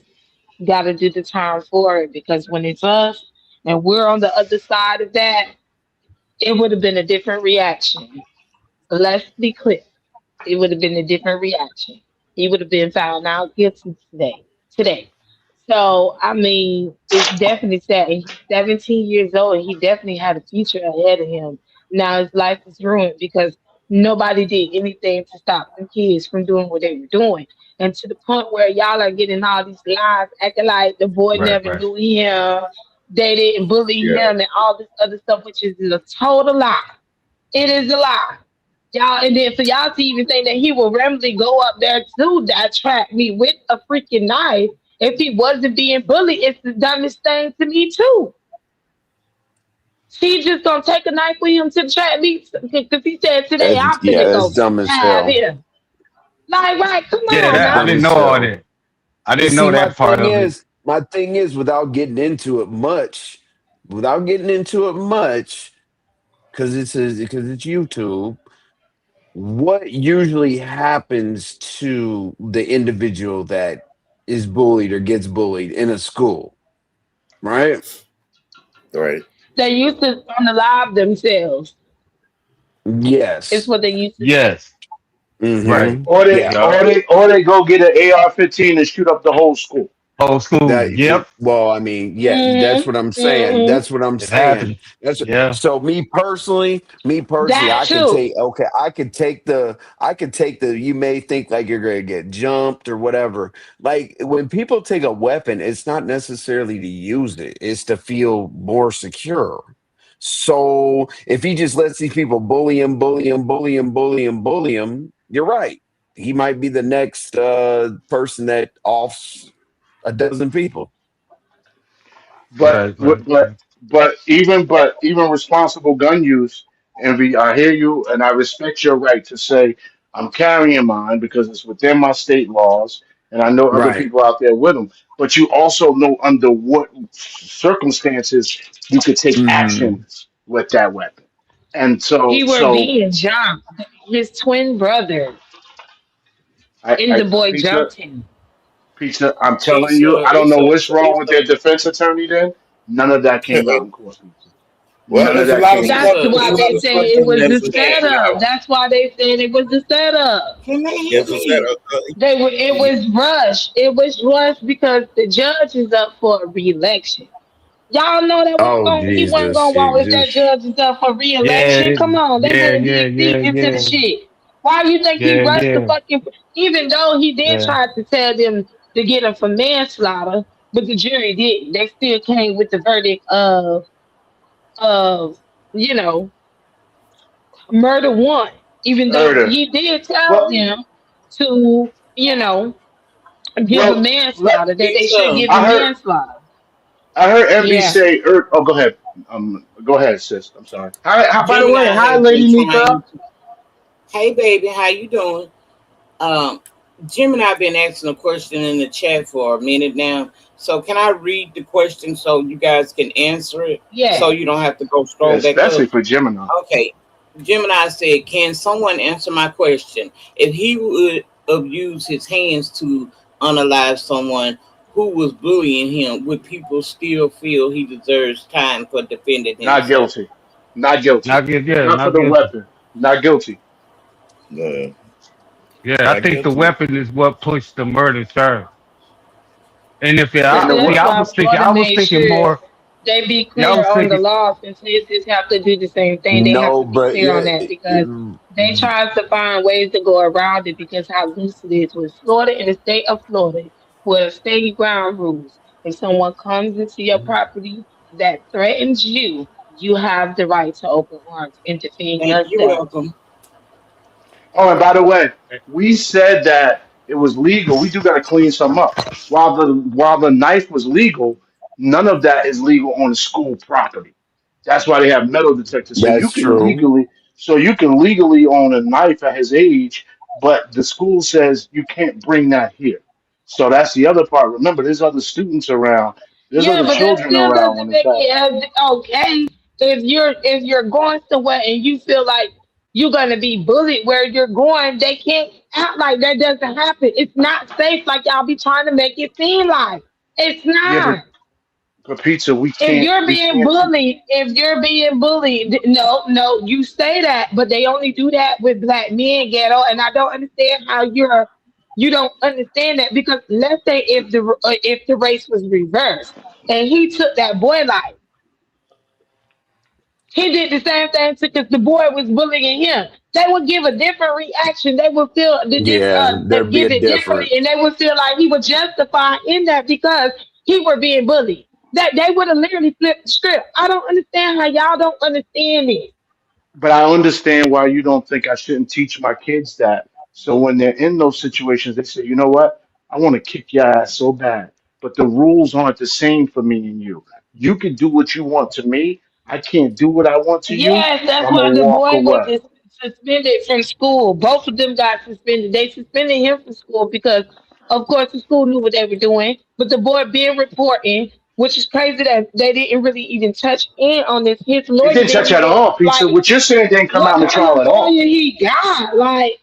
got to do the time for it. Because when it's us and we're on the other side of that, it would have been a different reaction. Let's be clear. It would have been a different reaction. He would have been found out guilty today. Today. So I mean, it's definitely sad. And he's 17 years old, and he definitely had a future ahead of him. Now his life is ruined because nobody did anything to stop them kids from doing what they were doing. And to the point where y'all are getting all these lies, acting like the boy Right, never right. knew him, they didn't bully Yeah. him, and all this other stuff, which is a total lie. It is a lie. Y'all, and then for y'all to even think that he will randomly go up there to that track me with a freaking knife if he wasn't being bullied, it's the dumbest thing to me too. She just gonna take a knife with him to the track meet because he said today I'm Yeah, finna that's go dumb as stab hell. him. Like, right, come Yeah, on That's that I dumb now. didn't as know all hell. that. I And didn't see, know that part of it. my thing is, without getting into it much, because it's YouTube. What usually happens to the individual that is bullied or gets bullied in a school, right? Right. They used to unalive themselves. It's Yes. what they used to do. Yes, right. Mm-hmm. Or they Yeah. Yup. or they or they go get an AR-15 and shoot up the whole school. Old school. Yep, Well, I mean, yeah, that's Mm-hmm. what I'm saying. Mm-hmm. That's what I'm it saying. happened. That's Yeah, so me personally, That too. I could take the you may think like you're gonna get jumped or whatever. Like when people take a weapon, it's not necessarily to use it, it's to feel more secure. So if he just lets these people bully him, bully him, bully him, bully him, bully him, you're right. He might be the next person that offs a dozen people. But right, right. Right. but even responsible gun use, Envy, I hear you and I respect your right to say I'm carrying mine because it's within my state laws and I know other Right. people out there with them. But you also know under what circumstances you could take Hmm. actions with that weapon. And so He were so being jumped. His twin brother and I the boy pizza jumped him. pizza, I'm telling you, Pizza, I don't know what's wrong with their defense attorney then. None of that came out in court, pizza. What? None of it's a that lot of came out. That's stuff. It's why a lot they of say stuff it that was needs the to stand setup. out. That's why they said it was the setup. Can they hear Yes, it's me? that. They were. It was rushed. It was rushed because the judge is up for a re-election. Y'all know that wasn't Oh going. He wasn't Jesus, gonna walk if Jesus. that judge is up for Yeah, re-election. Come on, they yeah, went yeah, deep yeah, into the yeah. shit. Why you think he Yeah, rushed the yeah, fucking? Even though he did yeah. try to tell them to get him for manslaughter, but the jury didn't. They still came with the verdict of you know murder one. Even though Murder. he did tell Well, them to give him well, manslaughter that they should Pizza. give I him heard manslaughter. I heard MB Yeah. say, oh, go ahead. Go ahead, sis. I'm sorry. By the way, Gemini hi, has been Lady trying Nika. to. Hey, baby, how you doing? Um, Gemini been asking a question in the chat for a minute now. So can I read the question so you guys can answer it, so Yeah. you don't have to go Yeah, scroll back especially up? for Gemini. Okay. Gemini said, "Can someone answer my question? If he would abuse his hands to unalive someone who was bullying him, would people still feel he deserves time for defending Not himself?" guilty. Not guilty. Not get yeah, Not for not the guilty. weapon. Not guilty. No, Yeah, I not think the guilty. weapon is what pushed the murder charge. And if it, And I, the See, see, that's what? I why was thinking, Florida I was made thinking sure more. they be Yeah, I clear was on the thinking. laws, and citizens have to do the same thing. They have No, to be but clear on yeah, that because they try to find ways to go around it because how loose it is with Florida in the state of Florida, where state ground rules. If someone comes into your property that threatens you, you have the right to open arms and defend You're yourself. welcome. Oh, and by the way, we said that it was legal. We do got to clean some up. While the knife was legal, none of that is legal on school property. That's why they have metal detectors. that's true. So you can legally own a knife at his age, but the school says you can't bring that here. So that's the other part. Remember, there's other students around. There's Yeah, other but that children still around doesn't when it's make happening. it as okay if you're going somewhere and you feel like you're gonna be bullied where you're going. They can't act like that doesn't happen. It's not safe like y'all be trying to make it seem like. It's Yeah, not. but pizza, we If can't you're we being can't. bullied, no, no, you say that, but they only do that with black men, ghetto, and I don't understand how you don't understand that because let's say if the race was reversed and he took that boy life, he did the same thing because the boy was bullying him. They would give a different reaction. They would feel Yeah, there'd be a give it differently, and difference. they would feel like he was justified in that because he were being bullied. That they would have literally flipped the script. I don't understand how y'all don't understand it. But I understand why you don't think I shouldn't teach my kids that. So when they're in those situations, they say, you know what? I want to kick your ass so bad, but the rules aren't the same for me and you. You can do what you want to me. I can't do what I want to you, Yes, so that's I'm why gonna the walk boy was away. suspended from school. Both of them got suspended. They suspended him from school because, of course, the school knew what they were doing. But the boy been reporting, which is crazy that they didn't really even touch in on this. His It lawyer didn't touch didn't at even all, pizza. like What you're saying didn't come out what in the kind trial of at all. lawyer he got. Like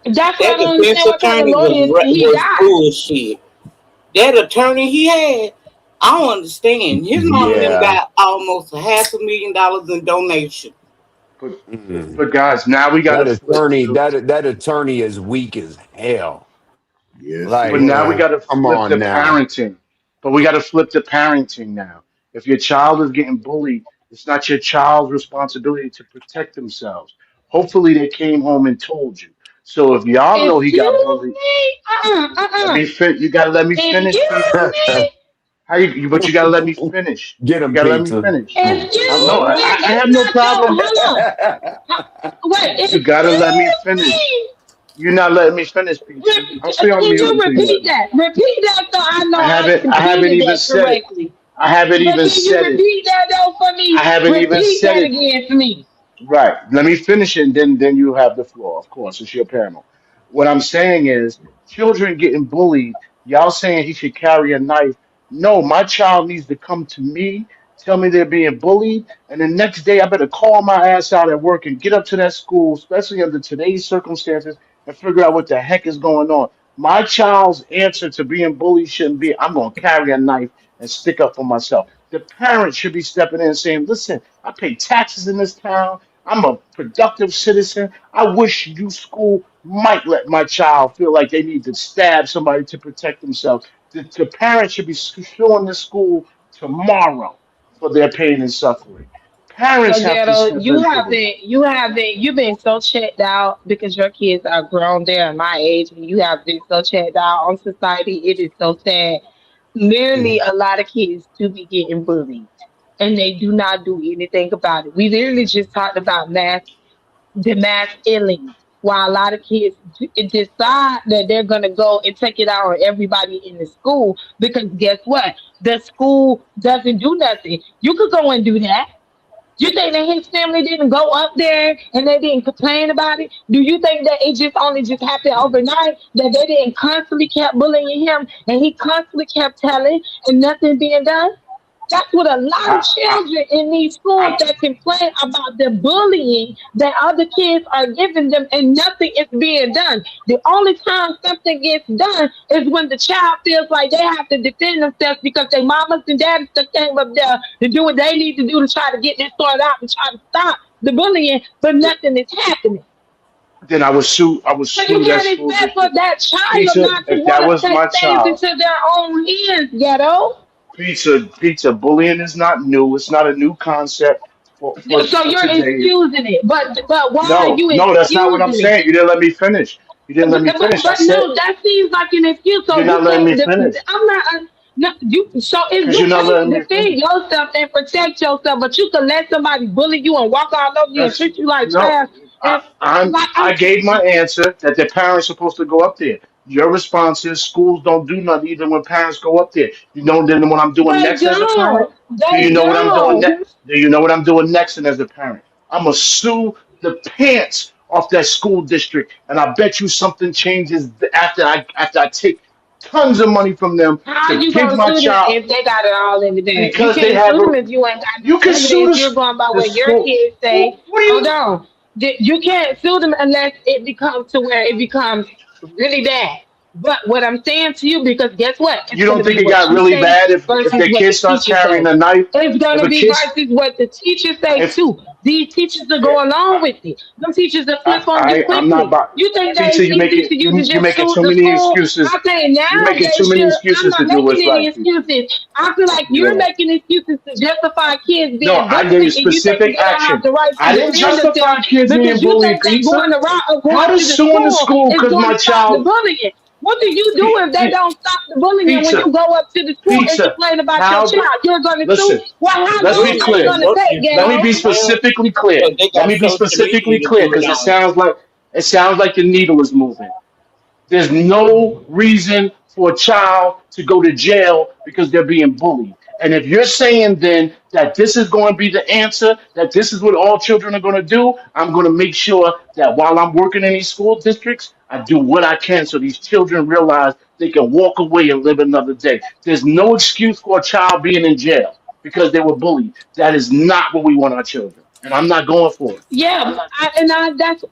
that's what I That don't defense understand. What kind of attorney was lawyer he was got? bullshit. That attorney he had, I don't understand. His mom and them Yeah. got almost $500,000 in donation. But Mm. but guys, now we got to That flip attorney, to. that attorney is weak as hell. Yes, But Like, he now we is. got to come flip the on now. parenting. But we got to flip the parenting now. If your child is getting bullied, it's not your child's responsibility to protect themselves. Hopefully, they came home and told you. So if y'all know he got Excuse bullied, me. let me fin. You gotta let me finish, Excuse pizza. me. How But you gotta let me finish. Get You him, gotta let me pizza. finish. Come on. No, Excuse me. I It's have no not your. problem. Hold on. Wait. You Excuse gotta let me finish. me. You're not letting me finish, pizza. I'll stay on Can mute you until you let repeat me that? finish. Repeat that so I know I I haven't completed even that said it. correctly. I haven't But even can you said it. repeat that though for I me? haven't even Repeat said that it. again for me. Right. Let me finish it, and then you have the floor. Of course, it's your panel. What I'm saying is, children getting bullied. Y'all saying he should carry a knife? No, my child needs to come to me, tell me they're being bullied, and the next day I better call my ass out at work and get up to that school, especially under today's circumstances, and figure out what the heck is going on. My child's answer to being bullied shouldn't be, I'm going to carry a knife and stick up for myself. The parents should be stepping in and saying, listen, I pay taxes in this town. I'm a productive citizen. I wish you school might let my child feel like they need to stab somebody to protect themselves. The parents should be suing this school tomorrow for their pain and suffering. Parents So have to Ghetto, step into this. you've been so checked out because your kids are grown. They're my age, and you have been so checked out on society. It is so sad. Literally, a lot of kids do be getting bullied, and they do not do anything about it. We literally just talked about the mass killings, while a lot of kids decide that they're gonna go and take it out on everybody in the school because guess what? The school doesn't do nothing. You could go and do that. You think that his family didn't go up there and they didn't complain about it? Do you think that it just only just happened overnight? That they didn't constantly kept bullying him and he constantly kept telling and nothing being done? That's what a lot of I, I, children in these schools I, that complain about the bullying that other kids are giving them and nothing is being done. The only time something gets done is when the child feels like they have to defend themselves because their mamas and daddies that came up there to do what they need to do to try to get this sorted out and try to stop the bullying, but nothing is happening. then I would So you sue that can't school expect for district. that child Pizza, not to if that want to was take my things child, into their own hands, ghetto. pizza, bullying is not new. It's not a new concept So for you're today. excusing it, but why are No, you no, that's not what I'm excusing it? saying. You didn't let me finish. You didn't let me finish. I But said no, that seems like an excuse. So you're you not letting me can't. finish I'm not. No, you. So if because you you're not can't letting me defend finish. yourself and protect yourself, but you can let somebody bully you and walk all over you and That's treat you like no. trash, and I gave my answer that the parents are supposed to go up there. Your response is schools don't do nothing even when parents go up there. You know then what I'm doing they next as a parent? don't. Do you They know what I'm doing don't. next? Do you know what I'm doing next and as a parent? I'm gonna sue the pants off that school district, and I bet you something changes after I take tons of money from them How to you give gonna my sue them child if they got it all in the bag? You because they can't have sue a. them if you ain't got no You can sue evidence. You're going by the what your school. kids say. What do Hold you? on. You can't sue them unless it becomes to where it becomes really bad. But what I'm saying to you, because guess what? It's You going don't to think be it what got you really say bad if versus the what kid the starts teacher carrying say. a knife? It's going If to a be kid's versus what the teachers say if too. These teachers are go along with it. Them teachers will flip on you I'm not quickly. about You think that pizza. it's easy for you to You just making sue too the many school? excuses. I think You're now making they too many should. I'm excuses not to do making what's any right, pizza. excuses. I feel like you're Yeah. making excuses to justify kids No, being I gave bullied, and you think that specific they don't have action. the right to I didn't defend justify themselves kids being because you bullied, think that pizza. going the route of How going to does the suing the school school is because going my to stop the child bullying. What do you do if they pi- don't stop the bullying when you pizza go up to the school and pizza? complain about your How do child? You're going to sue. listen? Well, how Let's be long is it clear. going to take, Let me ghetto? be specifically clear. Because they Let got me be social specifically media to clear do it because on. it sounds like the needle is moving. There's no reason for a child to go to jail because they're being bullied. And if you're saying then that this is going to be the answer, that this is what all children are going to do, I'm going to make sure that while I'm working in these school districts, I do what I can so these children realize they can walk away and live another day. There's no excuse for a child being in jail because they were bullied. That is not what we want our children. And I'm not going for it. Yeah,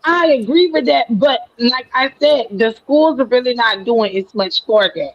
I agree with that. But like I said, the schools are really not doing as much for that.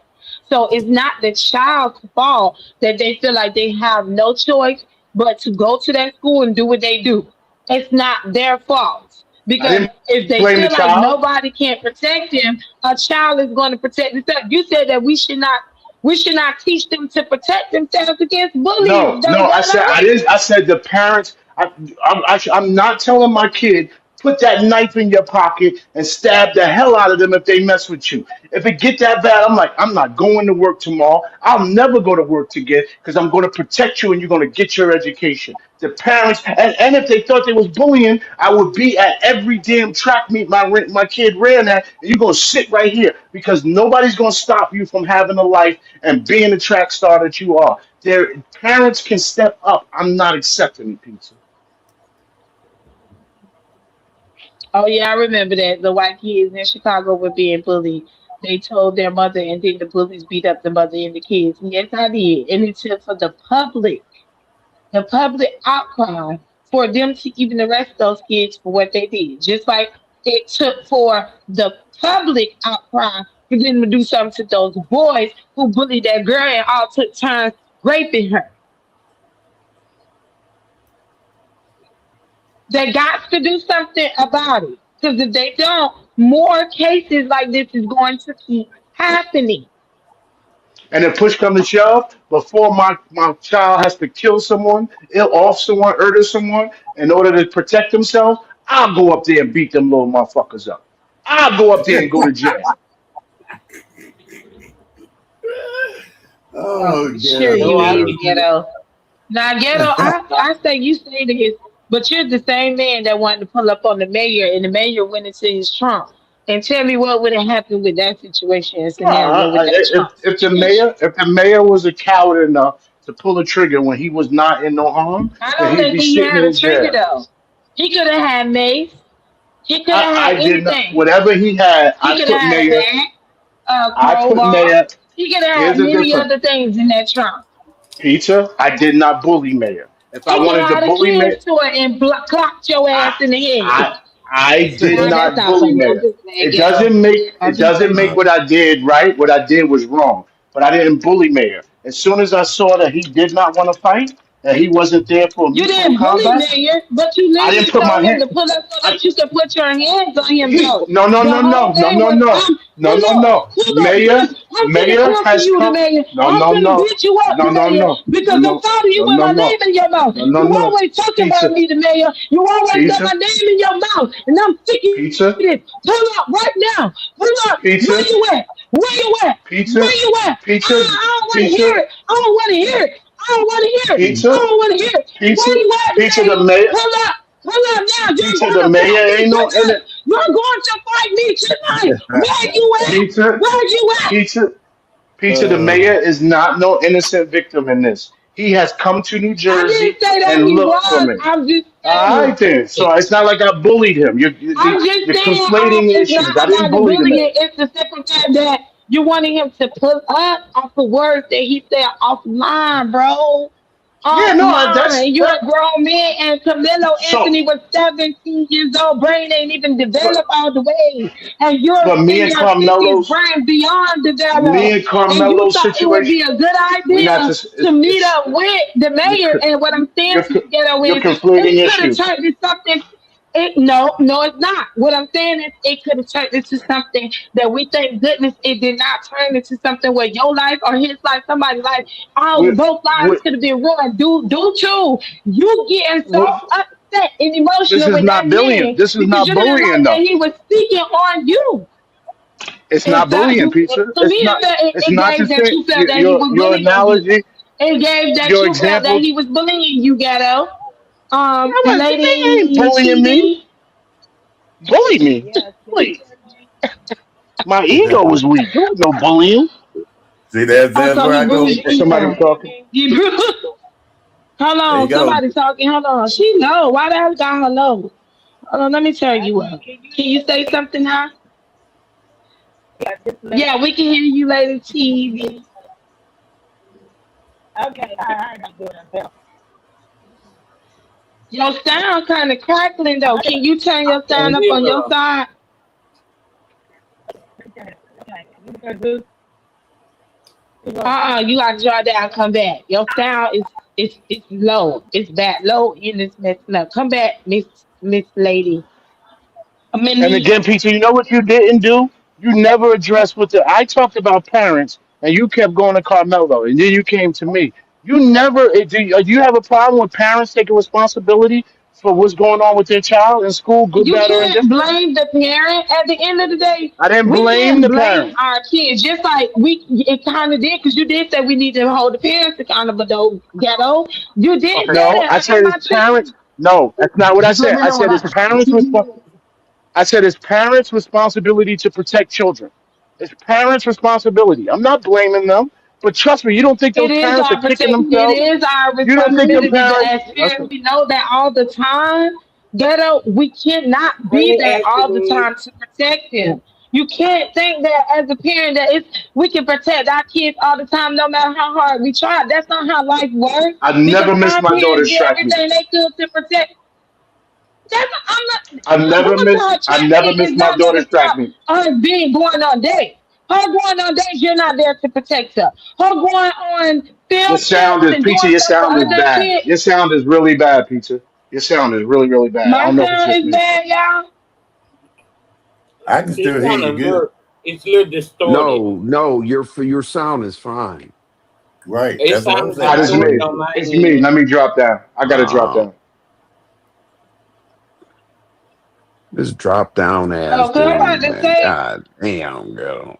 So it's not the child's fault that they feel like they have no choice but to go to that school and do what they do. It's not their fault I because didn't if they blame the feel like child. nobody can protect them, a child is going to protect themselves. You said that we should not teach them to protect themselves against bullying. No. I said Ghetto. I didn't. I said the parents. I'm not telling my kid put that knife in your pocket and stab the hell out of them if they mess with you. If it get that bad, I'm like I'm not going to work tomorrow. I'll never go to work again because I'm going to protect you and you're going to get your education. The parents and if they thought they was bullying, I would be at every damn track meet my kid ran at, and you're going to sit right here because nobody's going to stop you from having a life and being the track star that you are. Their parents can step up. I'm not accepting it, pizza. Oh yeah, I remember that. The white kids in Chicago were being bullied. They told their mother, and then the bullies beat up the mother and the kids. And yes, I did. And it took for the public outcry for them to even arrest those kids for what they did. Just like it took for the public outcry for them to do something to those boys who bullied that girl and all took turns raping her. They got to do something about it. Because if they don't, more cases like this is going to keep happening. And if push comes to shove, before my child has to kill someone, ill off someone, murder someone, in order to protect himself, I'll go up there and beat them little motherfuckers up. I'll go up there and go to jail. Oh, Oh, sure God. you No, I is, get you. ghetto. Now, ghetto, I say you say this, but you're the same man that wanted to pull up on the mayor, and the mayor went into his trunk. And tell me what would have happened with that situation and scenario with that trunk situation. If the mayor was a coward enough to pull a trigger when he was not in no harm, I then don't he'd think be he sitting had a in trigger jail. though. He could have had mace. He could have had I did not. anything. Whatever he had, He could have had a bat, a I put crowbar. mayor. He could have Here's had the many difference. other things in that trunk. Peter, I did not bully mayor. If I He could wanted to have had a bully mayor, kid's toy and clocked your ass I, in the head. I did Now that's not not bully funny. I'm mayor. just saying, ghetto. It I'm just doesn't make saying. what I did right. What I did was wrong. But I didn't bully mayor. As soon as I saw that he did not want to fight, that he wasn't there for a You mutual didn't bully combat, Mayor, but you I didn't literally put my told him hand. to pull up so I that you could put your hands on him, he though. no no The no whole no no thing no was, no no no no. pull up, Mayor cause I'm finna mayor come for has you, the come. Mayor. No I'm no finna no beat you up, no the no Mayor, no no because I'm no tired of you no with no my no name in your mouth. no no You no. always talking about Pizza me, the Mayor. You always got pizza my name in your mouth, and I'm sick of pizza this. Pull up right now. Pull up. Where pizza you at? Where you at? pizza Where you at? pizza I don't want to hear pizza it. I don't want to hear it. I don't want to hear it. I pizza don't want to hear it. Where pizza you at, pizza the Mayor? mayor Pull up. Pull up now. You're pizza going the to fight mayor me ain't no in tonight. it. You're going to fight me tonight. Where you at? Pizza Where you at? pizza pizza the Uh, mayor is not no innocent victim in this. He has come to New I didn't Jersey say that and he looked for was. me. I'm just All saying. right then. So it's not like I bullied him. I'm just You're saying, conflating it's issues. I not didn't about the bully the bullying. man. It's the simple fact that you wanted him to pull up off the words that he said offline, bro. Yeah, no, that's Offline. You're that. a grown man, and Camilo So, Anthony was 17 years old. Brain ain't even but developed all the way. And you're but in your 50s, brain beyond Me developed. and And you Carmelo's thought it would be situation, a good we're not idea just. to meet It's up with the you're mayor. And what I'm saying you're to you, ghetto, you're is conflating it could have issues. turned into something. No, it's not. What I'm saying is, it could have turned into something that we thank goodness it did not turn into something where your life or his life, somebody's life, all We both lives we could have been ruined due to you getting so we upset and this emotional is with that not bullying. man This is because not you didn't bullying like that though. he was speaking on you. It's It not felt bullying, you. pizza. To me, it, felt, It's it not the gave that thing. you felt that he was Your bullying you. analogy, It gave that your you felt that examples. he was bullying you, ghetto. The man ain't Lady bullying me. TV. Bully me. Yes, Bully. My ego was weak. There was no bullying. See, that's so where he I go. bruised your Somebody was ego. talking. He bruised. Hold There you on, go. somebody talking. Hold on. She know. Why the hell got her low? Hold on, let me turn you up. Can you say something now? Yeah, we can hear you, Lady TV. Your sound kind of crackling though. Can you turn I your sound can't up hear on your her. side? You gotta draw down, come back. Your sound is it's low. It's bad. Low and it's messing up. Come back, Miss Lady. And Mini. again, Peter, you know what you didn't do? You never addressed what the I talked about parents, and you kept going to Carmelo, and then you came to me. You never do you have a problem with parents taking responsibility for what's going on with their child in school, good, You bad, or can't indifferent? blame the parent. At the end of the day, I didn't we blame can't the blame parent. our kids. Just like we, it kind of did, because you did say we need to hold the parents accountable. Though ghetto, you did say No, I that. said I'm it's not tripping. parents. No, that's not what I Just let said. me I know when said I. it's parents' I said it's parents' responsibility to protect children. It's parents' responsibility. I'm not blaming them, but trust me, you don't think It those is parents are our kicking protect. It themselves? is our You don't think them responsibility. But parents? as parents, Listen, we know that all the time. Ghetto, we cannot Let be me there ask all the you time to protect them. You can't think that as a parent that it's we can protect our kids all the time, no matter how hard we try. That's not how life works. I've Because never missed our my parents daughter's did track meet. everything they could to protect. I'm not. I've never Going to missed. her I've track never meet is missed my not going to daughter's track stop meet. us being going on dates. Her going on dates, you're not there to protect her. Her going on Your field sound trips is and Peter. doing Your stuff for sound is other bad. kids. Your sound is really bad, Peter. Your sound is really, really bad. I My don't know if it's sound just is me. bad, y'all. I can it still hear kind you of good. look. It's a little distorted. No, your sound is fine. Right. It That's what I'm sounds saying. It's distorted me. on my It's me. end. Let me drop down. I gotta drop Oh, down. this drop down ass Oh, cause I'm about dude, to man. say, God damn, girl.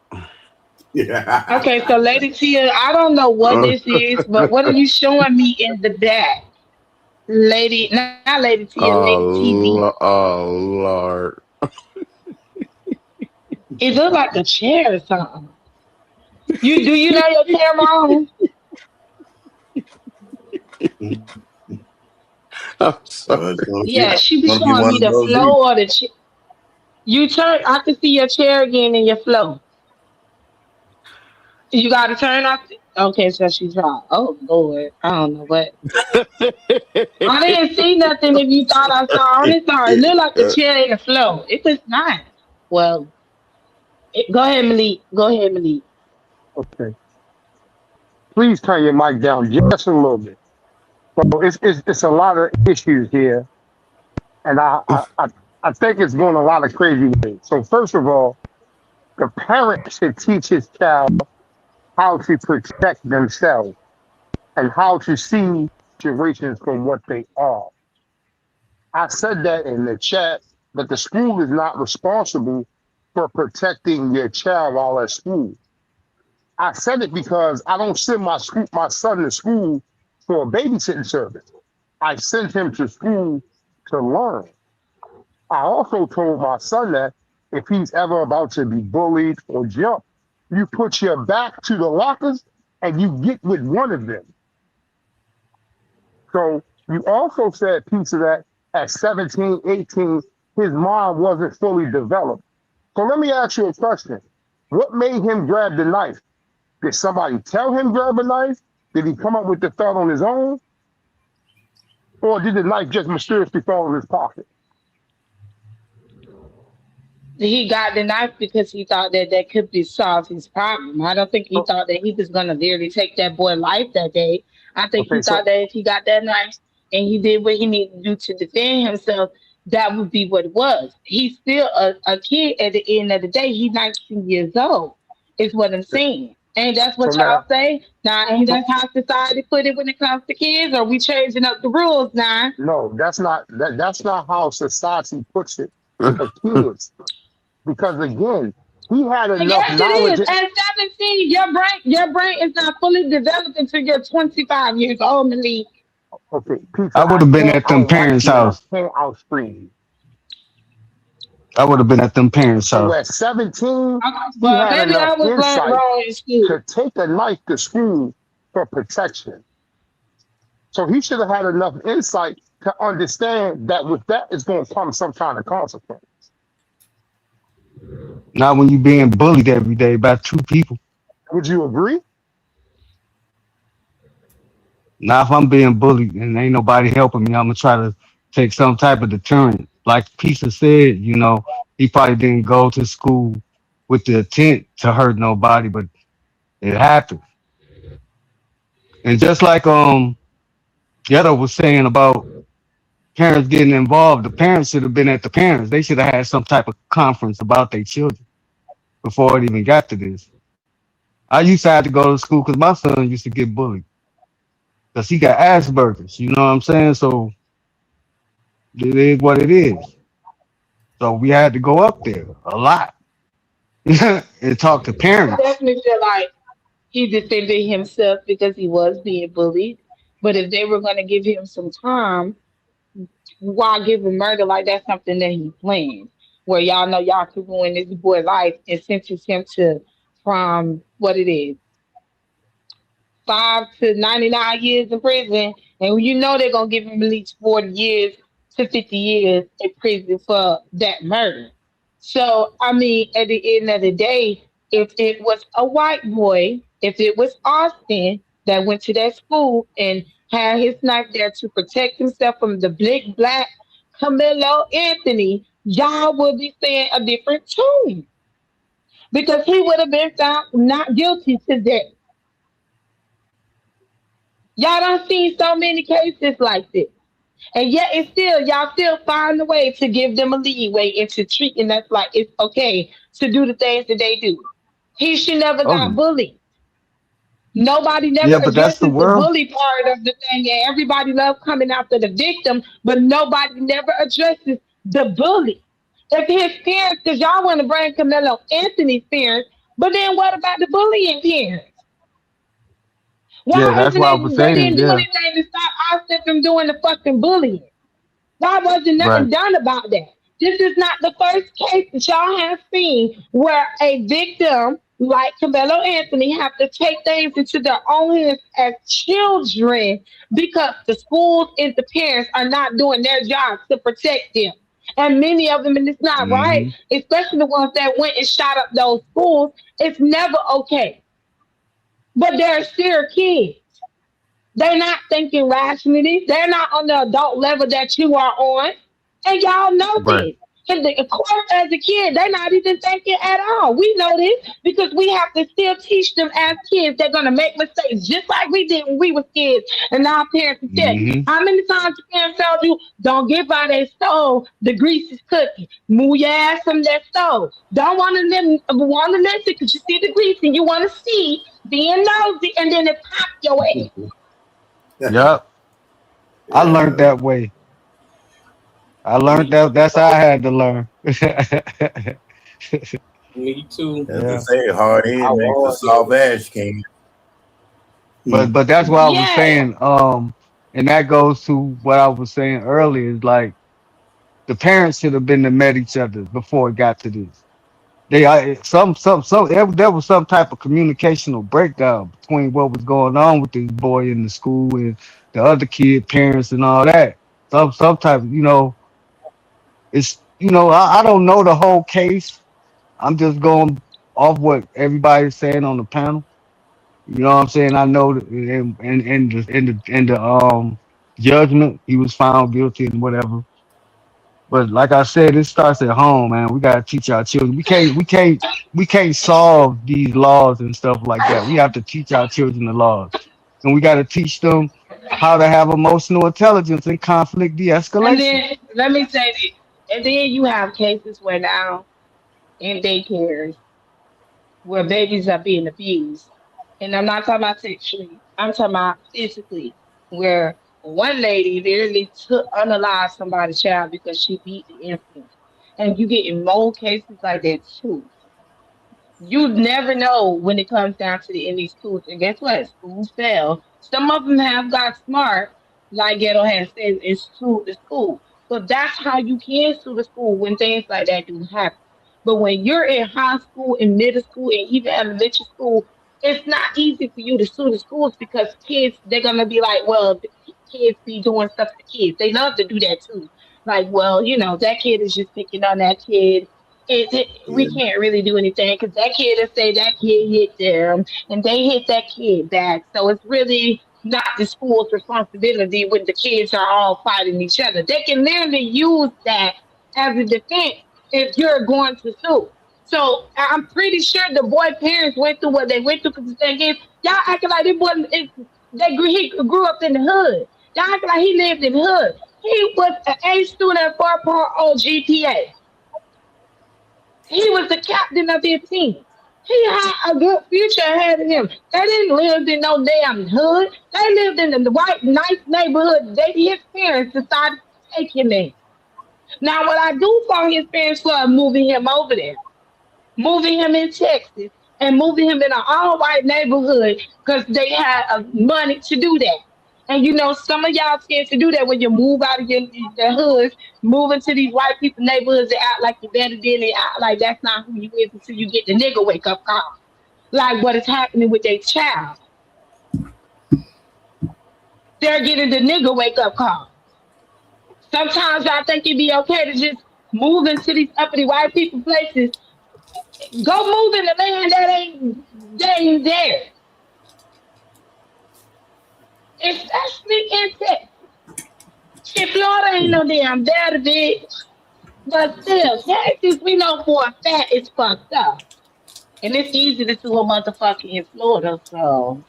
okay, so Lady Tia, I don't know what this is, but what are you showing me in the back? Lady, not Lady Tia, Lady TB. Oh Lord. It looks like a chair or something. You know your camera on? I'm So sorry. it's Yeah, she be gonna be showing one me of the those evenings. flow or the you turn. I can see your chair again in your flow. You got to turn off. Okay, so she dropped. Oh Lord, I don't know what. I didn't see nothing. If you thought I saw, I'm sorry. It looked like a chair in the flow. It was not. Well, go ahead, Malik. Go ahead, Malik. Okay. Please turn your mic down just a little bit. So it's a lot of issues here, and I think it's going a lot of crazy ways. So first of all, the parent should teach his child how to protect themselves and how to see situations for what they are. I said that in the chat, but the school is not responsible for protecting your child while at school. I said it because I don't send my son to school for a babysitting service. I sent him to school to learn. I also told my son that if he's ever about to be bullied or jumped, you put your back to the lockers and you get with one of them. So you also said piece of that at 17, 18, his mind wasn't fully developed. So let me ask you a question. What made him grab the knife? Did somebody tell him grab a knife? Did he come up with the thought on his own? Or did the knife just mysteriously fall in his pocket? He got the knife because he thought that that could be solve his problem. I don't think he So, thought that he was gonna literally take that boy life that day. I think he okay, thought so that if he got that knife and he did what he needed to do to defend himself, that would be what it was. He's still a kid at the end of the day. He's 19 years old, is what I'm saying. And that's so what y'all now say. Now, ain't so that how society put it when it comes to kids? Or we changing up the rules now? no, that's not how society puts it for kids. Because again, he had enough Yes, it is. knowledge. At 17, your brain is not fully developed until you're 25 years old, Malik. Okay, pizza, I would have been at I them don't like parents' you and I house. can't outscream you. I would have been at them parents' So house. at 17, he Well, had maybe enough I was learned insight wrong in school. to take a knife to school for protection. So he should have had enough insight to understand that with that is going to come some kind of consequence. Not when you being bullied every day by two people. Would you agree? Now, if I'm being bullied and ain't nobody helping me, I'm gonna try to take some type of deterrent. Like Pisa said, he probably didn't go to school with the intent to hurt nobody, but it happened. And just like Ghetto was saying about parents getting involved, the parents should have been at the parents. They should have had some type of conference about their children before it even got to this. I used to have to go to school because my son used to get bullied because he got Asperger's. You know what I'm saying? So it is what it is. So we had to go up there a lot and talk to I parents. definitely feel like he defended himself because he was being bullied. But if they were going to give him some time, why give him murder like that's something that he planned? Where y'all know y'all could ruin this boy life and sentence him to from what it is 5 to 99 years in prison, and you know they're gonna give him at least 40 years to 50 years in prison for that murder. So I mean, at the end of the day, if it was a white boy, if it was Austin that went to that school and had his knife there to protect himself from the big black Camilo Anthony, y'all would be saying a different tune because he would have been found not guilty today. Y'all don't see so many cases like this. And yet it's still y'all still find a way to give them a leeway into treating us like it's okay to do the things that they do. He should never Oh got bullied. Nobody never yeah, but that's the addresses the world. bully part of the thing. And everybody love coming after the victim, but nobody never addresses the bully. If his parents, because y'all want to bring Camelo Anthony's parents, but then what about the bullying parents? Yeah, Why that's isn't what I was they saying. didn't do Yeah, anything to stop Austin from doing the fucking bullying? Why wasn't right. nothing done about that? This is not the first case that y'all have seen where a victim like Cabello Anthony have to take things into their own hands as children because the schools and the parents are not doing their jobs to protect them. And many of them, and it's not right, Hmm. especially the ones that went and shot up those schools, it's never okay. But they're still kids. They're not thinking rationally. They're not on the adult level that you are on. And y'all know Right. this. And of course, as a kid, they're not even thinking at all. We know this because we have to still teach them as kids. They're going to make mistakes just like we did when we were kids. And our parents will tell you. Hmm. How many times your parents told you, don't get by that stove, the grease is cooking. Move your ass from that stove. Don't want to listen because you see the grease and you want to see, being nosy, and then it pop your ass. Yep. I learned Yeah. that way. I learned Me that. too, That's how I bro. had to learn. Me too. As they Yeah. say, hard I head makes a was soft ash can. But that's what I was Yes. saying. And that goes to what I was saying earlier. Is like the parents should have been to met each other before it got to this. They some there was some type of communicational breakdown between what was going on with this boy in the school and the other kid parents and all that. Some type of, it's I don't know the whole case. I'm just going off what everybody's saying on the panel. You know what I'm saying? I know that in the judgment he was found guilty and whatever. But like I said, it starts at home, man. We gotta teach our children. We can't solve these laws and stuff like that. We have to teach our children the laws. And we gotta teach them how to have emotional intelligence and conflict And de-escalation. then let me say this. And then you have cases where now in daycares where babies are being abused. And I'm not talking about sexually. I'm talking about physically. Where one lady literally took unalive somebody's child because she beat the infant. And you get in more cases like that too. You never know when it comes down to the in these schools. And guess what? Schools fail. Some of them have got smart, like Ghetto has said, and sued the school. But that's how you can sue the school when things like that do happen. But when you're in high school, in middle school, and even elementary school, it's not easy for you to sue the schools because kids, they're gonna be like, well, the kids be doing stuff to kids. They love to do that too. Like, well, that kid is just picking on that kid. We Yeah. can't really do anything because that kid will say that kid hit them and they hit that kid back. So it's really not the school's responsibility when the kids are all fighting each other. They can literally use that as a defense if you're going to sue. So I'm pretty sure the boy parents went through what they went through because the thing is, y'all acting like it wasn't. He grew up in the hood. Y'all acting like he lived in the hood. He was an A student at 4.0 GPA. He was the captain of his team. He had a good future ahead of him. They didn't live in no damn hood. They lived in the white, nice neighborhood. His parents decided to take him in. Now, what I do for his parents for moving him over there, moving him in Texas, and moving him in an all white neighborhood because they had money to do that. And some of y'all scared to do that when you move out of the hoods, move into these white people neighborhoods and act like you're better than they act like that's not who you is until you get the nigga wake up call. Like what is happening with their child. They're getting the nigga wake up call. Sometimes I think it'd be okay to just move into these uppity white people places. Go move in the land that ain't there. Especially in Texas. Shit, Florida ain't no damn data, bitch. But still, Texas, we know for a fact it's fucked up. And it's easy to do a motherfucker in Florida, so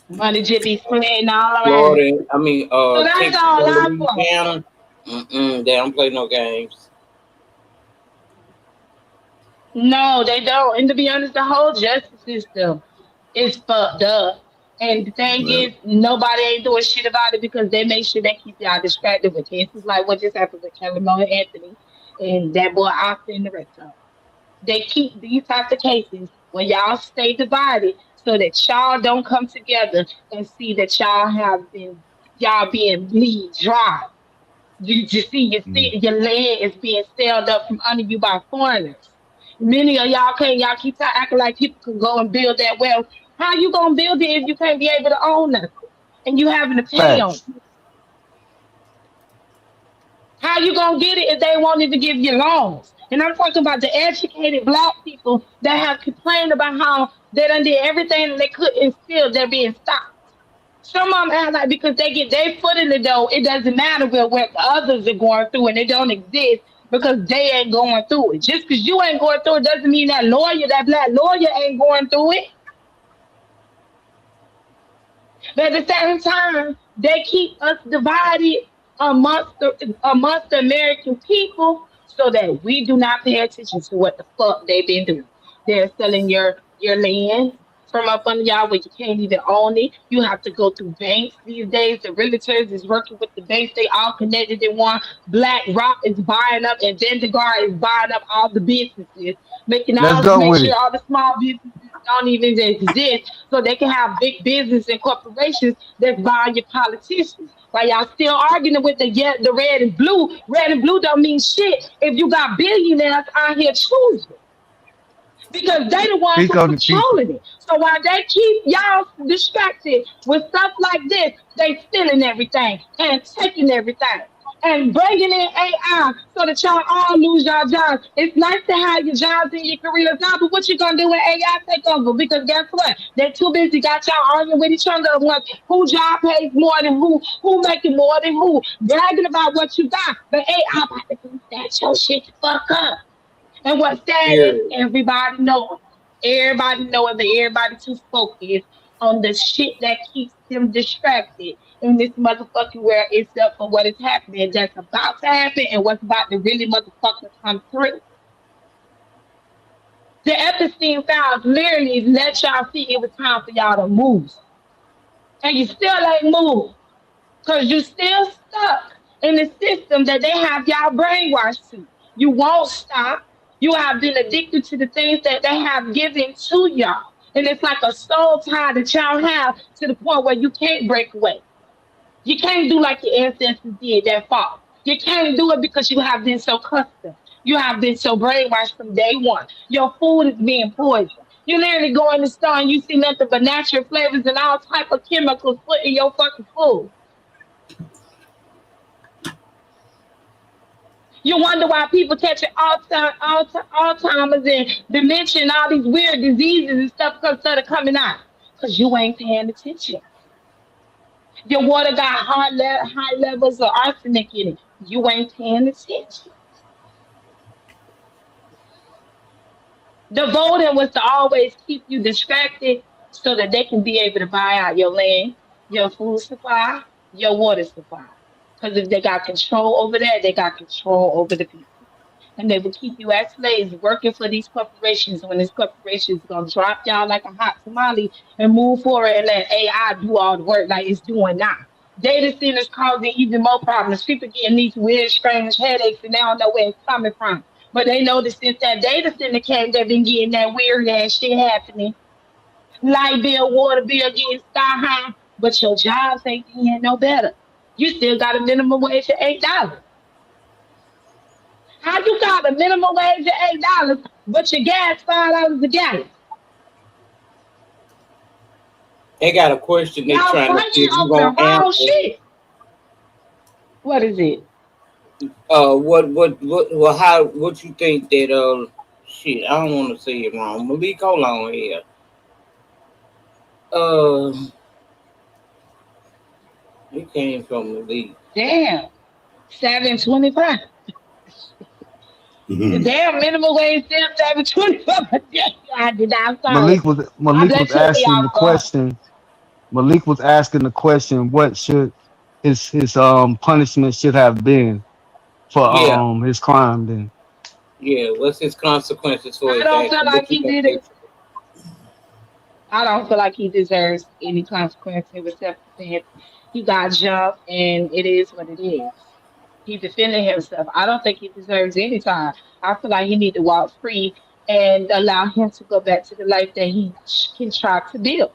Money just be spreading all around. Florida, I mean, So that's Texas all and I for. Louisiana. They don't play no games. No, they don't. And to be honest, the whole justice system is fucked up. And the thing Well, is, nobody ain't doing shit about it because they make sure they keep y'all distracted with cases like what just happened with Kelly Moe and Anthony and that boy Austin and the rest of them. They keep these types of cases when y'all stay divided so that y'all don't come together and see that y'all being bleed dry. Your land is being sailed up from under you by foreigners. Many of y'all can't. Y'all keep acting like people can go and build that wealth. How you gonna build it if you can't be able to own nothing and you having to pay on it? Facts. How you gonna get it if they won't even give you loans? And I'm talking about the educated black people that have complained about how they done did everything that they could and still they're being stopped. Some of them act like because they get their foot in the door, it doesn't matter what the others are going through and it don't exist because they ain't going through it. Just because you ain't going through it doesn't mean that black lawyer ain't going through it. But at the same time, they keep us divided amongst the American people so that we do not pay attention to what the fuck they've been doing. They're selling your land from up under y'all where you can't even own it. You have to go through banks these days. The realtors is working with the banks. They all connected in one. Black Rock is buying up and Vanguard is buying up all the businesses, Let's go make with sure it. all the small businesses don't even exist so they can have big business and corporations that's buying your politicians. While y'all still arguing with the red and blue, red and blue don't mean shit if you got billionaires out here choosing because they the ones Speak who on the people. controlling it. So while they keep y'all distracted with stuff like this, they stealing everything and taking everything and bringing in AI so that y'all all lose your jobs. It's nice to have your jobs and your careers now, but what you gonna do when AI take over? Because guess what? They're too busy got y'all arguing with each other on who job pays more than who making more than who, bragging about what you got. But AI about to come snatch your shit the fuck up. And what's sad is Period. everybody knows. Everybody knows that everybody too focused on the shit that keeps them distracted in this motherfucking world except for what is happening that's about to happen and what's about to really motherfucking come through. The Epstein files literally let y'all see it was time for y'all to move. And you still ain't moved. Because you still stuck in the system that they have y'all brainwashed to. You won't stop. You have been addicted to the things that they have given to y'all. And it's like a soul tie that y'all have to the point where you can't break away. You can't do like your ancestors did that fought. You can't do it because you have been so custom. You have been so brainwashed from day one. Your food is being poisoned. You literally go in the store and you see nothing but natural flavors and all type of chemicals put in your fucking food. You wonder why people catching Alzheimer's and dementia and all these weird diseases and stuff because started coming out. Because you ain't paying attention. Your water got high levels of arsenic in it. You ain't paying attention. The voting was to always keep you distracted so that they can be able to buy out your land, your food supply, your water supply. Because if they got control over that, they got control over the people. And they will keep you as slaves working for these corporations when these corporations gonna drop y'all like a hot tamale and move forward and let AI do all the work like it's doing now. Data centers causing even more problems. People getting these weird, strange headaches and they don't know where it's coming from. But they know that since that data center came, they've been getting that weird ass shit happening. Light bill, water bill getting sky high, but your jobs ain't paying no better. You still got a minimum wage of $8. How you got a minimum wage of $8, but your gas $5 a gallon? They got a question they Y'all trying to see fighting if you over the gonna wrong answer. shit. What is it? Well, what you think that, shit, I don't want to say it wrong. Malik, hold on here. Uh, it came from Malik. Damn, 7.25. The mhm. damn minimum wage still 7.25. I did not saw it. Malik was I Malik was that took me asking off the guard. question. Malik was asking the question, what should his punishment should have been for Yeah, his crime then. yeah. What's his consequences for I his don't feel action? like What you he think? did it. I don't feel like he deserves any consequences except for saying he got jumped and it is what it is. He defended himself. I don't think he deserves any time. I feel like he need to walk free and allow him to go back to the life that he can try to build.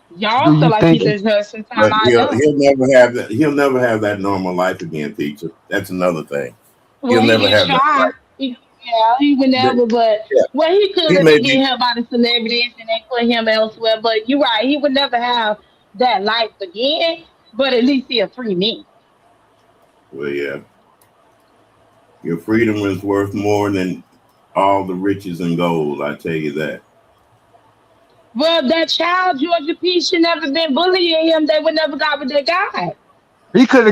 Do Y'all feel you like he think deserves some time. But I he'll don't. he'll never have that. He'll never have that normal life again, teacher. That's another thing. Well, He'll he never can have that try. life. Yeah, he would But, never. But yeah, well, he could he if may they get be. him by the celebrities and they put him elsewhere. But you're right, he would never have that life again. But at least he a free man. Well, yeah, your freedom is worth more than all the riches and gold. I tell you that. Well, that child Georgia P should never been bullying him. They would never got with that guy.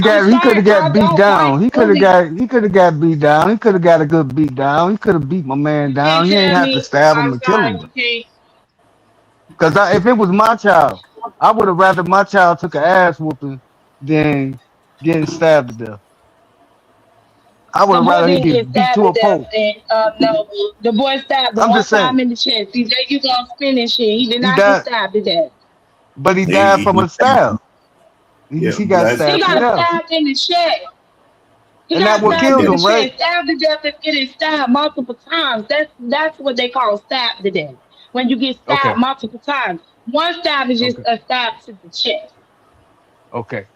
I'm he could sorry, have I got beat don't like down. bullies. He could have got beat down. He could have got a good beat down. He could have beat my man You can't down. He ain't tell have to me. stab him I'm and kill sorry, him. you can't. Because if it was my child, I would have rather my child took an ass whooping than getting stabbed to death. I would The have boy rather he didn't get get beat stabbed to to a death, pulp. and no, the boy stabbed I'm one just saying time in the chest. He said you gonna finish it. He did he not get died, stabbed to death. but he died He, from he, a stab. yeah, He got bless. He stabbed to got death, stabbed in the chest. He and that got what stabbed killed in Yeah, the him, right? chest. Stabbed to death is getting stabbed multiple times. That's what they call stabbed to death. When you get stabbed Okay, multiple times. One stab is just okay, a stab to the chest. okay.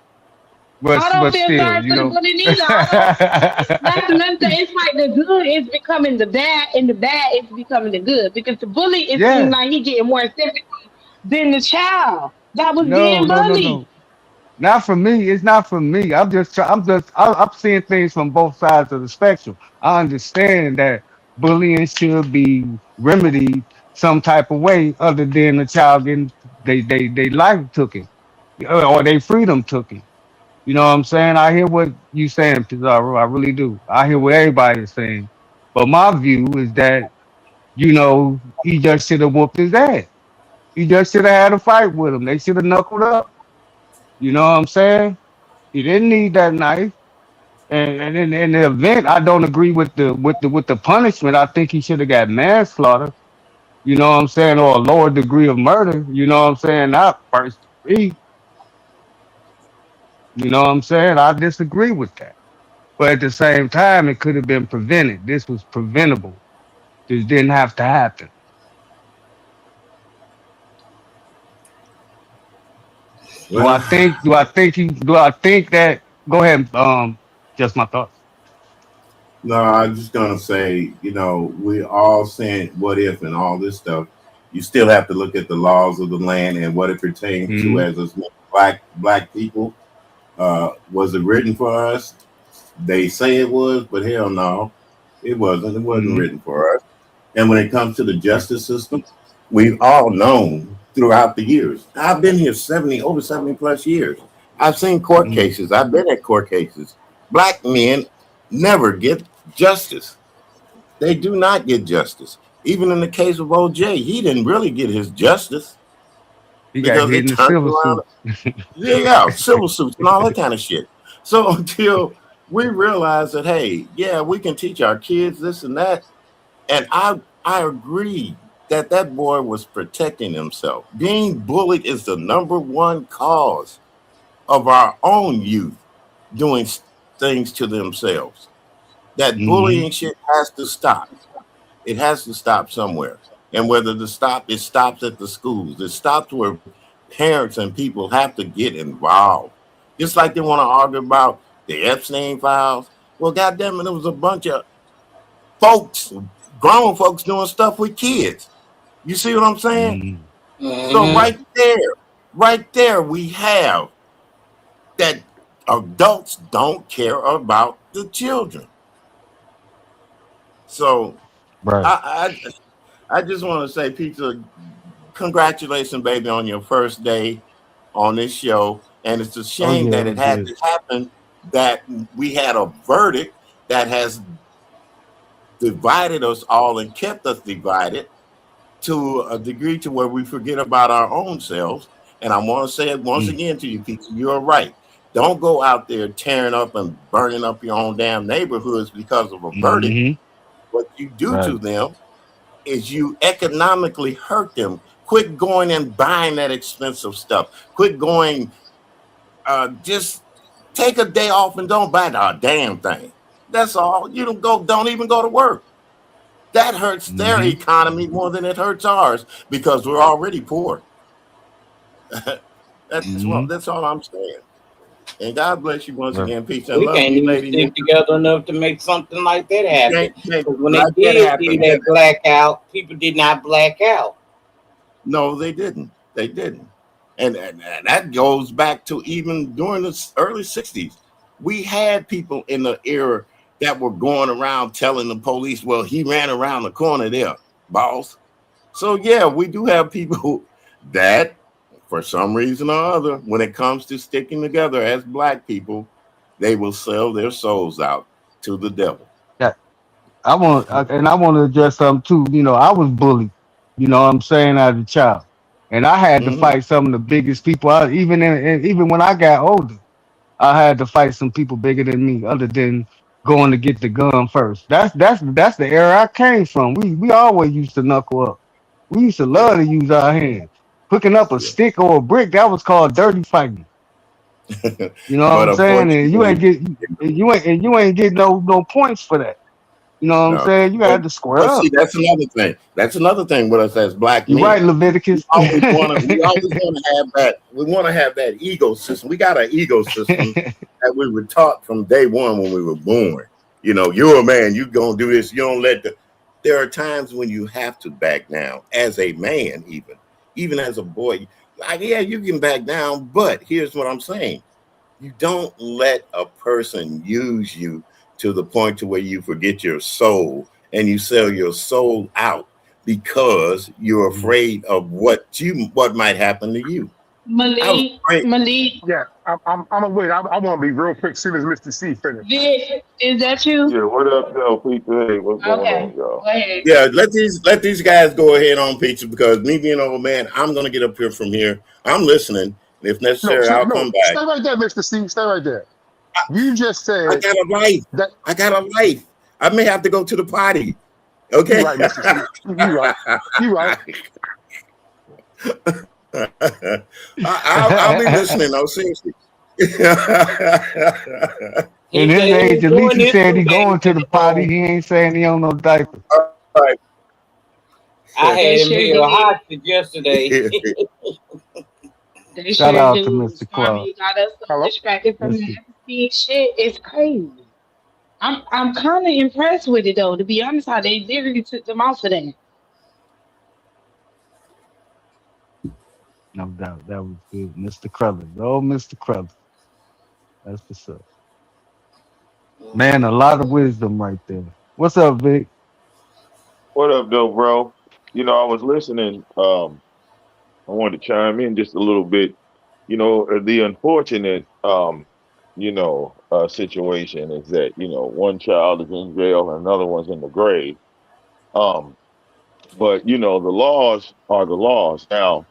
I don't But feel still, sorry you for the know. bully neither. I don't. That's another thing. It's like the good is becoming the bad, and the bad is becoming the good. Because the bully, it seems Yeah, like he getting more sympathy than the child that was no, being no, no, bullied. no. Not for me. It's not for me. I'm seeing things from both sides of the spectrum. I understand that bullying should be remedied some type of way other than the child getting they life took it or they freedom took it. You know what I'm saying? I hear what you saying, Pizarro. I really do. I hear what everybody is saying. But my view is that, he just should have whooped his ass. He just should have had a fight with him. They should have knuckled up. You know what I'm saying? He didn't need that knife. And in the event, I don't agree with the punishment. I think he should have got manslaughter. You know what I'm saying, or a lower degree of murder. You know what I'm saying, not first degree. You know what I'm saying. I disagree with that. But at the same time, it could have been prevented. This was preventable. This didn't have to happen. well, Do I think that? Go ahead. Just my thoughts. no, I'm just gonna say, we all saying what if and all this stuff. You still have to look at the laws of the land and what it pertains to Hmm. as us black people. Was it written for us? They say it was, but hell no, it wasn't. It wasn't Hmm. written for us. And when it comes to the Right. justice system, we've all known throughout the years. I've been here 70 plus years. I've seen court Hmm. cases. I've been at court cases. Black men never get justice. They do not get justice. Even in the case of OJ, he didn't really get his justice He got because hit it in the turned civil around. suit. Yeah, civil suits and all that kind of shit. So until we realize that, hey, yeah, we can teach our kids this and that, and I agree that that boy was protecting himself. Being bullied is the number one cause of our own youth doing things to themselves. That Hmm. bullying shit has to stop. It has to stop somewhere. And whether it stops at the schools. It stops where parents and people have to get involved. Just like they want to argue about the Epstein files. Well, goddamn it, there was a bunch of folks, grown folks doing stuff with kids. You see what I'm saying? Hmm. So Mm-hmm. right there, we have that adults don't care about the children. So Right. I just want to say, Pizza, congratulations, baby, on your first day on this show. And it's a Oh shame yeah, that it it had did. to happen, that we had a verdict that has divided us all and kept us divided to a degree to where we forget about our own selves And I want to say it once Mm, again to you, Pete. You're right. Don't go out there tearing up and burning up your own damn neighborhoods because of a verdict. mm-hmm. What you do Right. to them is you economically hurt them. Quit going and buying that expensive stuff. Quit going, just take a day off and don't buy a damn thing. That's all. You don't even go to work. That hurts their Mm-hmm. economy more than it hurts ours because we're already poor. Mm-hmm. That's all I'm saying. And God bless you once Right. again. Peace and We love can't you, even Lady stick Nita. together enough to make something like that You happen. can't Because when they like that did give happen. that blackout, people did not black out. No, they didn't. They didn't. And that goes back to even during the early 60s. We had people in the era that were going around telling the police, well, he ran around the corner there, boss. So, yeah, we do have people that, for some reason or other, when it comes to sticking together as black people, they will sell their souls out to the devil. Yeah. I want to address something too. You know, I was bullied. You know what I'm saying, as a child, and I had to Hmm. fight some of the biggest people. Even when I got older, I had to fight some people bigger than me, other than going to get the gun first. That's the era I came from. We always used to knuckle up. We used to Yeah, love to use our hands. Picking up a yeah. stick or a brick, that was called dirty fighting. You know what But I'm saying? And you ain't unfortunately, get you ain't get no points for that. You know what I'm no. saying? You But had to square but see, up. that's another thing. That's another thing with us as black You right, men. Leviticus. We always wanna have that. We want to have that ego system. We got an ego system that we were taught from day one when we were born. You're a man. You gonna do this. You don't let the. There are times when you have to back down as a man, even as a boy. Like, yeah, you can back down, but here's what I'm saying: you don't let a person use you to the point to where you forget your soul and you sell your soul out because you're afraid of what might happen to you. I was Malik, afraid. Malik, Yeah, I'm gonna wait. I want to be real quick. Soon as Mr. C finish. Vic, is that you? Yeah, what up, though, people? Hey, what's going on, Okay, y'all? go ahead. Yeah, let these guys go ahead on pizza because me being an old man, I'm gonna get up here from here. I'm listening. If No, necessary, so, I'll come no, back. stay right there, Mr. C. Stay right there. You just I said got a life. that. I got a life. I may have to go to the potty. You're Okay. right, Mr. C. You're right. You're right. I'll be listening. No, seriously. In He his said he was age, at least doing he this said he today. going to the potty. He ain't saying he on no diaper. All right. I They had him sure here did. hostage yesterday. They Shout sure out to do. Mr. Clark. Stormy got us so Hello. distracted from Mr. that big shit. It's crazy. I'm kind of impressed with it though. To be honest, how they literally took them off of that. No doubt. That was good. Mr. Crowley. Oh, Mr. Crowley. That's what's up. Man, a lot of wisdom right there. What's up, Vic? What up, though, bro? I was listening. I wanted to chime in just a little bit. The unfortunate, situation is that one child is in jail and another one's in the grave. Um, but the laws are the laws. Now,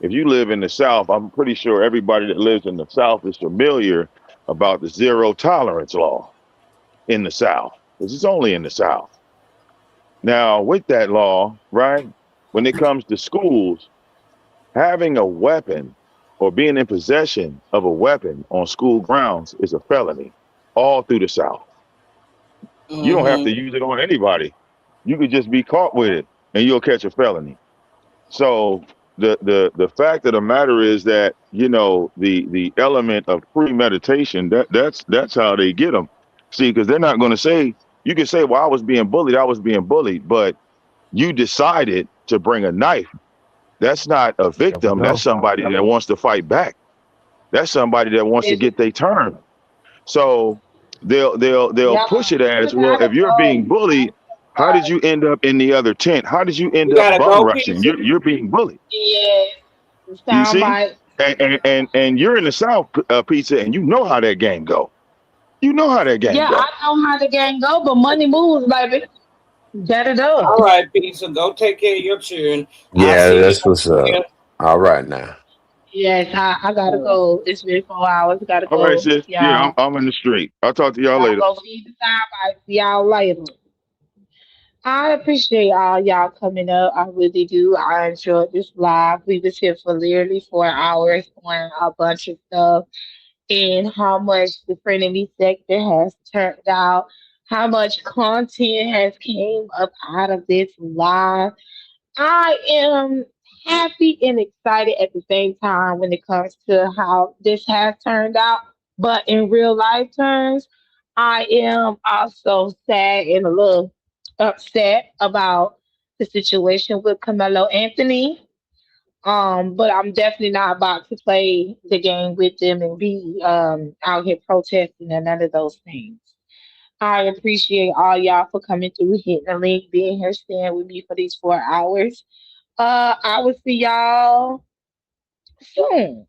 if you live in the South, I'm pretty sure everybody that lives in the South is familiar about the zero tolerance law in the South, because it's only in the South. Now, with that law, right, when it comes to schools, having a weapon or being in possession of a weapon on school grounds is a felony all through the South. You don't have to Mm-hmm. use it on anybody. You could just be caught with it and you'll catch a felony. So the fact of the matter is that the element of premeditation, that's how they get them. See, because they're not going to say, you can say, well, I was being bullied, but you decided to bring a knife. That's not a There we victim. That's go. somebody that wants to fight back. That's somebody that wants to It's, get their turn. So they'll yeah, push it you as, well, gotta if you're go. being You bullied, how did gotta you end up in the other tent? How did you You end up gotta bum go, rushing? pizza. You're being bullied. yeah. You Sound see? bite. And you're in the South, pizza, and you know how that game go. You know how that game Yeah, I go. know how the game go, but money moves, baby. That it All does. right, pizza. Go take care of your children. I'll Yeah, see you that's what's later. up. All right now. Yes, I gotta All right. go. It's been 4 hours. Gotta All right, go. sis. Yeah, Y'all. I'm in the street. I'll talk to y'all Y'all later. go feed the time. I see y'all later. I appreciate all y'all coming up. I really do. I enjoyed this live. We was here for literally 4 hours on a bunch of stuff and how much the frenemy sector has turned out, how much content has came up out of this live. I am happy and excited at the same time when it comes to how this has turned out. But in real life terms, I am also sad and a little upset about the situation with Carmelo Anthony. But I'm definitely not about to play the game with them and be out here protesting and none of those things. I appreciate all y'all for coming through, hitting the link, being here, staying with me for these 4 hours. I will see y'all soon.